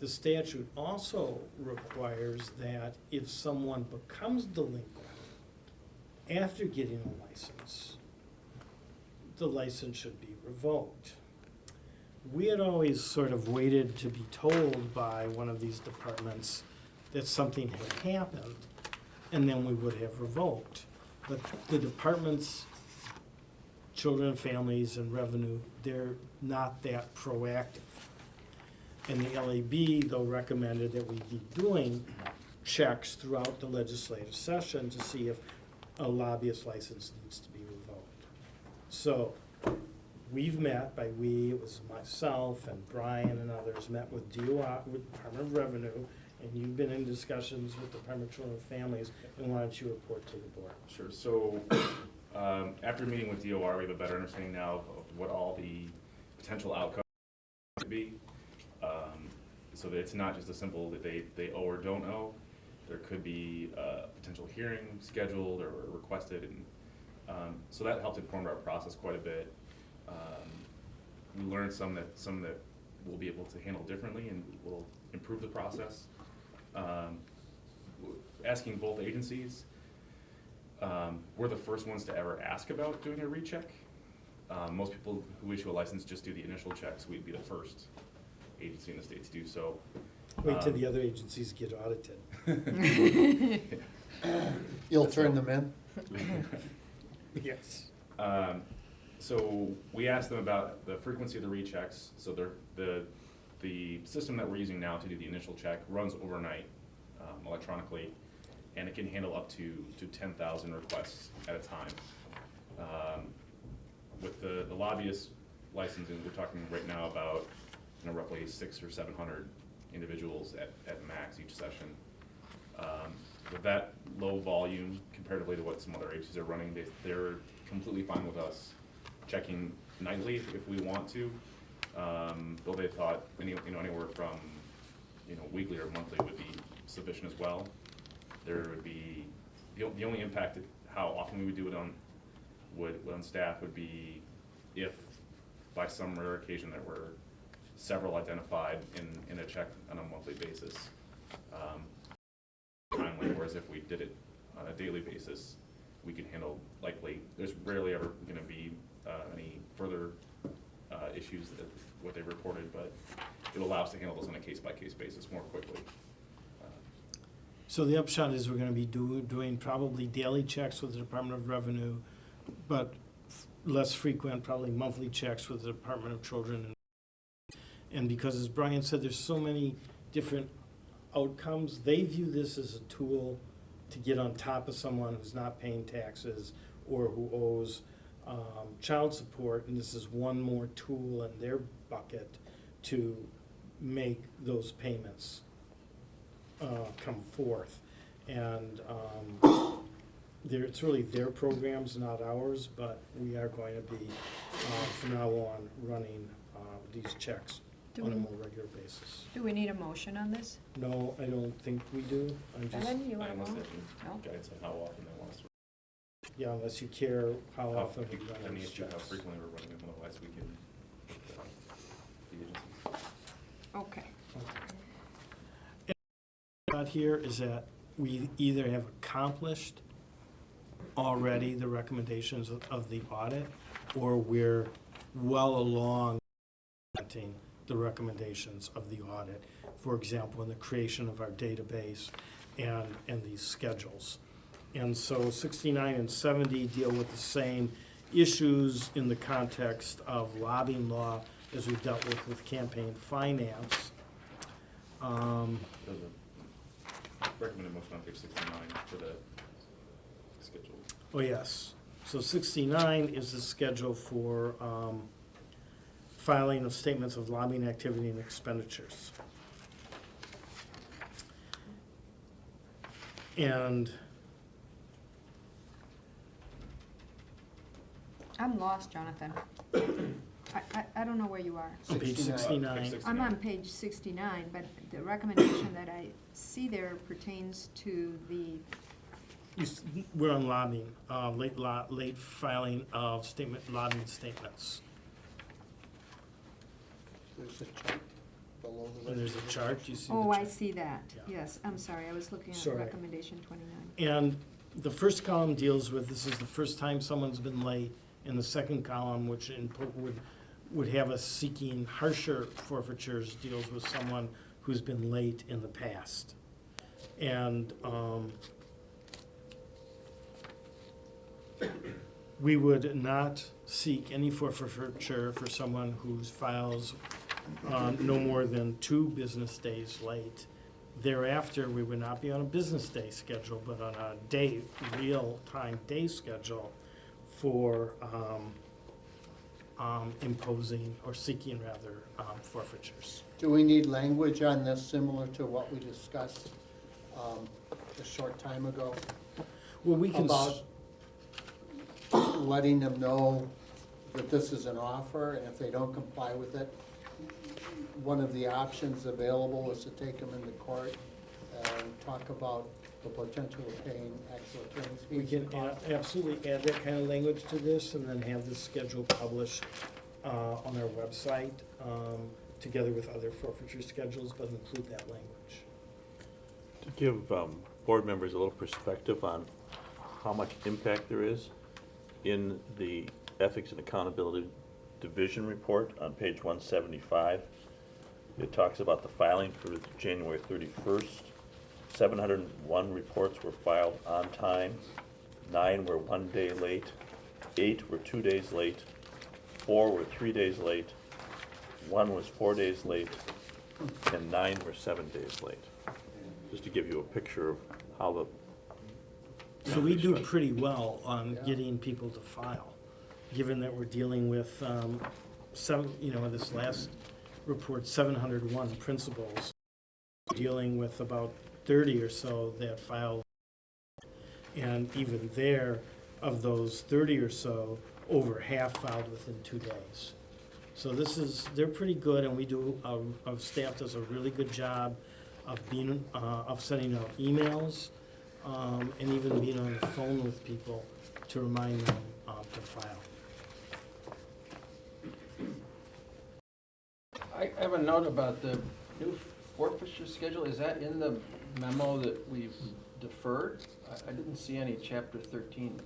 The statute also requires that if someone becomes delinquent after getting a license, the license should be revoked. we had always sort of waited to be told by one of these departments that something had happened, and then we would have revoked. But the departments, children, families, and revenue, they're not that proactive. And the LAB, though, recommended that we be doing checks throughout the legislative session to see if a lobbyist license needs to be revoked. So we've met, by we, it was myself and Brian and others, met with DOR, with Department of Revenue, and you've been in discussions with the Department of Children and Families, and why don't you report to the board? Sure. So after meeting with DOR, we have a better understanding now of what all the potential outcomes could be. So that it's not just a simple that they owe or don't owe. There could be a potential hearing scheduled or requested, and so that helped inform our process quite a bit. We learned some that we'll be able to handle differently and will improve the process. Asking both agencies, we're the first ones to ever ask about doing a recheck. Most people who issue a license just do the initial checks. We'd be the first agency in the state to do so. Wait till the other agencies get audited. You'll turn them in? Yes. So we asked them about the frequency of the rechecks. So the system that we're using now to do the initial check runs overnight electronically, and it can handle up to 10,000 requests at a time. With the lobbyist licensing, we're talking right now about roughly 600 or 700 individuals at max each session. With that low volume, comparatively to what some other agencies are running, they're completely fine with us checking nightly if we want to. Though they thought anywhere from weekly or monthly would be sufficient as well. There would be the only impact how often we would do it on staff would be if by some rare occasion there were several identified in a check on a monthly basis. Timely, whereas if we did it on a daily basis, we could handle likely. There's rarely ever going to be any further issues that what they reported, but it will allow us to handle those on a case-by-case basis more quickly. So the upshot is we're going to be doing probably daily checks with the Department of Revenue, but less frequent, probably monthly checks with the Department of Children. And because, as Brian said, there's so many different outcomes, they view this as a tool to get on top of someone who's not paying taxes or who owes child support, and this is one more tool in their bucket to make those payments come forth. And it's really their programs, not ours, but we are going to be, from now on, running these checks on a more regular basis. Do we need a motion on this? No, I don't think we do. I'm just, Ellen, you want a Unless motion? they No? guides on how often they want us to. yeah, unless you care how often we run Any these issue how checks. frequently we're running them, otherwise we can the agencies. Okay. Out here is that we either have accomplished already the recommendations of the audit, or we're well along implementing the recommendations of the audit. For example, in the creation of our database and these schedules. And so 69 and 70 deal with the same issues in the context of lobbying law as we've dealt with campaign finance. Recommended motion on page 69 for the schedule. Oh, yes. So 69 is the schedule for filing of statements of lobbying activity and expenditures. And I'm lost, Jonathan. I don't know where you are. on page 69. I'm on page 69, but the recommendation that I see there pertains to the, We're on lobbying, late filing of lobbying statements. There's a chart below the. And there's a chart, you see the oh, I chart? see that. Yeah. Yes, I'm sorry, I was looking at Sorry. recommendation 29. And the first column deals with, this is the first time someone's been late, and the second column, which would would have us seeking harsher forfeitures deals with someone who's been late in the past. And we would not seek any forfeiture for someone whose files no more than 2 business days late. Thereafter, we would not be on a business day schedule, but on a day, real-time day schedule for imposing or seeking rather forfeitures. Do we need language on this similar to what we discussed a short time ago? Well, we can about letting them know that this is an offer, and if they don't comply with it, one of the options available is to take them into court and talk about the potential of paying actual attorney's fees. We can absolutely add that kind of language to this and then have this schedule published on our website together with other forfeiture schedules, but include that language. To give board members a little perspective on how much impact there is, in the Ethics and Accountability Division report on page 175, it talks about the filing for January 31st. 701 reports were filed on time, 9 were 1 day late, 8 were 2 days late, 4 were 3 days late, 1 was 4 days late, and 9 were 7 days late. Just to give you a picture of how the... So we do pretty well on getting people to file, given that we're dealing with this last report, 701 principals, dealing with about 30 or so that filed. And even there, of those 30 or so, over half filed within 2 days. So they're pretty good, and we do, our staff does a really good job of of sending out emails, and even being on the phone with people to remind them to file. I have a note about the new forfeiture schedule. Is that in the memo that we've deferred? I didn't see any chapter 13.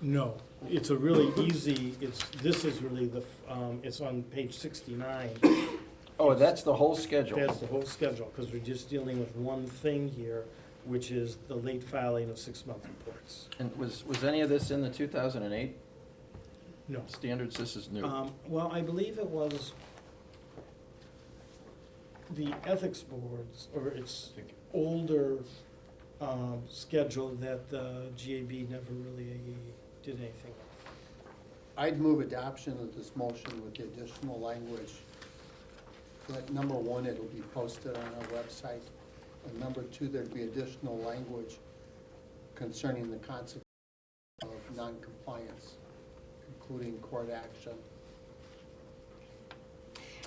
No, it's a really easy, this is really it's on page 69. Oh, that's the whole schedule? That's the whole schedule, because we're just dealing with one thing here, which is the late filing of 6-month reports. And was any of this in the 2008 No. standards? This is new. Well, I believe it was the ethics boards, or its older schedule that the GAB never really did anything with. I'd move adoption of this motion with the additional language that number 1, it'll be posted on our website, and number 2, there'd be additional language concerning the consequences of non-compliance, including court action.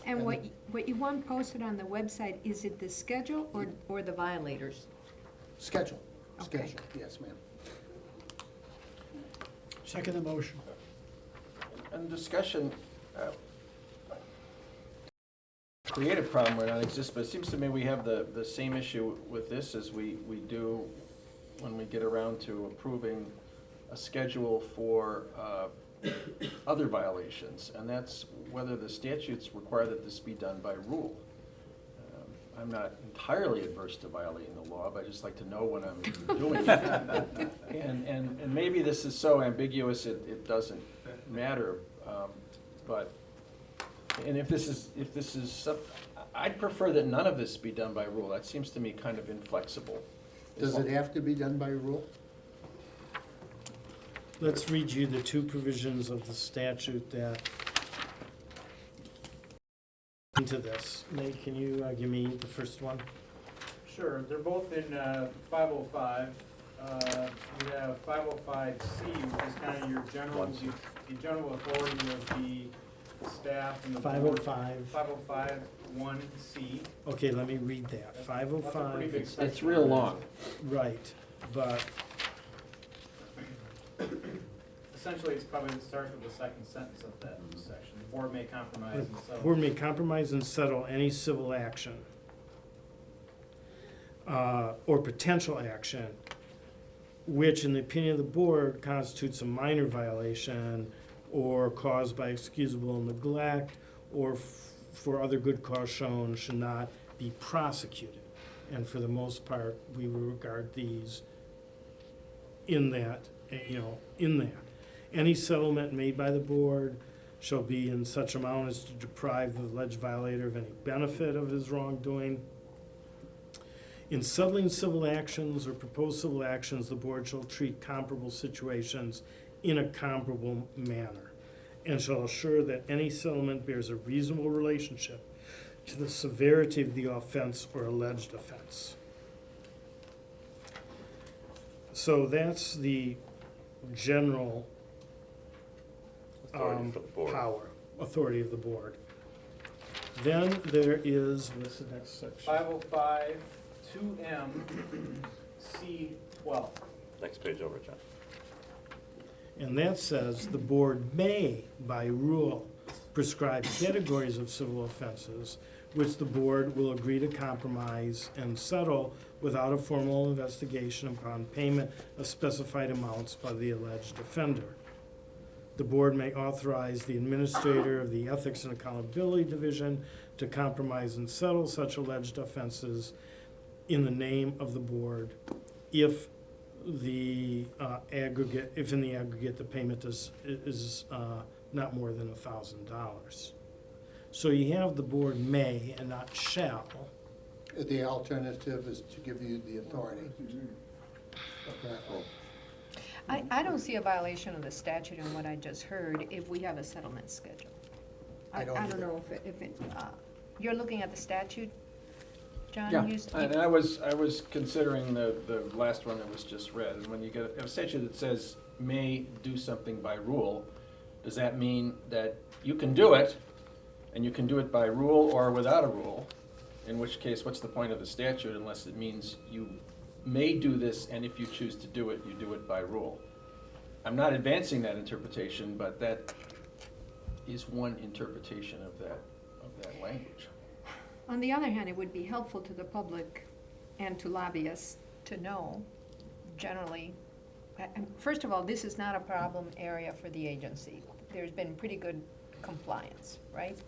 And what you want posted on the website, is it the schedule or the violators? Schedule. Okay. Schedule, yes, ma'am. Second the motion. And discussion, create a problem where none exists, but it seems to me we have the same issue with this as we do when we get around to approving a schedule for other violations, and that's whether the statutes require that this be done by rule. I'm not entirely adverse to violating the law, but I just like to know when I'm doing it. And maybe this is so ambiguous it doesn't matter, and if this is I'd prefer that none of this be done by rule. That seems to me kind of inflexible. Does it have to be done by rule? Let's read you the 2 provisions of the statute that into this. Nate, can you give me the first one? Sure, they're both in 505. We have 505C, which is kind of your general, the general authority of the staff and the board. 505. 505(1)C. Okay, let me read that. 505. It's real long. Right, but Essentially, it starts with the second sentence of that section. The board may compromise and the settle. board may compromise and settle any civil action or potential action which, in the opinion of the board, constitutes a minor violation or caused by excusable neglect, or for other good cause shown, should not be prosecuted. And for the most part, we will regard these in that, in that. Any settlement made by the board shall be in such amount as to deprive the alleged violator of any benefit of his wrongdoing. In settling civil actions or proposed civil actions, the board shall treat comparable situations in a comparable manner, and shall assure that any settlement bears a reasonable relationship to the severity of the offense or alleged offense. So that's the general Authority for the board. power, authority of the board. Then there is, what's the next section? 505, 2M, C12. Next page over, John. And that says the board may, by rule, prescribe categories of civil offenses which the board will agree to compromise and settle without a formal investigation upon payment of specified amounts by the alleged offender. The board may authorize the administrator of the Ethics and Accountability Division to compromise and settle such alleged offenses in the name of the board if in the aggregate the payment is not more than $1,000. So you have the board may and not shall. The alternative is to give you the authority. I don't see a violation of the statute in what I just heard if we have a settlement schedule. I don't either. know if it, you're looking at the statute, John? Yeah, You- and I was considering the last one that was just read, and when you get a statute that says may do something by rule, does that mean that you can do it, and you can do it by rule or without a rule? In which case, what's the point of the statute unless it means you may do this, and if you choose to do it, you do it by rule? I'm not advancing that interpretation, but that is one interpretation of that language. On the other hand, it would be helpful to the public and to lobbyists to know, generally, first of all, this is not a problem area for the agency. There's been pretty good compliance, right?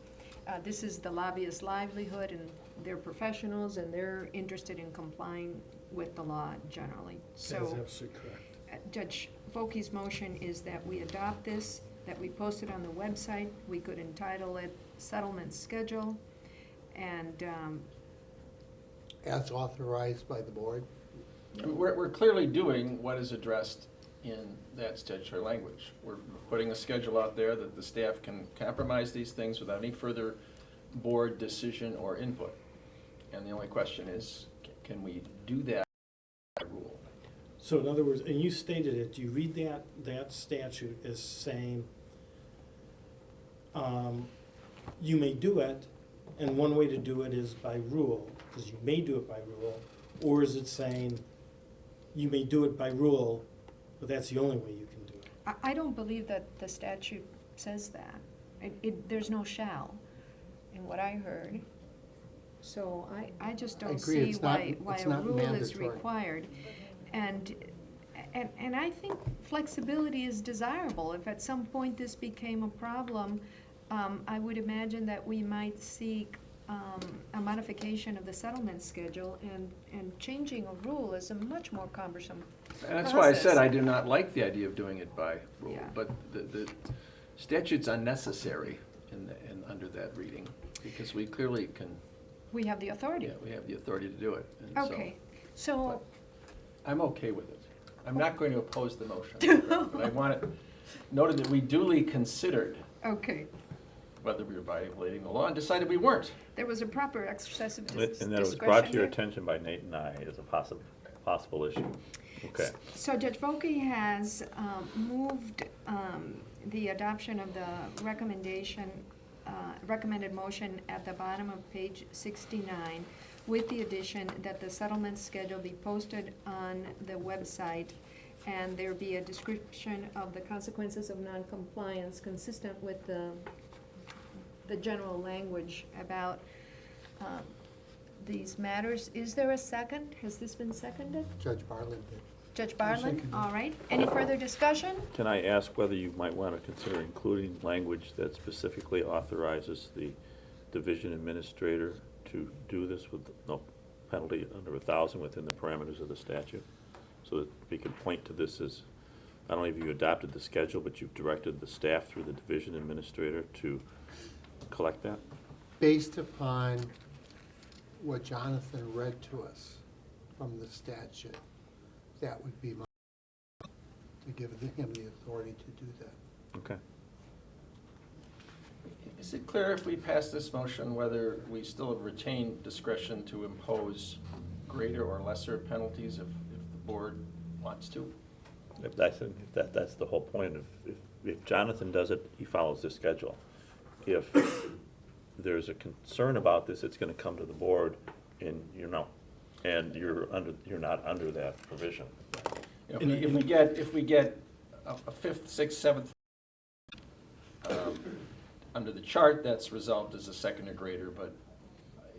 This is the lobbyist's livelihood, and they're professionals, and they're interested in complying with the law generally. So, That's absolutely correct. Judge Volke's motion is that we adopt this, that we post it on the website. We could entitle it Settlement Schedule, and As authorized by the board. I mean, we're clearly doing what is addressed in that statutory language. We're putting a schedule out there that the staff can compromise these things without any further board decision or input. And the only question is, can we do that by rule? So in other words, and you stated it, you read that statute as saying, you may do it, and one way to do it is by rule, because you may do it by rule, or is it saying, you may do it by rule, but that's the only way you can do it? I don't believe that the statute says that. There's no shall in what I heard. So I just I don't agree, see it's not- why it's a not rule is mandatory. required. And I think flexibility is desirable. If at some point this became a problem, I would imagine that we might seek a modification of the settlement schedule, and changing a rule is a much more cumbersome process. And that's why I said I do not like the idea of doing it by rule, Yeah. but the statute's unnecessary under that reading, because we clearly can, We have the authority. yeah, we have the authority to do it. And so Okay, so, I'm okay with it. I'm not going to oppose the motion, but I want it noted that we duly considered okay, whether we were violating the law and decided we weren't. there was a proper exercise of And that it was brought discretion to your there. attention by Nate and I as a possible issue. Okay. So Judge Volke has moved the adoption of the recommended motion at the bottom of page 69, with the addition that the settlement schedule be posted on the website, and there be a description of the consequences of noncompliance consistent with the general language about these matters. Is there a second? Has this been seconded? Judge Bartlett did. Judge Bartlett, second it. all right. Any further discussion? Can I ask whether you might want to consider including language that specifically authorizes the division administrator to do this with no penalty under 1,000 within the parameters of the statute? So that we can point to this as, I don't know if you adopted the schedule, but you've directed the staff through the division administrator to collect that? Based upon what Jonathan read to us from the statute, that would be my, to give him the authority to do that. Okay. Is it clear if we pass this motion whether we still retain discretion to impose greater or lesser penalties if the board wants to? That's the whole point. If Jonathan does it, he follows the schedule. If there's a concern about this, it's going to come to the board, and you're not under that provision. If we get a fifth, sixth, seventh under the chart, that's resolved as a second or greater, but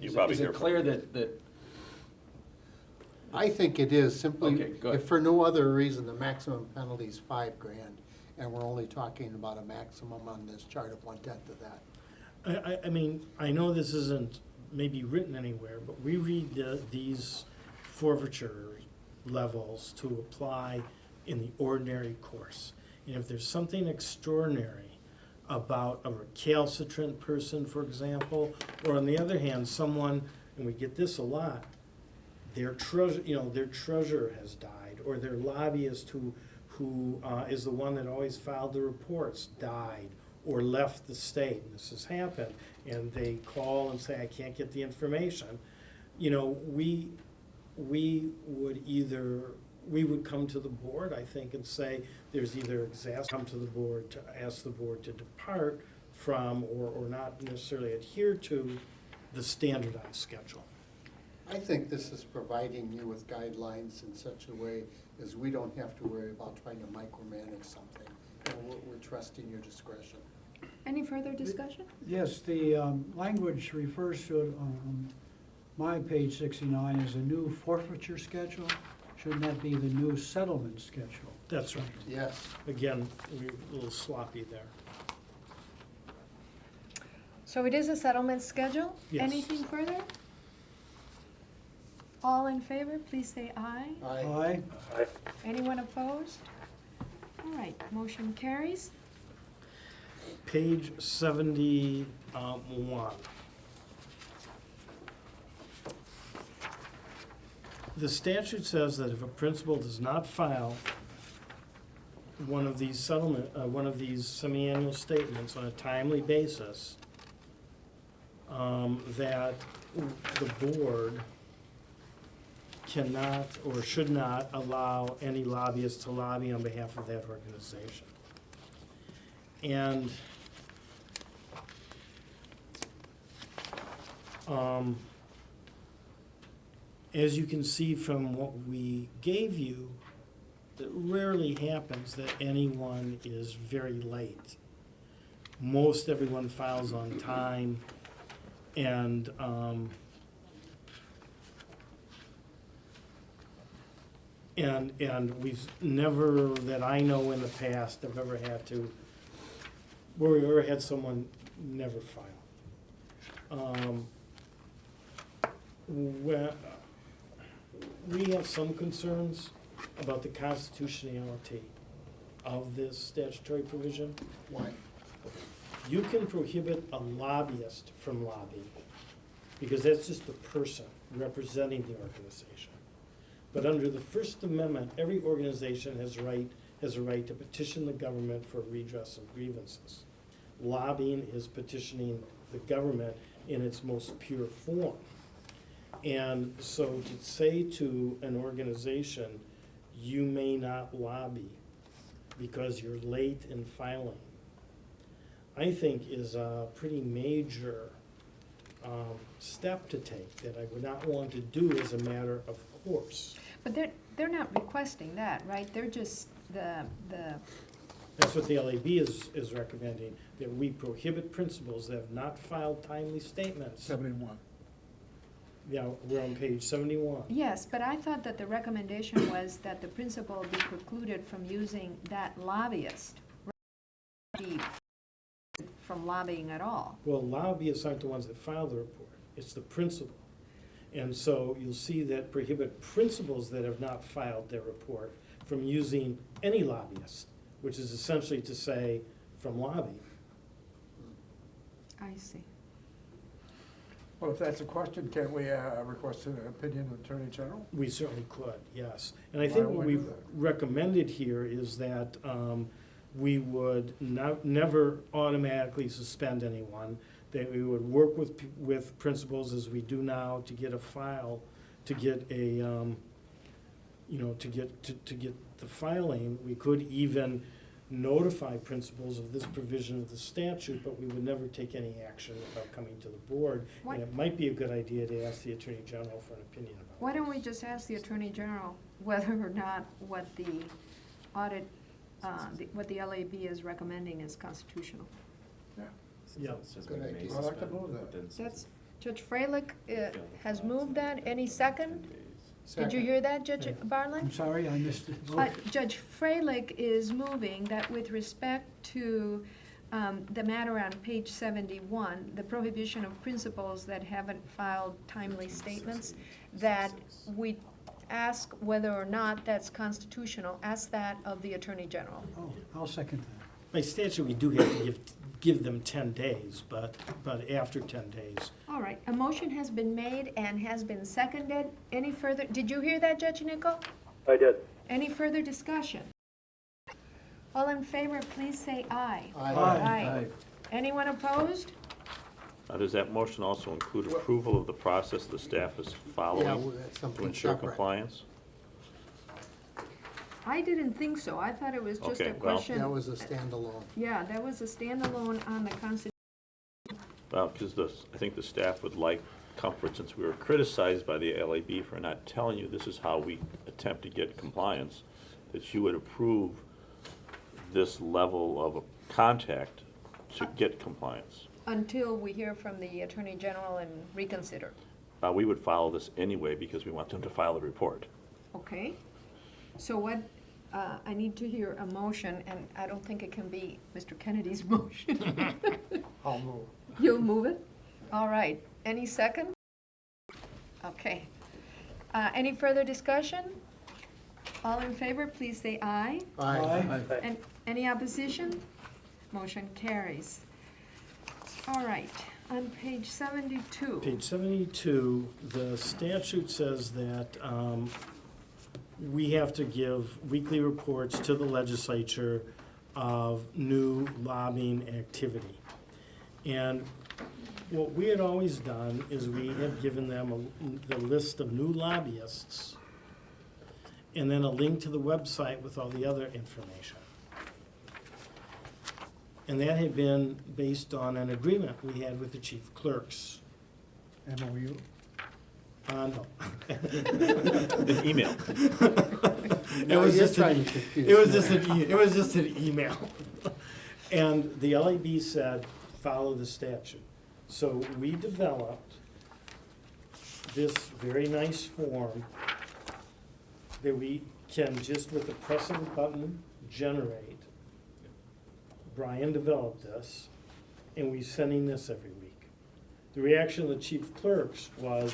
is it clear that I think it is, simply, Okay, good. if for no other reason, the maximum penalty is $5,000, and we're only talking about a maximum on this chart of 1/10 of that. I mean, I know this isn't maybe written anywhere, but we read these forfeiture levels to apply in the ordinary course. And if there's something extraordinary about a recalcitrant person, for example, or on the other hand, someone, and we get this a lot, their treasurer has died, or their lobbyist who is the one that always filed the reports died or left the state. This has happened, and they call and say, I can't get the information. You know, we would come to the board, I think, and say there's either come to the board to ask the board to depart from or not necessarily adhere to the standardized schedule. I think this is providing you with guidelines in such a way as we don't have to worry about trying to micromanage something. We're trusting your discretion. Any further discussion? Yes, the language refers to it on my page 69 as a new forfeiture schedule. Shouldn't that be the new settlement schedule? That's right. Yes. Again, we're a little sloppy there. So it is a settlement schedule? Yes. Anything further? All in favor, please say aye. Aye. Anyone opposed? All right, motion carries. Page 71. The statute says that if a principal does not file one of these semi-annual statements on a timely basis, that the board cannot or should not allow any lobbyists to lobby on behalf of that organization. And as you can see from what we gave you, it rarely happens that anyone is very late. Most everyone files on time, and we've never, that I know in the past, have ever had to, where we ever had someone never file. We have some concerns about the constitutionality of this statutory provision. Why? You can prohibit a lobbyist from lobbying, because that's just a person representing the organization. But under the First Amendment, every organization has a right to petition the government for redress of grievances. Lobbying is petitioning the government in its most pure form. And so to say to an organization, you may not lobby because you're late in filing, I think is a pretty major step to take that I would not want to do as a matter of course. But they're not requesting that, right? They're just That's what the LAB is recommending, that we prohibit principals that have not filed timely statements. 71. Yeah, we're on page 71. Yes, but I thought that the recommendation was that the principal be precluded from using that lobbyist, be from lobbying at all. Well, lobbyists aren't the ones that file the report, it's the principal. And so you'll see that prohibit principals that have not filed their report from using any lobbyist, which is essentially to say, from lobbying. I see. Well, if that's a question, can't we request an opinion of Attorney General? We certainly could, yes. And I Why think don't what we do we've that? recommended here is that we would never automatically suspend anyone, that we would work with principals as we do now to get a file, to get a, to get the filing. We could even notify principals of this provision of the statute, but we would never take any action without coming to the board. What- And it might be a good idea to ask the Attorney General for an opinion about it. Why don't we just ask the Attorney General whether or not what the audit, what the LAB is recommending is constitutional? Yeah. Good idea. I'd like to move that. That's, Judge Freilich has moved that. Any second? Did you hear that, Judge Bartlett? I'm sorry, I missed it. Judge Freilich is moving that with respect to the matter on page 71, the prohibition of principals that haven't filed timely statements, that we ask whether or not that's constitutional, ask that of the Attorney General. Oh, I'll second that. By statute, we do have to give them 10 days, but after 10 days. All right, a motion has been made and has been seconded. Any further, did you hear that, Judge Nichol? I did. Any further discussion? All in favor, please say aye. Aye. Aye. Anyone opposed? Does that motion also include approval of the process the staff is Yeah, following well, that's to something ensure separate. compliance? I didn't think so. I thought it was just a Okay, well- question. That was a standalone. Yeah, that was a standalone on the Constitution. Well, because I think the staff would like comfort, since we were criticized by the LAB for not telling you this is how we attempt to get compliance, that you would approve this level of contact to get compliance. Until we hear from the Attorney General and reconsider. We would follow this anyway because we want them to file the report. Okay? So what, I need to hear a motion, and I don't think it can be Mr. Kennedy's motion. I'll move. You'll move it? All right. Any second? Okay. Any further discussion? All in favor, please say aye. Aye. And any opposition? Motion carries. All right, on page 72. Page 72, the statute says that we have to give weekly reports to the legislature of new lobbying activity. And what we had always done is we had given them the list of new lobbyists and then a link to the website with all the other information. And that had been based on an agreement we had with the chief clerks. MOU? No. An email. It was you're just trying an, to confuse it was me. just an email. And the LAB said, follow the statute. So we developed this very nice form that we can just with the press of a button generate. Brian developed this, and we're sending this every week. The reaction of the chief clerks was,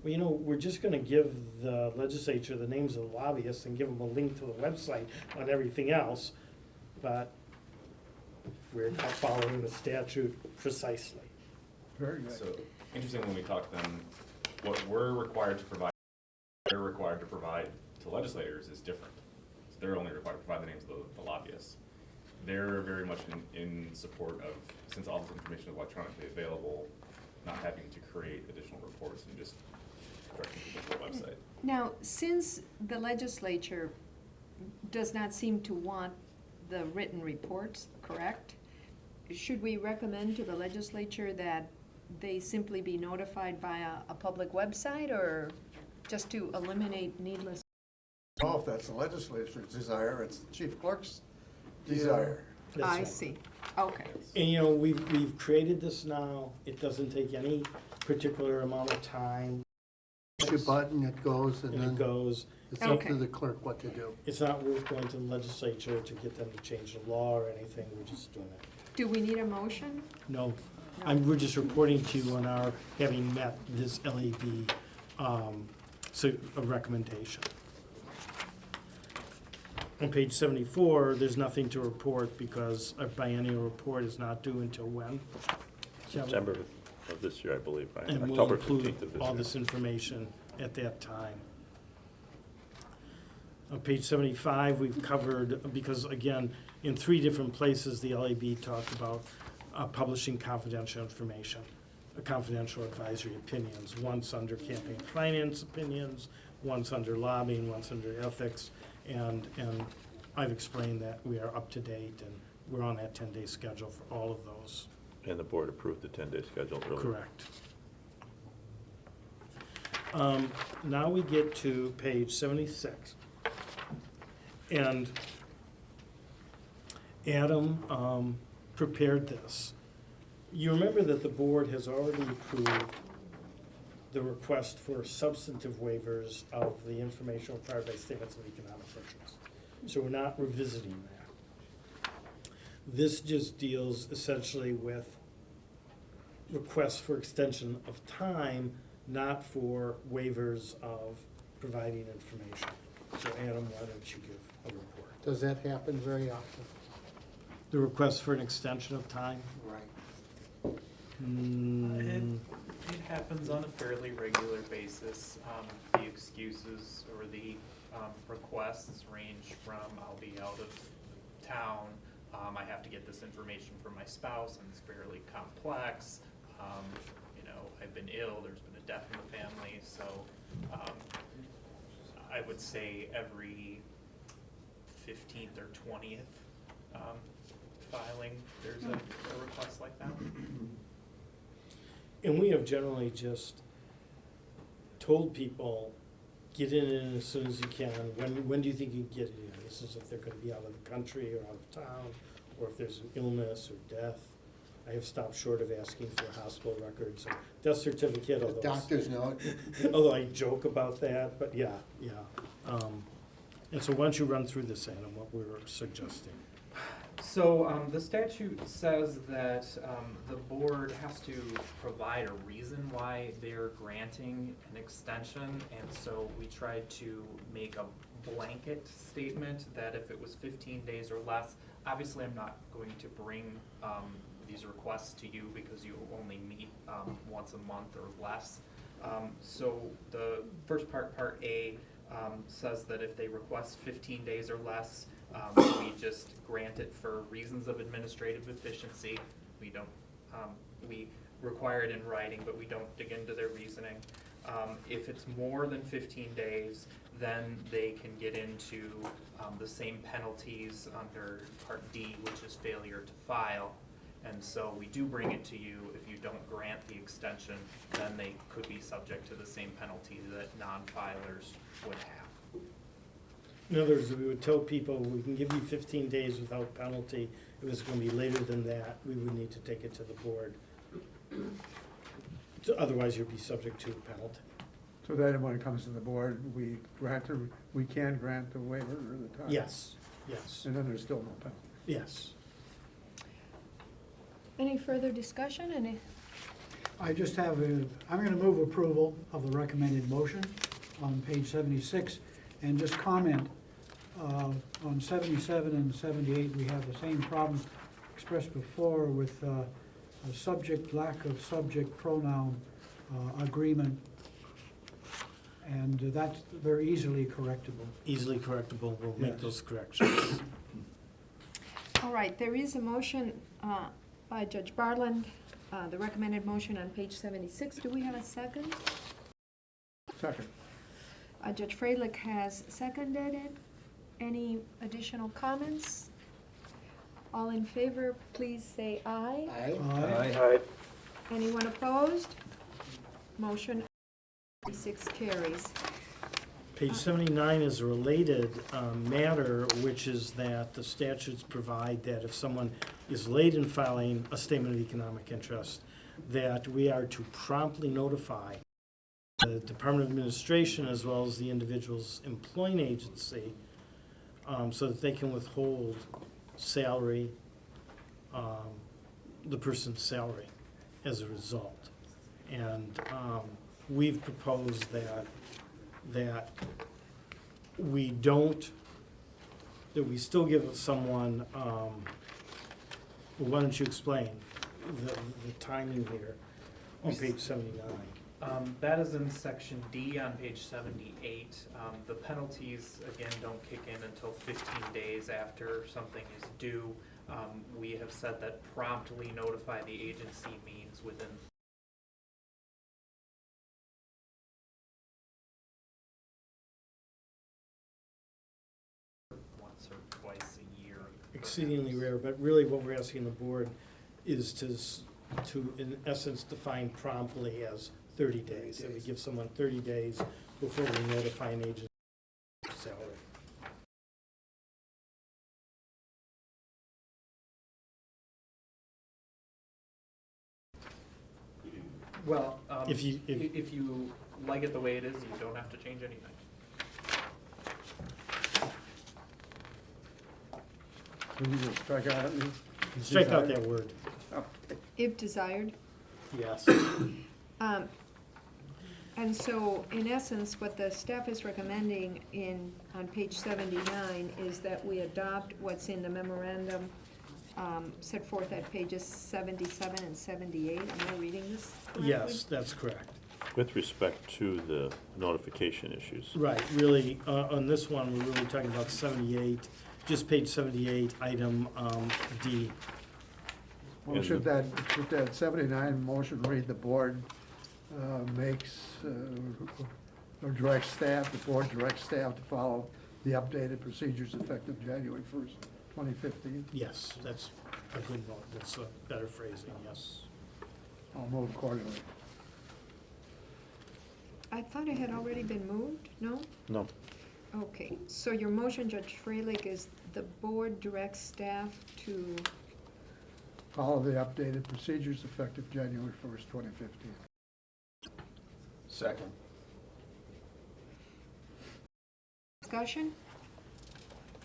well, you know, we're just gonna give the legislature the names of the lobbyists and give them a link to the website on everything else, but we're not following the statute precisely. Very good. So, interesting when we talk to them, what we're required to provide, they're required to provide to legislators is different. So they're only required to provide the names of the lobbyists. They're very much in support of, since all this information is electronically available, not having to create additional reports and just directing people to the website. Now, since the legislature does not seem to want the written reports, correct? Should we recommend to the legislature that they simply be notified via a public website, or just to eliminate needless? Oh, if that's the legislature's desire, it's the chief clerk's desire. That's I right. see. Okay. And you know, we've created this now. It doesn't take any particular amount of time. Push a button, it goes, and And then it goes. it's up to the clerk what to do. It's not worth going to the legislature to get them to change the law or anything, we're just doing it. Do we need a motion? No, we're just reporting to you on our having met this LAB, so a recommendation. On page 74, there's nothing to report because our biennial report is not due until when? September of this year, I believe, right? And we'll October include 15th of this all year. this information at that time. On page 75, we've covered, because again, in 3 different places, the LAB talked about publishing confidential information, confidential advisory opinions, once under campaign finance opinions, once under lobbying, once under ethics, and I've explained that we are up to date and we're on that 10-day schedule for all of those. And the board approved the 10-day schedule earlier. Correct. Now we get to page 76. And Adam prepared this. You remember that the board has already approved the request for substantive waivers of the information required by statements of economic interest. So we're not revisiting that. This just deals essentially with requests for extension of time, not for waivers of providing information. So Adam, why don't you give a report? Does that happen very often? The request for an extension of time? Right. It happens on a fairly regular basis. The excuses or the requests range from I'll be out of town, I have to get this information from my spouse and it's fairly complex, I've been ill, there's been a death in the family, so I would say every 15th or 20th filing, there's a request like that. And we have generally just told people, get it in as soon as you can. When do you think you can get it in? This is if they're gonna be out of the country or out of town, or if there's an illness or death. I have stopped short of asking for hospital records, or death certificate, although. Doctor's note. Although I joke about that, but yeah. And so why don't you run through this, Adam, what we're suggesting? So the statute says that the board has to provide a reason why they're granting an extension, and so we tried to make a blanket statement that if it was 15 days or less, obviously I'm not going to bring these requests to you because you only meet once a month or less. So the first part A, says that if they request 15 days or less, we just grant it for reasons of administrative efficiency. We don't, we require it in writing, but we don't dig into their reasoning. If it's more than 15 days, then they can get into the same penalties under Part D, which is failure to file. And so we do bring it to you. If you don't grant the extension, then they could be subject to the same penalty that non-filers would have. In other words, we would tell people, we can give you 15 days without penalty. If it was going to be later than that, we would need to take it to the board. So otherwise, you'd be subject to a penalty. So then when it comes to the board, we can grant the waiver or the time? Yes. And then there's still no penalty? Yes. Any further discussion? I just have I'm going to move approval of the recommended motion on page 76, and just comment on 77 and 78, we have the same problem expressed before with a lack of subject pronoun agreement, and that's very easily correctable. Easily correctable, we'll make those corrections. All right, there is a motion by Judge Bartland, the recommended motion on page 76. Do we have a second? Second. Judge Freilich has seconded it. Any additional comments? All in favor, please say aye. Aye. Anyone opposed? Motion 6 carries. Page 79 is a related matter, which is that the statutes provide that if someone is late in filing a statement of economic interest, that we are to promptly notify the Department of Administration as well as the individual's employing agency, so that they can withhold salary, the person's salary as a result. And we've proposed that we don't, that we still give someone, well, why don't you explain the timing here on page 79? That is in section D on page 78. The penalties, again, don't kick in until 15 days after something is due. We have said that promptly notify the agency means within once or twice a year. Exceedingly rare, but really what we're asking the board is to in essence, define promptly as 30 days. That we give someone 30 days before we notify an agency of salary. Well, If you- if you like it the way it is, you don't have to change anything. Can you just strike out? Strike out that word. If desired. Yes. And so, in essence, what the staff is recommending on page 79 is that we adopt what's in the memorandum set forth at pages 77 and 78. Am I reading this correctly? Yes, that's correct. With respect to the notification issues. Right, really, on this one, we're really talking about 78, just page 78, item D. Well, should that 79 motion read, the board makes, or directs staff, the board directs staff to follow the updated procedures effective January 1st, 2015? Yes, that's a good note, that's a better phrasing, yes. I'll move accordingly. I thought it had already been moved, no? No. Okay, so your motion, Judge Freilich, is the board directs staff to, Follow the updated procedures effective January 1st, 2015. Second. discussion?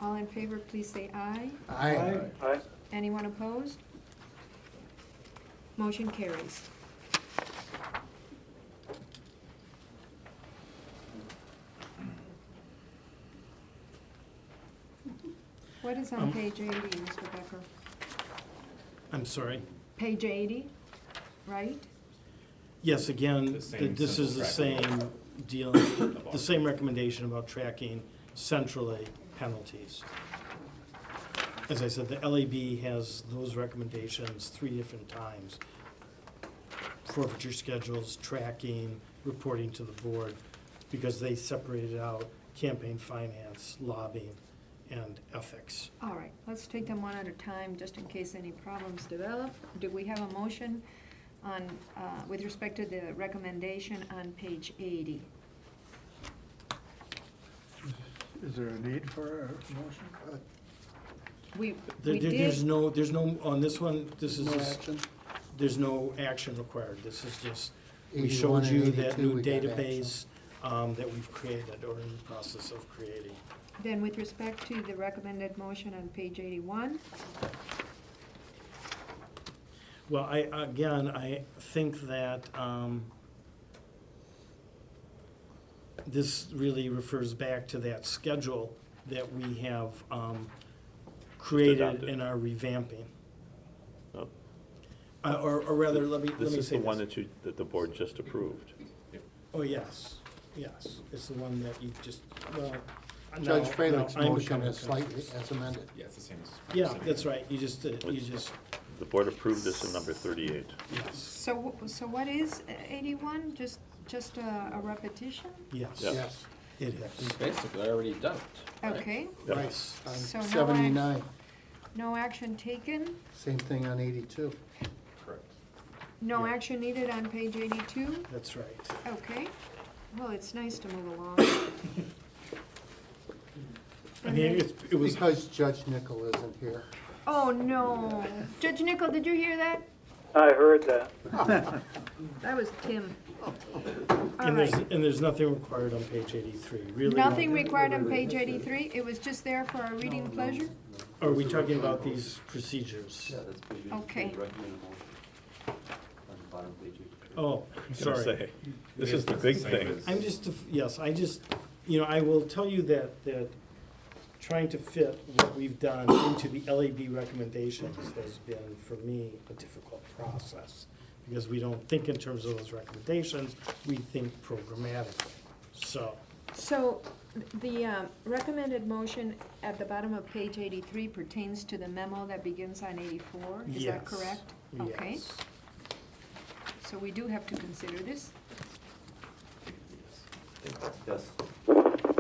All in favor, please say aye. Aye. Aye. Anyone opposed? Motion carries. What is on page 80, Mr. Becker? I'm sorry? Page 80, right? Yes, again, The same this is the simple same deal, the same recommendation about tracking centrally penalties. As I said, the LAB has those recommendations 3 different times. Forfeiture schedules, tracking, reporting to the board, because they separated out campaign finance, lobbying, and ethics. All right, let's take them one at a time, just in case any problems develop. Do we have a motion on, with respect to the recommendation on page 80? Is there a need for a motion? We There's did, no, on this one, this is No just, action? there's no action required. This is just, we 81 showed and you that 82, new we got database that we've created or in the process of creating. then with respect to the recommended motion on page 81, Well, I think that this really refers back to that schedule that we have created adopted. in our revamping. No. Or rather, let me This is say the one this. that the board just approved. Oh, yes, it's the one that you just, well. Judge now Freilich's I'm motion becoming is slightly confused. as amended. Yeah, it's the same as. Yeah, that's right, you just, The board approved this in number 38. yes, so what is 81? Just a repetition? yes. Yep. Yes, It is. It's basically already done it. Right? Okay, Yep. Yes. on So no 79, no action taken, same thing on 82. Correct. no Yeah. action needed on page 82? That's right. Okay, well, it's nice to move along. I mean, it was, Because Judge Nickel isn't here. Oh, no. Judge Nickel, did you hear that? I heard that. That was Tim. All And right. there's nothing required on page 83, really. Nothing required on page 83? It was just there for our reading pleasure? Are we talking about these procedures? Yeah, that's page 83. Okay. Recommended motion. On the bottom of page 83. Oh, I was gonna sorry. say, this is the big thing. I'm just, yes, I just, I will tell you that trying to fit what we've done into the LAB recommendations has been, for me, a difficult process. Because we don't think in terms of those recommendations, we think programmatically, so. So the recommended motion at the bottom of page 83 pertains to the memo that begins on 84? Is that Yes. correct? Okay. Yes. So we do have to consider this? Yes.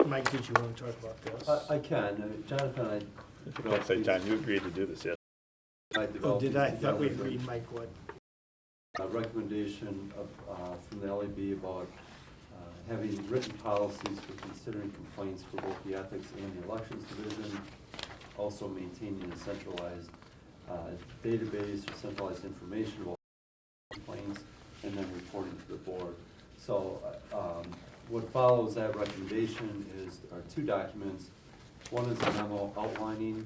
Mike, did you want to talk about this? I can. I mean, Jonathan, Don't say, John, you agreed to do this, yes? I Oh, developed did these I? I thought we together. agreed Mike would. A recommendation from the LAB about having written policies for considering complaints for both the ethics and the elections division, also maintaining a centralized database or centralized information about complaints, and then reporting to the board. So what follows that recommendation are two documents. One is a memo outlining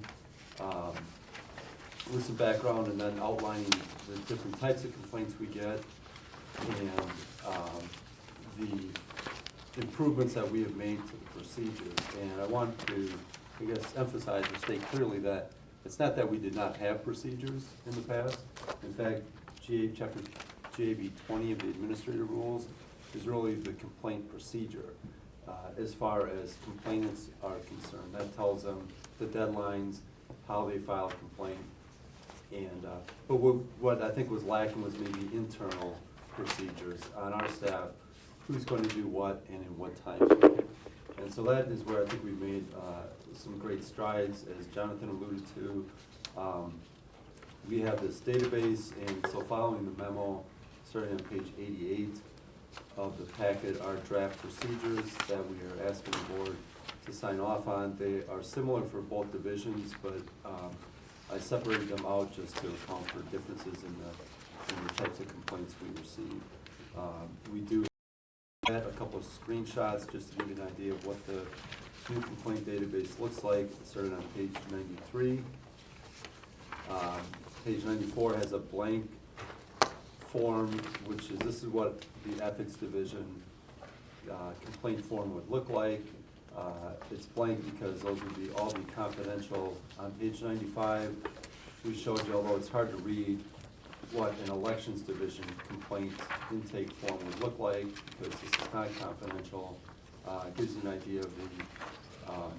with some background, and then outlining the different types of complaints we get, and the improvements that we have made to the procedures. And I want to, I guess, emphasize or state clearly that it's not that we did not have procedures in the past. In fact, chapter GAB 20 of the administrative rules is really the complaint procedure as far as complainants are concerned. That tells them the deadlines, how they file a complaint. And but what I think was lacking was maybe internal procedures on our staff, who's going to do what and in what time frame. And so that is where I think we've made some great strides, as Jonathan alluded to. We have this database, and so following the memo, starting on page 88 of the packet, are draft procedures that we are asking the board to sign off on. They are similar for both divisions, but I separated them out just to account for differences in the types of complaints we receive. We do add a couple of screenshots just to give you an idea of what the new complaint database looks like, starting on page 93. Page 94 has a blank form, which is, this is what the ethics division complaint form would look like. It's blank because those would all be confidential. On page 95, we showed you, although it's hard to read, what an elections division complaint intake form would look like, because this is not confidential. It gives you an idea of the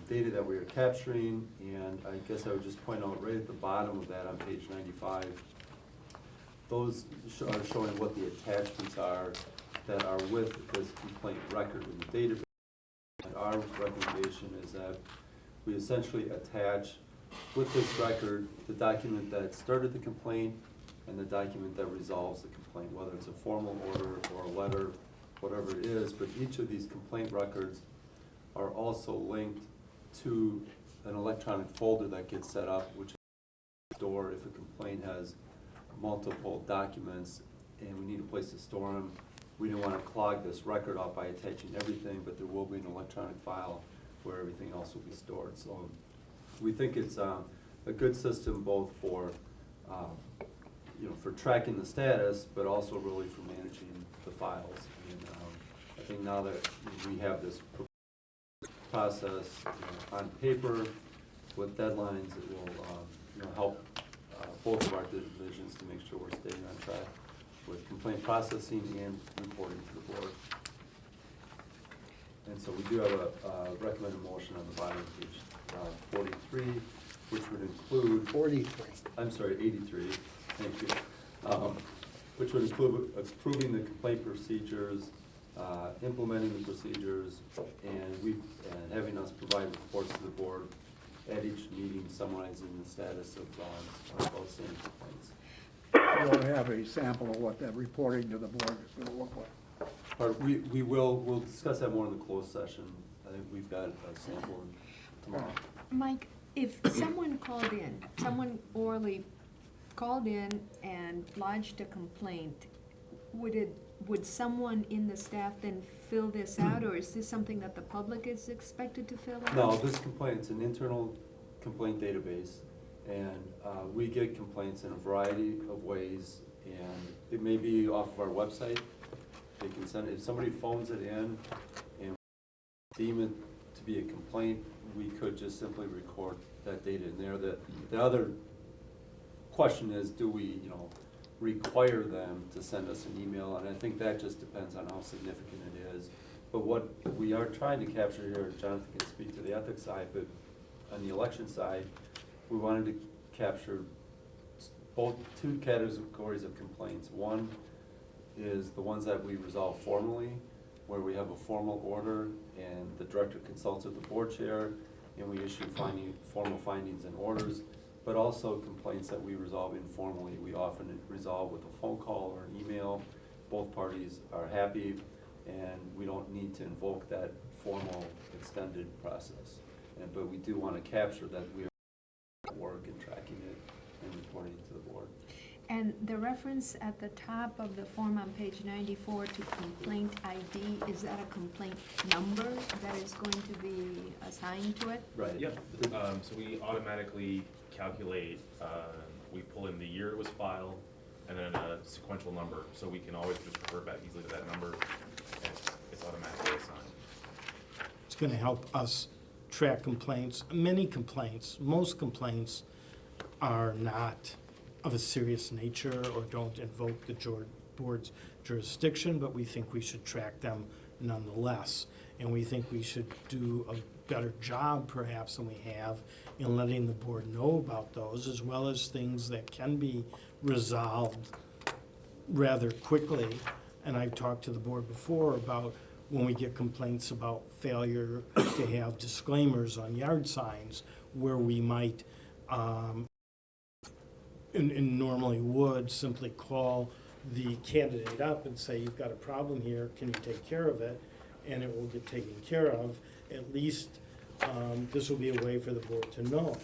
data that we are capturing, and I guess I would just point out right at the bottom of that on page 95, those are showing what the attachments are that are with this complaint record in the database. And our recommendation is that we essentially attach with this record the document that started the complaint and the document that resolves the complaint, whether it's a formal order or a letter, whatever it is. But each of these complaint records are also linked to an electronic folder that gets set up, which is stored if a complaint has multiple documents and we need a place to store them. We don't want to clog this record up by attaching everything, but there will be an electronic file where everything else will be stored. So we think it's a good system both for for tracking the status, but also really for managing the files. And I think now that we have this process on paper with deadlines, it will help both of our divisions to make sure we're staying on track with complaint processing and reporting to the board. And so we do have a recommended motion on the bottom of page 43, which would include 43. I'm sorry, 83. Thank you. Which would include approving the complaint procedures, implementing the procedures, and having us provide reports to the board at each meeting summarizing the status of outstanding complaints. You'll have a sample of what that reporting to the board is going to look like. We'll discuss that more in the closed session. I think we've got a sample tomorrow. Mike, if someone called in, someone orally called in and lodged a complaint, would someone in the staff then fill this out, or is this something that the public is expected to fill out? No, this complaint's an internal complaint database, and we get complaints in a variety of ways, and it may be off of our website. They can send it, if somebody phones it in and deem it to be a complaint, we could just simply record that data in there. The other question is, do we, require them to send us an email? And I think that just depends on how significant it is. But what we are trying to capture here, Jonathan can speak to the ethics side, but on the election side, we wanted to capture both two categories of complaints. One is the ones that we resolve formally, where we have a formal order and the director consults with the board chair and we issue formal findings and orders, but also complaints that we resolve informally. We often resolve with a phone call or an email. Both parties are happy and we don't need to invoke that formal extended process. But we do want to capture that we are at work and tracking it and reporting it to the board. And the reference at the top of the form on page 94 to complaint ID, is that a complaint number that is going to be assigned to it? Right. Yep. So we automatically calculate, we pull in the year it was filed and then a sequential number, so we can always just refer back easily to that number, and it's automatically assigned. It's going to help us track complaints. Many complaints, most complaints are not of a serious nature or don't invoke the board's jurisdiction, but we think we should track them nonetheless. And we think we should do a better job perhaps than we have in letting the board know about those, as well as things that can be resolved rather quickly. And I've talked to the board before about when we get complaints about failure to have disclaimers on yard signs, where we might and normally would simply call the candidate up and say, you've got a problem here, can you take care of it? And it will get taken care of. At least this will be a way for the board to know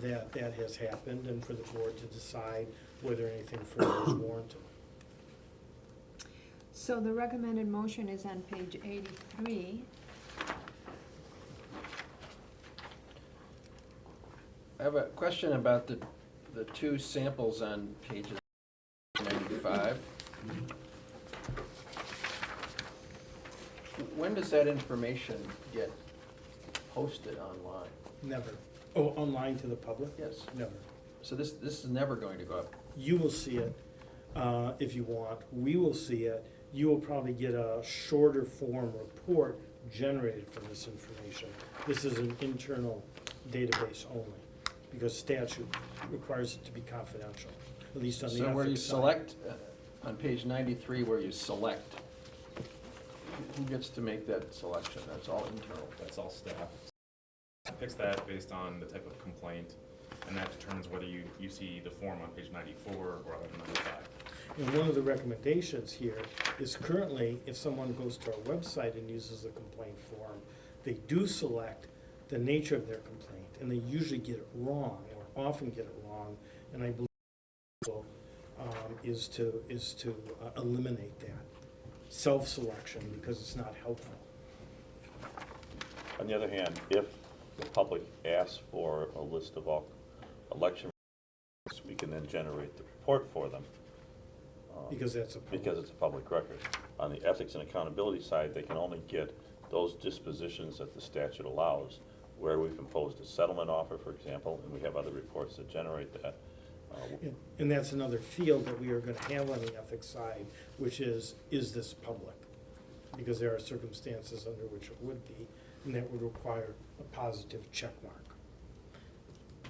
that that has happened and for the board to decide whether anything further is warranted. So the recommended motion is on page 83. I have a question about the two samples on pages 95. When does that information get posted online? Never. Oh, online to the public? Yes. Never. So this is never going to go up? You will see it if you want. We will see it. You will probably get a shorter form report generated from this information. This is an internal database only, because statute requires it to be confidential, at least on the ethics side. So where you select, on page 93, where you select, who gets to make that selection? That's all internal? That's all staff. Picks that based on the type of complaint, and that determines whether you see the form on page 94 or on 95. And one of the recommendations here is currently, if someone goes to our website and uses the complaint form, they do select the nature of their complaint, and they usually get it wrong, or often get it wrong, and I believe is to eliminate that self-selection, because it's not helpful. On the other hand, if the public asks for a list of all election records, we can then generate the report for them. Because it's a public record. On the ethics and accountability side, they can only get those dispositions that the statute allows, where we've imposed a settlement offer, for example, and we have other reports that generate that. And that's another field that we are going to have on the ethics side, which is this public? Because there are circumstances under which it would be, and that would require a positive check mark,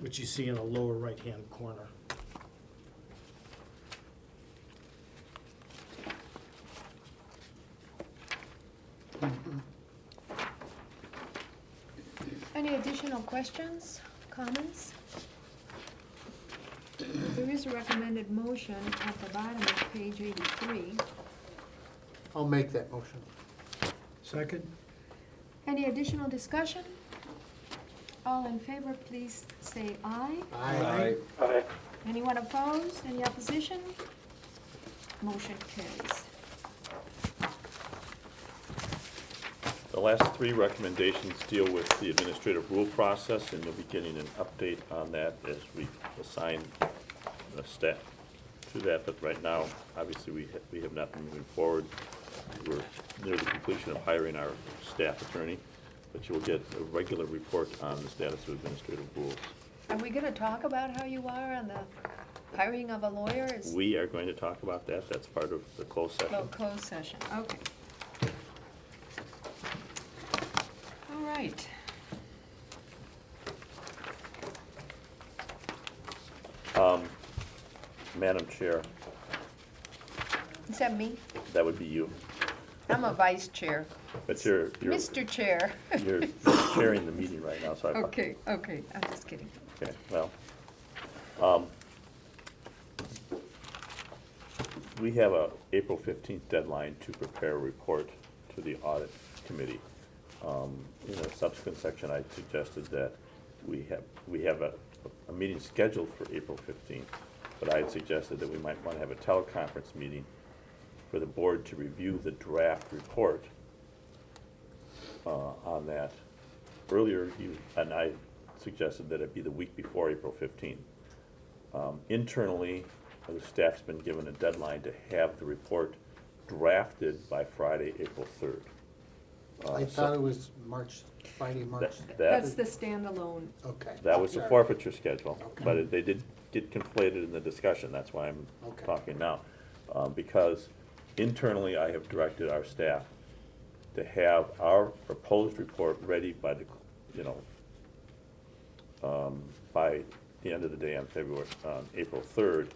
which you see in the lower right-hand corner. Any additional questions, comments? There is a recommended motion at the bottom of page 83. I'll make that motion. Second? Any additional discussion? All in favor, please say aye. Aye. Aye. Anyone opposed? Any opposition? Motion carries. The last three recommendations deal with the administrative rule process, and you'll be getting an update on that as we assign the staff to that. But right now, obviously, we have not been moving forward. We're near the completion of hiring our staff attorney, but you'll get a regular report on the status of administrative rules. Are we gonna talk about how you are on the hiring of a lawyer? We are going to talk about that. That's part of the closed session. Oh, closed session, okay. All right. Madam Chair, Is that me? that would be you. I'm a vice chair. But you're Mr. Chair. you're chairing the meeting right now, so I. Okay, I'm just kidding. Okay, well, we have a April 15th deadline to prepare a report to the audit committee. In a subsequent section, I suggested that we have a meeting scheduled for April 15th, but I had suggested that we might want to have a teleconference meeting for the board to review the draft report on that. Earlier, you and I suggested that it be the week before April 15th. Internally, the staff's been given a deadline to have the report drafted by Friday, April 3rd. I thought it was Friday, March. That's the standalone. Okay. That was the Sorry. forfeiture schedule, Okay. but they did get conflated in the discussion, that's why I'm Okay. talking now. Because internally, I have directed our staff to have our proposed report ready by the, by the end of the day on April 3rd,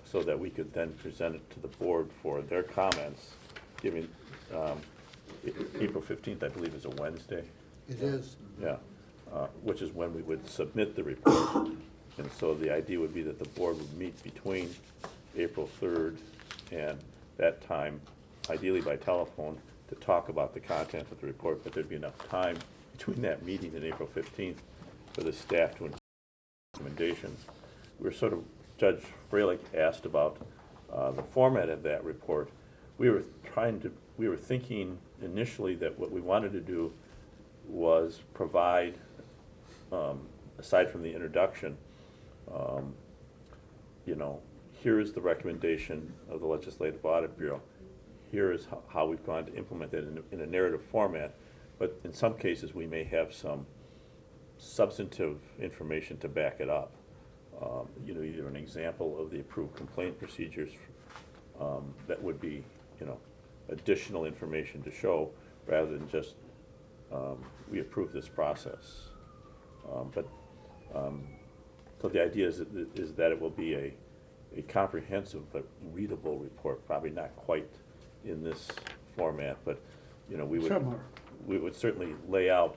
so that we could then present it to the board for their comments, giving, April 15th, I believe, is a Wednesday. It is. Yeah, which is when we would submit the report. And so the idea would be that the board would meet between April 3rd and that time, ideally by telephone, to talk about the content of the report, but there'd be enough time between that meeting and April 15th for the staff to recommendations. We're sort of, Judge Freilich asked about the format of that report. We were thinking initially that what we wanted to do was provide, aside from the introduction, here is the recommendation of the Legislative Audit Bureau. Here is how we've gone to implement that in a narrative format, but in some cases, we may have some substantive information to back it up. Either an example of the approved complaint procedures that would be, additional information to show, rather than just, we approve this process. So the idea is that it will be a comprehensive but readable report, probably not quite in this format, but, we would certainly lay out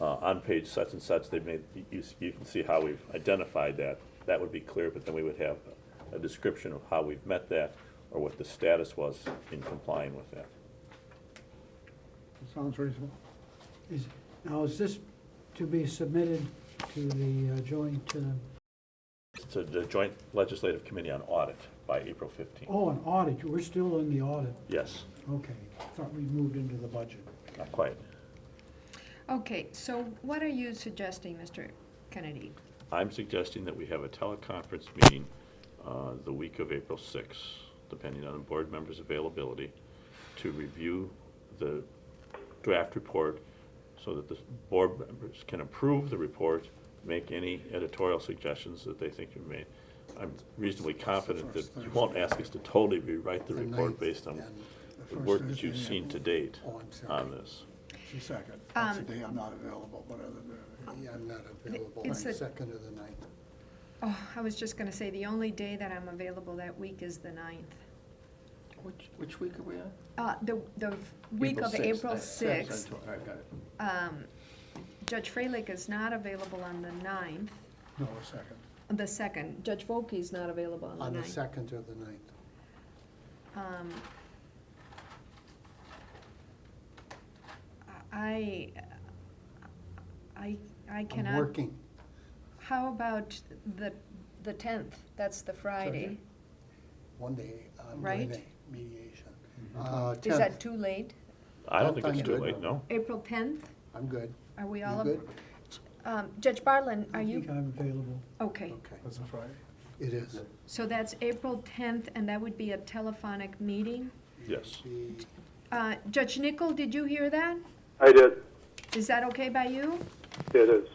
on page such and such, you can see how we've identified that. That would be clear, but then we would have a description of how we've met that, or what the status was in complying with that. Sounds reasonable. Now, is this to be submitted to the joint, To the Joint Legislative Committee on Audit by April 15th. oh, an audit, we're still in the audit? Yes, Okay, thought we moved into the budget. not quite. Okay, so what are you suggesting, Mr. Kennedy? I'm suggesting that we have a teleconference meeting the week of April 6th, depending on the board members' availability, to review the draft report so that the board members can approve the report, make any editorial suggestions that they think are made. I'm reasonably confident that you won't ask us to totally rewrite the report based on the work that you've seen to date on this. It's the second. That's the day I'm not available, but other than that. Yeah, I'm not available It's the- 2nd or the 9th. Oh, I was just gonna say, the only day that I'm available that week is the 9th. Which week are we on? The week of 6th. April 6th. All right, got it. Judge Freilich is not available on the 9th, No, a second. the 2nd. Judge Volkey's not available on the 9th. On the 2nd or the 9th. I I'm cannot. working. How about the 10th, that's the Friday. One day, Right. mediation. Is that too late? I don't think it's I'm too good. late, no. April 10th? I'm good. Are we You all? good? Judge Barlin, are I you? think I'm available. Okay. That's a Friday. It is. So that's April 10th, and that would be a telephonic meeting? Yes. Judge Nickel, did you hear that? I did. Is that okay by you? It is.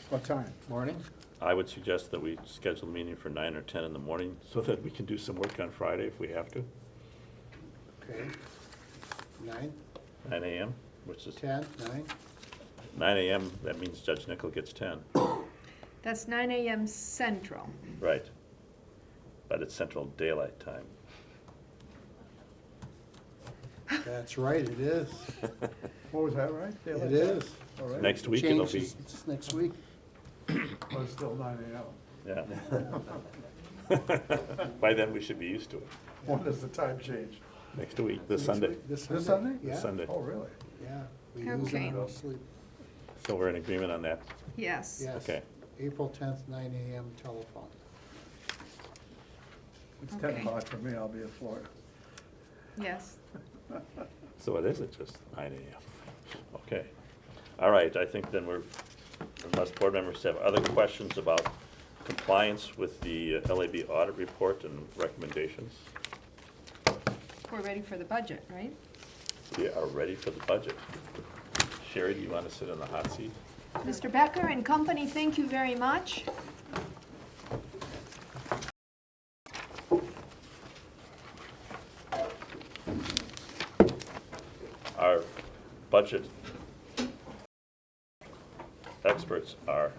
What time? Morning? I would suggest that we schedule the meeting for 9 or 10 in the morning so that we can do some work on Friday if we have to. Okay. 9, 9 a.m., which is 10, 9? 9 a.m., that means Judge Nickel gets 10. That's 9 a.m. Central. Right. But it's Central Daylight Time. That's right, it is. What was that, right? It is. All right. Next week it'll be, Changes, it's next week. Oh, it's still 9 a.m. yeah. By then, we should be used to it. When does the time change? Next week, this Next Sunday. week, This This Sunday? Sunday? Yeah. This Sunday. Oh, really? Yeah. We lose Okay. it, go to sleep. So we're in agreement on that? Yes. Yes. Okay. April 10th, 9 a.m. telephone. It's Okay. 10 o'clock for me, I'll be in Florida. Yes. So it isn't just 9 a.m. Okay. All right, I think then we're, unless board members have other questions about compliance with the LAB audit report and recommendations, We're ready for the budget, right? we are ready for the budget. Sherry, do you want to sit in the hot seat? Mr. Becker and company, thank you very much. Our budget experts are,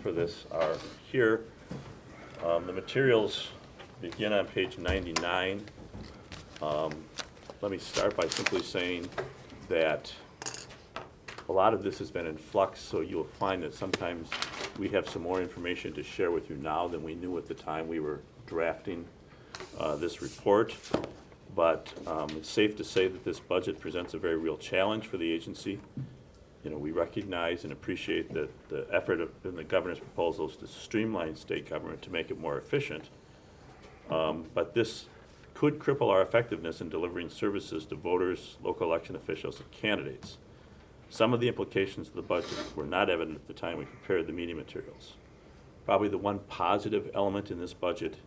for this, are here. The materials begin on page 99. Let me start by simply saying that a lot of this has been in flux, so you'll find that sometimes we have some more information to share with you now than we knew at the time we were drafting this report. But it's safe to say that this budget presents a very real challenge for the agency. You know, we recognize and appreciate that the effort in the governor's proposals to streamline state government to make it more efficient. But this could cripple our effectiveness in delivering services to voters, local election officials, and candidates. Some of the implications of the budget were not evident at the time we prepared the meeting materials. Probably the one positive element in this budget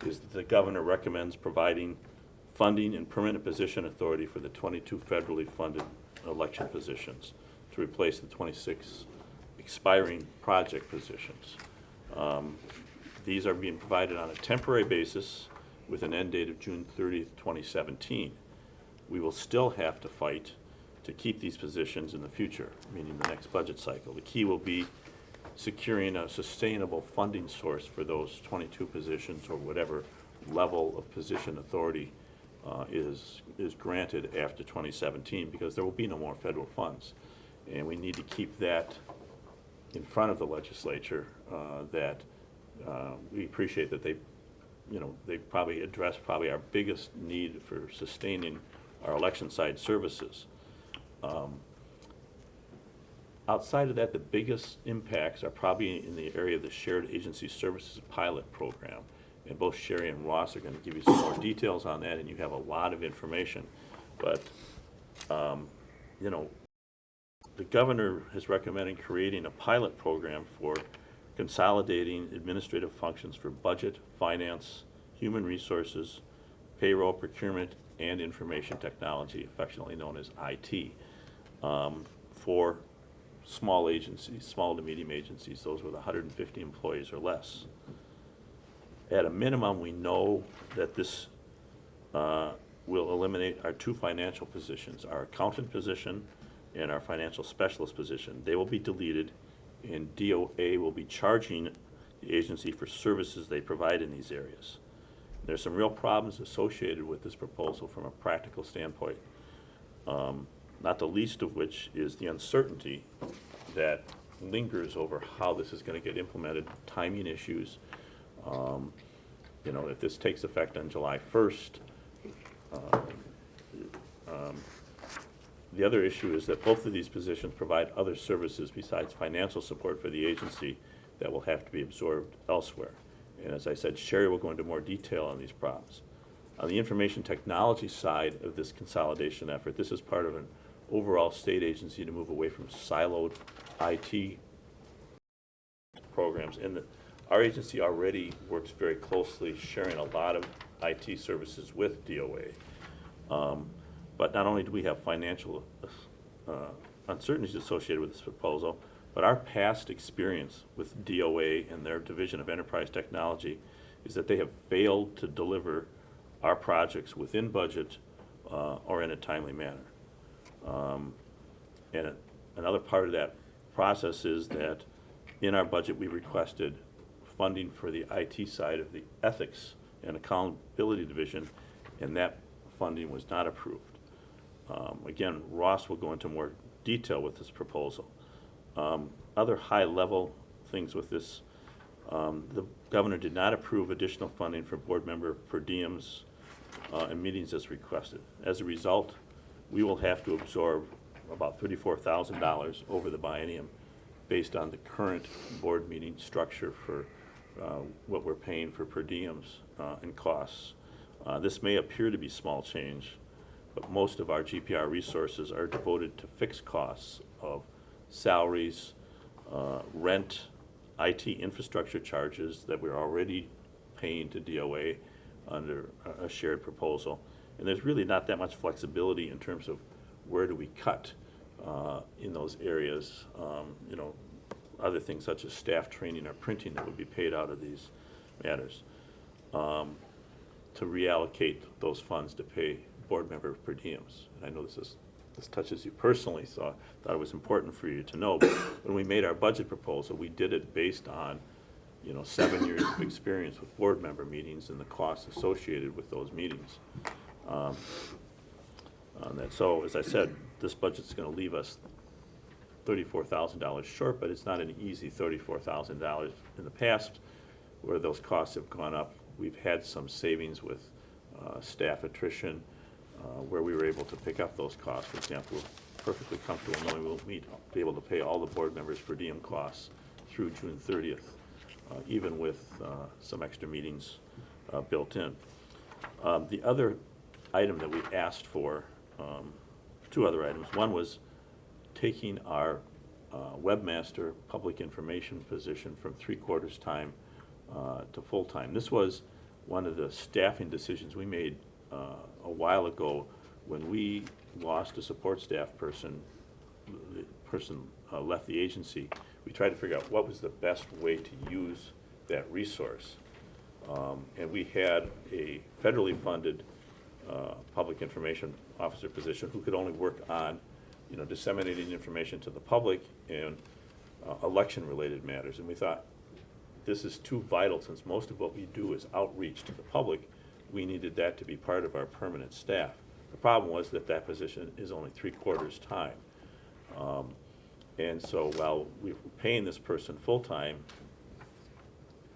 is that the governor recommends providing funding and permanent position authority for the 22 federally funded election positions to replace the 26 expiring project positions. These are being provided on a temporary basis with an end date of June 30th, 2017. We will still have to fight to keep these positions in the future, meaning the next budget cycle. The key will be securing a sustainable funding source for those 22 positions or whatever level of position authority is granted after 2017, because there will be no more federal funds. And we need to keep that in front of the legislature, that we appreciate that they probably addressed our biggest need for sustaining our election side services. Outside of that, the biggest impacts are probably in the area of the Shared Agency Services Pilot Program. And both Sherry and Ross are going to give you some more details on that, and you have a lot of information. But, the governor has recommended creating a pilot program for consolidating administrative functions for budget, finance, human resources, payroll, procurement, and information technology, affectionately known as IT, for small agencies, small to medium agencies, those with 150 employees or less. At a minimum, we know that this will eliminate our two financial positions, our accountant position and our financial specialist position. They will be deleted, and DOA will be charging the agency for services they provide in these areas. There's some real problems associated with this proposal from a practical standpoint, not the least of which is the uncertainty that lingers over how this is going to get implemented, timing issues. If this takes effect on July 1st, the other issue is that both of these positions provide other services besides financial support for the agency that will have to be absorbed elsewhere. And as I said, Sherry will go into more detail on these problems. On the information technology side of this consolidation effort, this is part of an overall state agency to move away from siloed IT programs. And our agency already works very closely, sharing a lot of IT services with DOA. But not only do we have financial uncertainties associated with this proposal, but our past experience with DOA and their Division of Enterprise Technology is that they have failed to deliver our projects within budget or in a timely manner. And another part of that process is that in our budget we requested funding for the IT side of the Ethics and Accountability Division, and that funding was not approved. Again, Ross will go into more detail with this proposal. Other high-level things with this, the governor did not approve additional funding for board member per diems and meetings as requested. As a result, we will have to absorb about $34,000 over the biennium based on the current board meeting structure for what we're paying for per diems and costs. This may appear to be small change, but most of our GPR resources are devoted to fixed costs of salaries, rent, IT infrastructure charges that we're already paying to DOA under a shared proposal. And there's really not that much flexibility in terms of where do we cut in those areas. You know, other things such as staff training or printing that would be paid out of these matters, to reallocate those funds to pay board member per diems. And I know this touches you personally, so I thought it was important for you to know. But when we made our budget proposal, we did it based on, you know, 7 years of experience with board member meetings and the costs associated with those meetings. So, as I said, this budget's going to leave us $34,000 short, but it's not an easy $34,000. In the past, where those costs have gone up, we've had some savings with staff attrition, where we were able to pick up those costs. For example, we're perfectly comfortable knowing we'll be able to pay all the board members per diem costs through June 30th, even with some extra meetings built in. The other item that we asked for, two other items. One was taking our webmaster public information position from 3/4 time to full time. This was one of the staffing decisions we made a while ago when we lost a support staff person. The person left the agency. We tried to figure out what was the best way to use that resource. And we had a federally funded public information officer position who could only work on, you know, disseminating information to the public and election-related matters. And we thought, this is too vital, since most of what we do is outreach to the public. We needed that to be part of our permanent staff. The problem was that that position is only 3/4 time. And so while we're paying this person full-time,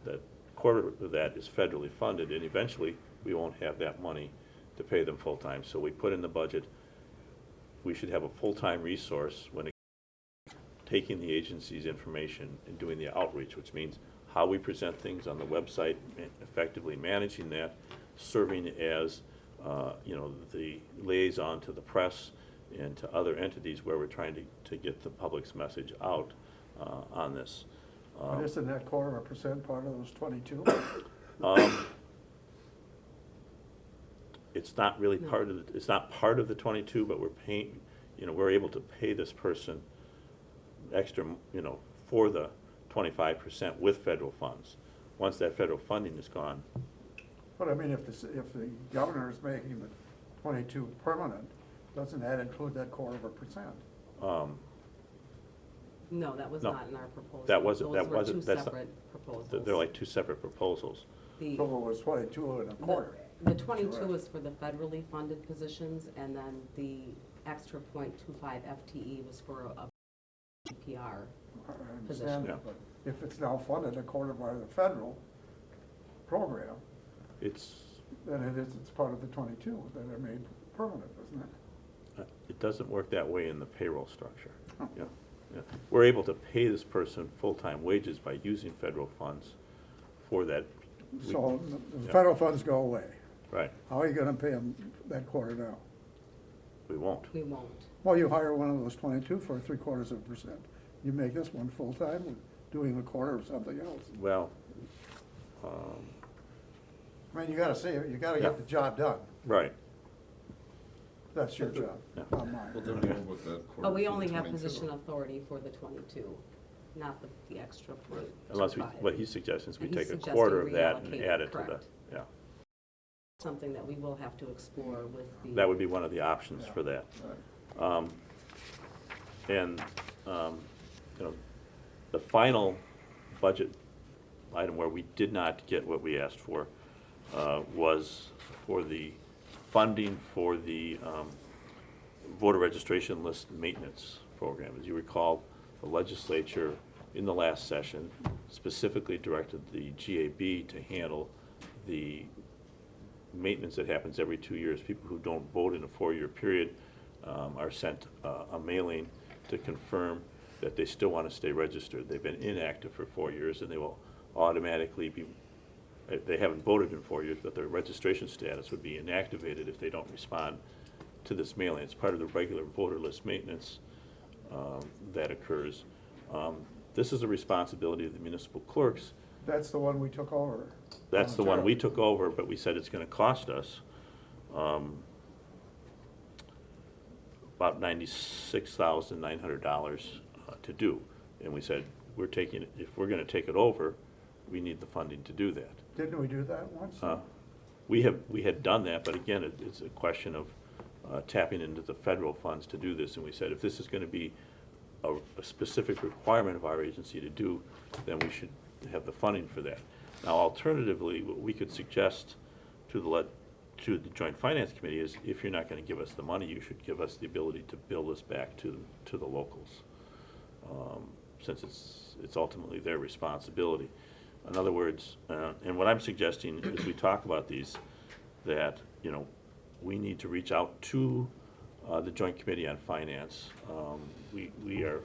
that quarter of that is federally funded, and eventually we won't have that money to pay them full-time. So we put in the budget, we should have a full-time resource when taking the agency's information and doing the outreach, which means how we present things on the website, effectively managing that, serving as you know, the liaison to the press and to other entities where we're trying to get the public's message out on this. But isn't that 1/4% part of those 22? It's not really part of the, it's not part of the 22, but we're paying, you know, we're able to pay this person extra, you know, for the 25% with federal funds. Once that federal funding is gone. But I mean, if the governor is making the 22 permanent, doesn't that include that 1/4%? No, that was No. not in our proposal. That wasn't, Those that were wasn't, two that's not. separate proposals. They're like two separate proposals. The- So it was 22 1/4. The 22 is for the federally funded positions, and then the extra .25 FTE was for a GPR I position. understand that, but if it's now funded 1/4 by the federal program, then it's part of the 22 that are made permanent, isn't it? It doesn't work that way in the payroll structure. Oh. Yeah, we're able to pay this person full-time wages by using federal funds for that. So the Yeah. federal funds go away. Right. How are you gonna pay them that quarter now? We won't. We won't. Well, you hire one of those 22 for 0.75%. You make this one full-time, doing a quarter of something else. Well, I mean, you gotta see it, you gotta Yeah. get the job done. right. That's your job, Yeah. not mine. But we only have position authority for the 22, not the extra point. Unless what he's suggesting is we And he's take a suggesting quarter of that and reallocate, add it to the, correct. yeah. Something that we will have to explore with the. That would be one of the options for that. And, you know, the final budget item where we did not get what we asked for was for the funding for the voter registration list maintenance program. As you recall, the legislature in the last session specifically directed the GAB to handle the maintenance that happens every 2 years. People who don't vote in a 4-year period are sent a mailing to confirm that they still want to stay registered. They've been inactive for 4 years, and they will automatically be, they haven't voted in 4 years, but their registration status would be inactivated if they don't respond to this mailing. It's part of the regular voter list maintenance that occurs. This is a responsibility of the municipal clerks. That's the one we took over. That's the one we took over, but we said it's gonna cost us about $96,900 to do. And we said, if we're gonna take it over, we need the funding to do that. Didn't we do that once? We had done that, but again, it's a question of tapping into the federal funds to do this. And we said, if this is gonna be a specific requirement of our agency to do, then we should have the funding for that. Now, alternatively, what we could suggest to the Joint Finance Committee is, if you're not gonna give us the money, you should give us the ability to bill this back to the locals, since it's ultimately their responsibility. In other words, and what I'm suggesting as we talk about these, that, you know, we need to reach out to the Joint Committee on Finance. We are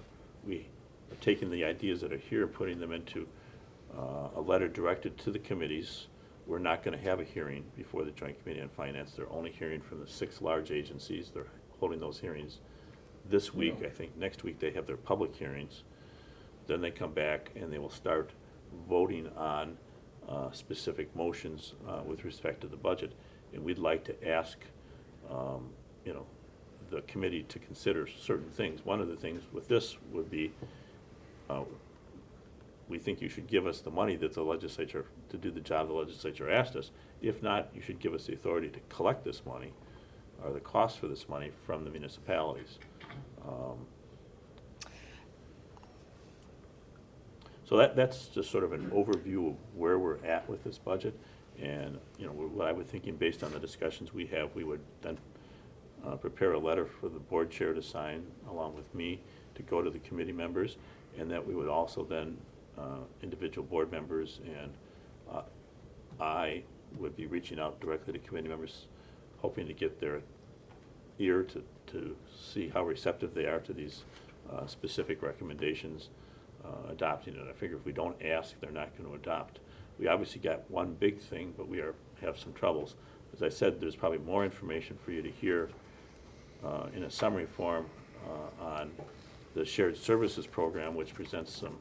taking the ideas that are here and putting them into a letter directed to the committees. We're not going to have a hearing before the Joint Committee on Finance. They're only hearing from the 6 large agencies. They're holding those hearings this week. I think next week they have their public hearings. Then they come back and they will start voting on specific motions with respect to the budget. And we'd like to ask, you know, the committee to consider certain things. One of the things with this would be, we think you should give us the money that the legislature, to do the job the legislature asked us. If not, you should give us the authority to collect this money, or the cost for this money, from the municipalities. So that's just sort of an overview of where we're at with this budget. And, you know, what I was thinking, based on the discussions we have, we would then prepare a letter for the board chair to sign, along with me, to go to the committee members, and that we would also then, individual board members and I would be reaching out directly to committee members, hoping to get their ear to see how receptive they are to these specific recommendations, adopting it. I figure if we don't ask, they're not going to adopt. We obviously got one big thing, but we have some troubles. As I said, there's probably more information for you to hear in a summary form on the shared services program, which presents some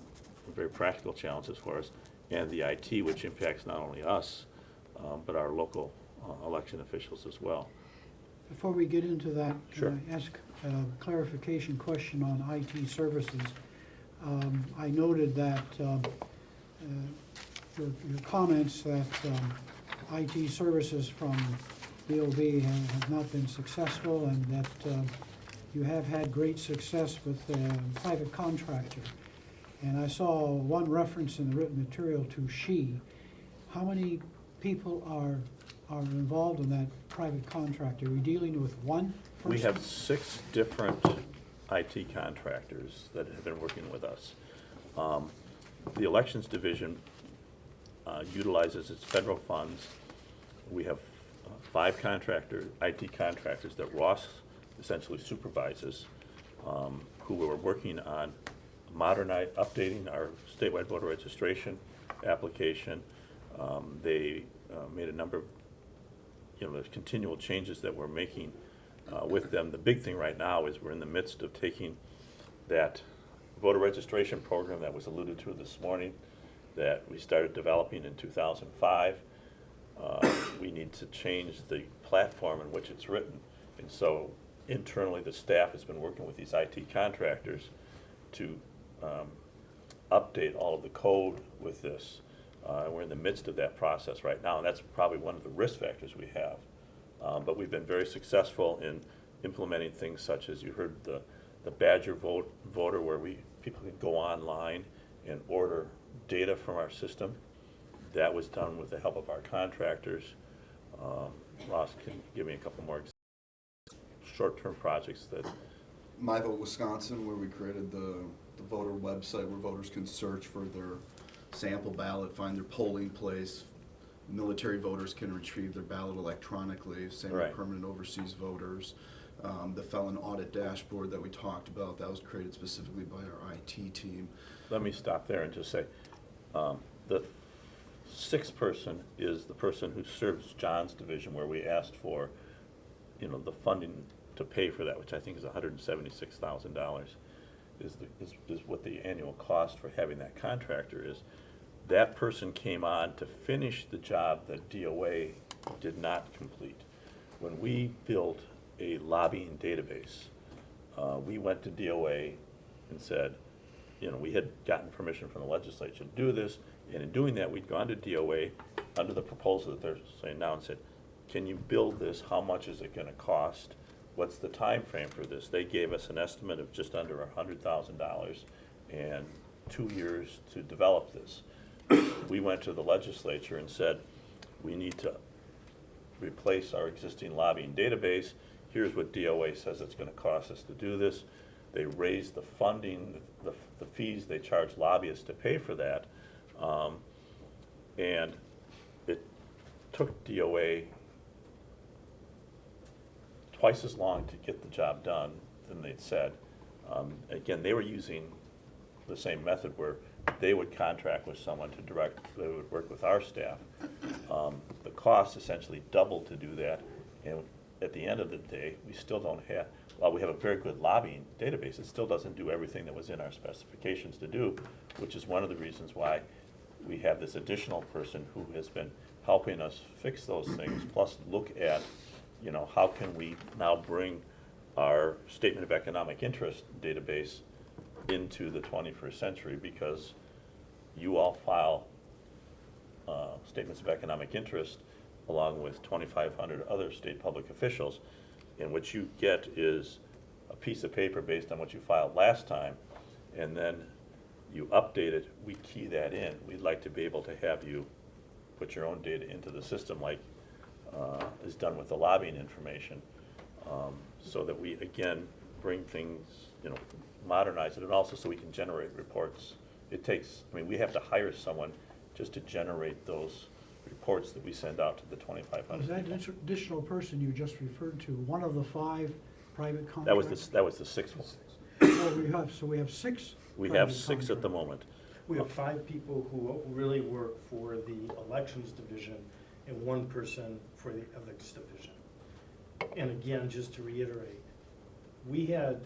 very practical challenges for us, and the IT, which impacts not only us, but our local election officials as well. Before we get into that, Sure. can I ask a clarification question on IT services? I noted that your comments that IT services from BOV have not been successful, and that you have had great success with a private contractor. And I saw one reference in the written material to SHE. How many people are involved in that private contractor? Are we dealing with one person? We have 6 different IT contractors that have been working with us. The Elections Division utilizes its federal funds. We have 5 IT contractors that Ross essentially supervises, who are working on updating our statewide voter registration application. They made a number of, there's continual changes that we're making with them. The big thing right now is we're in the midst of taking that voter registration program that was alluded to this morning that we started developing in 2005. We need to change the platform in which it's written. And so internally, the staff has been working with these IT contractors to update all of the code with this. We're in the midst of that process right now, and that's probably one of the risk factors we have. But we've been very successful in implementing things such as you heard the Badger voter, where people can go online and order data from our system. That was done with the help of our contractors. Ross can give me a couple more short-term projects that. My Vote Wisconsin, where we created the voter website where voters can search for their sample ballot, find their polling place. Military voters can retrieve their ballot electronically, same with permanent overseas voters. The felon audit dashboard that we talked about, that was created specifically by our IT team. Let me stop there and just say, the sixth person is the person who serves John's division, where we asked for, the funding to pay for that, which I think is $176,000, is what the annual cost for having that contractor is. That person came on to finish the job that DOA did not complete. When we built a lobbying database, we went to DOA and said, we had gotten permission from the legislature to do this, and in doing that, we'd gone to DOA under the proposal that they're saying now and said, can you build this? How much is it gonna cost? What's the time frame for this? They gave us an estimate of just under $100,000 and 2 years to develop this. We went to the legislature and said, we need to replace our existing lobbying database. Here's what DOA says it's gonna cost us to do this. They raised the funding, the fees they charge lobbyists to pay for that. And it took DOA twice as long to get the job done than they'd said. Again, they were using the same method where they would contract with someone to direct, they would work with our staff. The cost essentially doubled to do that, and at the end of the day, we still don't have, while we have a very good lobbying database, it still doesn't do everything that was in our specifications to do, which is one of the reasons why we have this additional person who has been helping us fix those things, plus look at, how can we now bring our statement of economic interest database into the 21st century, because you all file statements of economic interest along with 2,500 other state public officials, and what you get is a piece of paper based on what you filed last time, and then you update it, we key that in. We'd like to be able to have you put your own data into the system like is done with the lobbying information, so that we, again, bring things, modernize it, and also so we can generate reports. It takes, we have to hire someone just to generate those reports that we send out to the 2,500 Is that people. additional person you just referred to one of the 5 private contractors? That was the sixth one. So we have 6. We have 6 at the moment. We have 5 people who really work for the elections division and 1 person for the ethics division. And again, just to reiterate, we had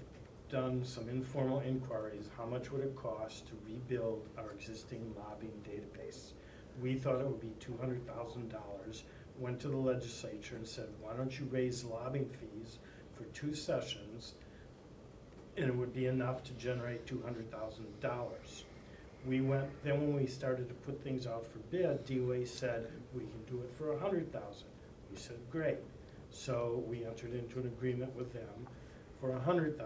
done some informal inquiries, how much would it cost to rebuild our existing lobbying database? We thought it would be $200,000, went to the legislature and said, why don't you raise lobbying fees for 2 sessions, and it would be enough to generate $200,000. We went, then when we started to put things out for bid, DOA said, we can do it for $100,000. We said, great. So we entered into an agreement with them for $100,000,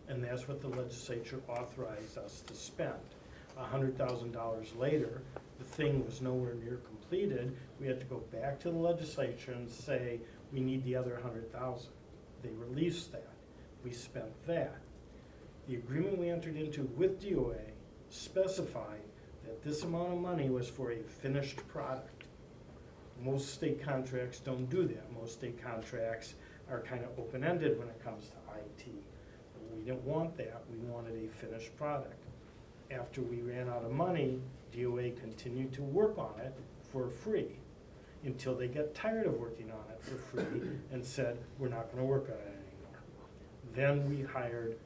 and that's what the legislature authorized us to spend. $100,000 later, the thing was nowhere near completed. We had to go back to the legislature and say, we need the other $100,000. They released that. We spent that. The agreement we entered into with DOA specified that this amount of money was for a finished product. Most state contracts don't do that. Most state contracts are kind of open-ended when it comes to IT. But we didn't want that. We wanted a finished product. after we ran out of money, DOA continued to work on it for free until they got tired of working on it for free and said, we're not gonna work on it anymore. Then we hired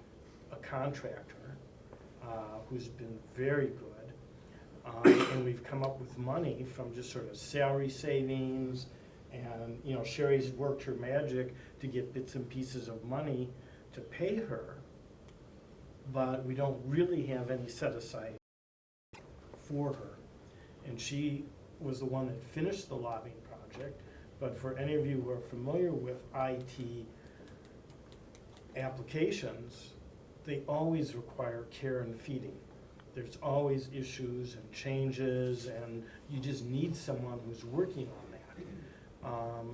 a contractor who's been very good. And we've come up with money from just sort of salary savings, and Sherry's worked her magic to get bits and pieces of money to pay her, but we don't really have any set aside for her. And she was the one that finished the lobbying project, but for any of you who are familiar with IT applications, they always require care and feeding. There's always issues and changes, and you just need someone who's working on that.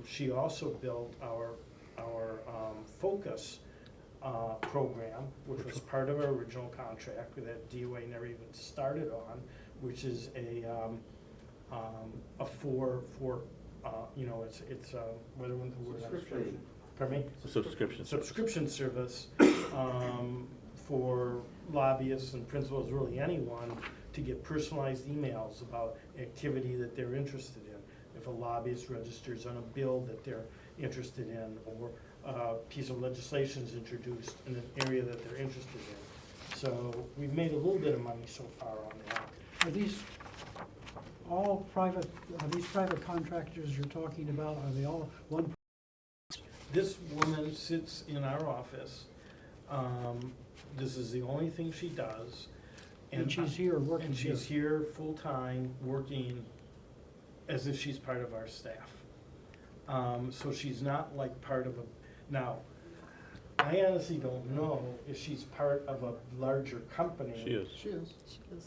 She also built our Focus program, which was part of our original contract that DOA never even started on, which is a what are the word? Subscription. Pardon me? Subscription service for lobbyists and principals, really anyone, to get personalized emails about activity that they're interested in. If a lobbyist registers on a bill that they're interested in, or a piece of legislation is introduced in an area that they're interested in. So we've made a little bit of money so far on that. Are these all private, are these private contractors you're talking about, are they all one? This woman sits in our office. This is the only thing she does. And she's here working And she's here. here full-time, working as if she's part of our staff. So she's not like part of a, now, I honestly don't know if she's part of a larger company. She is. She is.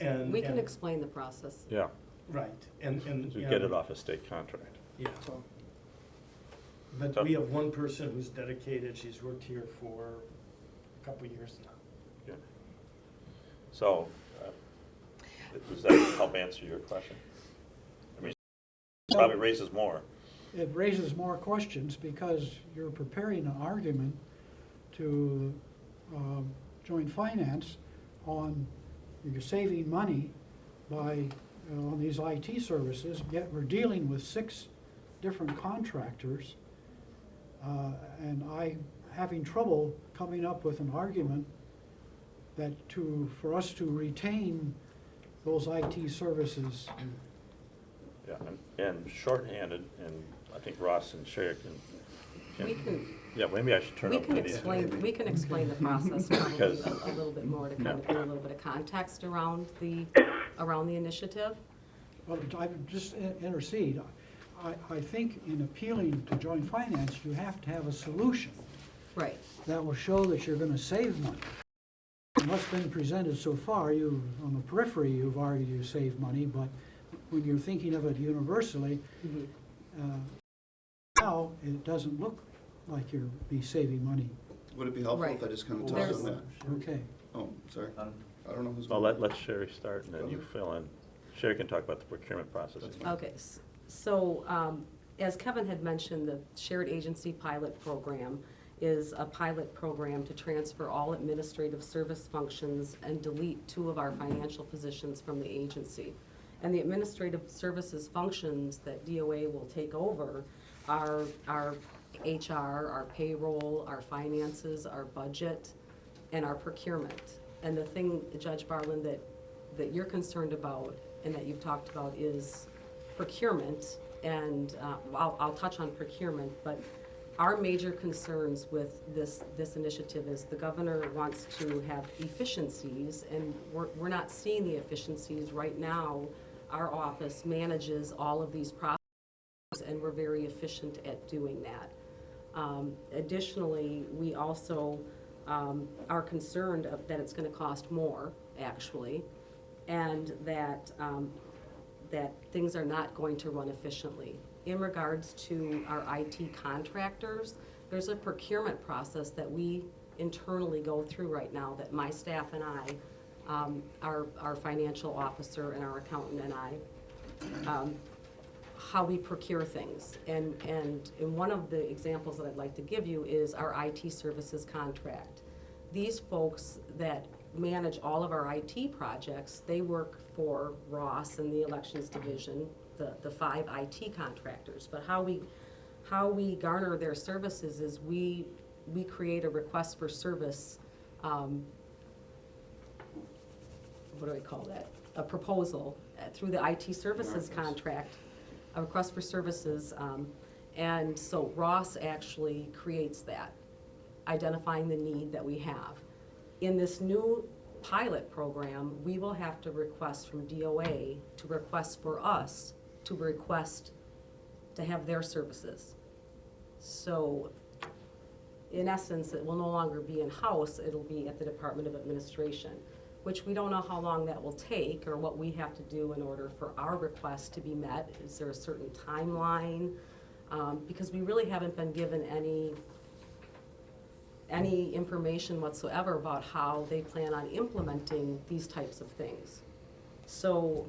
And We can explain the process. Yeah. Right, and. You get it off a state contract. Yeah. But we have one person who's dedicated, she's worked here for a couple of years now. Yeah. So, does that help answer your question? I mean, it probably raises more. It raises more questions because you're preparing an argument to joint finance on you're saving money by on these IT services, yet we're dealing with 6 different contractors, and I'm having trouble coming up with an argument that for us to retain those IT services. Yeah, and shorthanded, and I think Ross and Sherry can. Yeah, maybe I should turn up. We can explain the process probably Because- a little bit more to kind of give a little bit of context around the initiative. Well, I would just intercede. I think in appealing to joint finance, you have to have a solution. Right. That will show that you're gonna save money. And what's been presented so far, on the periphery, you've argued you save money, but when you're thinking of it universally, now it doesn't look like you'll be saving money. Would it be helpful if I just kind of touch on that? Okay. Oh, sorry. I don't know who's. Well, let Sherry start, and then you fill in. Sherry can talk about the procurement process. Okay, so as Kevin had mentioned, the Shared Agency Pilot Program is a pilot program to transfer all administrative service functions and delete 2 of our financial positions from the agency. And the administrative services functions that DOA will take over are our HR, our payroll, our finances, our budget, and our procurement. And the thing, Judge Barlin, that you're concerned about and that you've talked about is procurement. And I'll touch on procurement, but our major concerns with this initiative is the governor wants to have efficiencies, and we're not seeing the efficiencies right now. Our office manages all of these processes, and we're very efficient at doing that. Additionally, we also are concerned that it's going to cost more, actually, and that things are not going to run efficiently. In regards to our IT contractors, there's a procurement process that we internally go through right now that my staff and I, our financial officer and our accountant and I, how we procure things. And one of the examples that I'd like to give you is our IT services contract. These folks that manage all of our IT projects. They work for Ross and the Elections Division, the 5 IT contractors. But how we garner their services is we create a request for service, what do we call that? A proposal through the IT services contract, a request for services. And so Ross actually creates that, identifying the need that we have. In this new pilot program, we will have to request from DOA to request for us to request to have their services. So in essence, it will no longer be in-house, it'll be at the Department of Administration, which we don't know how long that will take or what we have to do in order for our request to be met. Is there a certain timeline? Because we really haven't been given any information whatsoever about how they plan on implementing these types of things. So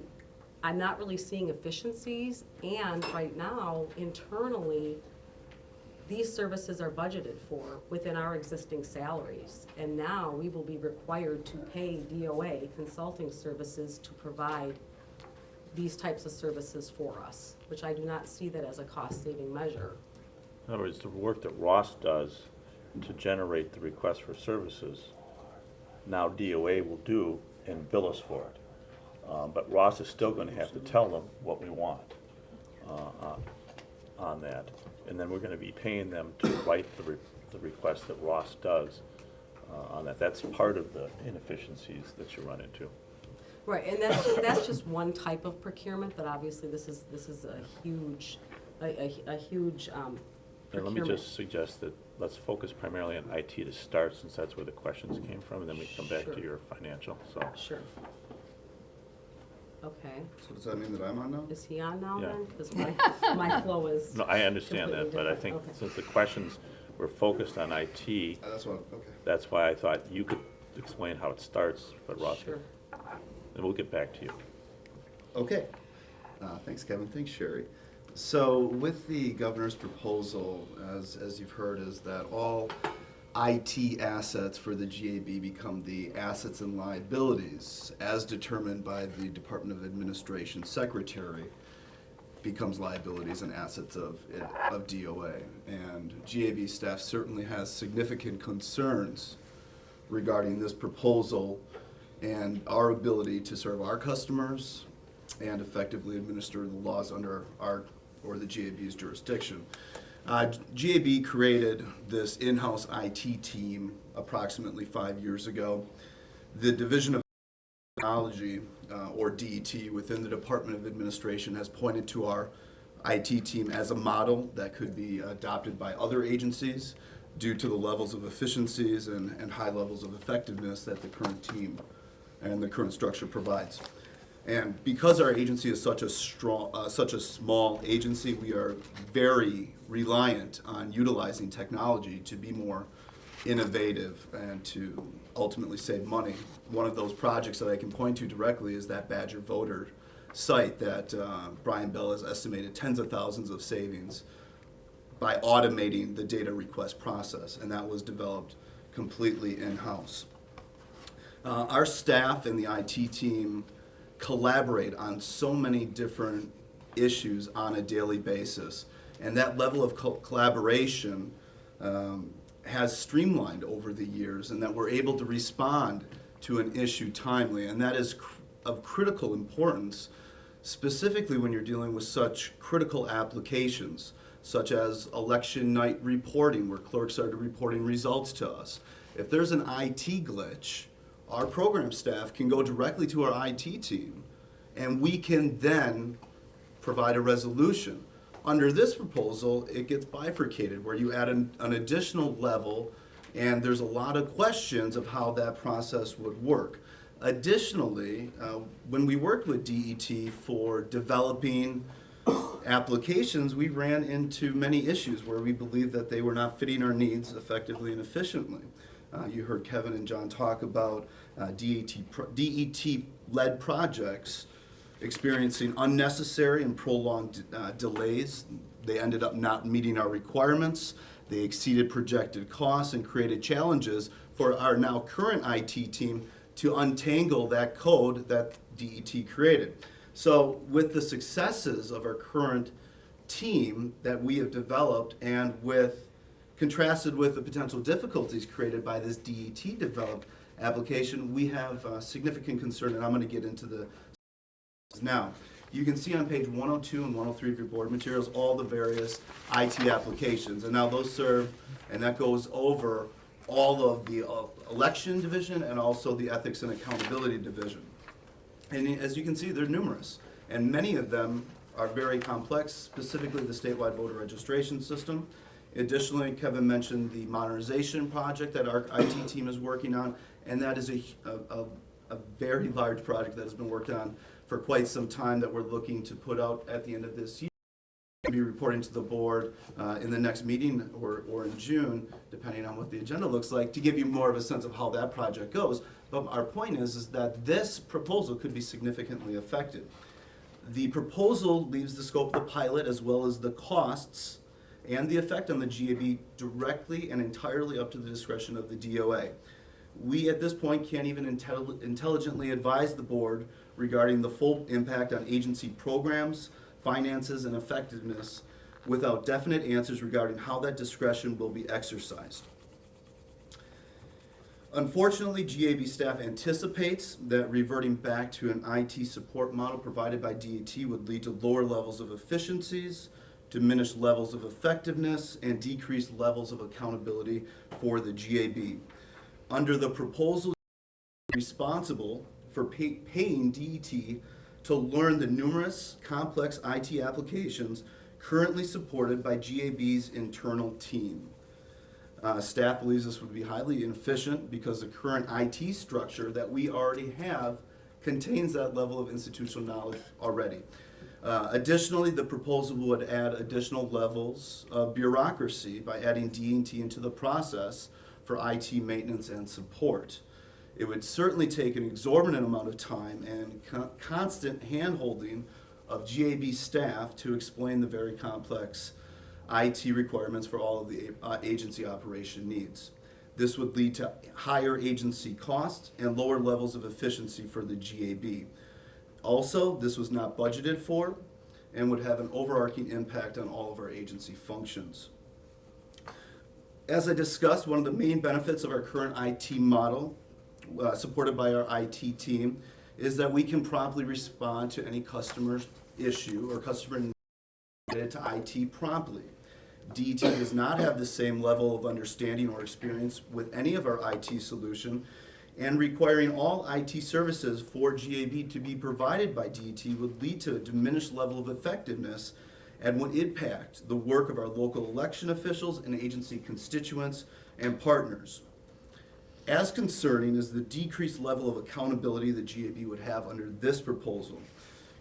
I'm not really seeing efficiencies, and right now, internally, these services are budgeted for within our existing salaries. And now we will be required to pay DOA consulting services to provide these types of services for us, which I do not see that as a cost-saving measure. In other words, the work that Ross does to generate the request for services, now DOA will do and bill us for it. But Ross is still going to have to tell them what we want on that. And then we're going to be paying them to write the request that Ross does on that. That's part of the inefficiencies that you run into. Right, and that's just one type of procurement, but obviously this is a huge procurement. And let me just suggest that let's focus primarily on IT to start, since that's where the questions came from, and then we come back Sure. to your financial, so. Sure. Okay. So does that mean that I'm on now? Is he on now Yeah. then? Because my flow is No, I understand that, completely but I different. think Okay. since the questions were focused on IT, That's what, okay. that's why I thought you could explain how it starts, but Ross Sure. could. And we'll get back to you. Okay. Thanks, Kevin. Thanks, Sherry. So with the governor's proposal, as you've heard, is that all IT assets for the GAB become the assets and liabilities as determined by the Department of Administration Secretary becomes liabilities and assets of DOA. And GAB staff certainly has significant concerns regarding this proposal and our ability to serve our customers and effectively administer the laws under our or the GAB's jurisdiction. GAB created this in-house IT team approximately 5 years ago. The Division of Technology, or DET, within the Department of Administration has pointed to our IT team as a model that could be adopted by other agencies due to the levels of efficiencies and high levels of effectiveness that the current team and the current structure provides. And because our agency is such a small agency, we are very reliant on utilizing technology to be more innovative and to ultimately save money. One of those projects that I can point to directly is that Badger Voter site that Brian Bell has estimated tens of thousands of savings by automating the data request process, and that was developed completely in-house. Our staff and the IT team collaborate on so many different issues on a daily basis, and that level of collaboration has streamlined over the years, and that we're able to respond to an issue timely, and that is of critical importance, specifically when you're dealing with such critical applications, such as election night reporting, where clerks are reporting results to us. If there's an IT glitch, our program staff can go directly to our IT team, and we can then provide a resolution. Under this proposal, it gets bifurcated, where you add an additional level, and there's a lot of questions of how that process would work. Additionally, when we worked with DET for developing applications, we ran into many issues where we believed that they were not fitting our needs effectively and efficiently. You heard Kevin and John talk about DET-led projects experiencing unnecessary and prolonged delays. They ended up not meeting our requirements. They exceeded projected costs and created challenges for our now current IT team to untangle that code that DET created. So with the successes of our current team that we have developed and contrasted with the potential difficulties created by this DET developed application, we have significant concern, and I'm going to get into the now. You can see on page 102 and 103 of your board materials all the various IT applications, and now those serve, and that goes over all of the election division and also the ethics and accountability division. And as you can see, they're numerous, and many of them are very complex, specifically the statewide voter registration system. Additionally, Kevin mentioned the modernization project that our IT team is working on, and that is a very large project that has been worked on for quite some time that we're looking to put out at the end of this year. We'll be reporting to the board in the next meeting or in June, depending on what the agenda looks like, to give you more of a sense of how that project goes. But our point is that this proposal could be significantly affected. The proposal leaves the scope of the pilot as well as the costs and the effect on the GAB directly and entirely up to the discretion of the DOA. We at this point can't even intelligently advise the board regarding the full impact on agency programs, finances, and effectiveness without definite answers regarding how that discretion will be exercised. Unfortunately, GAB staff anticipates that reverting back to an IT support model provided by DET would lead to lower levels of efficiencies, diminished levels of effectiveness, and decreased levels of accountability for the GAB. Under the proposal, responsible for paying DET to learn the numerous complex IT applications currently supported by GAB's internal team. Staff believes this would be highly inefficient because the current IT structure that we already have contains that level of institutional knowledge already. Additionally, the proposal would add additional levels of bureaucracy by adding DET into the process for IT maintenance and support. It would certainly take an exorbitant amount of time and constant hand-holding of GAB staff to explain the very complex IT requirements for all of the agency operation needs. This would lead to higher agency costs and lower levels of efficiency for the GAB. Also, this was not budgeted for and would have an overarching impact on all of our agency functions. As I discussed, one of the main benefits of our current IT model, supported by our IT team, is that we can promptly respond to any customer's issue or customer need related to IT promptly. DET does not have the same level of understanding or experience with any of our IT solution, and requiring all IT services for GAB to be provided by DET would lead to a diminished level of effectiveness and would impact the work of our local election officials and agency constituents and partners. As concerning is the decreased level of accountability the GAB would have under this proposal.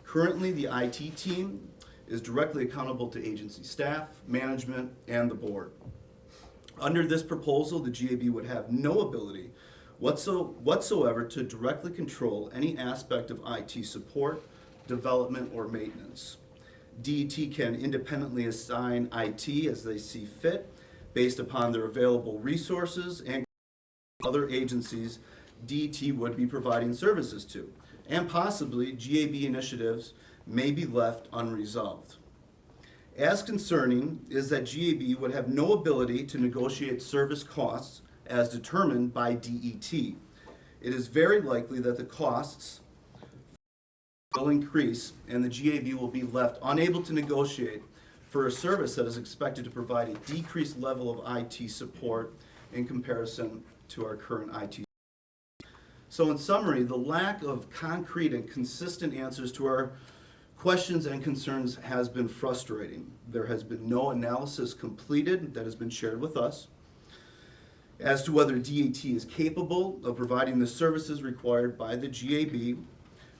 Currently, the IT team is directly accountable to agency staff, management, and the board. Under this proposal, the GAB would have no ability whatsoever to directly control any aspect of IT support, development, or maintenance. DET can independently assign IT as they see fit based upon their available resources and other agencies DET would be providing services to, and possibly GAB initiatives may be left unresolved. As concerning is that GAB would have no ability to negotiate service costs as determined by DET. It is very likely that the costs will increase and the GAB will be left unable to negotiate for a service that is expected to provide a decreased level of IT support in comparison to our current IT. So in summary, the lack of concrete and consistent answers to our questions and concerns has been frustrating. There has been no analysis completed that has been shared with us as to whether DET is capable of providing the services required by the GAB,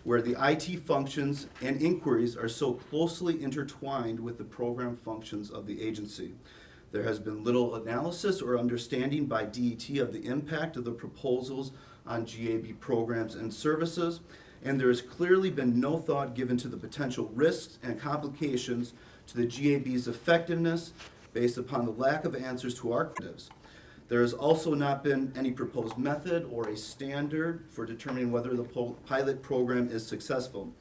where the IT functions and inquiries are so closely intertwined with the program functions of the agency. There has been little analysis or understanding by DET of the impact of the proposals on GAB programs and services, and there has clearly been no thought given to the potential risks and complications to the GAB's effectiveness based upon the lack of answers to our questions. There has also not been any proposed method or a standard for determining whether the pilot program is successful.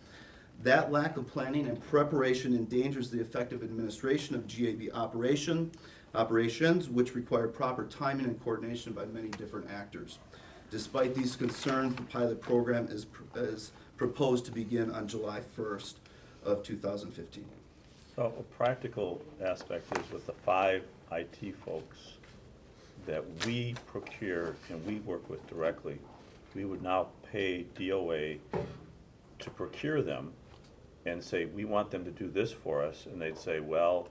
That lack of planning and preparation endangers the effective administration of GAB operations, which require proper timing and coordination by many different actors. Despite these concerns, the pilot program is proposed to begin on July 1st of 2015. So a practical aspect is with the 5 IT folks that we procure and we work with directly, we would now pay DOA to procure them and say, we want them to do this for us, and they'd say, well.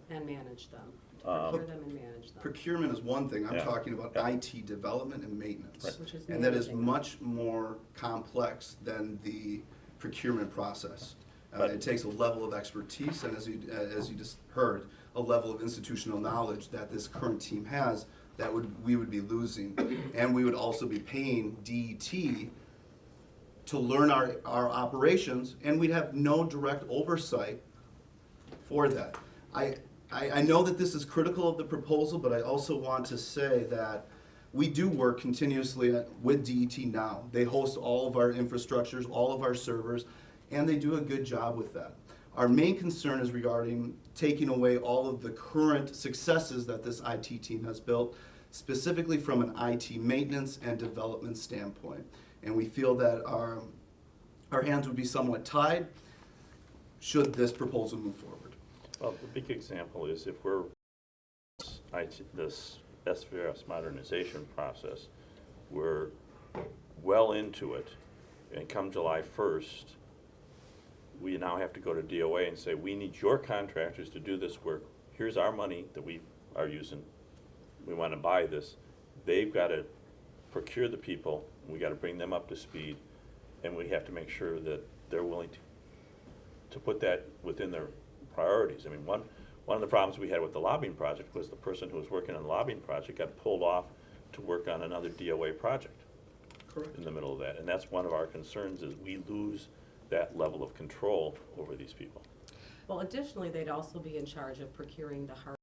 And manage them. Procure them and manage them. Procurement is one thing. I'm Yeah. talking about IT development and maintenance. Right. Which is And that is managing. much more complex than the procurement process. But- It takes a level of expertise, and as you just heard, a level of institutional knowledge that this current team has that we would be losing. And we would also be paying DET to learn our operations, and we'd have no direct oversight for that. I know that this is critical of the proposal, but I also want to say that we do work continuously with DET now. They host all of our infrastructures, all of our servers, and they do a good job with that. Our main concern is regarding taking away all of the current successes that this IT team has built, specifically from an IT maintenance and development standpoint. And we feel that our hands would be somewhat tied should this proposal move forward. Well, the big example is if we're this SVRS modernization process, we're well into it, and come July 1st, we now have to go to DOA and say, we need your contractors to do this work. Here's our money that we are using. We want to buy this. They've got to procure the people. We got to bring them up to speed, and we have to make sure that they're willing to put that within their priorities. I mean, one of the problems we had with the lobbying project was the person who was working on the lobbying project got pulled off to work on another DOA project. Correct. In the middle of that, and that's one of our concerns, is we lose that level of control over these people. Well, additionally, they'd also be in charge of procuring the hardware,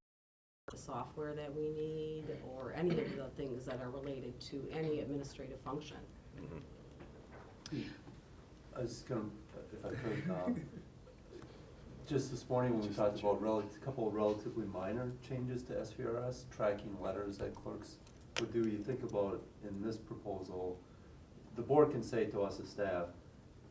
the software that we need, or any of the things that are related to any administrative function. I was gonna, if I could, just this morning when we talked about a couple of relatively minor changes to SVRS, tracking letters that clerks would do, you think about in this proposal, the board can say to us as staff,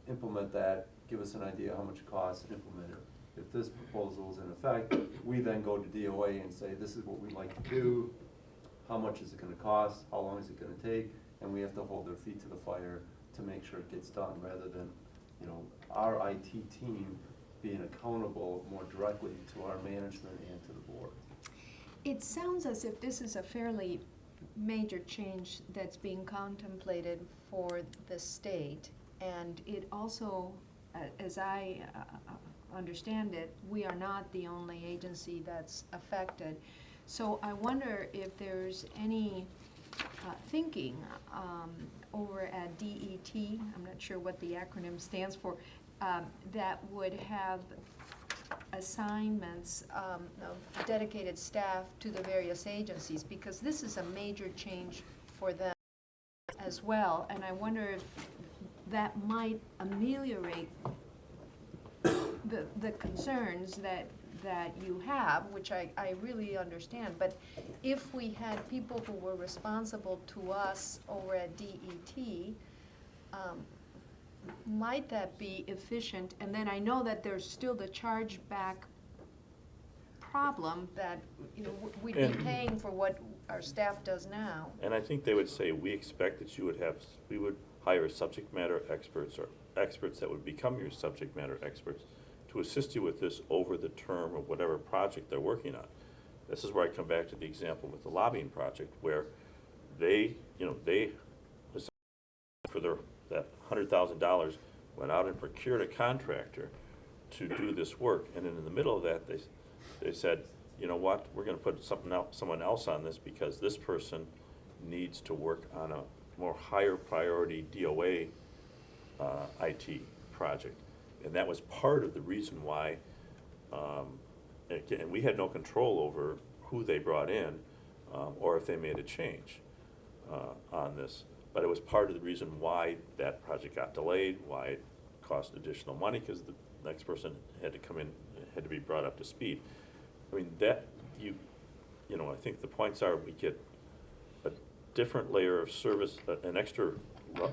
implement that, give us an idea how much it costs, and implement it. If this proposal is in effect, we then go to DOA and say, this is what we'd like to do, how much is it gonna cost, how long is it gonna take, and we have to hold their feet to the fire to make sure it gets done, rather than, you know, our IT team being accountable more directly to our management and to the board. It sounds as if this is a fairly major change that's being contemplated for the state, and it also, as I understand it, we are not the only agency that's affected. So I wonder if there's any thinking over at DET, I'm not sure what the acronym stands for, that would have assignments of dedicated staff to the various agencies, because this is a major change for them as well, and I wonder if that might ameliorate the concerns that you have, which I really understand. But if we had people who were responsible to us over at DET, might that be efficient? And then I know that there's still the chargeback problem that, you know, we'd be paying for what our staff does now. And I think they would say, we expect that we would hire subject matter experts or experts that would become your subject matter experts to assist you with this over the term of whatever project they're working on. This is where I come back to the example with the lobbying project, where they for that $100,000 went out and procured a contractor to do this work, and then in the middle of that, they said, you know what, we're going to put someone else on this because this person needs to work on a more higher priority DOA IT project. And that was part of the reason why, again, we had no control over who they brought in, or if they made a change on this. But it was part of the reason why that project got delayed, why it cost additional money, because the next person had to come in, had to be brought up to speed. I mean, that, you know, I think the points are we get a different layer of service, an extra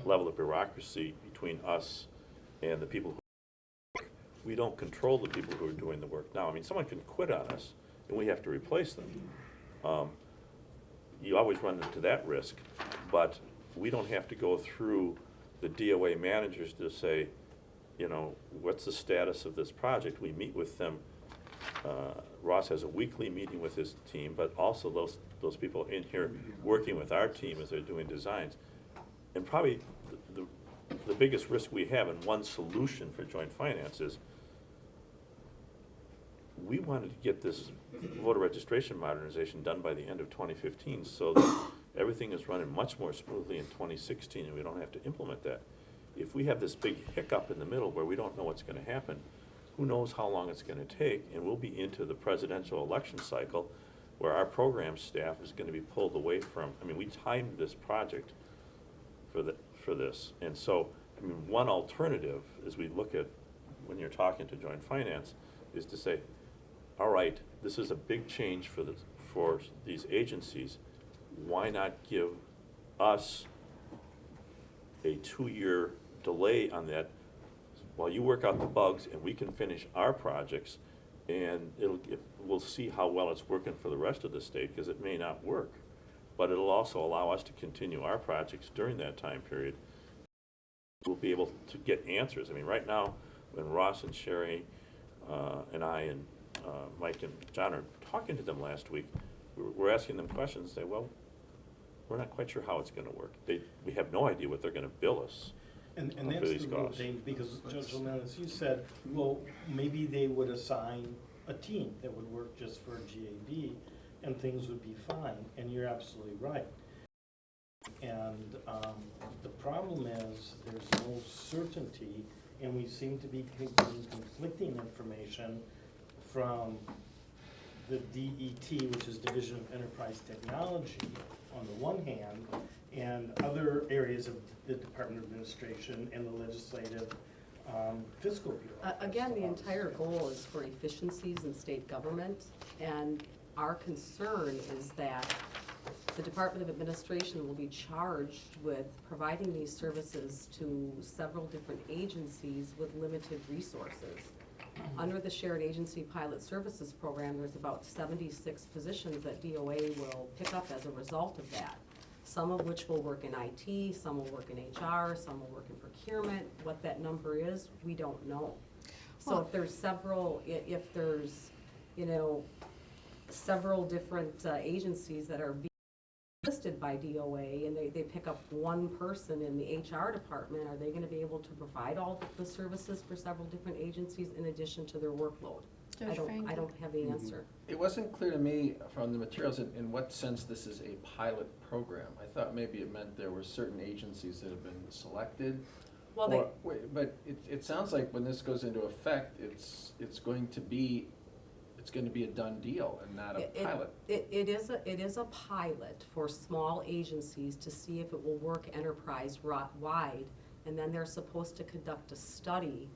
level of bureaucracy between us and the people who work. We don't control the people who are doing the work now. I mean, someone can quit on us and we have to replace them. You always run into that risk, but we don't have to go through the DOA managers to say, you know, what's the status of this project? We meet with them. Ross has a weekly meeting with his team, but also those people in here working with our team as they're doing designs. And probably the biggest risk we have, and one solution for joint finance, is we wanted to get this voter registration modernization done by the end of 2015 so that everything is running much more smoothly in 2016 and we don't have to implement that. If we have this big hiccup in the middle where we don't know what's going to happen, who knows how long it's going to take, and we'll be into the presidential election cycle where our program staff is going to be pulled away from. I mean, we timed this project for this. And so, I mean, one alternative as we look at when you're talking to joint finance is to say, all right, this is a big change for these agencies. Why not give us a 2-year delay on that while you work out the bugs and we can finish our projects, and we'll see how well it's working for the rest of the state, because it may not work. But it'll also allow us to continue our projects during that time period. We'll be able to get answers. I mean, right now, when Ross and Sherry and I and Mike and John are talking to them last week, we're asking them questions, say, well, we're not quite sure how it's going to work. We have no idea what they're going to bill us And for that's these the real costs. thing, because Judge Jimenez, you said, well, maybe they would assign a team that would work just for GAB and things would be fine, and you're absolutely right. And the problem is there's no certainty, and we seem to be getting conflicting information from the DET, which is Division of Enterprise Technology, on the one hand, and other areas of the Department of Administration and the legislative fiscal bureau. Again, the entire goal is for efficiencies in state government, and our concern is that the Department of Administration will be charged with providing these services to several different agencies with limited resources. Under the Shared Agency Pilot Services Program, there's about 76 positions that DOA will pick up as a result of that. Some of which will work in IT, some will work in HR, some will work in procurement. What that number is, we don't know. So if there's several, you know, several different agencies that are being listed by DOA, and they pick up one person in the HR department, are they gonna be able to provide all the services for several different agencies in addition to their workload? I don't have the answer. It wasn't clear to me from the materials in what sense this is a pilot program. I thought maybe it meant there were certain agencies that have been selected. Well, But it sounds like when this goes into effect, it's going to be a done deal and not a pilot. It is a pilot for small agencies to see if it will work enterprise-wide, and then they're supposed to conduct a study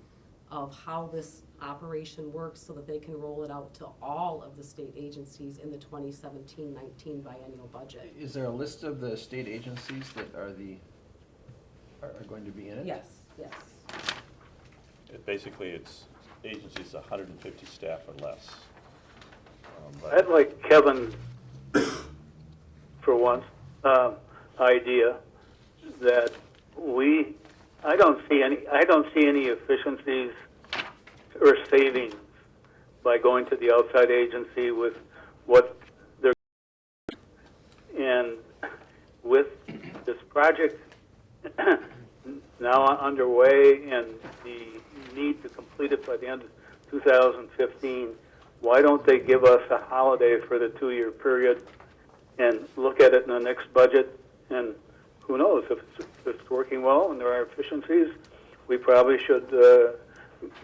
of how this operation works so that they can roll it out to all of the state agencies in the 2017-19 biennial budget. Is there a list of the state agencies that are going to be in it? Yes, yes. Basically, it's agencies 150 staff or less. I'd like Kevin, for once, idea that I don't see any efficiencies or savings by going to the outside agency with what they're, and with this project now underway and the need to complete it by the end of 2015, why don't they give us a holiday for the 2-year period and look at it in the next budget? And who knows, if it's working well and there are efficiencies, we probably should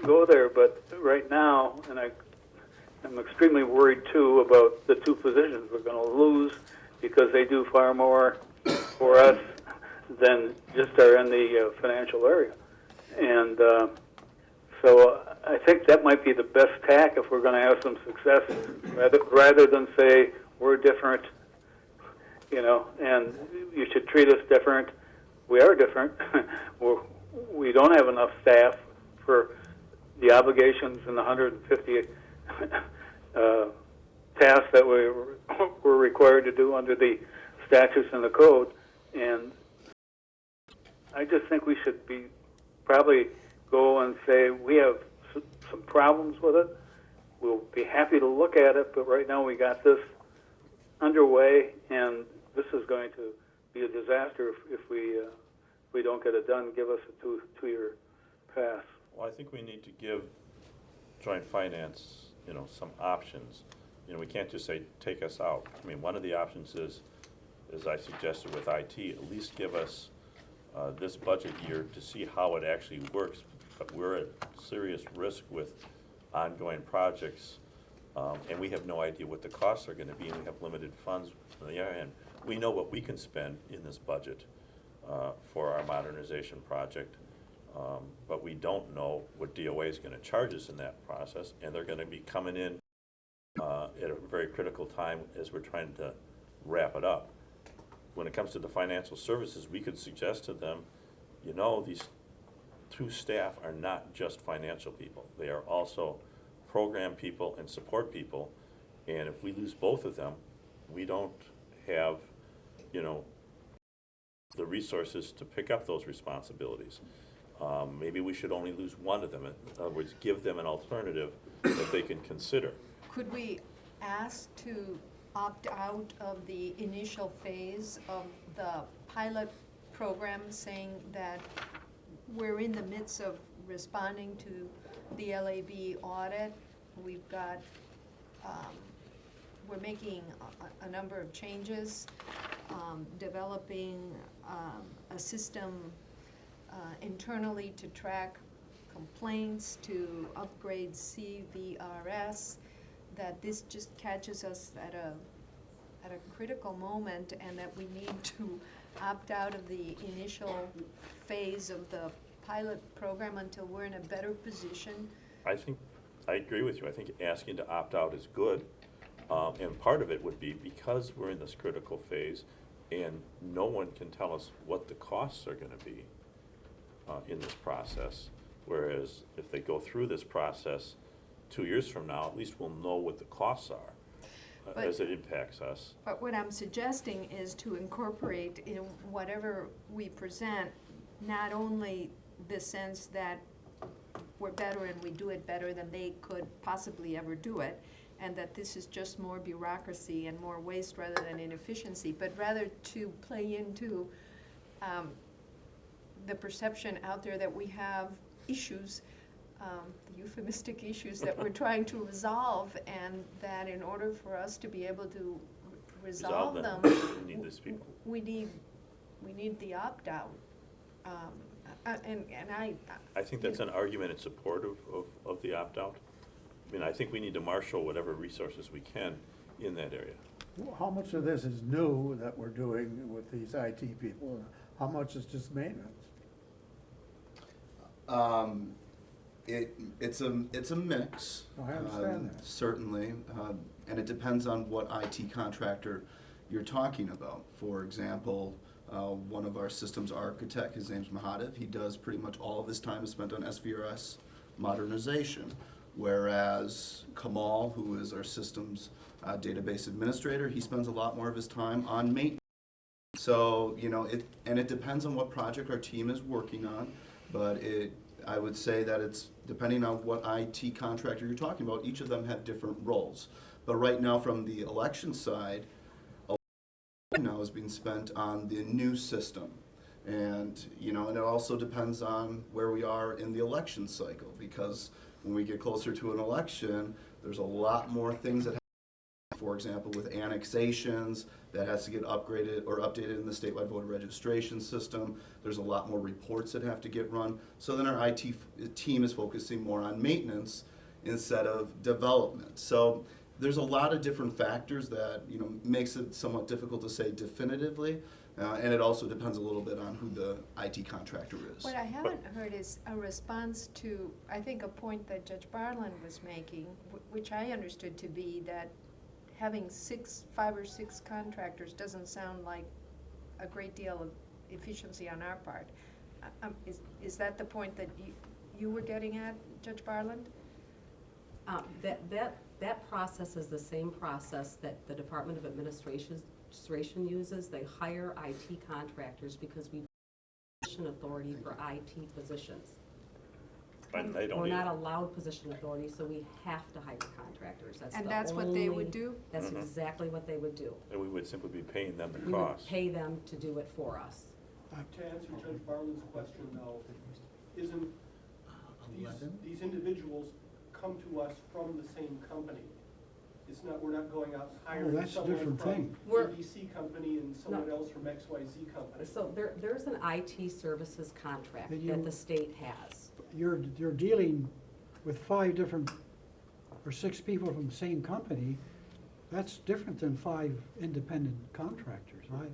go there. But right now, and I'm extremely worried too about the 2 positions we're going to lose because they do far more for us than just are in the financial area. And so I think that might be the best tack if we're going to have some success, rather than say we're different, you know, and you should treat us different. We are different. We don't have enough staff for the obligations and the 150 tasks that we're required to do under the statutes and the code. And I just think we should be probably go and say we have some problems with it. We'll be happy to look at it, but right now we got this underway, and this is going to be a disaster if we don't get it done. Give us a two-year pass. Well, I think we need to give joint finance, you know, some options. You know, we can't just say, take us out. I mean, one of the options is, as I suggested with IT, at least give us this budget year to see how it actually works. But we're at serious risk with ongoing projects, and we have no idea what the costs are going to be, and we have limited funds on the other hand. We know what we can spend in this budget for our modernization project, but we don't know what DOA is going to charge us in that process, and they're going to be coming in at a very critical time as we're trying to wrap it up. When it comes to the financial services, we could suggest to them, you know, these two staff are not just financial people. They are also program people and support people, and if we lose both of them, we don't have, you know, the resources to pick up those responsibilities. Maybe we should only lose one of them. In other words, give them an alternative that they can consider. Could we ask to opt out of the initial phase of the pilot program, saying that we're in the midst of responding to the LAB audit? We've got, we're making a number of changes, developing a system internally to track complaints, to upgrade CVRS, that this just catches us at a critical moment, and that we need to opt out of the initial phase of the pilot program until we're in a better position? I think, I agree with you. I think asking to opt out is good. And part of it would be because we're in this critical phase and no one can tell us what the costs are going to be in this process. Whereas if they go through this process 2 years from now, at least we'll know what the costs are as it impacts us. But what I'm suggesting is to incorporate in whatever we present, not only the sense that we're better and we do it better than they could possibly ever do it, and that this is just more bureaucracy and more waste rather than inefficiency, but rather to play into the perception out there that we have issues, the euphemistic issues that we're trying to resolve, and that in order for us to be able to resolve them, we need these people. We need the opt-out. And I think that's an argument in support of the opt-out. I mean, I think we need to marshal whatever resources we can in that area. How much of this is new that we're doing with these IT people? How much is just maintenance? It's a mix. I understand that. Certainly, and it depends on what IT contractor you're talking about. For example, one of our systems architect, his name's Mahadev, he does pretty much all of his time is spent on SVRS modernization, whereas Kamal, who is our systems database administrator, he spends a lot more of his time on maintenance. So, you know, it depends on what project our team is working on, but I would say that it's depending on what IT contractor you're talking about, each of them have different roles. But right now from the election side, now is being spent on the new system. And, you know, and it also depends on where we are in the election cycle, because when we get closer to an election, there's a lot more things that happen. For example, with annexations, that has to get upgraded or updated in the statewide voter registration system. There's a lot more reports that have to get run. So then our IT team is focusing more on maintenance instead of development. So there's a lot of different factors that, you know, makes it somewhat difficult to say definitively. And it also depends a little bit on who the IT contractor is. What I haven't heard is a response to, I think, a point that Judge Barland was making, which I understood to be that having 5 or 6 contractors doesn't sound like a great deal of efficiency on our part. Is that the point that you were getting at, Judge Barland? That process is the same process that the Department of Administration uses. They hire IT contractors because we position authority for IT positions. And they don't We're not either. allowed position authority, so we have to hire contractors. And that's what they would do? That's Mhm. exactly what they would do. And we would simply be paying them the We would cost. pay them to do it for us. To answer Judge Barland's question, though, isn't these individuals come to us from the same company? It's not, we're not going out and hiring that's a someone different from thing. ABC company and someone No. else from XYZ company. So there's an IT services contract That that you- the state has. You're dealing with 5 different or 6 people from the same company. That's different than 5 independent contractors. I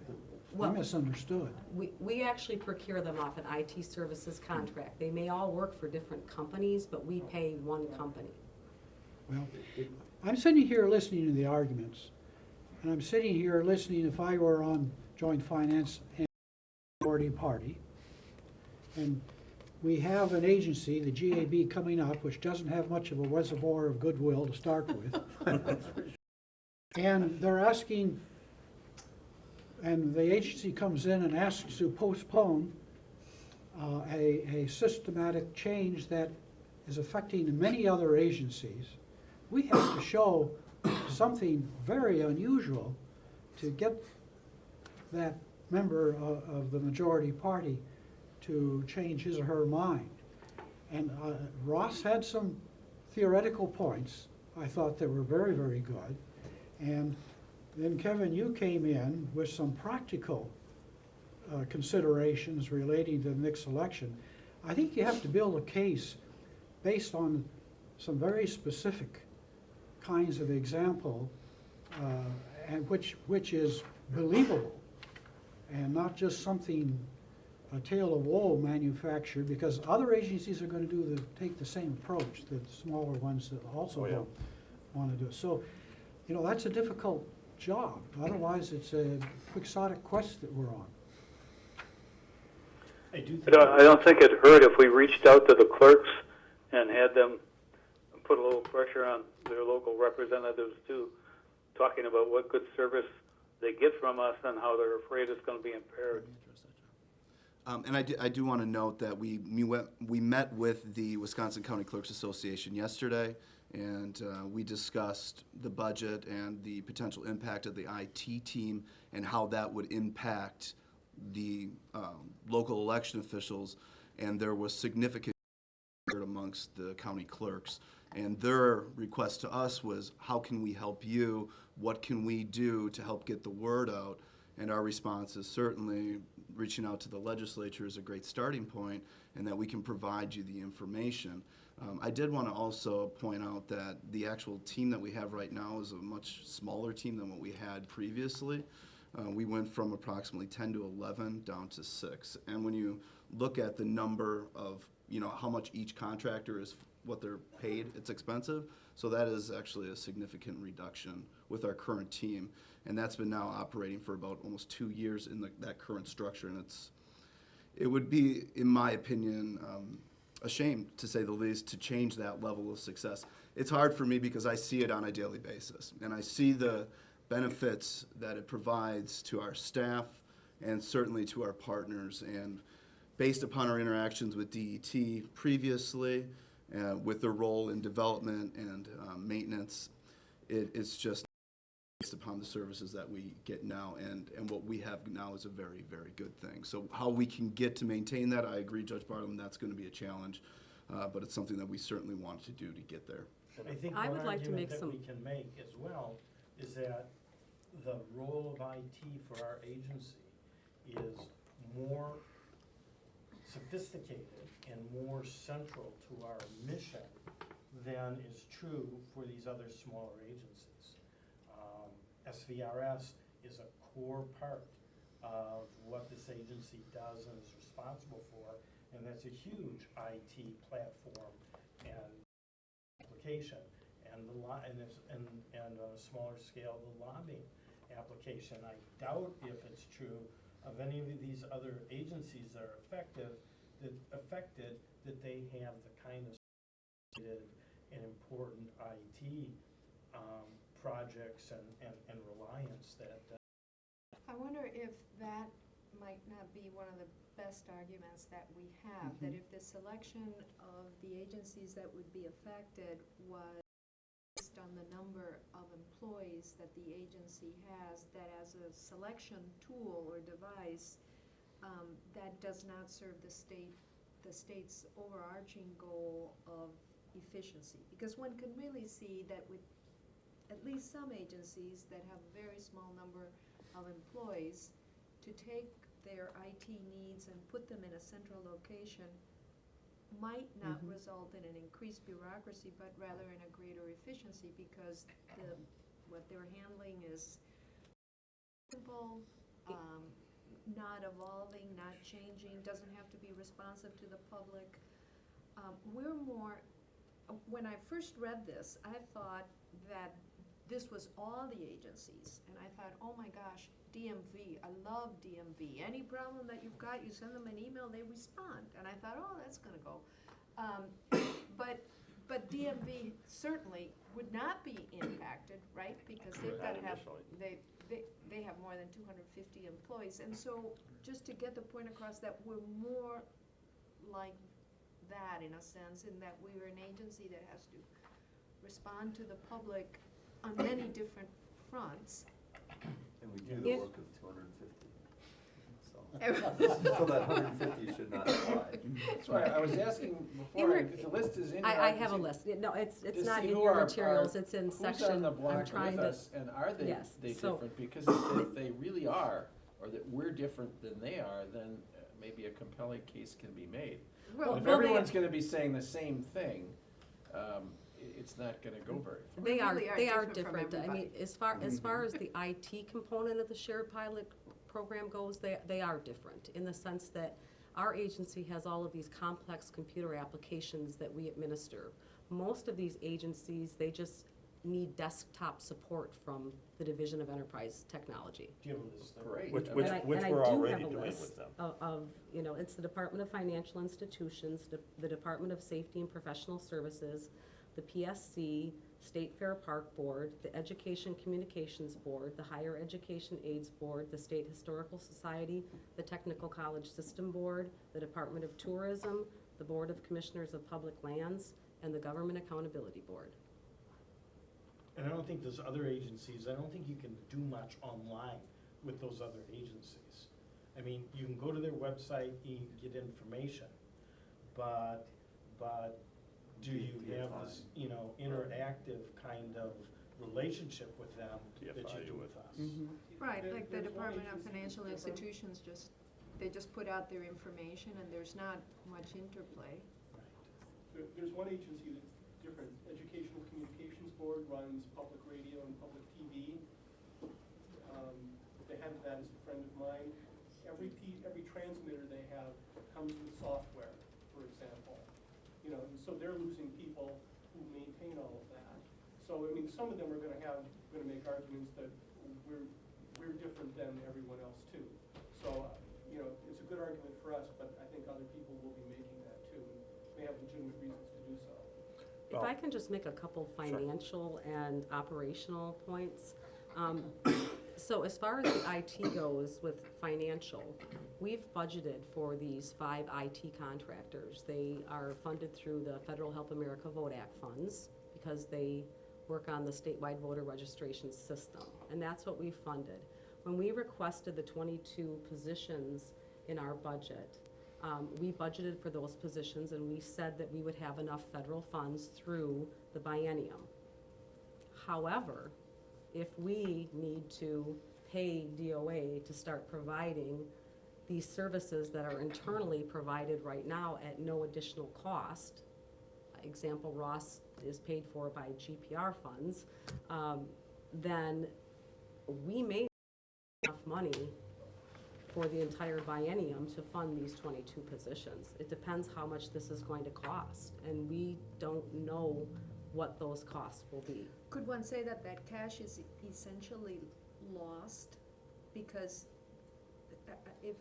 Well- misunderstood. We actually procure them off an IT services contract. They may all work for different companies, but we pay one company. Well, I'm sitting here listening to the arguments, and I'm sitting here listening if I were on joint finance and minority party, and we have an agency, the GAB, coming up, which doesn't have much of a reservoir of goodwill to start with. And they're asking, and the agency comes in and asks to postpone a systematic change that is affecting many other agencies. We have to show something very unusual to get that member of the majority party to change his or her mind. And Ross had some theoretical points I thought that were very, very good. And then Kevin, you came in with some practical considerations relating to the next election. I think you have to build a case based on some very specific kinds of example, and which is believable, and not just something, a tale of woe manufactured, because other agencies are going to take the same approach, the smaller ones that also don't want to do it. So, you know, that's a difficult job. Otherwise, it's a quixotic quest that we're on. I don't think it hurt if we reached out to the clerks and had them put a little pressure on their local representatives too, talking about what good service they get from us and how they're afraid it's going to be impaired. And I do want to note that we met with the Wisconsin County Clerks Association yesterday, and we discussed the budget and the potential impact of the IT team and how that would impact the local election officials. And there was significant amongst the county clerks. And their request to us was, how can we help you? What can we do to help get the word out? And our response is certainly reaching out to the legislature is a great starting point, and that we can provide you the information. I did want to also point out that the actual team that we have right now is a much smaller team than what we had previously. We went from approximately 10 to 11 down to 6. And when you look at the number of, you know, how much each contractor is, what they're paid, it's expensive. So that is actually a significant reduction with our current team. And that's been now operating for about almost 2 years in that current structure. And it would be, in my opinion, a shame, to say the least, to change that level of success. It's hard for me because I see it on a daily basis. And I see the benefits that it provides to our staff and certainly to our partners. And based upon our interactions with DET previously, with their role in development and maintenance, it's just based upon the services that we get now, and what we have now is a very, very good thing. So how we can get to maintain that, I agree, Judge Barlam, that's going to be a challenge, but it's something that we certainly want to do to get there. I think I one would like to argument make that we can make as well is that the role of IT for our agency is more sophisticated and more central to our mission than is true for these other smaller agencies. SVRS is a core part of what this agency does and is responsible for, and that's a huge IT platform and application. And and on a smaller scale, the lobbying application. I doubt if it's true of any of these other agencies that are affected that they have the kind of and important IT projects and reliance that. I wonder if that might not be one of the best arguments that we have, that if the selection of the agencies that would be affected was based on the number of employees that the agency has, that as a selection tool or device, that does not serve the state's overarching goal of efficiency. Because one can really see that with at least some agencies that have a very small number of employees, to take their IT needs and put them in a central location might not result in an increased bureaucracy, but rather in a greater efficiency, because what they're handling is simple, not evolving, not changing, doesn't have to be responsive to the public. When I first read this, I thought that this was all the agencies, and I thought, oh my gosh, DMV, I love DMV. Any problem that you've got, you send them an email, they respond. And I thought, oh, that's gonna go. But DMV certainly would not be impacted, right? Because they've got to have, they have more than 250 employees. And so just to get the point across that we're more like that in a sense, in that we're an agency that has to respond to the public on many different fronts. And we do the work of 250. So that 150 should not apply. That's why I was asking before, if the list is in. I have a list. No, it's not in your materials, it's in section. Who's on the block I'm trying with to. us, and are they, Yes, they so- different? Because if they really are, or that we're different than they are, then maybe a compelling case can be made. Well, If well, everyone's gonna be saying the same thing, it's not gonna go very far. We really are They are different from different. I mean, everybody. as far as the IT component of the shared pilot program goes, they are different in the sense that our agency has all of these complex computer applications that we administer. Most of these agencies, they just need desktop support from the Division of Enterprise Technology. Do you have a list of Great. Which And we're I do already have a doing list with them. of, it's the Department of Financial Institutions, the Department of Safety and Professional Services, the PSC, State Fair Park Board, the Education Communications Board, the Higher Education Aids Board, the State Historical Society, the Technical College System Board, the Department of Tourism, the Board of Commissioners of Public Lands, and the Government Accountability Board. And I don't think those other agencies, I don't think you can do much online with those other agencies. I mean, you can go to their website, you can get information, but do you have this, interactive kind of relationship with them that you do with us? Right, There- like the there's one Department of agency Financial that's different. Institutions they just put out their information and there's not much interplay. There's one agency that's different. Educational Communications Board runs public radio and public TV. The head of that is a friend of mine. Every transmitter they have comes with software, for example. And so they're losing people who maintain all of that. So, I mean, some of them are gonna make arguments that we're different than everyone else too. So, it's a good argument for us, but I think other people will be making that too, and may have legitimate reasons to do so. If I can just make a couple financial and operational points. So as far as the IT goes with financial, we've budgeted for these 5 IT contractors. They are funded through the Federal Help America Vote Act funds because they work on the statewide voter registration system, and that's what we funded. When we requested the 22 positions in our budget, we budgeted for those positions and we said that we would have enough federal funds through the biennium. However, if we need to pay DOA to start providing these services that are internally provided right now at no additional cost, example, Ross is paid for by GPR funds, then we may have enough money for the entire biennium to fund these 22 positions. It depends how much this is going to cost, and we don't know what those costs will be. Could one say that that cash is essentially lost? Because if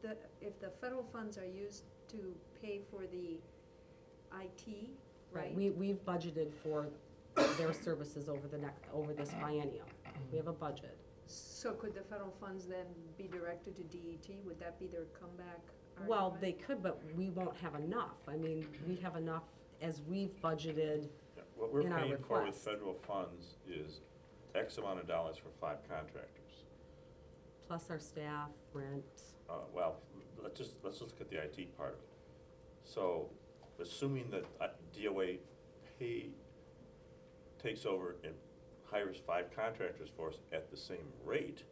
the federal funds are used to pay for the IT, right? We've budgeted for their services over this biennium. We have a budget. So could the federal funds then be directed to DET? Would that be their comeback argument? Well, they could, but we won't have enough. I mean, we have enough as we've budgeted What we're in our paying for with request. federal funds is X amount of dollars for 5 contractors. Plus our staff, rent. Well, let's just look at the IT part of it. So, assuming that DOA takes over and hires 5 contractors for us at the same rate.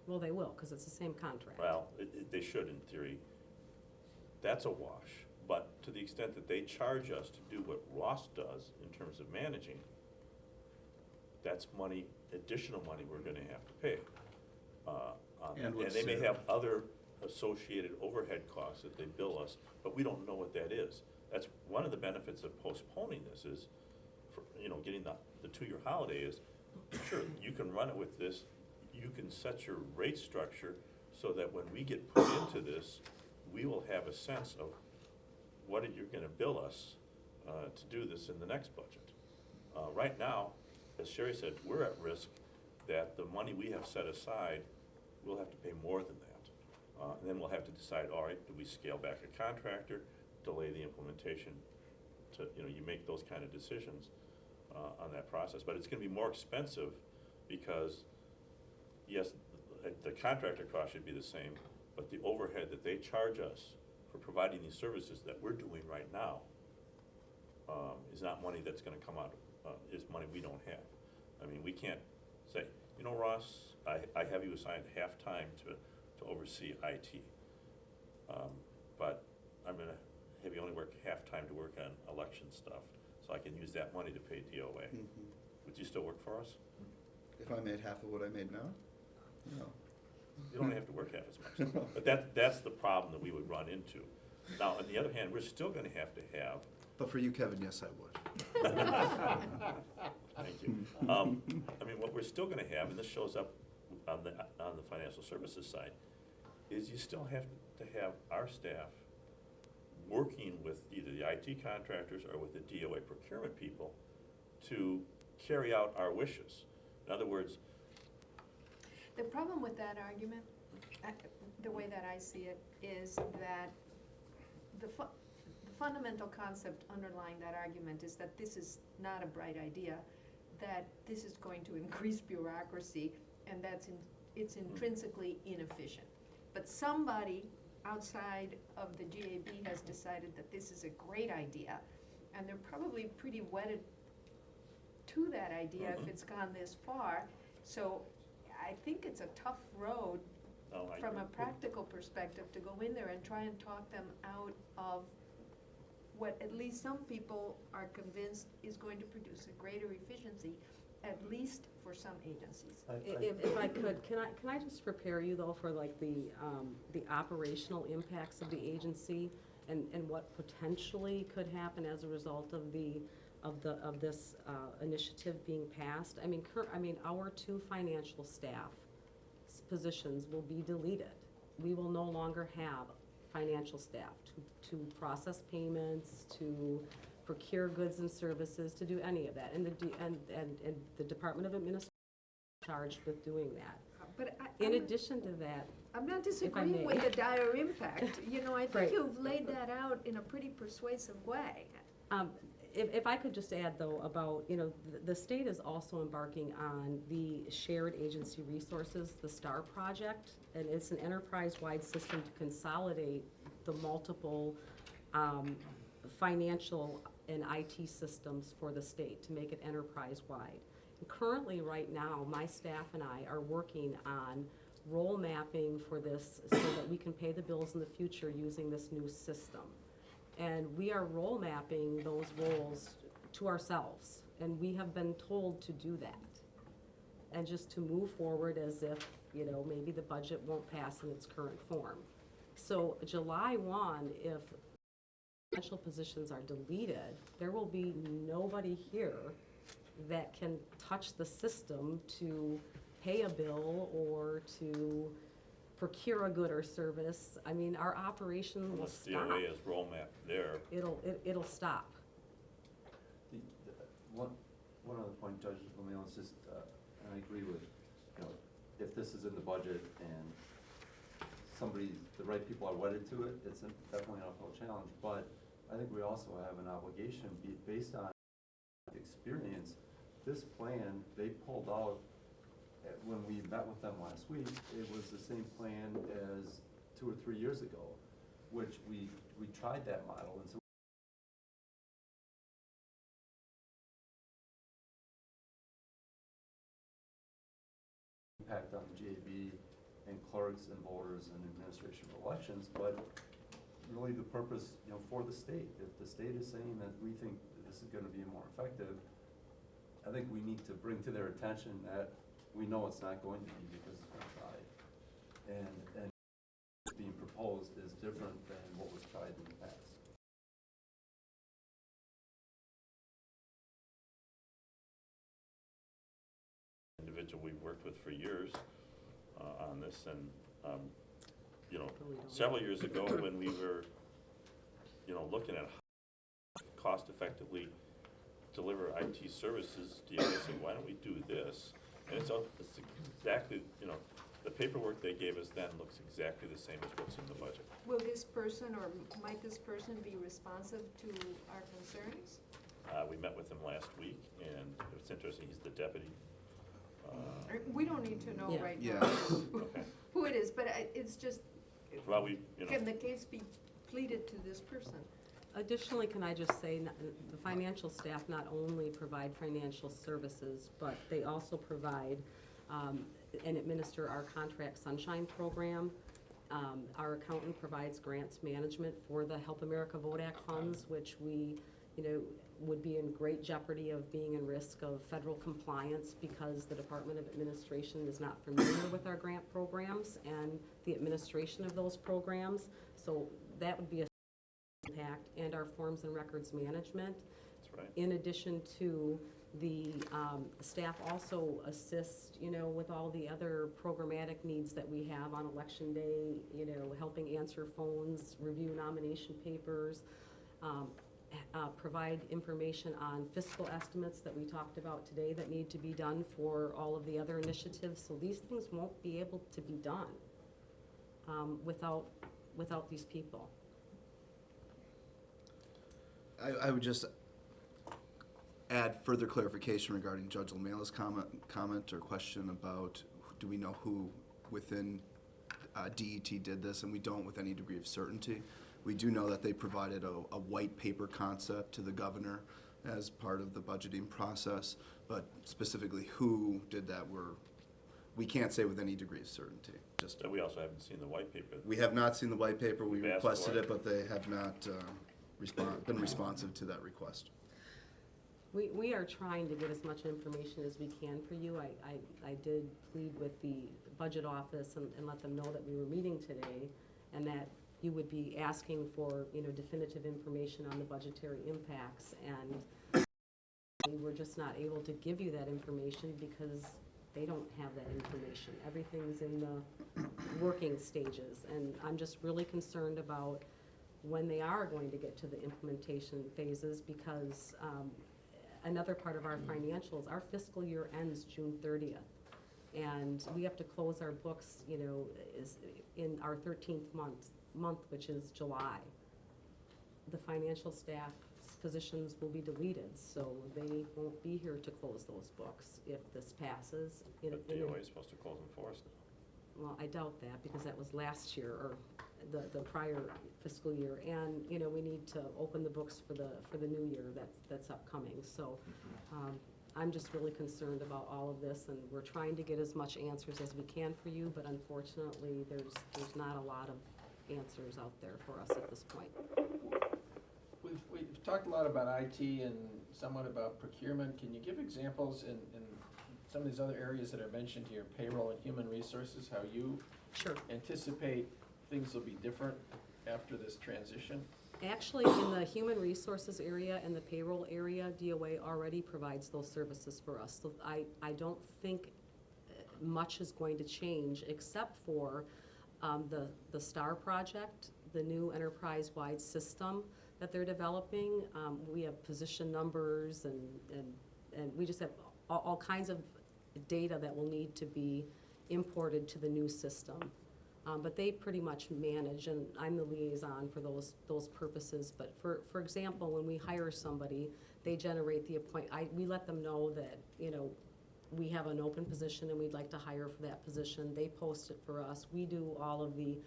Well, they will, because it's the same contract. Well, they should in theory. That's a wash. But to the extent that they charge us to do what Ross does in terms of managing, that's money, additional money we're gonna have to pay. And they may have other associated overhead costs that they bill us, but we don't know what that is. That's one of the benefits of postponing this is, for, getting the 2-year holiday is, sure, you can run it with this, you can set your rate structure so that when we get put into this, we will have a sense of what you're gonna bill us to do this in the next budget. Right now, as Sherry said, we're at risk that the money we have set aside, we'll have to pay more than that. And then we'll have to decide, all right, do we scale back a contractor, delay the implementation to, you make those kind of decisions on that process. But it's gonna be more expensive because, yes, the contractor cost should be the same, but the overhead that they charge us for providing these services that we're doing right now is not money that's gonna come out, is money we don't have. I mean, we can't say, Ross, I have you assigned half-time to oversee IT. But I'm gonna have you only work half-time to work on election stuff, so I can use that money to pay DOA. Would you still work for us? If I made half of what I made now? No. You don't have to work half as much. But that's the problem that we would run into. Now, on the other hand, we're still gonna have to have. But for you, Kevin, yes, I would. Thank you. I mean, what we're still gonna have, and this shows up on the financial services side, is you still have to have our staff working with either the IT contractors or with the DOA procurement people to carry out our wishes. In other words, The problem with that argument, the way that I see it, is that the fundamental concept underlying that argument is that this is not a bright idea, that this is going to increase bureaucracy, and it's intrinsically inefficient. But somebody outside of the GAB has decided that this is a great idea, and they're probably pretty wedded to that idea if it's gone this far. So I think it's a tough road from a practical perspective to go in there and try and talk them out of what at least some people are convinced is going to produce a greater efficiency, at least for some agencies. If I could, can I just prepare you though for like the operational impacts of the agency and what potentially could happen as a result of this initiative being passed? I mean, our 2 financial staff positions will be deleted. We will no longer have financial staff to process payments, to procure goods and services, to do any of that. And the Department of Administration is charged with doing that. But in addition to that, I'm not disagreeing with the dire impact. I think Right. you've laid that out in a pretty persuasive way. If I could just add though about, the state is also embarking on the Shared Agency Resources, the STAR project, and it's an enterprise-wide system to consolidate the multiple financial and IT systems for the state to make it enterprise-wide. Currently, right now, my staff and I are working on role mapping for this so that we can pay the bills in the future using this new system. And we are role mapping those roles to ourselves, and we have been told to do that. And just to move forward as if, you know, maybe the budget won't pass in its current form. So July 1, if financial positions are deleted, there will be nobody here that can touch the system to pay a bill or to procure a good or service. I mean, our operation will Unless stop. DOA is roll map there. It'll stop. One other point, Judge Lemay, is just, and I agree with, you know, if this is in the budget and the right people are wedded to it, it's definitely an uphill challenge. But I think we also have an obligation based on experience. This plan, they pulled out, when we met with them last week, it was the same plan as 2 or 3 years ago, which we tried that model. And so impact on the GAB and clerks and voters and administration of elections, but really the purpose, you know, for the state. If the state is saying that we think that this is going to be more effective, I think we need to bring to their attention that we know it's not going to be because it's been tried. And being proposed is different than what was tried in the past. Individual we've worked with for years on this, and you know, several years ago when we were, you know, looking at how to cost effectively deliver IT services, DOA said, why don't we do this? And it's exactly, you know, the paperwork they gave us then looks exactly the same as what's in the budget. Will this person, or might this person be responsive to our concerns? We met with him last week, and it's interesting, he's the deputy. We don't need to know right Yeah. now Okay. who it is, but it's just, Well, we, you know, can the case be pleaded to this person? Additionally, can I just say, the financial staff not only provide financial services, but they also provide and administer our Contract Sunshine program. Our accountant provides grants management for the Help America Vote Act funds, which we, you know, would be in great jeopardy of being in risk of federal compliance because the Department of Administration is not familiar with our grant programs and the administration of those programs. So that would be a impact, and our forms and records management. that's right. In addition to the staff also assist, you know, with all the other programmatic needs that we have on election day, you know, helping answer phones, review nomination papers, provide information on fiscal estimates that we talked about today that need to be done for all of the other initiatives. So these things won't be able to be done without these people. I would just add further clarification regarding Judge LaMela's comment or question about do we know who within DET did this, and we don't with any degree of certainty. We do know that they provided a white paper concept to the governor as part of the budgeting process, but specifically who did that, we can't say with any degree of certainty. So we also haven't seen the white paper. We have not seen the white paper. We We've asked requested for it, but they have not been responsive to that request. We are trying to get as much information as we can for you. I did plead with the budget office and let them know that we were meeting today and that you would be asking for, you know, definitive information on the budgetary impacts, and we were just not able to give you that information because they don't have that information. Everything's in the working stages, and I'm just really concerned about when they are going to get to the implementation phases, because another part of our financials, our fiscal year ends June 30th. And we have to close our books, you know, is in our 13th month, which is July. The financial staff positions will be deleted, so they won't be here to close those books if this passes. But DOA is supposed to close them for us now. Well, I doubt that, because that was last year, or the prior fiscal year. And, you know, we need to open the books for the new year that's upcoming. So I'm just really concerned about all of this, and we're trying to get as much answers as we can for you, but unfortunately, there's not a lot of answers out there for us at this point. We've talked a lot about IT and somewhat about procurement. Can you give examples in some of these other areas that are mentioned here, payroll and human resources, how you anticipate things will be different after this transition? Actually, in the human resources area and the payroll area, DOA already provides those services for us. So I don't think much is going to change except for the STAR project, the new enterprise-wide system that they're developing. We have position numbers and we just have all kinds of data that will need to be imported to the new system. But they pretty much manage, and I'm the liaison for those purposes. But for example, when we hire somebody, they generate the we let them know that, we have an open position and we'd like to hire for that position. They post it for us. We do all of the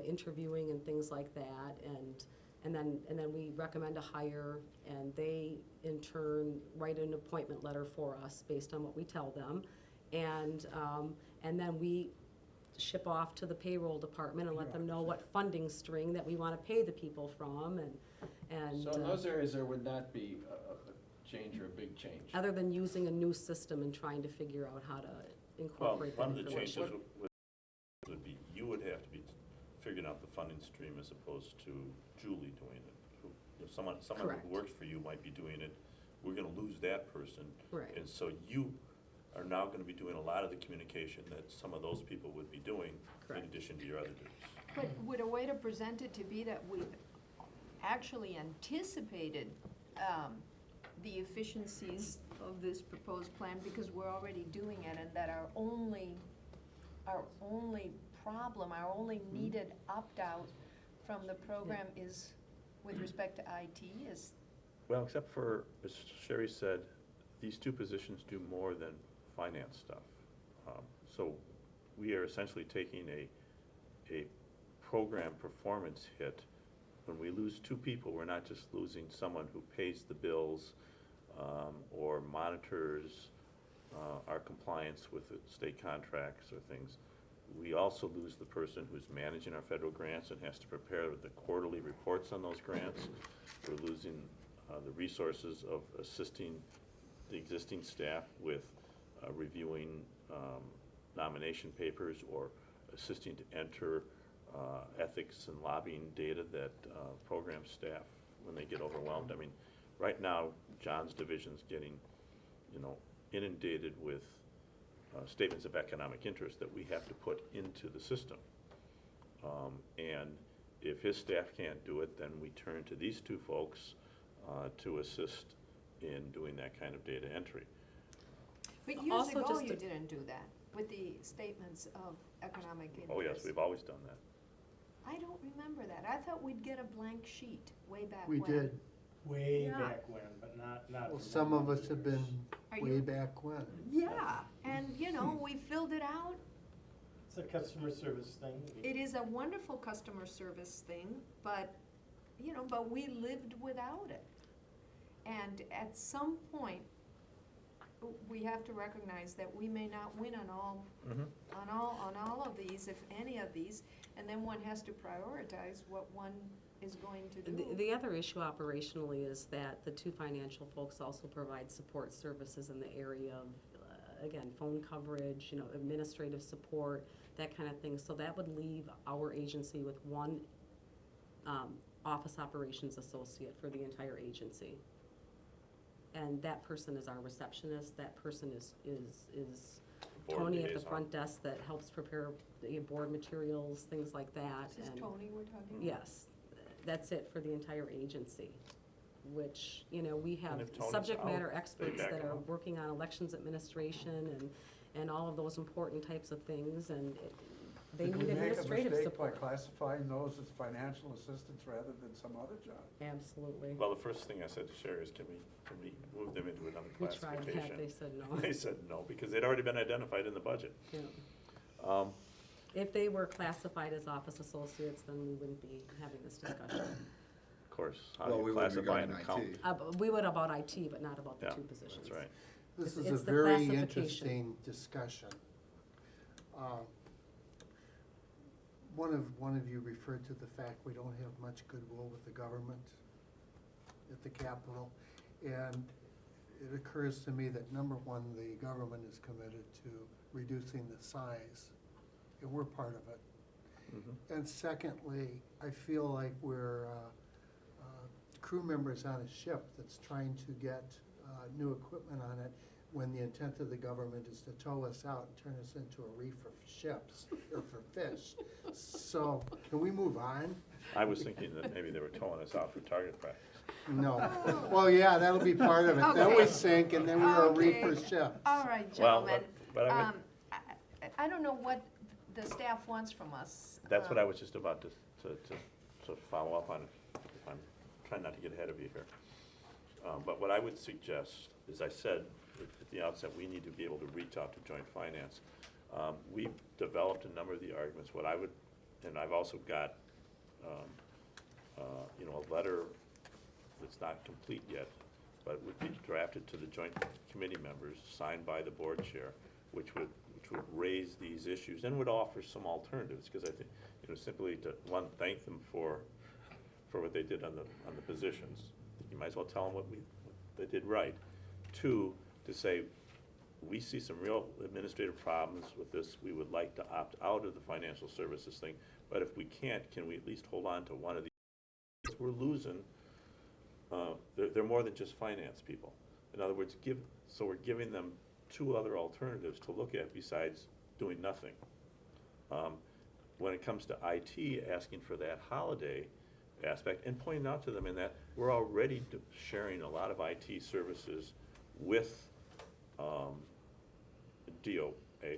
interviewing and things like that, and then we recommend a hire, and they in turn write an appointment letter for us based on what we tell them, and then we ship off to the payroll department and let them know what funding string that we want to pay the people from, and So in those areas, there would not be a change or a big change? other than using a new system and trying to figure out how to incorporate that One of the information. changes would be, you would have to be figuring out the funding stream as opposed to Julie doing it. Someone Correct. who works for you might be doing it. We're gonna lose that person. Right. And so you are now gonna be doing a lot of the communication that some of those people would be doing in addition to your other duties. But would a way to present it to be that we've actually anticipated the efficiencies of this proposed plan because we're already doing it, and that our only problem, our only needed opt-out from the program is with respect to IT is? Well, except for, as Sherry said, these two positions do more than finance stuff. So we are essentially taking a program performance hit. When we lose two people, we're not just losing someone who pays the bills or monitors our compliance with the state contracts or things. We also lose the person who's managing our federal grants and has to prepare the quarterly reports on those grants. We're losing the resources of assisting the existing staff with reviewing nomination papers or assisting to enter ethics and lobbying data that program staff, when they get overwhelmed. I mean, right now, John's division's getting, inundated with statements of economic interest that we have to put into the system. And if his staff can't do it, then we turn to these two folks to assist in doing that kind of data entry. But years ago, you didn't do that with the statements of economic interest. Oh, yes, we've always done that. I don't remember that. I thought we'd get a blank sheet way back We when. did. Way Yeah. back when, but not. Well, for some that of many us have years. been way back when. Yeah, and we filled it out. It's a customer service thing. It is a wonderful customer service thing, but, but we lived without it. And at some point, we have to recognize that we may not win on all of these, if any of these, and then one has to prioritize what one is going to do. The other issue operationally is that the two financial folks also provide support services in the area of, again, phone coverage, administrative support, that kind of thing. So that would leave our agency with one office operations associate for the entire agency. And that person is our receptionist. That person is Board Tony at the liaison. front desk that helps prepare the board materials, things like that. Is this And Tony we're talking about? yes, that's it for the entire agency, which, we have if Tony's subject out, matter they experts back that him are up. working on elections administration and all of those important types of things, and they Did need we make a administrative mistake by support. classifying those as financial assistants rather than some other job? Absolutely. Well, the first thing I said to Sherry is, can we move them into another We tried classification? that, they said no. They said no, because they'd already been identified in the budget. Yeah. If they were classified as office associates, then we wouldn't be having this discussion. Of course, how Well, do we you wouldn't be classify going and in count? IT. We would about IT, but not about the Yeah, two positions. that's right. This It's- is a it's the very classification. interesting discussion. One of you referred to the fact we don't have much goodwill with the government. the Capitol. And it occurs to me that, number one, the government is committed to reducing the size, and we're part of it. And secondly, I feel like we're crew members on a ship that's trying to get new equipment on it, when the intent of the government is to tow us out and turn us into a reef for ships, or for fish. So, can we move on? I was thinking that maybe they were towing us out for target practice. No. Well, yeah, that'll be part of it. Then we Okay. sink, and then we're a reef Okay. for ships. All right, Well, gentlemen. but I would- I don't know what the staff wants from us. That's what I was just about to follow up on. I'm trying not to get ahead of you here. But what I would suggest, as I said at the outset, we need to be able to reach out to joint finance. We've developed a number of the arguments. What I would, and I've also got, a letter that's not complete yet, but would be drafted to the joint committee members, signed by the board chair, which would raise these issues and would offer some alternatives, because I think, simply to, one, thank them for what they did on the positions. You might as well tell them what they did right. Two, to say, we see some real administrative problems with this. We would like to opt out of the financial services thing, but if we can't, can we at least hold on to one of these? We're losing, they're more than just finance people. In other words, we're giving them two other alternatives to look at besides doing nothing. When it comes to IT, asking for that holiday aspect and pointing out to them in that we're already sharing a lot of IT services with DOA,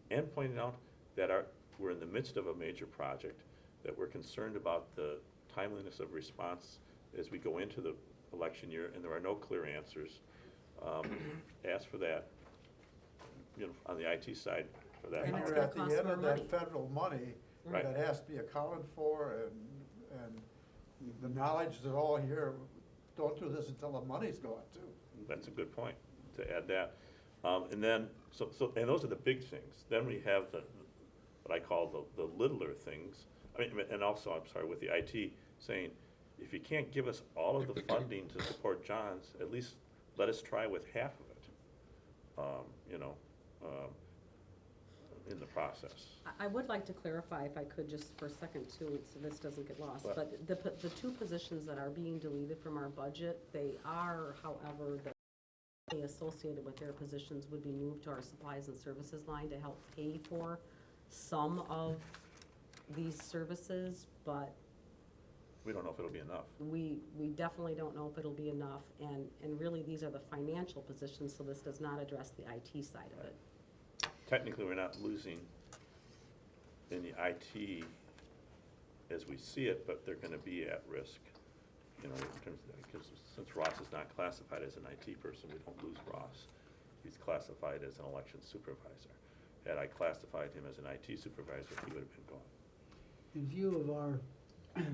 and pointing out that we're in the midst of a major project, that we're concerned about the timeliness of response as we go into the election year, and there are no clear answers. Ask for that, on the IT side, for that. And That's you're gonna at the cost end more of that money. federal money Right. that has to be accounted for, and the knowledge is all here. Don't do this until the money's gone too. That's a good point, to add that. And then, and those are the big things. Then we have what I call the littler things. I mean, and also, I'm sorry, with the IT, saying, if you can't give us all of the funding to support John's, at least let us try with half of it, in the process. I would like to clarify, if I could, just for a second too, so this doesn't get lost. What? But the two positions that are being deleted from our budget, they are, however, the money associated with their positions would be moved to our supplies and services line to help pay for some of these services, but We don't know if it'll be enough. we definitely don't know if it'll be enough, and really, these are the financial positions, so this does not address the IT side of it. Technically, we're not losing in the IT as we see it, but they're gonna be at risk, in terms of, because since Ross is not classified as an IT person, we don't lose Ross. He's classified as an election supervisor. Had I classified him as an IT supervisor, he would have been gone. In view of our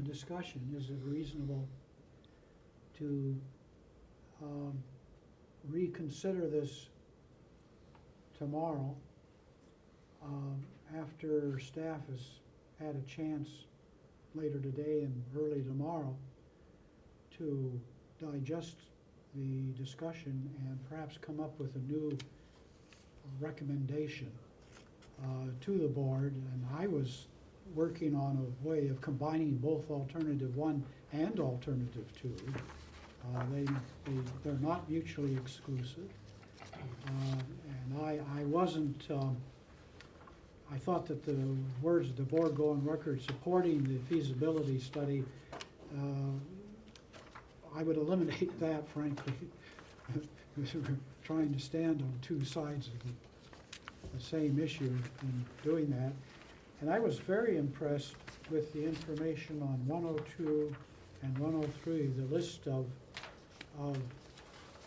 discussion, is it reasonable to reconsider this tomorrow, after staff has had a chance later today and early tomorrow to digest the discussion and perhaps come up with a new recommendation to the board? And I was working on a way of combining both alternative 1 and alternative 2. They're not mutually exclusive. And I wasn't, I thought that the words of the board go on record supporting the feasibility study. I would eliminate that, frankly. We're trying to stand on two sides of the same issue in doing that. And I was very impressed with the information on 102 and 103, the list of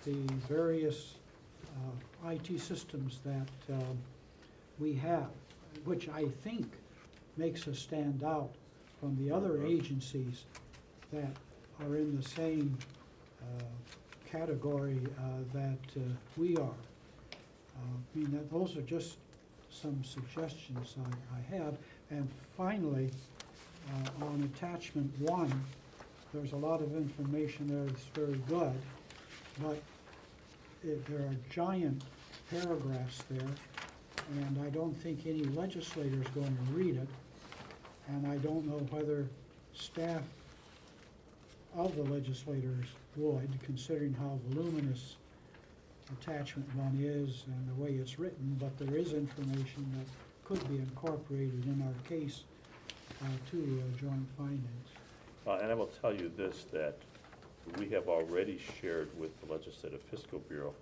the various IT systems that we have, which I think makes us stand out from the other agencies that are in the same category that we are. I mean, those are just some suggestions I have. And finally, on attachment 1, there's a lot of information there that's very good, but there are giant paragraphs there, and I don't think any legislator is going to read it, and I don't know whether staff of the legislators would, considering how voluminous attachment one is and the way it's written, but there is information that could be incorporated in our case to joint finance. And I will tell you this, that we have already shared with the Legislative Fiscal Bureau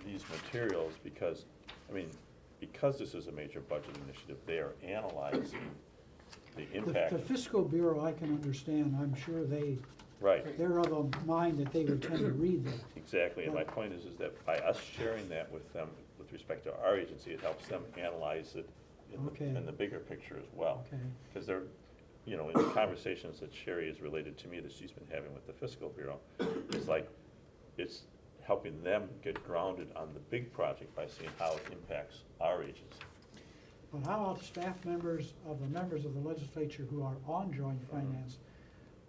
these materials because, because this is a major budget initiative, they are analyzing the impact. The Fiscal Bureau, I can understand, I'm sure Right. they're of a mind that they would tend to read that. Exactly, and my point is that by us sharing that with them, with respect to our agency, it helps them analyze it in the bigger picture as well. Okay. Because they're, in the conversations that Sherry has related to me that she's been having with the Fiscal Bureau, it's helping them get grounded on the big project by seeing how it impacts our agency. But how about staff members of the legislature who are on joint finance?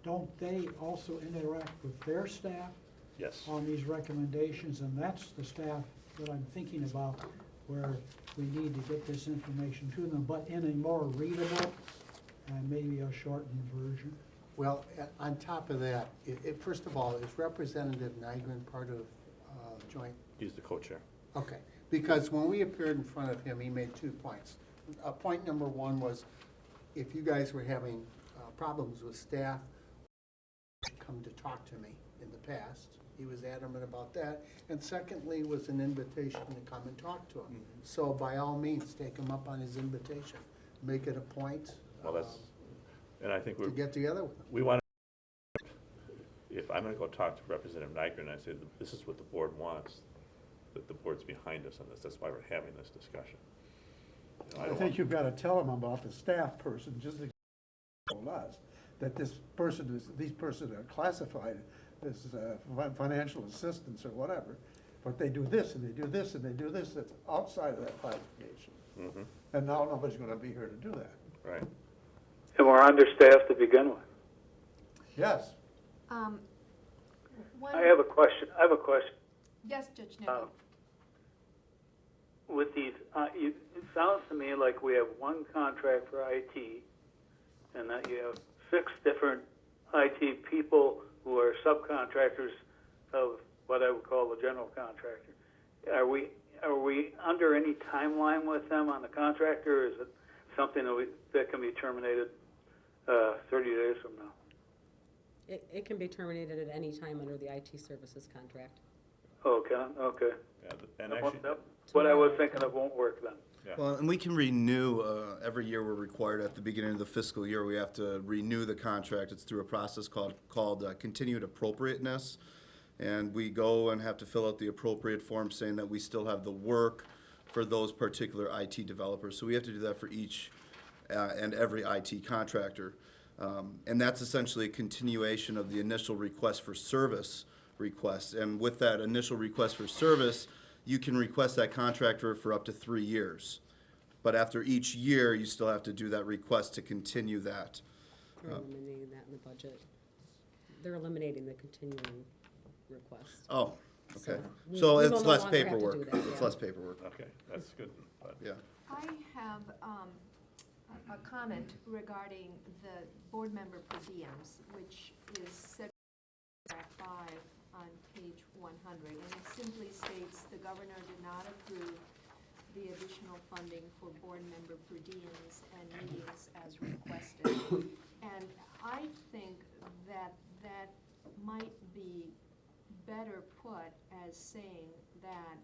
Don't they also interact with their staff? Yes. On these recommendations, and that's the staff that I'm thinking about, where we need to get this information to them, but in a more readable and maybe a shortened version. Well, on top of that, first of all, is Representative Nygren part of joint? He's the co-chair. Okay, because when we appeared in front of him, he made 2 points. Point number 1 was, if you guys were having problems with staff, come to talk to me in the past. He was adamant about that. And secondly, was an invitation to come and talk to him. Mm-hmm. So by all means, take him up on his invitation. Make it a point. Well, and I think to get together with him. We want to, if I'm going to go talk to Representative Nygren, I say, this is what the board wants, that the board's behind us on this. That's why we're having this discussion. I think you've got to tell them about the staff person, just like us, that these persons are classified as financial assistants or whatever, but they do this and they do this and they do this that's outside of that classification. Mm-hmm. And now nobody's going to be here to do that. Right. And we're understaffed to begin with. Yes. I have a question. Yes, Judge Neville. With these, it sounds to me like we have one contract for IT, and that you have 6 different IT people who are subcontractors of what I would call the general contractor. Are we under any timeline with them on the contractor, or is it something that can be terminated 30 days from now? It can be terminated at any time under the IT services contract. Okay. Yeah, and actually, what I was thinking of won't work then. yeah. Well, and we can renew, every year we're required at the beginning of the fiscal year, we have to renew the contract. It's through a process called continued appropriateness. And we go and have to fill out the appropriate form saying that we still have the work for those particular IT developers. So we have to do that for each and every IT contractor. And that's essentially a continuation of the initial request for service request. And with that initial request for service, you can request that contractor for up to 3 years. But after each year, you still have to do that request to continue that. They're eliminating that in the budget. They're eliminating the continuing request. Oh, okay. we So will it's no less longer have to paperwork. do that, It's yeah. less paperwork. Okay, that's good. But Yeah. I have a comment regarding the board member per diems, which is set paragraph 5 on page 100, and it simply states the governor did not approve the additional funding for board member per diems and meetings as requested. And I think that that might be better put as saying that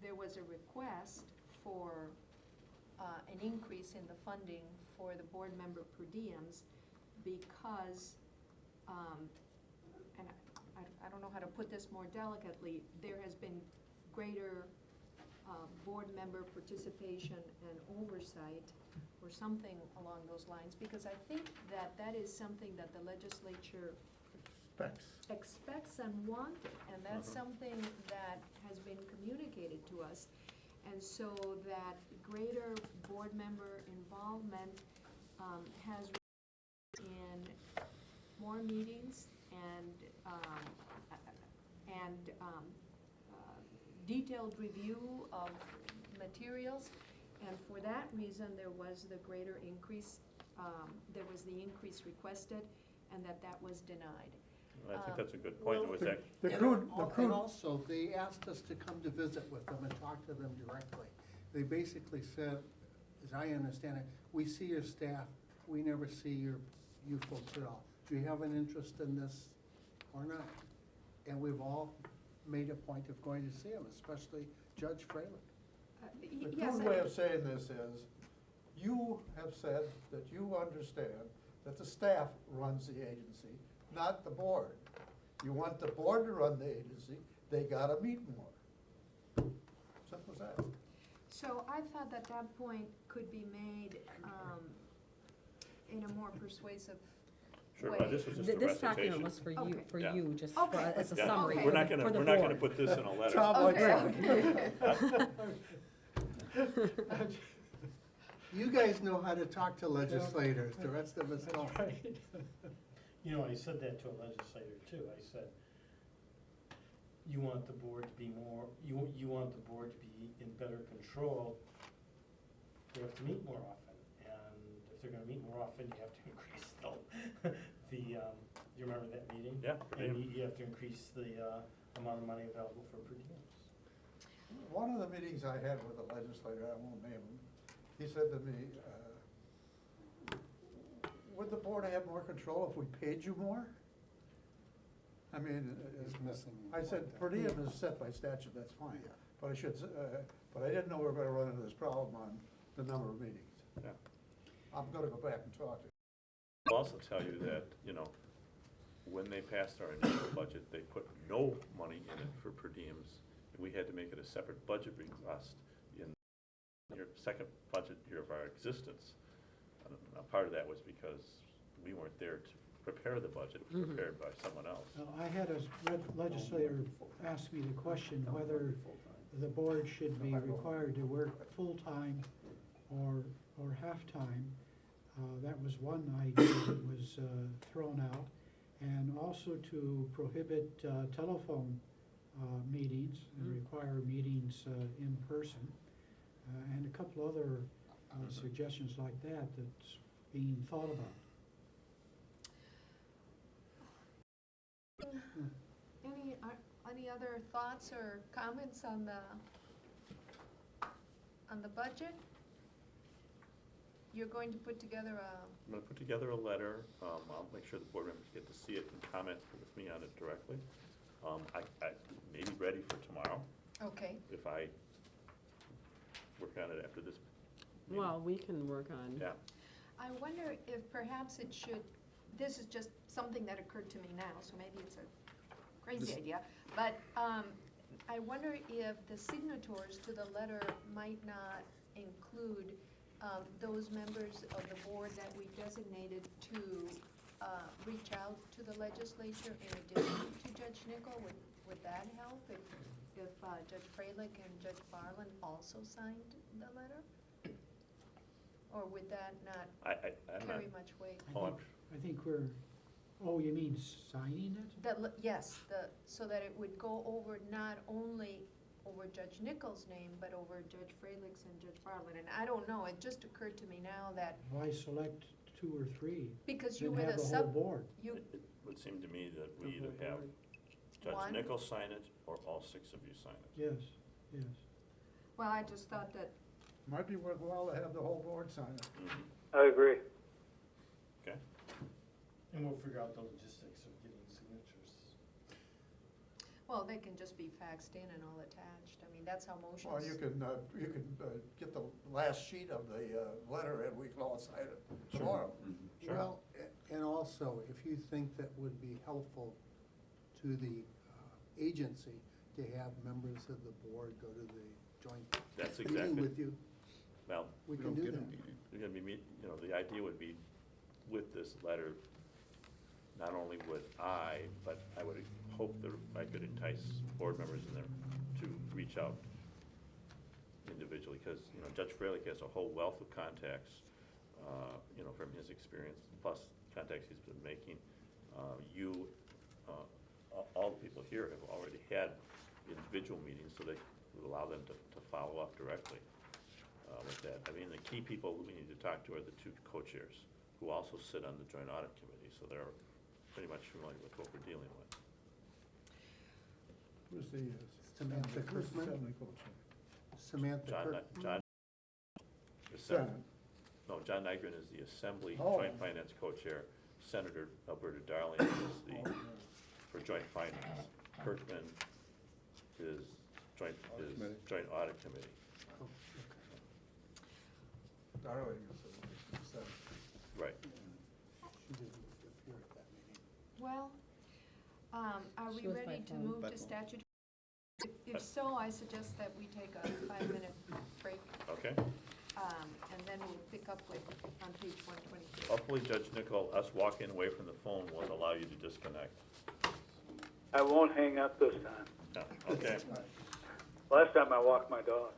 there was a request for an increase in the funding for the board member per diems because, and I don't know how to put this more delicately, there has been greater board member participation and oversight or something along those lines, because I think that that is something that the legislature expects and wanted, and that's something that has been communicated to us. And so that greater board member involvement has in more meetings and detailed review of materials, and for that reason, there was the greater increase, there was the increase requested, and that was denied. I think that's a good point. Well, Was that, And also, they asked us to come to visit with them and talk to them directly. They basically said, as I understand it, we see your staff, we never see you folks at all. Do you have an interest in this or not? And we've all made a point of going to see them, especially Judge Freilich. The Yes, crude way of saying this is, you have said that you understand that the staff runs the agency, not the board. You want the board to run the agency, they gotta meet more. Simple as that. So I thought that point could be made in a more persuasive sure, way. this was just a This document recitation. was for you, Okay. for Yeah. you, just Okay. as a Yeah. summary Okay. for We're not the gonna board. put this in a letter. Tom, Okay. You guys know how to talk to legislators, the rest of us don't. You know, I said that to a legislator too. I said, you want the board to be more, you want the board to be in better control. They have to meet more often, and if they're gonna meet more often, you have to increase you remember that meeting? Yeah. And you have to increase the amount of money available for per diems. One of the meetings I had with a legislator, I won't name him, he said to me, would the board have more control if we paid you more? I mean, He's missing I said, the per point diem is set by statute, that's fine. But but I didn't know we were gonna run into this problem on the number of meetings. Yeah. I'm gonna go back and talk to him. I'll also tell you that, when they passed our initial budget, they put no money in it for per diems. And we had to make it a separate budget request in your second budget year of our existence. And a part of that was because we weren't there to prepare the budget, it was prepared by someone else. I had a legislator ask me the question whether the board should be required to work full-time or half-time. That was one idea that was thrown out. And also to prohibit telephone meetings and require meetings in person. And a couple other suggestions like that that's being thought about. Any other thoughts or comments on the budget? You're going to put together I'm gonna put together a letter, I'll make sure the board members get to see it and comment with me on it directly. I may be ready for tomorrow, okay. if I work on it after this meeting. Well, we can work on. Yeah, I wonder if perhaps it should, this is just something that occurred to me now, so maybe it's a crazy idea, but I wonder if the signatories to the letter might not include those members of the board that we designated to reach out to the legislature in addition to Judge Nickel. Would that help if Judge Freilich and Judge Farland also signed the letter? Or would that not I'm carry not- much weight? I think we're, oh, you mean signing it? Yes, so that it would go over not only over Judge Nichols' name, but over Judge Freilich's and Judge Farland. And I don't know, it just occurred to me now that, Why select 2 or 3? because you Then were have the the whole sub, board. you, it would seem to me that we either have Judge One. Nichols sign it, or all 6 of you sign it. Yes, yes. well, I just thought that, Might be worthwhile to have the whole board sign it. I agree. Okay? And we'll figure out the logistics of getting signatures. well, they can just be faxed in and all attached. I mean, that's how motions. Well, you can get the last sheet of the letter and we can all sign it tomorrow. Sure. Well, and also, if you think that would be helpful to the agency to have members of the board go to the joint That's meeting exactly. with you, Well, we can do that. we're gonna be the idea would be with this letter, not only would I, but I would hope that I could entice board members in there to reach out individually, because, Judge Freilich has a whole wealth of contacts, from his experience, plus contacts he's been making, You, all the people here have already had individual meetings, so they would allow them to follow up directly with that. I mean, the key people we need to talk to are the two co-chairs, who also sit on the Joint Audit Committee, so they're pretty much familiar with what we're dealing with. Who's the Samantha Kirkman? assembly co-chair? Samantha Kirkman? John, Senate. no, John Nygren is the Assembly Oh. Joint Finance co-chair. Senator Alberta Darling is the, for Joint Finance. Kirkman is Joint Audit Committee. Oh, Darling is the Senate. Right. She didn't appear at that meeting. Well, are She we was by ready to phone. move By to phone. statute? If so, I suggest that we take a 5-minute break, Okay. and then we'll pick up with, on page 123. Hopefully, Judge Nickel, us walking away from the phone won't allow you to disconnect. I won't hang up this time. No, okay. Last time I walked my dog.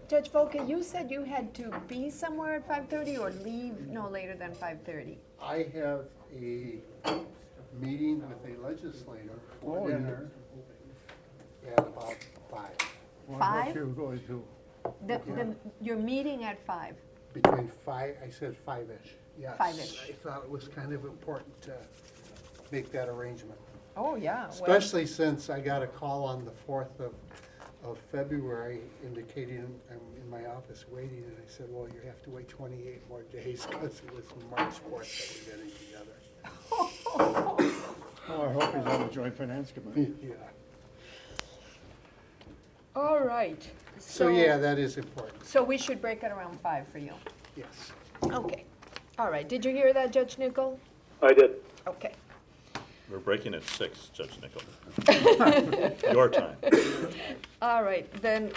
Judge Volker, you said you had to be somewhere at 5:30 or leave no later than 5:30? I have a meeting with a legislator for dinner at about 5. What Five? about you going to? You're meeting at 5? Between 5, I said 5-ish, yes. 5-ish. I thought it was kind of important to make that arrangement. Oh, yeah. well- Especially since I got a call on the 4th of February indicating I'm in my office waiting, and I said, well, you have to wait 28 more days because it was March 4th that we're getting together. Oh, I hope he's on the Joint Finance Committee. Yeah. All right. So, yeah, that is important, So we should break it around 5 for you? yes. Okay. All right. Did you hear that, Judge Nickel? I did. Okay. We're breaking at 6, Judge Nickel. Your time. All right, then,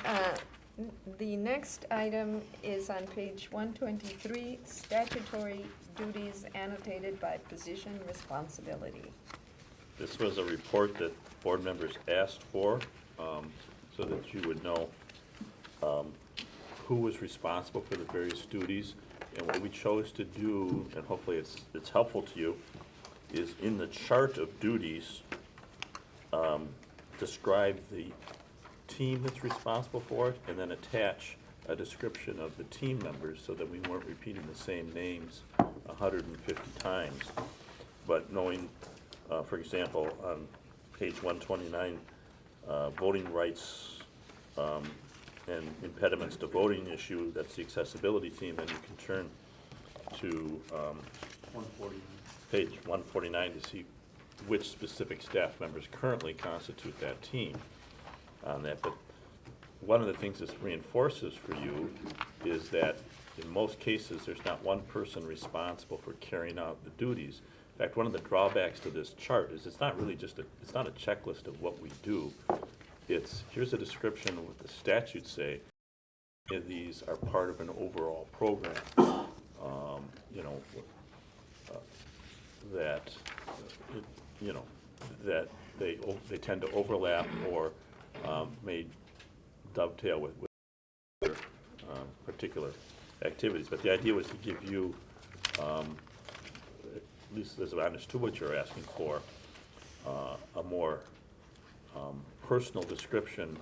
the next item is on page 123, statutory duties annotated by position responsibility. This was a report that board members asked for, so that you would know who was responsible for the various duties. And what we chose to do, and hopefully it's helpful to you, is in the chart of duties, describe the team that's responsible for it, and then attach a description of the team members so that we weren't repeating the same names 150 times. But knowing, for example, on page 129, voting rights and impediments to voting issue, that's the accessibility team, and you can turn to 149. page 149 to see which specific staff members currently constitute that team on that. But one of the things this reinforces for you is that in most cases, there's not one person responsible for carrying out the duties. In fact, one of the drawbacks to this chart is it's not really it's not a checklist of what we do. It's, here's a description of what the statutes say. And these are part of an overall program. You know, that you know, that they tend to overlap or may dovetail with other, particular activities. But the idea was to give you, at least as I understood what you're asking for, a more personal description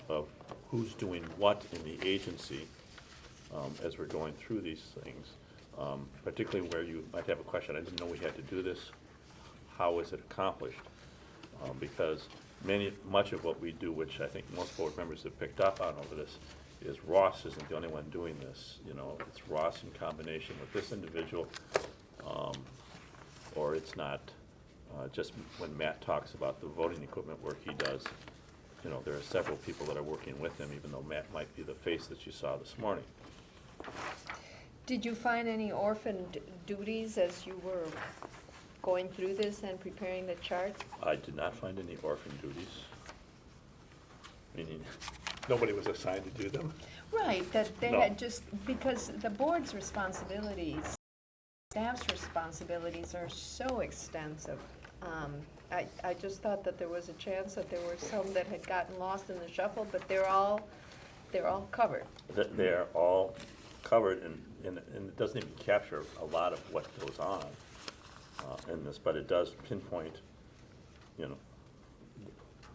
of who's doing what in the agency as we're going through these things. Particularly where you might have a question, I didn't know we had to do this, how is it accomplished? Because much of what we do, which I think most board members have picked up on over this, is Ross isn't the only one doing this. You know, it's Ross in combination with this individual, or it's not just when Matt talks about the voting equipment work he does. You know, there are several people that are working with him, even though Matt might be the face that you saw this morning. Did you find any orphaned duties as you were going through this and preparing the chart? I did not find any orphan duties, meaning nobody was assigned to do them. Right, that they No. had just, because the board's responsibilities, staff's responsibilities are so extensive. I just thought that there was a chance that there were some that had gotten lost in the shuffle, but they're all covered. They're all covered, and it doesn't even capture a lot of what goes on in this, but it does pinpoint, you know,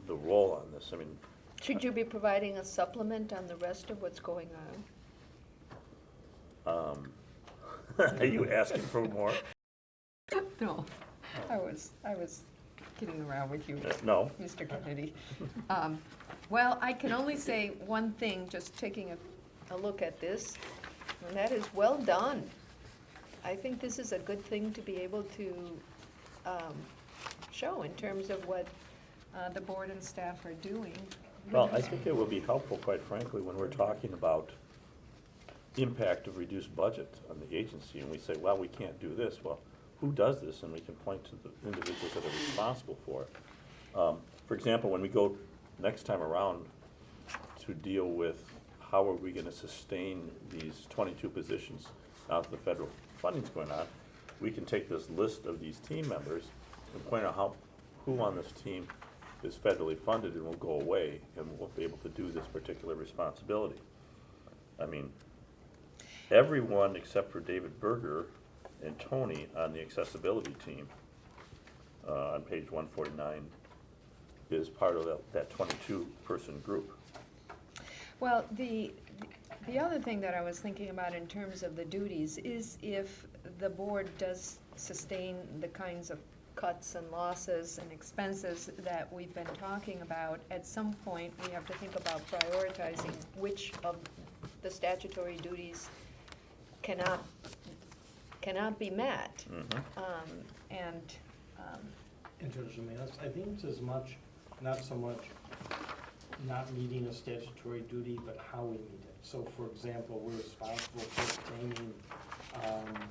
the role on this. I mean, Should you be providing a supplement on the rest of what's going on? are you asking for more? No, I was kidding around with you, No. Mr. Kennedy. Well, I can only say one thing, just taking a look at this, and that is well done. I think this is a good thing to be able to show in terms of what the board and staff are doing. Well, I think it would be helpful, quite frankly, when we're talking about impact of reduced budget on the agency, and we say, well, we can't do this. Well, who does this? And we can point to the individuals that are responsible for it. For example, when we go next time around to deal with how are we going to sustain these 22 positions now that the federal funding's going on, we can take this list of these team members and point out who on this team is federally funded and will go away, and we'll be able to do this particular responsibility. I mean, everyone except for David Berger and Tony on the accessibility team, on page 149, is part of that 22-person group. Well, the other thing that I was thinking about in terms of the duties is if the board does sustain the kinds of cuts and losses and expenses that we've been talking about, at some point, we have to think about prioritizing which of the statutory duties cannot be met. And Judge Manis, I think it's as much, not so much not meeting a statutory duty, but how we meet it. So for example, we're responsible for obtaining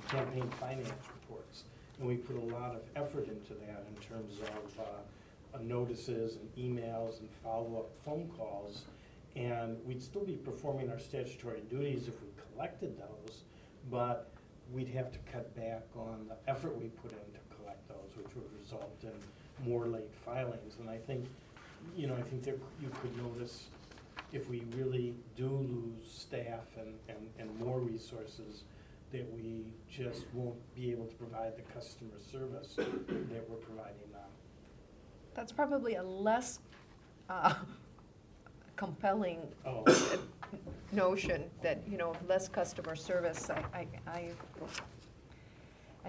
campaign finance reports. And we put a lot of effort into that in terms of notices and emails and follow-up phone calls. And we'd still be performing our statutory duties if we collected those, but we'd have to cut back on the effort we put in to collect those, which would result in more late filings. And I think, you know, I think that you could notice if we really do lose staff and more resources, that we just won't be able to provide the customer service that we're providing now. that's probably a less compelling notion, that, you know, less customer service. I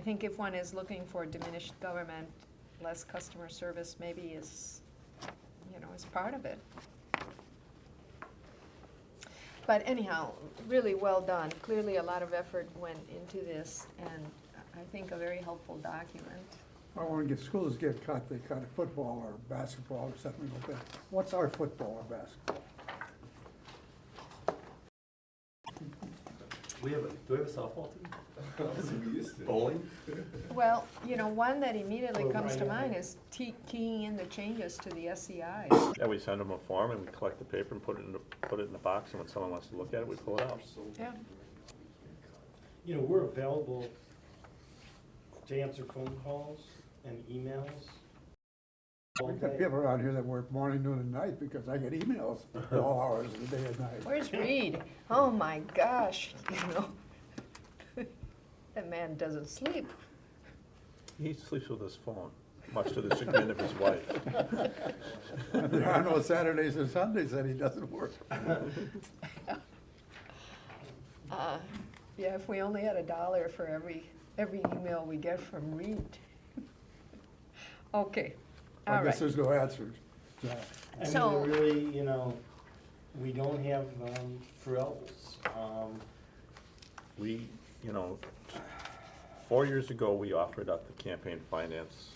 think if one is looking for diminished government, less customer service maybe is, you know, is part of it. But anyhow, really well done. Clearly a lot of effort went into this, and I think a very helpful document. Well, when schools get cut, they cut football or basketball or something like that. What's our football or basketball? Do we have a softball team? Bowling? Well, you know, one that immediately comes to mind is keying in the changes to the SCIs. Yeah, we send them a form and we collect the paper and put it in the box, and when someone wants to look at it, we pull it out. Yeah. You know, we're available to answer phone calls and emails. We got people around here that work morning, noon, and night because I get emails all hours of the day and night. Where's Reed? Oh my gosh, you know. That man doesn't sleep. He sleeps with his phone, much to the chagrin of his wife. There are no Saturdays and Sundays that he doesn't work. Yeah, if we only had $1 for every email we get from Reed. Okay, all I right. guess there's no answer. I So- mean, really, you know, we don't have frills. We, you know, 4 years ago, we offered up the campaign finance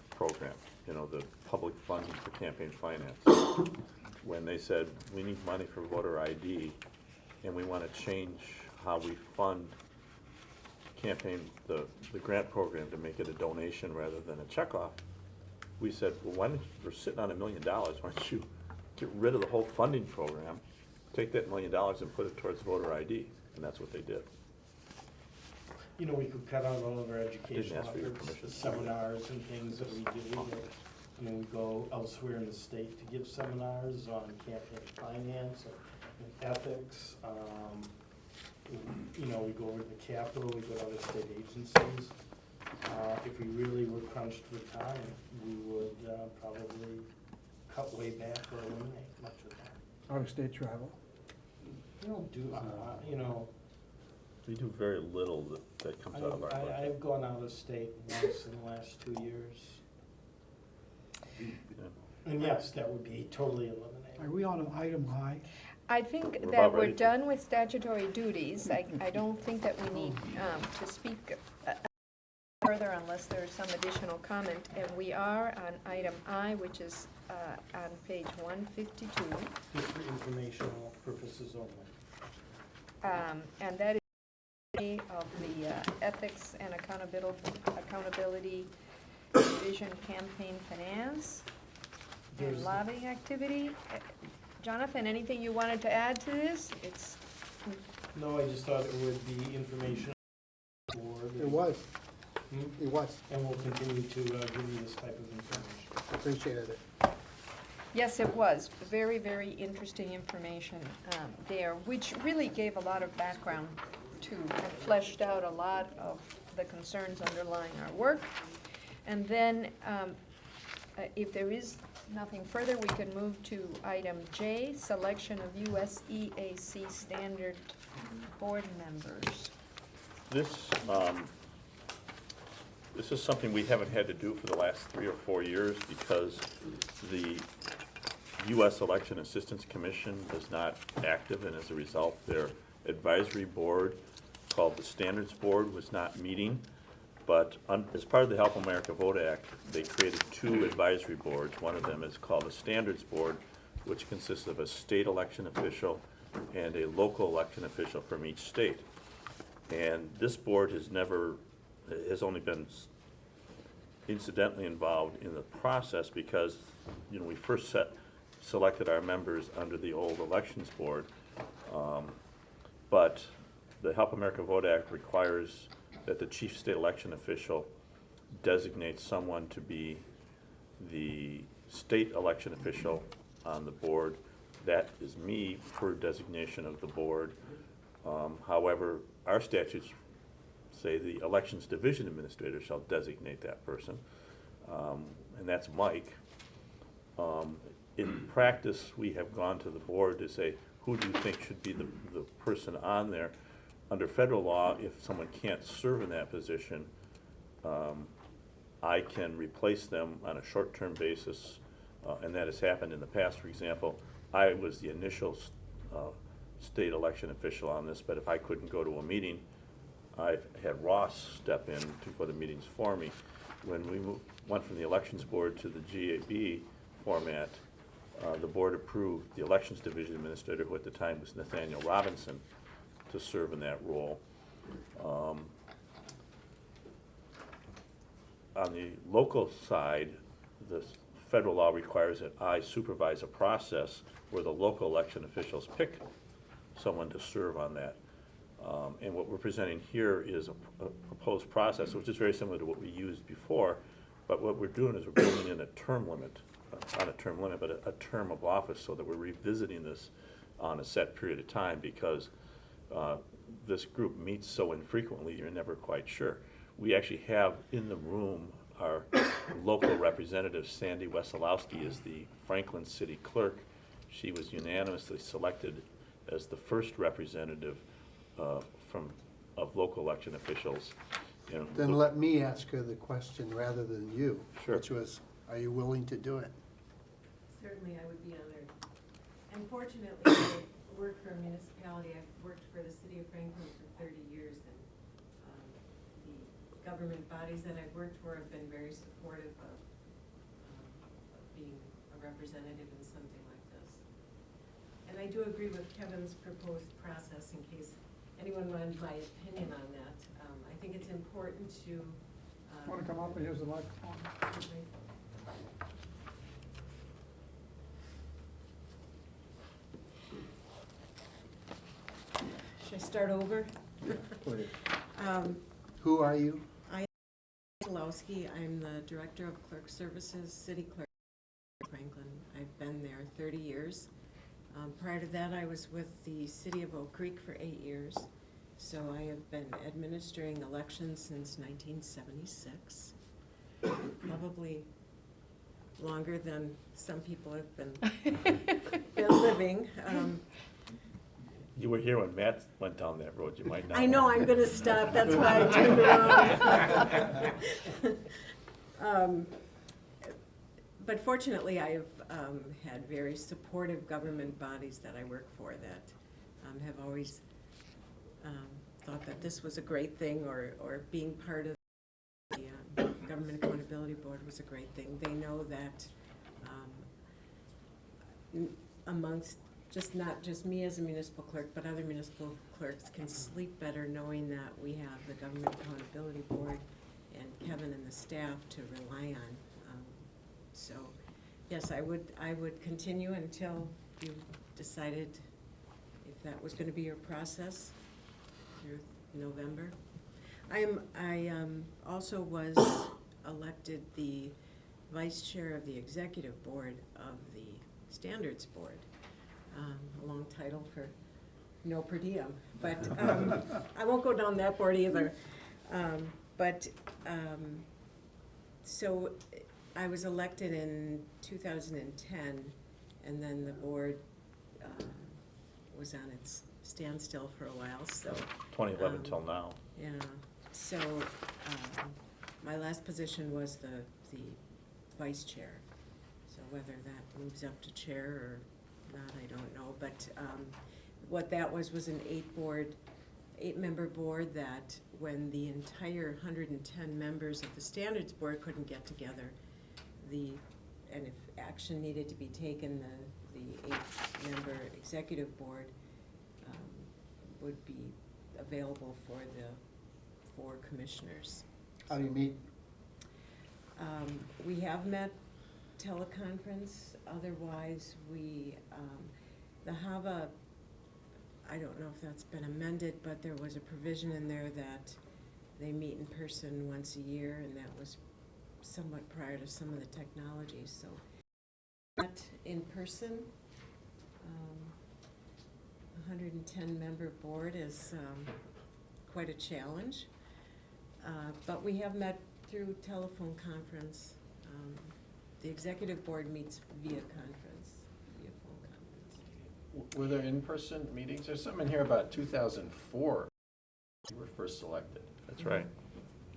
program, you know, the public funding for campaign finance. When they said, we need money for voter ID, and we want to change how we fund campaign, the grant program, to make it a donation rather than a checkoff, we said, well, why don't you, we're sitting on $1 million, why don't you get rid of the whole funding program, take that $1 million and put it towards voter ID, and that's what they did. You know, we could cut out all of our educational ask for your efforts, permission. seminars and things that we do. I mean, we go elsewhere in the state to give seminars on campaign finance and ethics. You know, we go over to the Capitol, we go to other state agencies. If we really were crunched for time, we would probably cut way back or eliminate much of that. Out-of-state travel. We don't do, you know. We do very little that comes out of our budget. I've gone out of state once in the last 2 years. Yeah. And yes, that would be totally eliminated. Are we on an item I? I think We're that about we're ready to- done with statutory duties. I don't think that we need to speak further unless there's some additional comment. And we are on item I, which is on page 152. Just for informational purposes only. And that is of the Ethics and Accountability Division Campaign Finance and There's- Lobbying Activity. Jonathan, anything you wanted to add to this? It's No, I just thought it would be informational for the. It was, Hmm? it was, And we'll continue to give you this type of information. appreciated it. Yes, it was. Very, very interesting information there, which really gave a lot of background to and fleshed out a lot of the concerns underlying our work. And then, if there is nothing further, we can move to item J, selection of USEAC standard board members. This is something we haven't had to do for the last 3 or 4 years because the U.S. Election Assistance Commission is not active, and as a result, their advisory board, called the Standards Board, was not meeting. But as part of the Help America Vote Act, they created 2 advisory boards. One of them is called the Standards Board, which consists of a state election official and a local election official from each state. And this board has only been incidentally involved in the process because, you know, we first selected our members under the old elections board. But the Help America Vote Act requires that the chief state election official designates someone to be the state election official on the board. That is me per designation of the board. However, our statutes say the elections division administrator shall designate that person, and that's Mike. In practice, we have gone to the board to say, who do you think should be the person on there? Under federal law, if someone can't serve in that position, I can replace them on a short-term basis, and that has happened in the past. For example, I was the initial state election official on this, but if I couldn't go to a meeting, I've had Ross step in to go to meetings for me. When we went from the elections board to the GAB format, the board approved the elections division administrator, who at the time was Nathaniel Robinson, to serve in that role. On the local side, the federal law requires that I supervise a process where the local election officials pick someone to serve on that. And what we're presenting here is a proposed process, which is very similar to what we used before, but what we're doing is we're building in a term limit, not a term limit, but a term of office, so that we're revisiting this on a set period of time, because this group meets so infrequently, you're never quite sure. We actually have in the room our local representative, Sandy Wesolowski, is the Franklin City Clerk. She was unanimously selected as the first representative of local election officials. Then let me ask her the question rather than you. Sure. Which was, are you willing to do it? Certainly, I would be honored. Unfortunately, I work for a municipality. I've worked for the city of Franklin for 30 years, and the government bodies that I've worked for have been very supportive of being a representative in something like this. And I do agree with Kevin's proposed process, in case anyone wanted my opinion on that. I think it's important to. Want to come up and use the microphone? Should I start over? Please. Who are you? I'm Wesolowski. I'm the Director of Clerk Services, City Clerk in Franklin. I've been there 30 years. Prior to that, I was with the City of Oak Creek for 8 years. So I have been administering elections since 1976. Probably longer than some people have been living. You were here when Matt went down that road, you might not. I know, I'm gonna stop, that's why I turned around. But fortunately, I have had very supportive government bodies that I work for that have always thought that this was a great thing, or being part of the Government Accountability Board was a great thing. They know that amongst not just me as a municipal clerk, but other municipal clerks can sleep better knowing that we have the Government Accountability Board and Kevin and the staff to rely on. So, yes, I would continue until you decided if that was going to be your process through November. I also was elected the vice chair of the executive board of the Standards Board. A long title for no per diem, but I won't go down that board either. So I was elected in 2010, and then the board was on its standstill for a while, so. 2011 till now. Yeah, so my last position was the vice chair. So whether that moves up to chair or not, I don't know. But what that was an eight-member board that when the entire 110 members of the Standards Board couldn't get together, and if action needed to be taken, the eight-member executive board would be available for the 4 commissioners. How do you meet? We have met teleconference. Otherwise, the HAVA, I don't know if that's been amended, but there was a provision in there that they meet in person once a year, and that was somewhat prior to some of the technologies. So, met in person. 110-member board is quite a challenge, but we have met through telephone conference. The executive board meets via phone conference. Were there in-person meetings? There's something in here about 2004, you were first selected. That's right.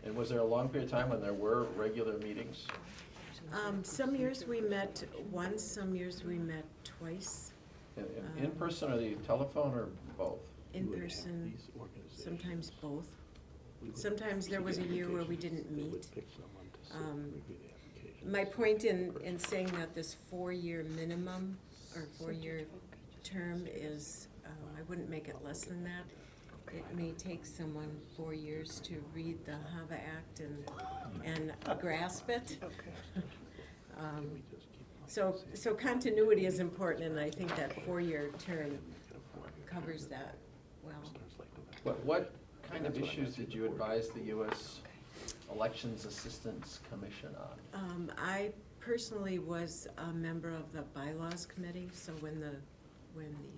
And was there a long period of time when there were regular meetings? Some years we met once, some years we met twice. In person or the telephone or both? In person, sometimes both. Sometimes there was a year where we didn't meet. My point in saying that this 4-year minimum or 4-year term is, I wouldn't make it less than that. It may take someone 4 years to read the HAVA Act and grasp it. So continuity is important, and I think that 4-year term covers that well. What kind of issues did you advise the U.S. Elections Assistance Commission on? I personally was a member of the Bylaws Committee, so when the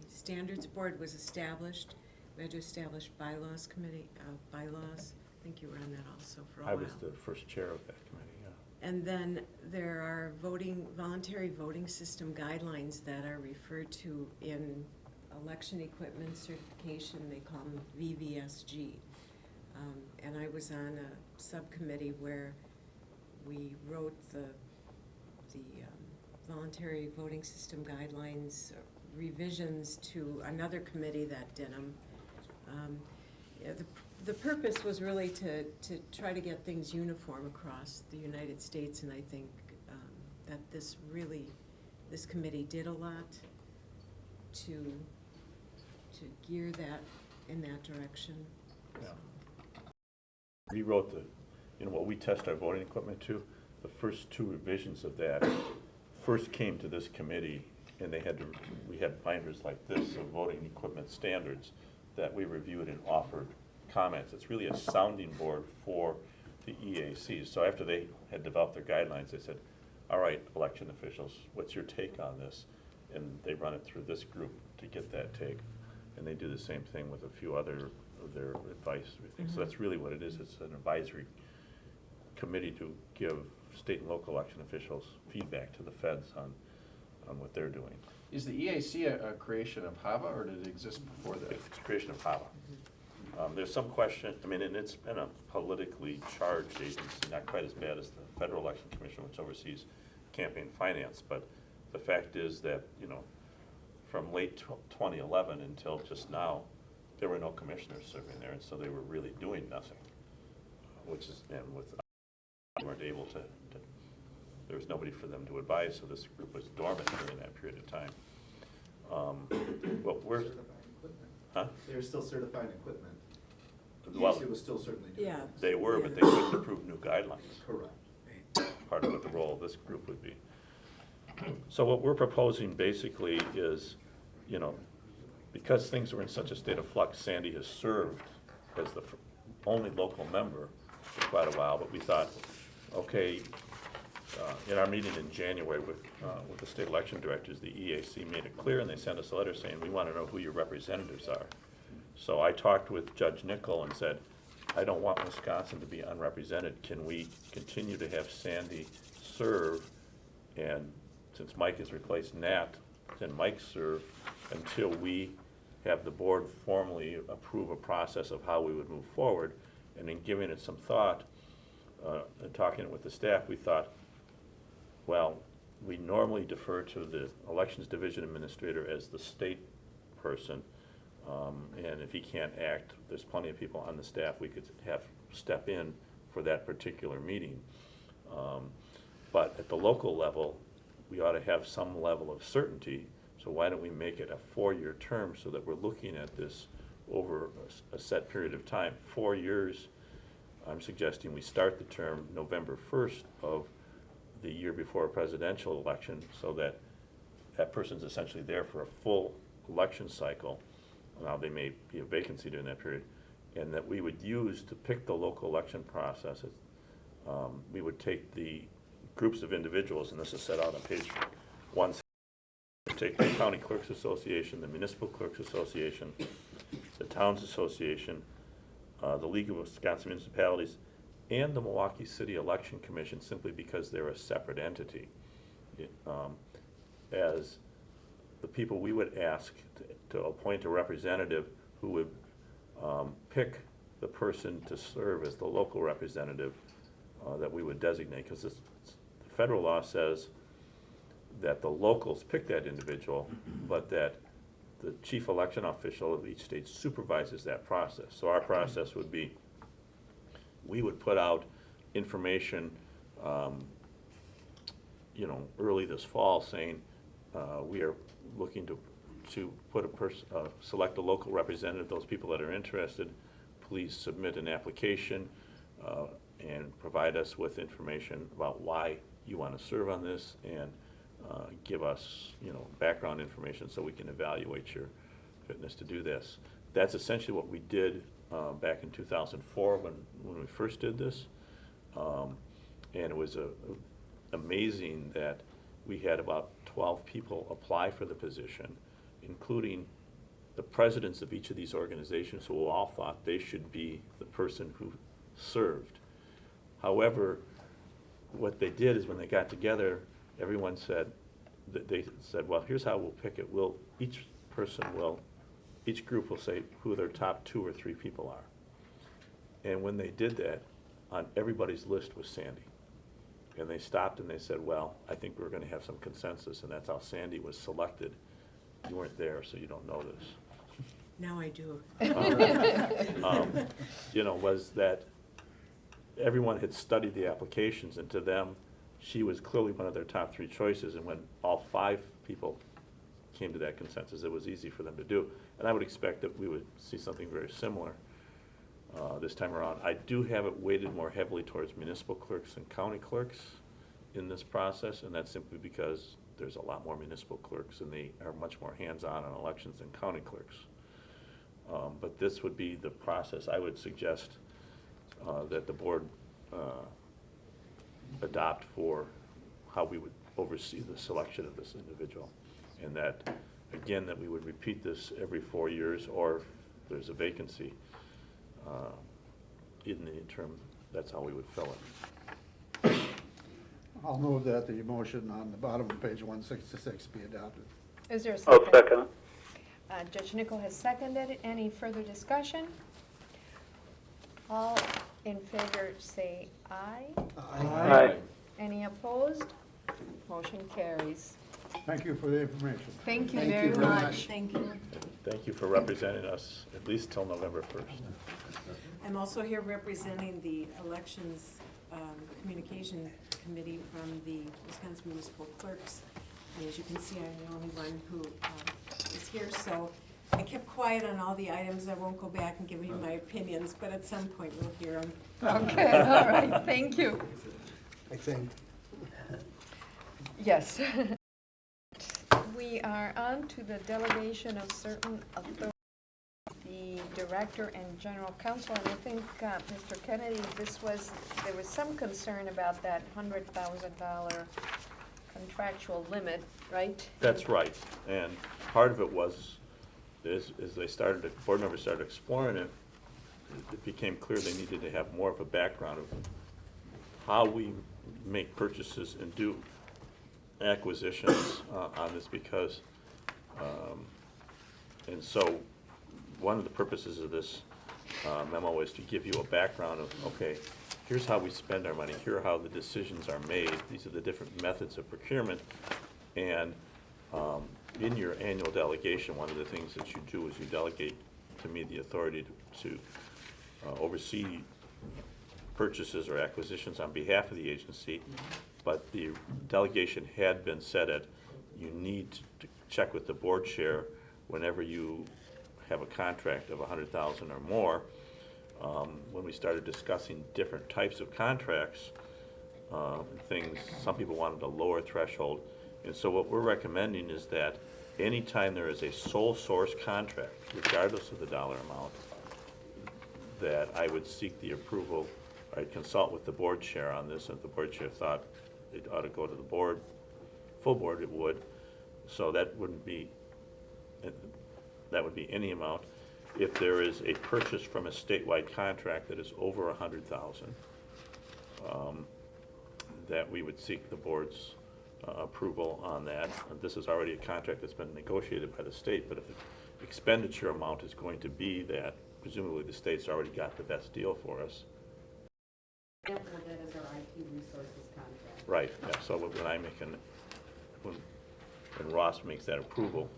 Standards Board was established, we had to establish Bylaws Committee, bylaws. I think you were on that also for a while. I was the first chair of that committee, yeah. And then there are voluntary voting system guidelines that are referred to in election equipment certification. They call them VVSG. And I was on a subcommittee where we wrote the voluntary voting system guidelines revisions to another committee that did them. The purpose was really to try to get things uniform across the United States, and I think that this committee did a lot to gear that in that direction. Yeah. We wrote what we test our voting equipment to, the first 2 revisions of that first came to this committee, and we had binders like this of voting equipment standards that we reviewed and offered comments. It's really a sounding board for the EACs. So after they had developed their guidelines, they said, all right, election officials, what's your take on this? And they run it through this group to get that take. And they do the same thing with a few other of their advice. So that's really what it is. It's an advisory committee to give state and local election officials feedback to the feds on what they're doing. Is the EAC a creation of HAVA, or did it exist before that? It's a creation of HAVA. There's some question, and it's been a politically charged agency, not quite as bad as the Federal Election Commission, which oversees campaign finance, but the fact is that, from late 2011 until just now, there were no commissioners serving there, and so they were really doing nothing, they weren't able to, there was nobody for them to advise, so this group was dormant during that period of time. They were still certifying equipment. Well, it was still certainly doing yeah, things. they were, but they couldn't approve new guidelines. Correct. Part of what the role of this group would be. So what we're proposing basically is, because things were in such a state of flux, Sandy has served as the only local member for quite a while, but we thought, okay, in our meeting in January with the state election directors, the EAC made it clear, and they sent us a letter saying, we want to know who your representatives are. So I talked with Judge Nickel and said, I don't want Wisconsin to be unrepresented. Can we continue to have Sandy serve? And since Mike has replaced Nat, then Mike serve until we have the board formally approve a process of how we would move forward. And in giving it some thought, and talking with the staff, we thought, well, we normally defer to the Elections Division Administrator as the state person. And if he can't act, there's plenty of people on the staff we could have step in for that particular meeting. But at the local level, we ought to have some level of certainty. So why don't we make it a 4-year term so that we're looking at this over a set period of time? 4 years, I'm suggesting we start the term November 1st of the year before a presidential election, so that that person's essentially there for a full election cycle. Now, there may be a vacancy during that period, and that we would use to pick the local election processes. We would take the groups of individuals, and this is set out on page 1. Take the County Clerks Association, the Municipal Clerks Association, the Towns Association, the League of Wisconsin Municipalities, and the Milwaukee City Election Commission, simply because they're a separate entity. As the people we would ask to appoint a representative who would pick the person to serve as the local representative that we would designate, because the federal law says that the locals pick that individual, but that the chief election official of each state supervises that process. So our process would be, we would put out information, early this fall, saying we are looking to put select a local representative. Those people that are interested, please submit an application and provide us with information about why you want to serve on this, and give us, background information so we can evaluate your fitness to do this. That's essentially what we did back in 2004 when we first did this, and it was amazing that we had about 12 people apply for the position, including the presidents of each of these organizations, who all thought they should be the person who served. However, what they did is when they got together, everyone said, they said, well, here's how we'll pick it. Each group will say who their top 2 or 3 people are. And when they did that, on everybody's list was Sandy. And they stopped and they said, well, I think we're going to have some consensus, and that's how Sandy was selected. You weren't there, so you don't know this. Now I do. Was that everyone had studied the applications, and to them, she was clearly one of their top 3 choices. And when all 5 people came to that consensus, it was easy for them to do. And I would expect that we would see something very similar this time around. I do have it weighted more heavily towards municipal clerks and county clerks in this process, and that's simply because there's a lot more municipal clerks, and they are much more hands-on on elections than county clerks. But this would be the process I would suggest that the board adopt for how we would oversee the selection of this individual. And that, again, that we would repeat this every 4 years, or if there's a vacancy in the interim, that's how we would fill it. I'll move that the motion on the bottom of page 166 be adopted. Is there a I'll second? second it. Judge Nickel has seconded it. Any further discussion? All in favor say aye. Aye. Any opposed? Motion carries. Thank you for the information. Thank you Thank very you very much. much. Thank you. Thank you for representing us at least till November 1st. I'm also here representing the Elections Communication Committee from the Wisconsin Municipal Clerks. And as you can see, I'm the only one who is here, so I kept quiet on all the items. I won't go back and give you my opinions, but at some point we'll hear them. Okay, all right, thank you. I think. Yes. We are on to the delegation of certain authority. The director and general counsel, and I think, Mr. Kennedy, there was some concern about that $100,000 contractual limit, right? That's right, and part of it was, as board members started exploring it, it became clear they needed to have more of a background of how we make purchases and do acquisitions on this, because, and so one of the purposes of this memo is to give you a background of, okay, here's how we spend our money, here are how the decisions are made, these are the different methods of procurement, and in your annual delegation, one of the things that you do is you delegate to me the authority to oversee purchases or acquisitions on behalf of the agency, but the delegation had been set at, you need to check with the board chair whenever you have a contract of $100,000 or more. When we started discussing different types of contracts, things, some people wanted a lower threshold, and so what we're recommending is that anytime there is a sole source contract, regardless of the dollar amount, that I would seek the approval, I'd consult with the board chair on this, and if the board chair thought it ought to go to the board, full board, it would. So that wouldn't be, that would be any amount. If there is a purchase from a statewide contract that is over $100,000, that we would seek the board's approval on that. This is already a contract that's been negotiated by the state, but if the expenditure amount is going to be that, presumably the state's already got the best deal for us. Example of that is our IT resources contract. Right, yeah, so when I make when Ross makes that approval,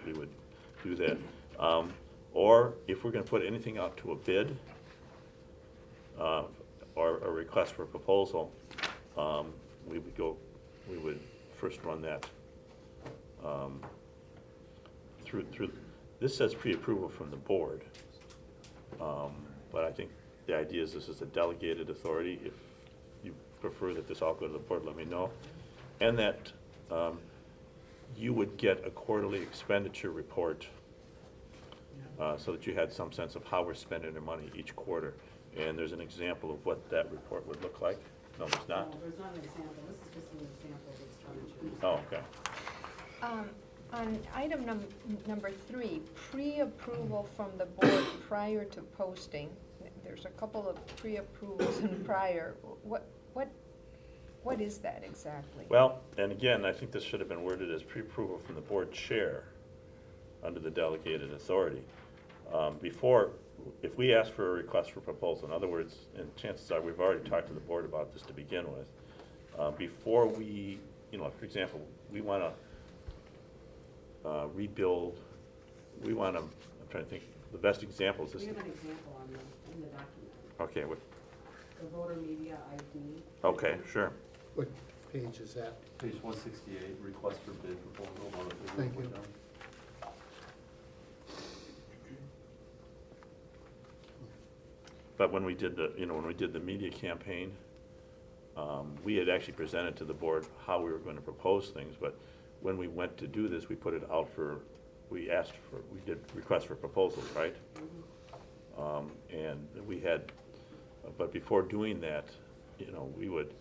we would do that. Or if we're gonna put anything out to a bid, or a request for a proposal, we would first run that through, this says pre-approval from the board. But I think the idea is this is a delegated authority. If you prefer that this all go to the board, let me know. And that you would get a quarterly expenditure report so that you had some sense of how we're spending our money each quarter. And there's an example of what that report would look like. No, there's not? No, there's not an example. This is just an example of expenditures. Oh, okay. On item number 3, pre-approval from the board prior to posting, there's a couple of pre-approvals and prior. What is that exactly? Well, and again, I think this should have been worded as pre-approval from the board chair under the delegated authority. Before, if we ask for a request for proposal, in other words, and chances are we've already talked to the board about this to begin with, before we, for example, we want to rebuild, we want to, I'm trying to think, the best example is this. We have an example in the document. Okay, what? The voter media ID. Okay, sure. What page is that? Page 168, request for bid proposal. Thank you. But when we did the media campaign, we had actually presented to the board how we were going to propose things, but when we went to do this, we put it out we did requests for proposals, right? And we had, but before doing that, we would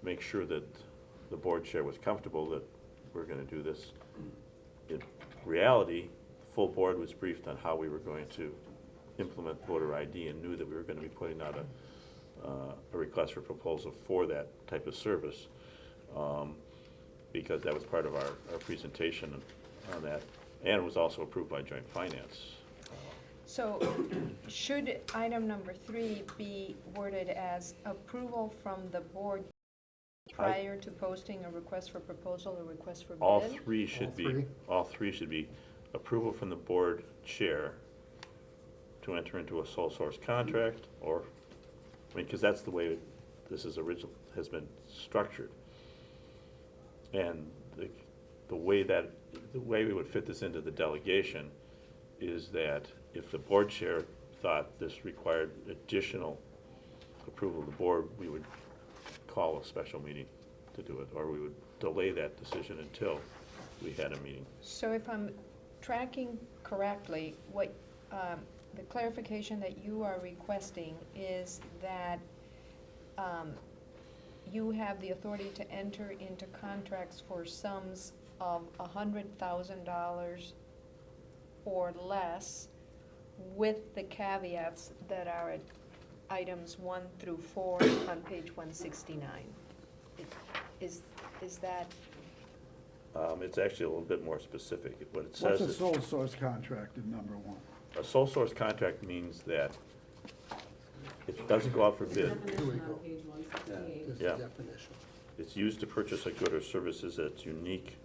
make sure that the board chair was comfortable that we're going to do this. In reality, the full board was briefed on how we were going to implement voter ID and knew that we were going to be putting out a request for proposal for that type of service, because that was part of our presentation on that, and it was also approved by Joint Finance. So should item number 3 be worded as approval from the board prior to posting a request for proposal or request for bid? All three should be approval from the board chair to enter into a sole source contract, or, because that's the way this has been structured. And the way we would fit this into the delegation is that if the board chair thought this required additional approval of the board, we would call a special meeting to do it, or we would delay that decision until we had a meeting. So if I'm tracking correctly, what the clarification that you are requesting is that you have the authority to enter into contracts for sums of $100,000 or less, with the caveats that are at items 1 through 4 on page 169. Is that? It's actually a little bit more specific. What it What's says a is, sole source contract in number 1? a sole source contract means that it doesn't go out for bid. Definition on page 168. This is Yeah. the definition. It's used to purchase a good or services that's unique,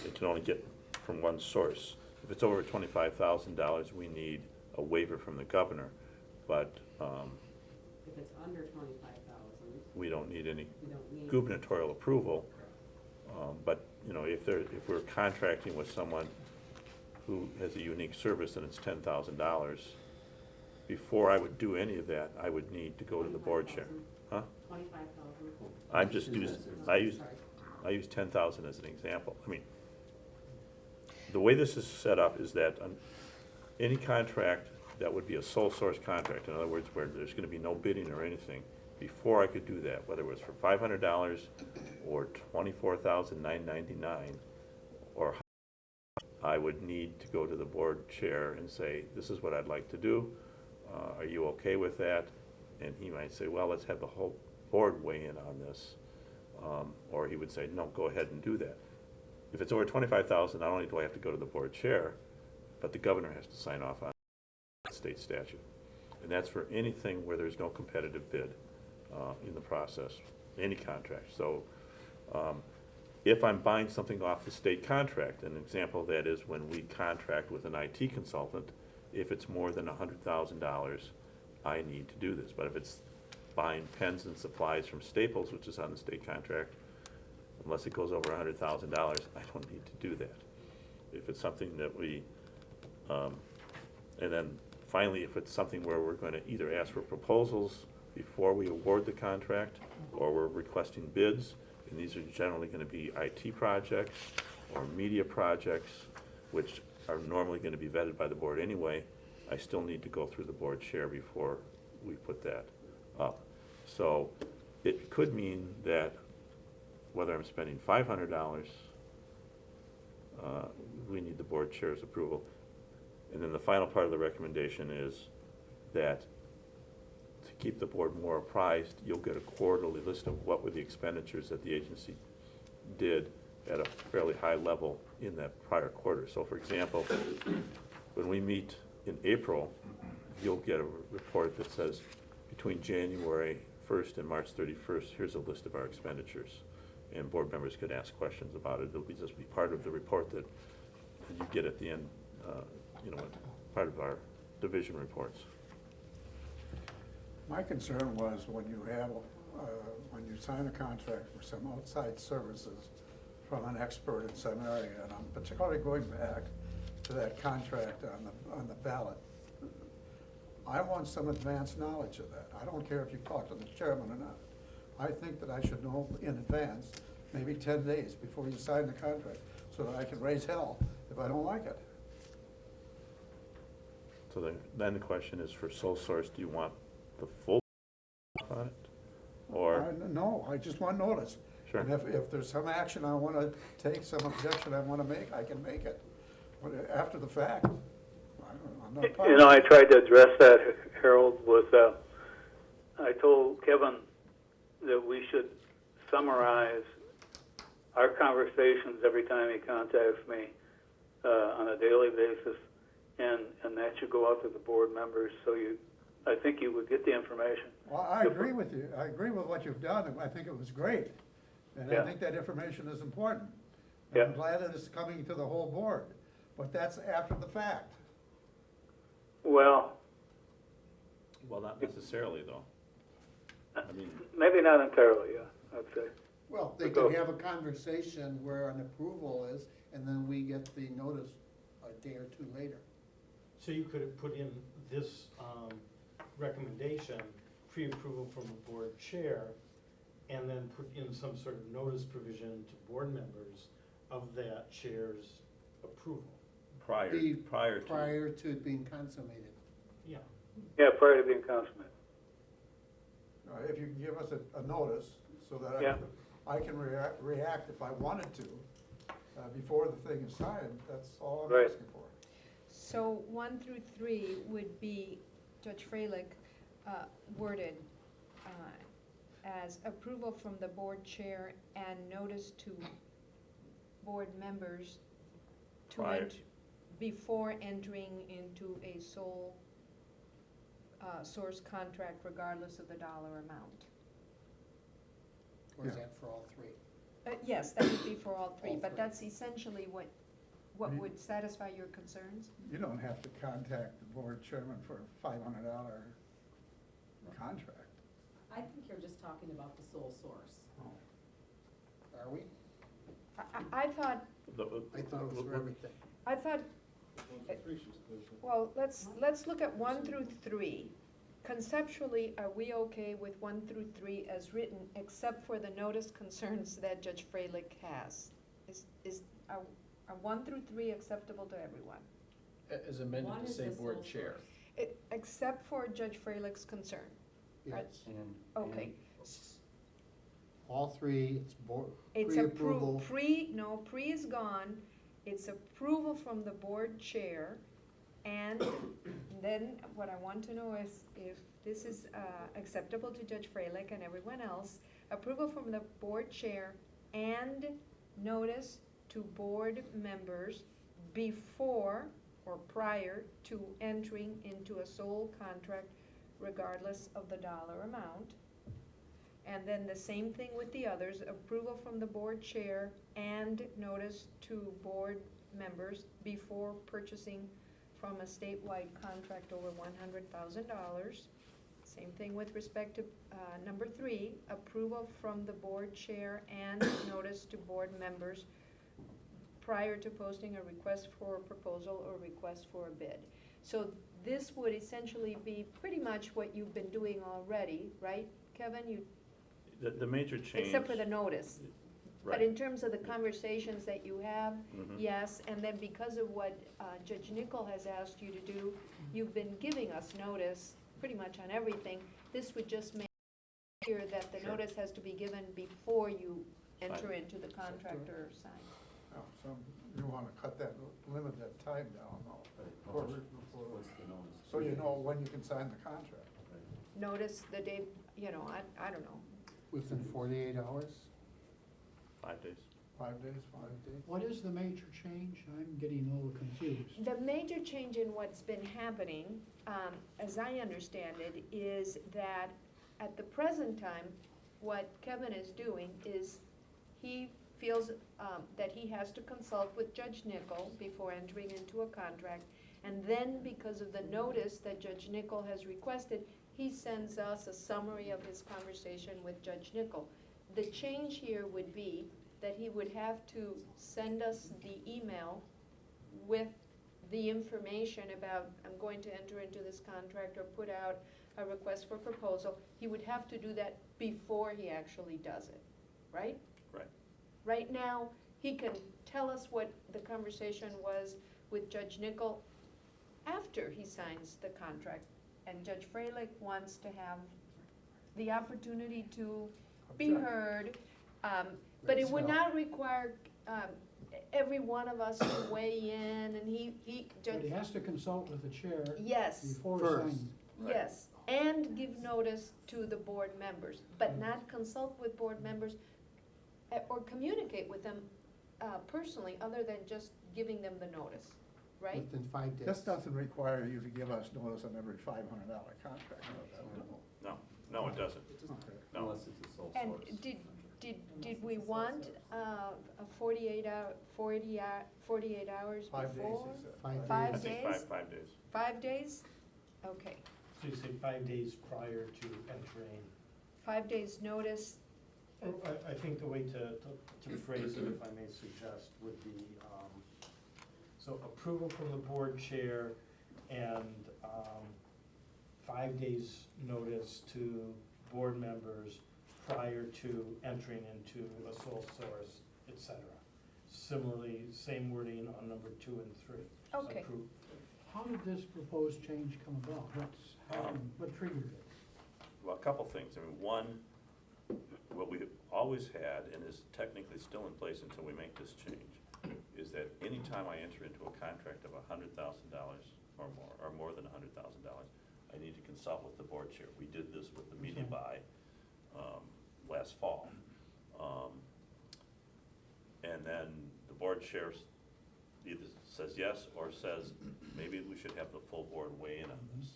it can only get from one source. If it's over $25,000, we need a waiver from the governor, but If it's under 25,000, we don't need any we don't need. gubernatorial approval. But, you know, if we're contracting with someone who has a unique service and it's $10,000, before I would do any of that, I would need to go to the board chair. Huh? 25,000. I use 10,000 as an example. I mean, the way this is set up is that any contract that would be a sole source contract, in other words, where there's gonna be no bidding or anything, before I could do that, whether it was for $500 or $24,999, or I would need to go to the board chair and say, this is what I'd like to do. Are you okay with that? And he might say, well, let's have the whole board weigh in on this. Or he would say, no, go ahead and do that. If it's over 25,000, not only do I have to go to the board chair, but the governor has to sign off on state statute. And that's for anything where there's no competitive bid in the process, any contract. So if I'm buying something off the state contract, an example of that is when we contract with an IT consultant, if it's more than $100,000, I need to do this. But if it's buying pens and supplies from Staples, which is on the state contract, unless it goes over $100,000, I don't need to do that. If it's something that we, and then finally, if it's something where we're going to either ask for proposals before we award the contract, or we're requesting bids, and these are generally going to be IT projects or media projects, which are normally going to be vetted by the board anyway, I still need to go through the board chair before we put that up. So it could mean that whether I'm spending $500, we need the board chair's approval. And then the final part of the recommendation is that to keep the board more apprised, you'll get a quarterly list of what were the expenditures that the agency did at a fairly high level in that prior quarter. So for example, when we meet in April, you'll get a report that says between January 1st and March 31st, here's a list of our expenditures. And board members could ask questions about it. It'll be just be part of the report that you get at the end, you know, part of our division reports. My concern was when you have, when you sign a contract for some outside services from an expert in some area, and I'm particularly going back to that contract on the ballot. I want some advanced knowledge of that. I don't care if you talk to the chairman or not. I think that I should know in advance, maybe 10 days before you sign the contract, so that I can raise hell if I don't like it. So then the question is, for sole source, do you want the full on it? Or? No, I just want notice. Sure. And if there's some action I want to take, some objection I want to make, I can make it. But after the fact, I'm not part You of know, it. I tried to address that, Harold, with, I told Kevin that we should summarize our conversations every time he contacts me on a daily basis, and that should go out to the board members, so I think you would get the information. Well, I agree with you. I agree with what you've done, and I think it was great. And I Yeah. think that information is important. And Yeah. I'm glad that it's coming to the whole board, but that's after the fact. Well, Not necessarily, though. I mean, maybe not entirely, yeah, I'd say. Well, they Go. could have a conversation where an approval is, and then we get the notice a day or two later. So you could have put in this recommendation, pre-approval from the board chair, and then put in some sort of notice provision to board members of that chair's approval. prior to. Prior to it being consummated. Yeah, prior to being councilman. If you can give us a notice so that Yeah. I can react if I wanted to, before the thing is signed, that's all I'm Right. asking for. So 1 through 3 would be, Judge Freilich worded as approval from the board chair and notice to board members to Prior. before entering into a sole source contract regardless of the dollar amount. Or is Yeah. that for all three? Yes, that would be for all three, All but three. that's essentially what You- would satisfy your concerns? You don't have to contact the board chairman for a $500 contract. I think you're just talking about the sole source. Are we? I thought, I thought it was for everything. I thought, well, let's look at 1 through 3. Conceptually, are we okay with 1 through 3 as written, except for the notice concerns that Judge Freilich has? Are 1 through 3 acceptable to everyone? As amended One to is say the board sole chair. Except for Judge Freilich's concern? Right. Yes. Okay. All three, it's board, It's pre-approval. Pre is gone. It's approval from the board chair. And then what I want to know is if this is acceptable to Judge Freilich and everyone else, approval from the board chair and notice to board members before or prior to entering into a sole contract regardless of the dollar amount. And then the same thing with the others, approval from the board chair and notice to board members before purchasing from a statewide contract over $100,000. Same thing with respect to number 3, approval from the board chair and notice to board members prior to posting a request for a proposal or request for a bid. So this would essentially be pretty much what you've been doing already, right, Kevin? The major change. Except for the notice. But Right. in terms of the conversations that you have, Mhm. yes, and then because of what Judge Nickel has asked you to do, you've been giving us notice pretty much on everything. This would just make clear that the Sure. notice has to be given before you enter Fine. into the contract or sign. Oh, so you want to cut that, limit that time down, though. What's the notice? So you know when you can sign the contract. Notice the day, I don't know. Within 48 hours? 5 days. 5 days, 5 days. What is the major change? I'm getting a little confused. The major change in what's been happening, as I understand it, is that at the present time, what Kevin is doing is he feels that he has to consult with Judge Nickel before entering into a contract. And then because of the notice that Judge Nickel has requested, he sends us a summary of his conversation with Judge Nickel. The change here would be that he would have to send us the email with the information about, I'm going to enter into this contract or put out a request for proposal. He would have to do that before he actually does it, right? Right. Right now, he can tell us what the conversation was with Judge Nickel after he signs the contract. And Judge Freilich wants to have the opportunity to be Object. heard, but it would not require every one of us to weigh in, and But he has to consult with the chair Yes. before First. signing. Yes, and give notice to the board members, but not consult with board members or communicate with them personally, other than just giving them the notice, right? Within 5 days. This doesn't require you to give us notice on every $500 contract. No, it doesn't. Okay. No. Unless it's a sole And source. did we want a 48 hours 5 days, before? he said. 5 5 I think days? 5 days. 5 days? Okay, So you say 5 days prior to entering. 5 days notice, I think the way to phrase it, if I may suggest, would be, so approval from the board chair and 5 days notice to board members prior to entering into a sole source, et cetera. Similarly, same wording on number 2 and 3. So Okay. How did this proposed change come about? What triggered it? Well, a couple things. I mean, one, what we always had, and is technically still in place until we make this change, is that anytime I enter into a contract of $100,000 or more than $100,000, I need to consult with the board chair. We did this with the media buy last fall. And then the board chair either says yes or says maybe we should have the full board weigh in on this.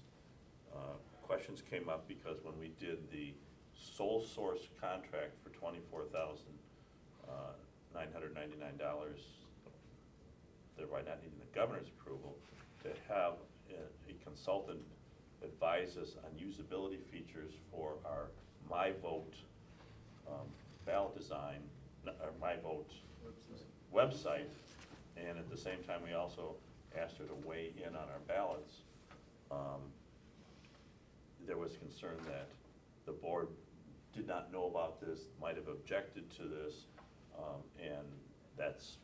Questions came up because when we did the sole source contract for $24,999, thereby not needing the governor's approval, to have a consultant advise us on usability features for our My Vote ballot design, or My Vote website, and at the same time we also asked her to weigh in on our ballots. There was concern that the board did not know about this, might have objected to this, and that's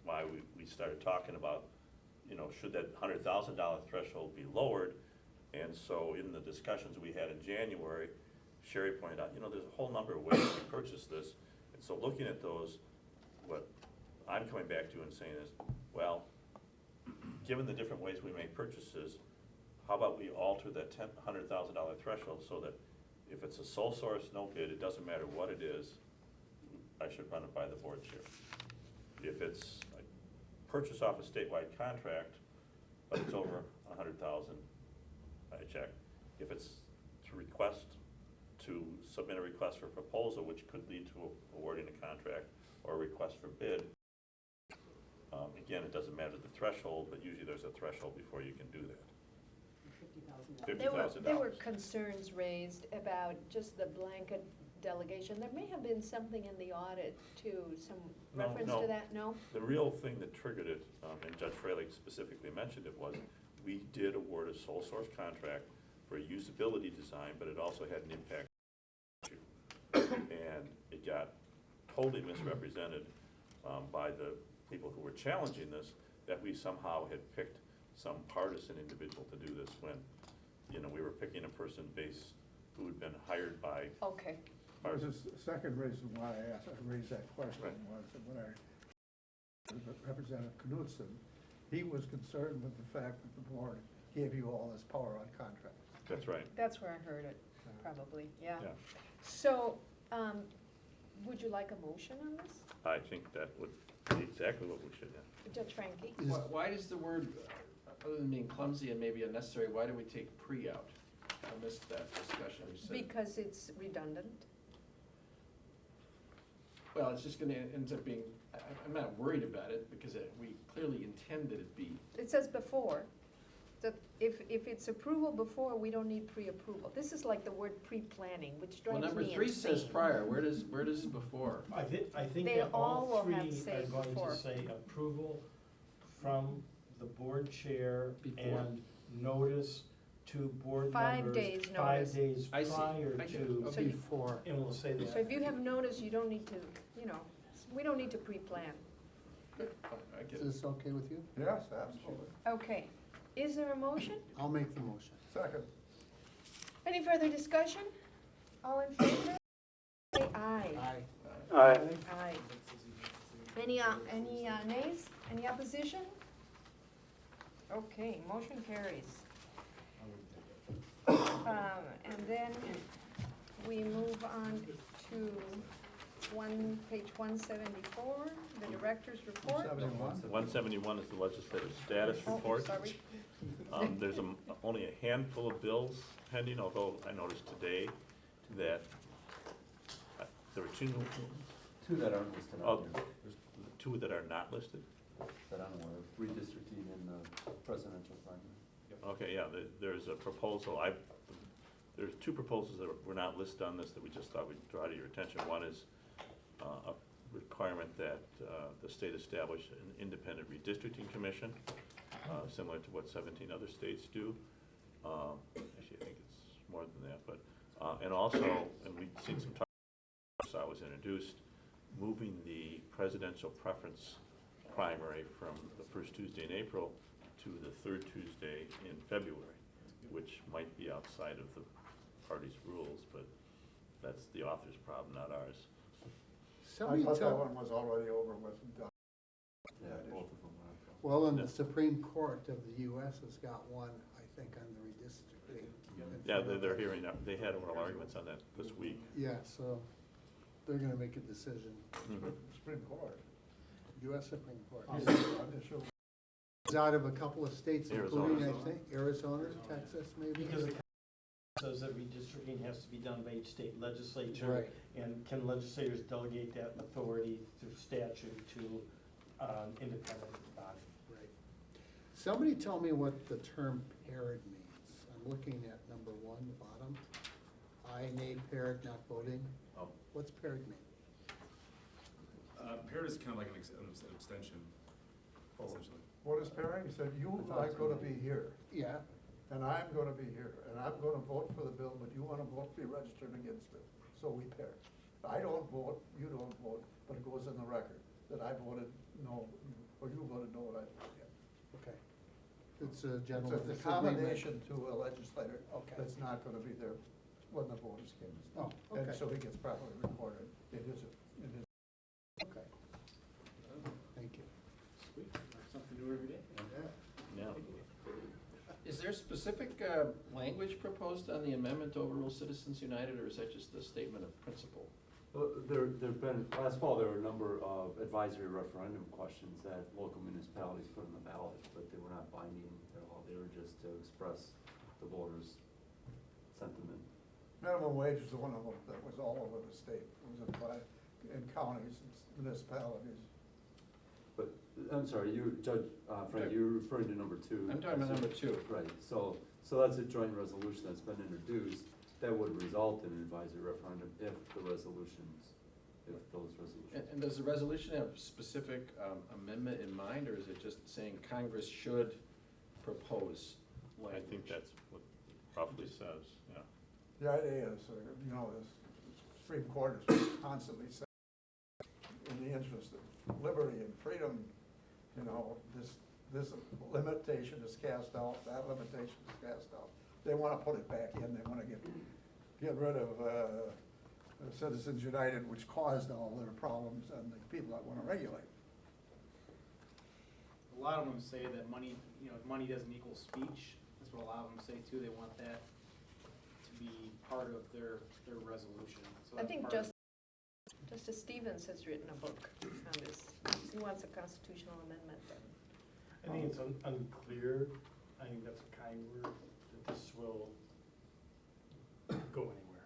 why we started talking about, should that $100,000 threshold be lowered? And so in the discussions we had in January, Sherry pointed out, there's a whole number of ways to purchase this. And so looking at those, what I'm coming back to and saying is, well, given the different ways we make purchases, how about we alter that $100,000 threshold so that if it's a sole source, no bid, it doesn't matter what it is, I should run it by the board chair. If it's a purchase off a statewide contract, but it's over $100,000, I check. If it's to submit a request for proposal, which could lead to awarding a contract or a request for bid, again, it doesn't matter the threshold, but usually there's a threshold before you can do that. $50,000. There were concerns raised about just the blanket delegation. There may have been something in the audit too, some reference to that, no? The real thing that triggered it, and Judge Fraley specifically mentioned it, was we did award a sole source contract for a usability design, but it also had an impact issue. And it got totally misrepresented by the people who were challenging this, that we somehow had picked some partisan individual to do this when, we were picking a person who had been hired by. Okay. There's a second reason why I raised that question, was that when Representative Knudsen, he was concerned with the fact that the board gave you all this power on contracts. That's right. That's where I heard it, probably, yeah. Yeah. So, would you like a motion on this? I think that would be exactly what we should have. Judge Frankie? Why does the word, other than being clumsy and maybe unnecessary, why do we take pre out? I missed that discussion. Because it's redundant. Well, it's just gonna end up being, I'm not worried about it because we clearly intended it be. It says before, that if it's approval before, we don't need pre-approval. This is like the word pre-planning, which drives me insane. Well, number 3 says prior. Where does before? I think They that all will all have three say are going before. to say approval from the board chair Before. and notice to board 5 members. days 5 notice. days I see. prior I get it. to, Okay. Before. and we'll say that. So if you have notice, you don't need to, we don't need to pre-plan. Good. Fine, I get Is it. this okay with you? Yes, absolutely. Okay, is there a motion? I'll make the motion. Second. Any further discussion? All in favor? Say aye. Aye. Aye. Aye. Any nays? Any opposition? Okay, motion carries. And then we move on to page 174, the director's report. 171 is the legislative status Oh, report. sorry. There's only a handful of bills pending, although I noticed today that there were two that aren't listed oh, on here, there's two that are not listed. that I'm aware of, redistricting and the presidential primary. Okay, yeah, there's a proposal, there's two proposals that were not listed on this that we just thought we'd draw to your attention. One is a requirement that the state establish an independent redistricting commission, similar to what 17 other states do. Actually, I think it's more than that, but, and also, and we've seen some talk, so I was introduced, moving the presidential preference primary from the first Tuesday in April to the third Tuesday in February, which might be outside of the party's rules, but that's the author's problem, not ours. I thought that one was already over with and done. Yeah, both of them are. Well, and the Supreme Court of the US has got one, I think, on the redistricting. Yeah, they're hearing, they had oral arguments on that this week. Yeah, so they're gonna make a decision. Supreme Court. US Supreme Court. On the issue. It's out of a couple of states, including, I Arizona. think, Arizona, Texas, maybe? Because it says that redistricting has to be done by each state legislature. Right. And can legislators delegate that authority through statute to independent body? Right. Somebody tell me what the term paired means. I'm looking at number 1, the bottom. I, nay, paired, not voting. Oh. What's paired mean? Paired is kind of like an abstention, essentially. What is pairing? He said, you are gonna be here, Yeah, and I'm gonna be here, and I'm gonna vote for the bill, but you wanna vote, be registered against it. So we pair. I don't vote, you don't vote, but it goes in the record that I voted no, or you voted no, and I voted yes. okay. It's a It's gentleman's a agreement. combination to a legislator Okay. that's not gonna be there when the vote is cast. Oh, And okay. so he gets properly recorded. It is. Okay. Thank you. Sweet, learn something new every day. Yeah. Is there specific language proposed on the amendment to Overrule Citizens United, or is that just a statement of principle? Well, there've been, last fall, there were a number of advisory referendum questions that local municipalities put on the ballot, but they were not binding at all. They were just to express the voters' sentiment. Minimum wage is one of them that was all over the state. It was applied in counties and municipalities. But, I'm sorry, Judge Frank, you're referring to number 2. I'm talking about number 2. Right, so that's a joint resolution that's been introduced that would result in an advisory referendum if those resolutions. And does the resolution have specific amendment in mind, or is it just saying Congress should propose I language? think that's what it probably says, yeah. The idea is, you know, the Supreme Court is constantly saying, in the interest of liberty and freedom, you know, this limitation is cast out, that limitation is cast out. They want to put it back in, they want to get rid of Citizens United, which caused all their problems, and the people that want to regulate. A lot of them say that money, money doesn't equal speech. That's what a lot of them say too. They want that to be part of their resolution. So I that's think part of- Justice Stevens has written a book on this. He wants a constitutional amendment. I think it's unclear, I think that's a kind word, that this will go anywhere.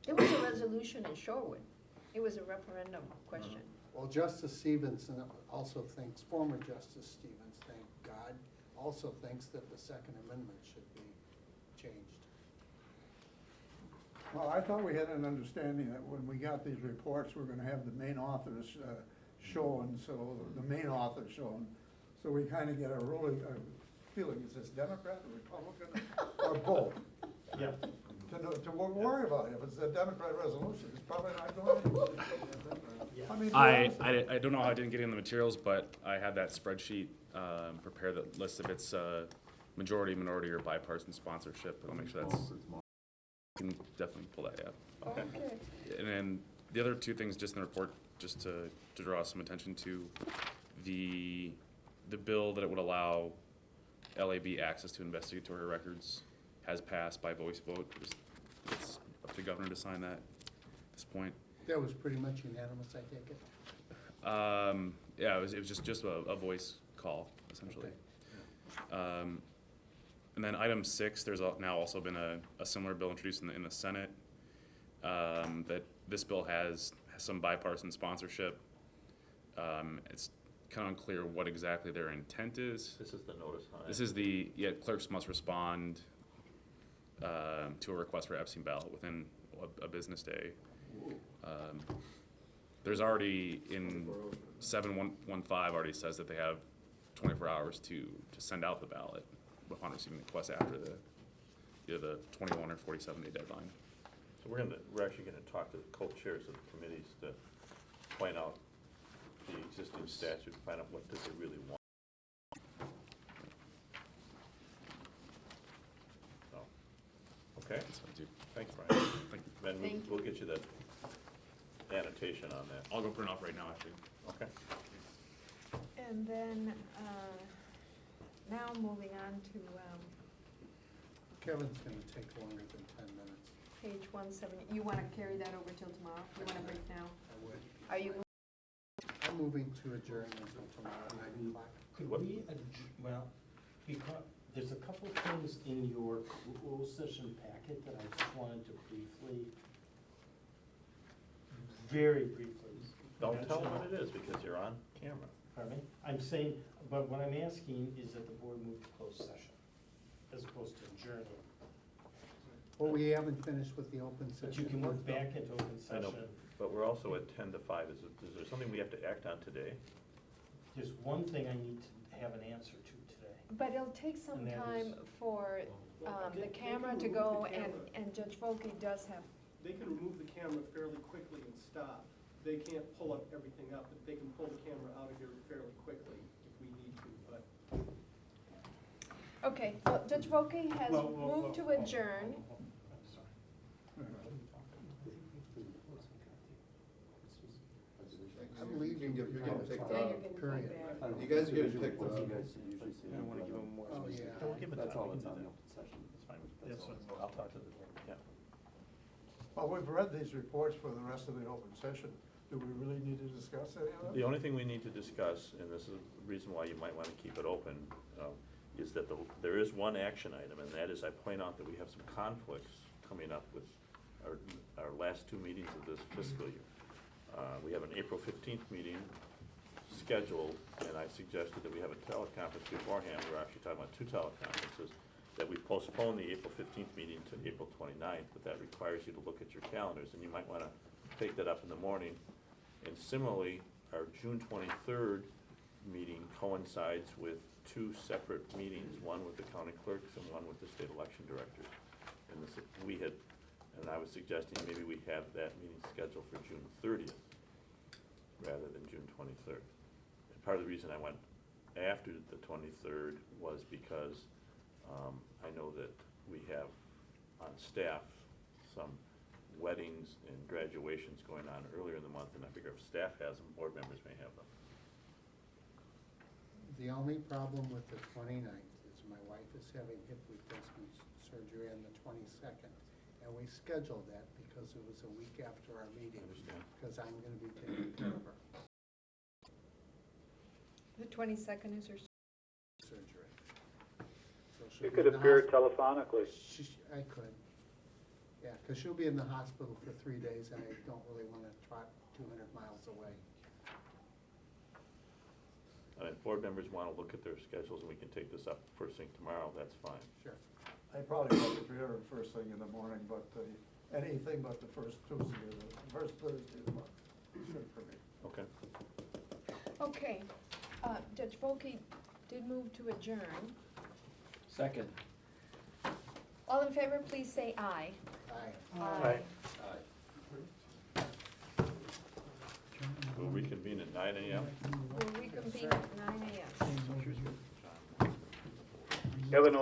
It was a resolution in Shorewood. It was a referendum question. Well, Justice Stevenson also thinks, former Justice Stevens, thank God, also thinks that the Second Amendment should be changed. Well, I thought we had an understanding that when we got these reports, we're gonna have the main authors shown, so the main author shown. So we kind of get a really feeling, is this Democrat or Republican, or both? Yeah. To worry about it. If it's a Democrat resolution, it's probably not going to. I mean, I don't know how I didn't get in the materials, but I have that spreadsheet prepared that lists if it's majority, minority, or bipartisan sponsorship. I'll make sure that's. You can definitely pull that, yeah. Okay. And then the other 2 things just in the report, just to draw some attention to, the bill that it would allow LAB access to investigatory records has passed by voice vote. It's up to the governor to sign that at this point. That was pretty much unanimous, I take it? Yeah, it was just a voice call, essentially. Okay. And then item 6, there's now also been a similar bill introduced in the Senate, that this bill has some bipartisan sponsorship. It's kind of unclear what exactly their intent is. This is the notice, huh? This is clerks must respond to a request for Epstein ballot within a business day. There's already in 7115 already says that they have 24 hours to send out the ballot upon receiving the request after either the 21 or 47-day deadline. So we're actually gonna talk to the co-chairs of the committees to point out the existing statute, and find out what does it really want. Okay? Thanks, Brian. Ben, Thank we'll get you the annotation on that. I'll go print off right now, actually. Okay. And then, now moving on to, Kevin's gonna take longer than 10 minutes. page 170. You want to carry that over till tomorrow? You want to break now? I would. Are you, I'm moving to adjourn until tomorrow, 9 o'clock. Could we, well, because there's a couple things in your closed session packet that I just wanted to briefly, very briefly. Don't tell them mention. what it is, because you're on camera. Pardon me? I'm saying, but what I'm asking is that the board move to closed session as opposed to adjourning. Well, we haven't finished with the open session. But you can move back into open I know, session. but we're also at 10 to 5. Is there something we have to act on today? There's one thing I need to have an answer to today. but it'll take some And that time is- for the They camera can to remove go, the camera. and Judge Volkey does have, They can remove the camera fairly quickly and stop. They can't pull up everything up, but they can pull the camera out of here fairly quickly if we need to, but. okay, well, Judge Volkey has Whoa, whoa, moved to whoa, whoa, adjourn. whoa, whoa, I'm sorry. I'm leaving. Yeah, you're getting Period. back. You guys are getting picked up. I don't want to give them more. Oh, yeah. We'll give it That's time. all We that's can on do the that. open session. That's fine. That's all. I'll talk to the, yeah. Well, we've read these reports for the rest of the open session. Do we really need to discuss any of them? The only thing we need to discuss, and this is the reason why you might want to keep it open, is that there is one action item, and that is I point out that we have some conflicts coming up with our last two meetings of this fiscal year. We have an April 15th meeting scheduled, and I suggested that we have a teleconference beforehand. We're actually talking about two teleconferences, that we postpone the April 15th meeting to April 29th, but that requires you to look at your calendars, and you might want to take that up in the morning. And similarly, our June 23rd meeting coincides with two separate meetings, one with the county clerks and one with the state election directors. And this, and I was suggesting maybe we have that meeting scheduled for June 30th rather than June 23rd. And part of the reason I went after the 23rd was because I know that we have on staff some weddings and graduations going on earlier in the month, and I figure if staff has them, board members may have them. The only problem with the 29th is my wife is having hip replacement surgery on the 22nd. And we scheduled that because it was a week after our meeting. Understand. Because I'm gonna be taking care of her The 22nd is her surgery. So she'll You be could in the appear hospital. telephonically. I could. Yeah, because she'll be in the hospital for 3 days and I don't really want to trot 200 miles away. I mean, if board members want to look at their schedules and we can take this up first thing tomorrow, that's fine. Sure. I probably won't be here first thing in the morning, but anything but the first Tuesday or the first Thursday of the month is good for me. Okay. Okay, Judge Volkey did move to adjourn. Second. All in favor, please say aye. Aye. Aye. We'll reconvene at 9 a.m. We'll reconvene at 9 a.m. Kevin,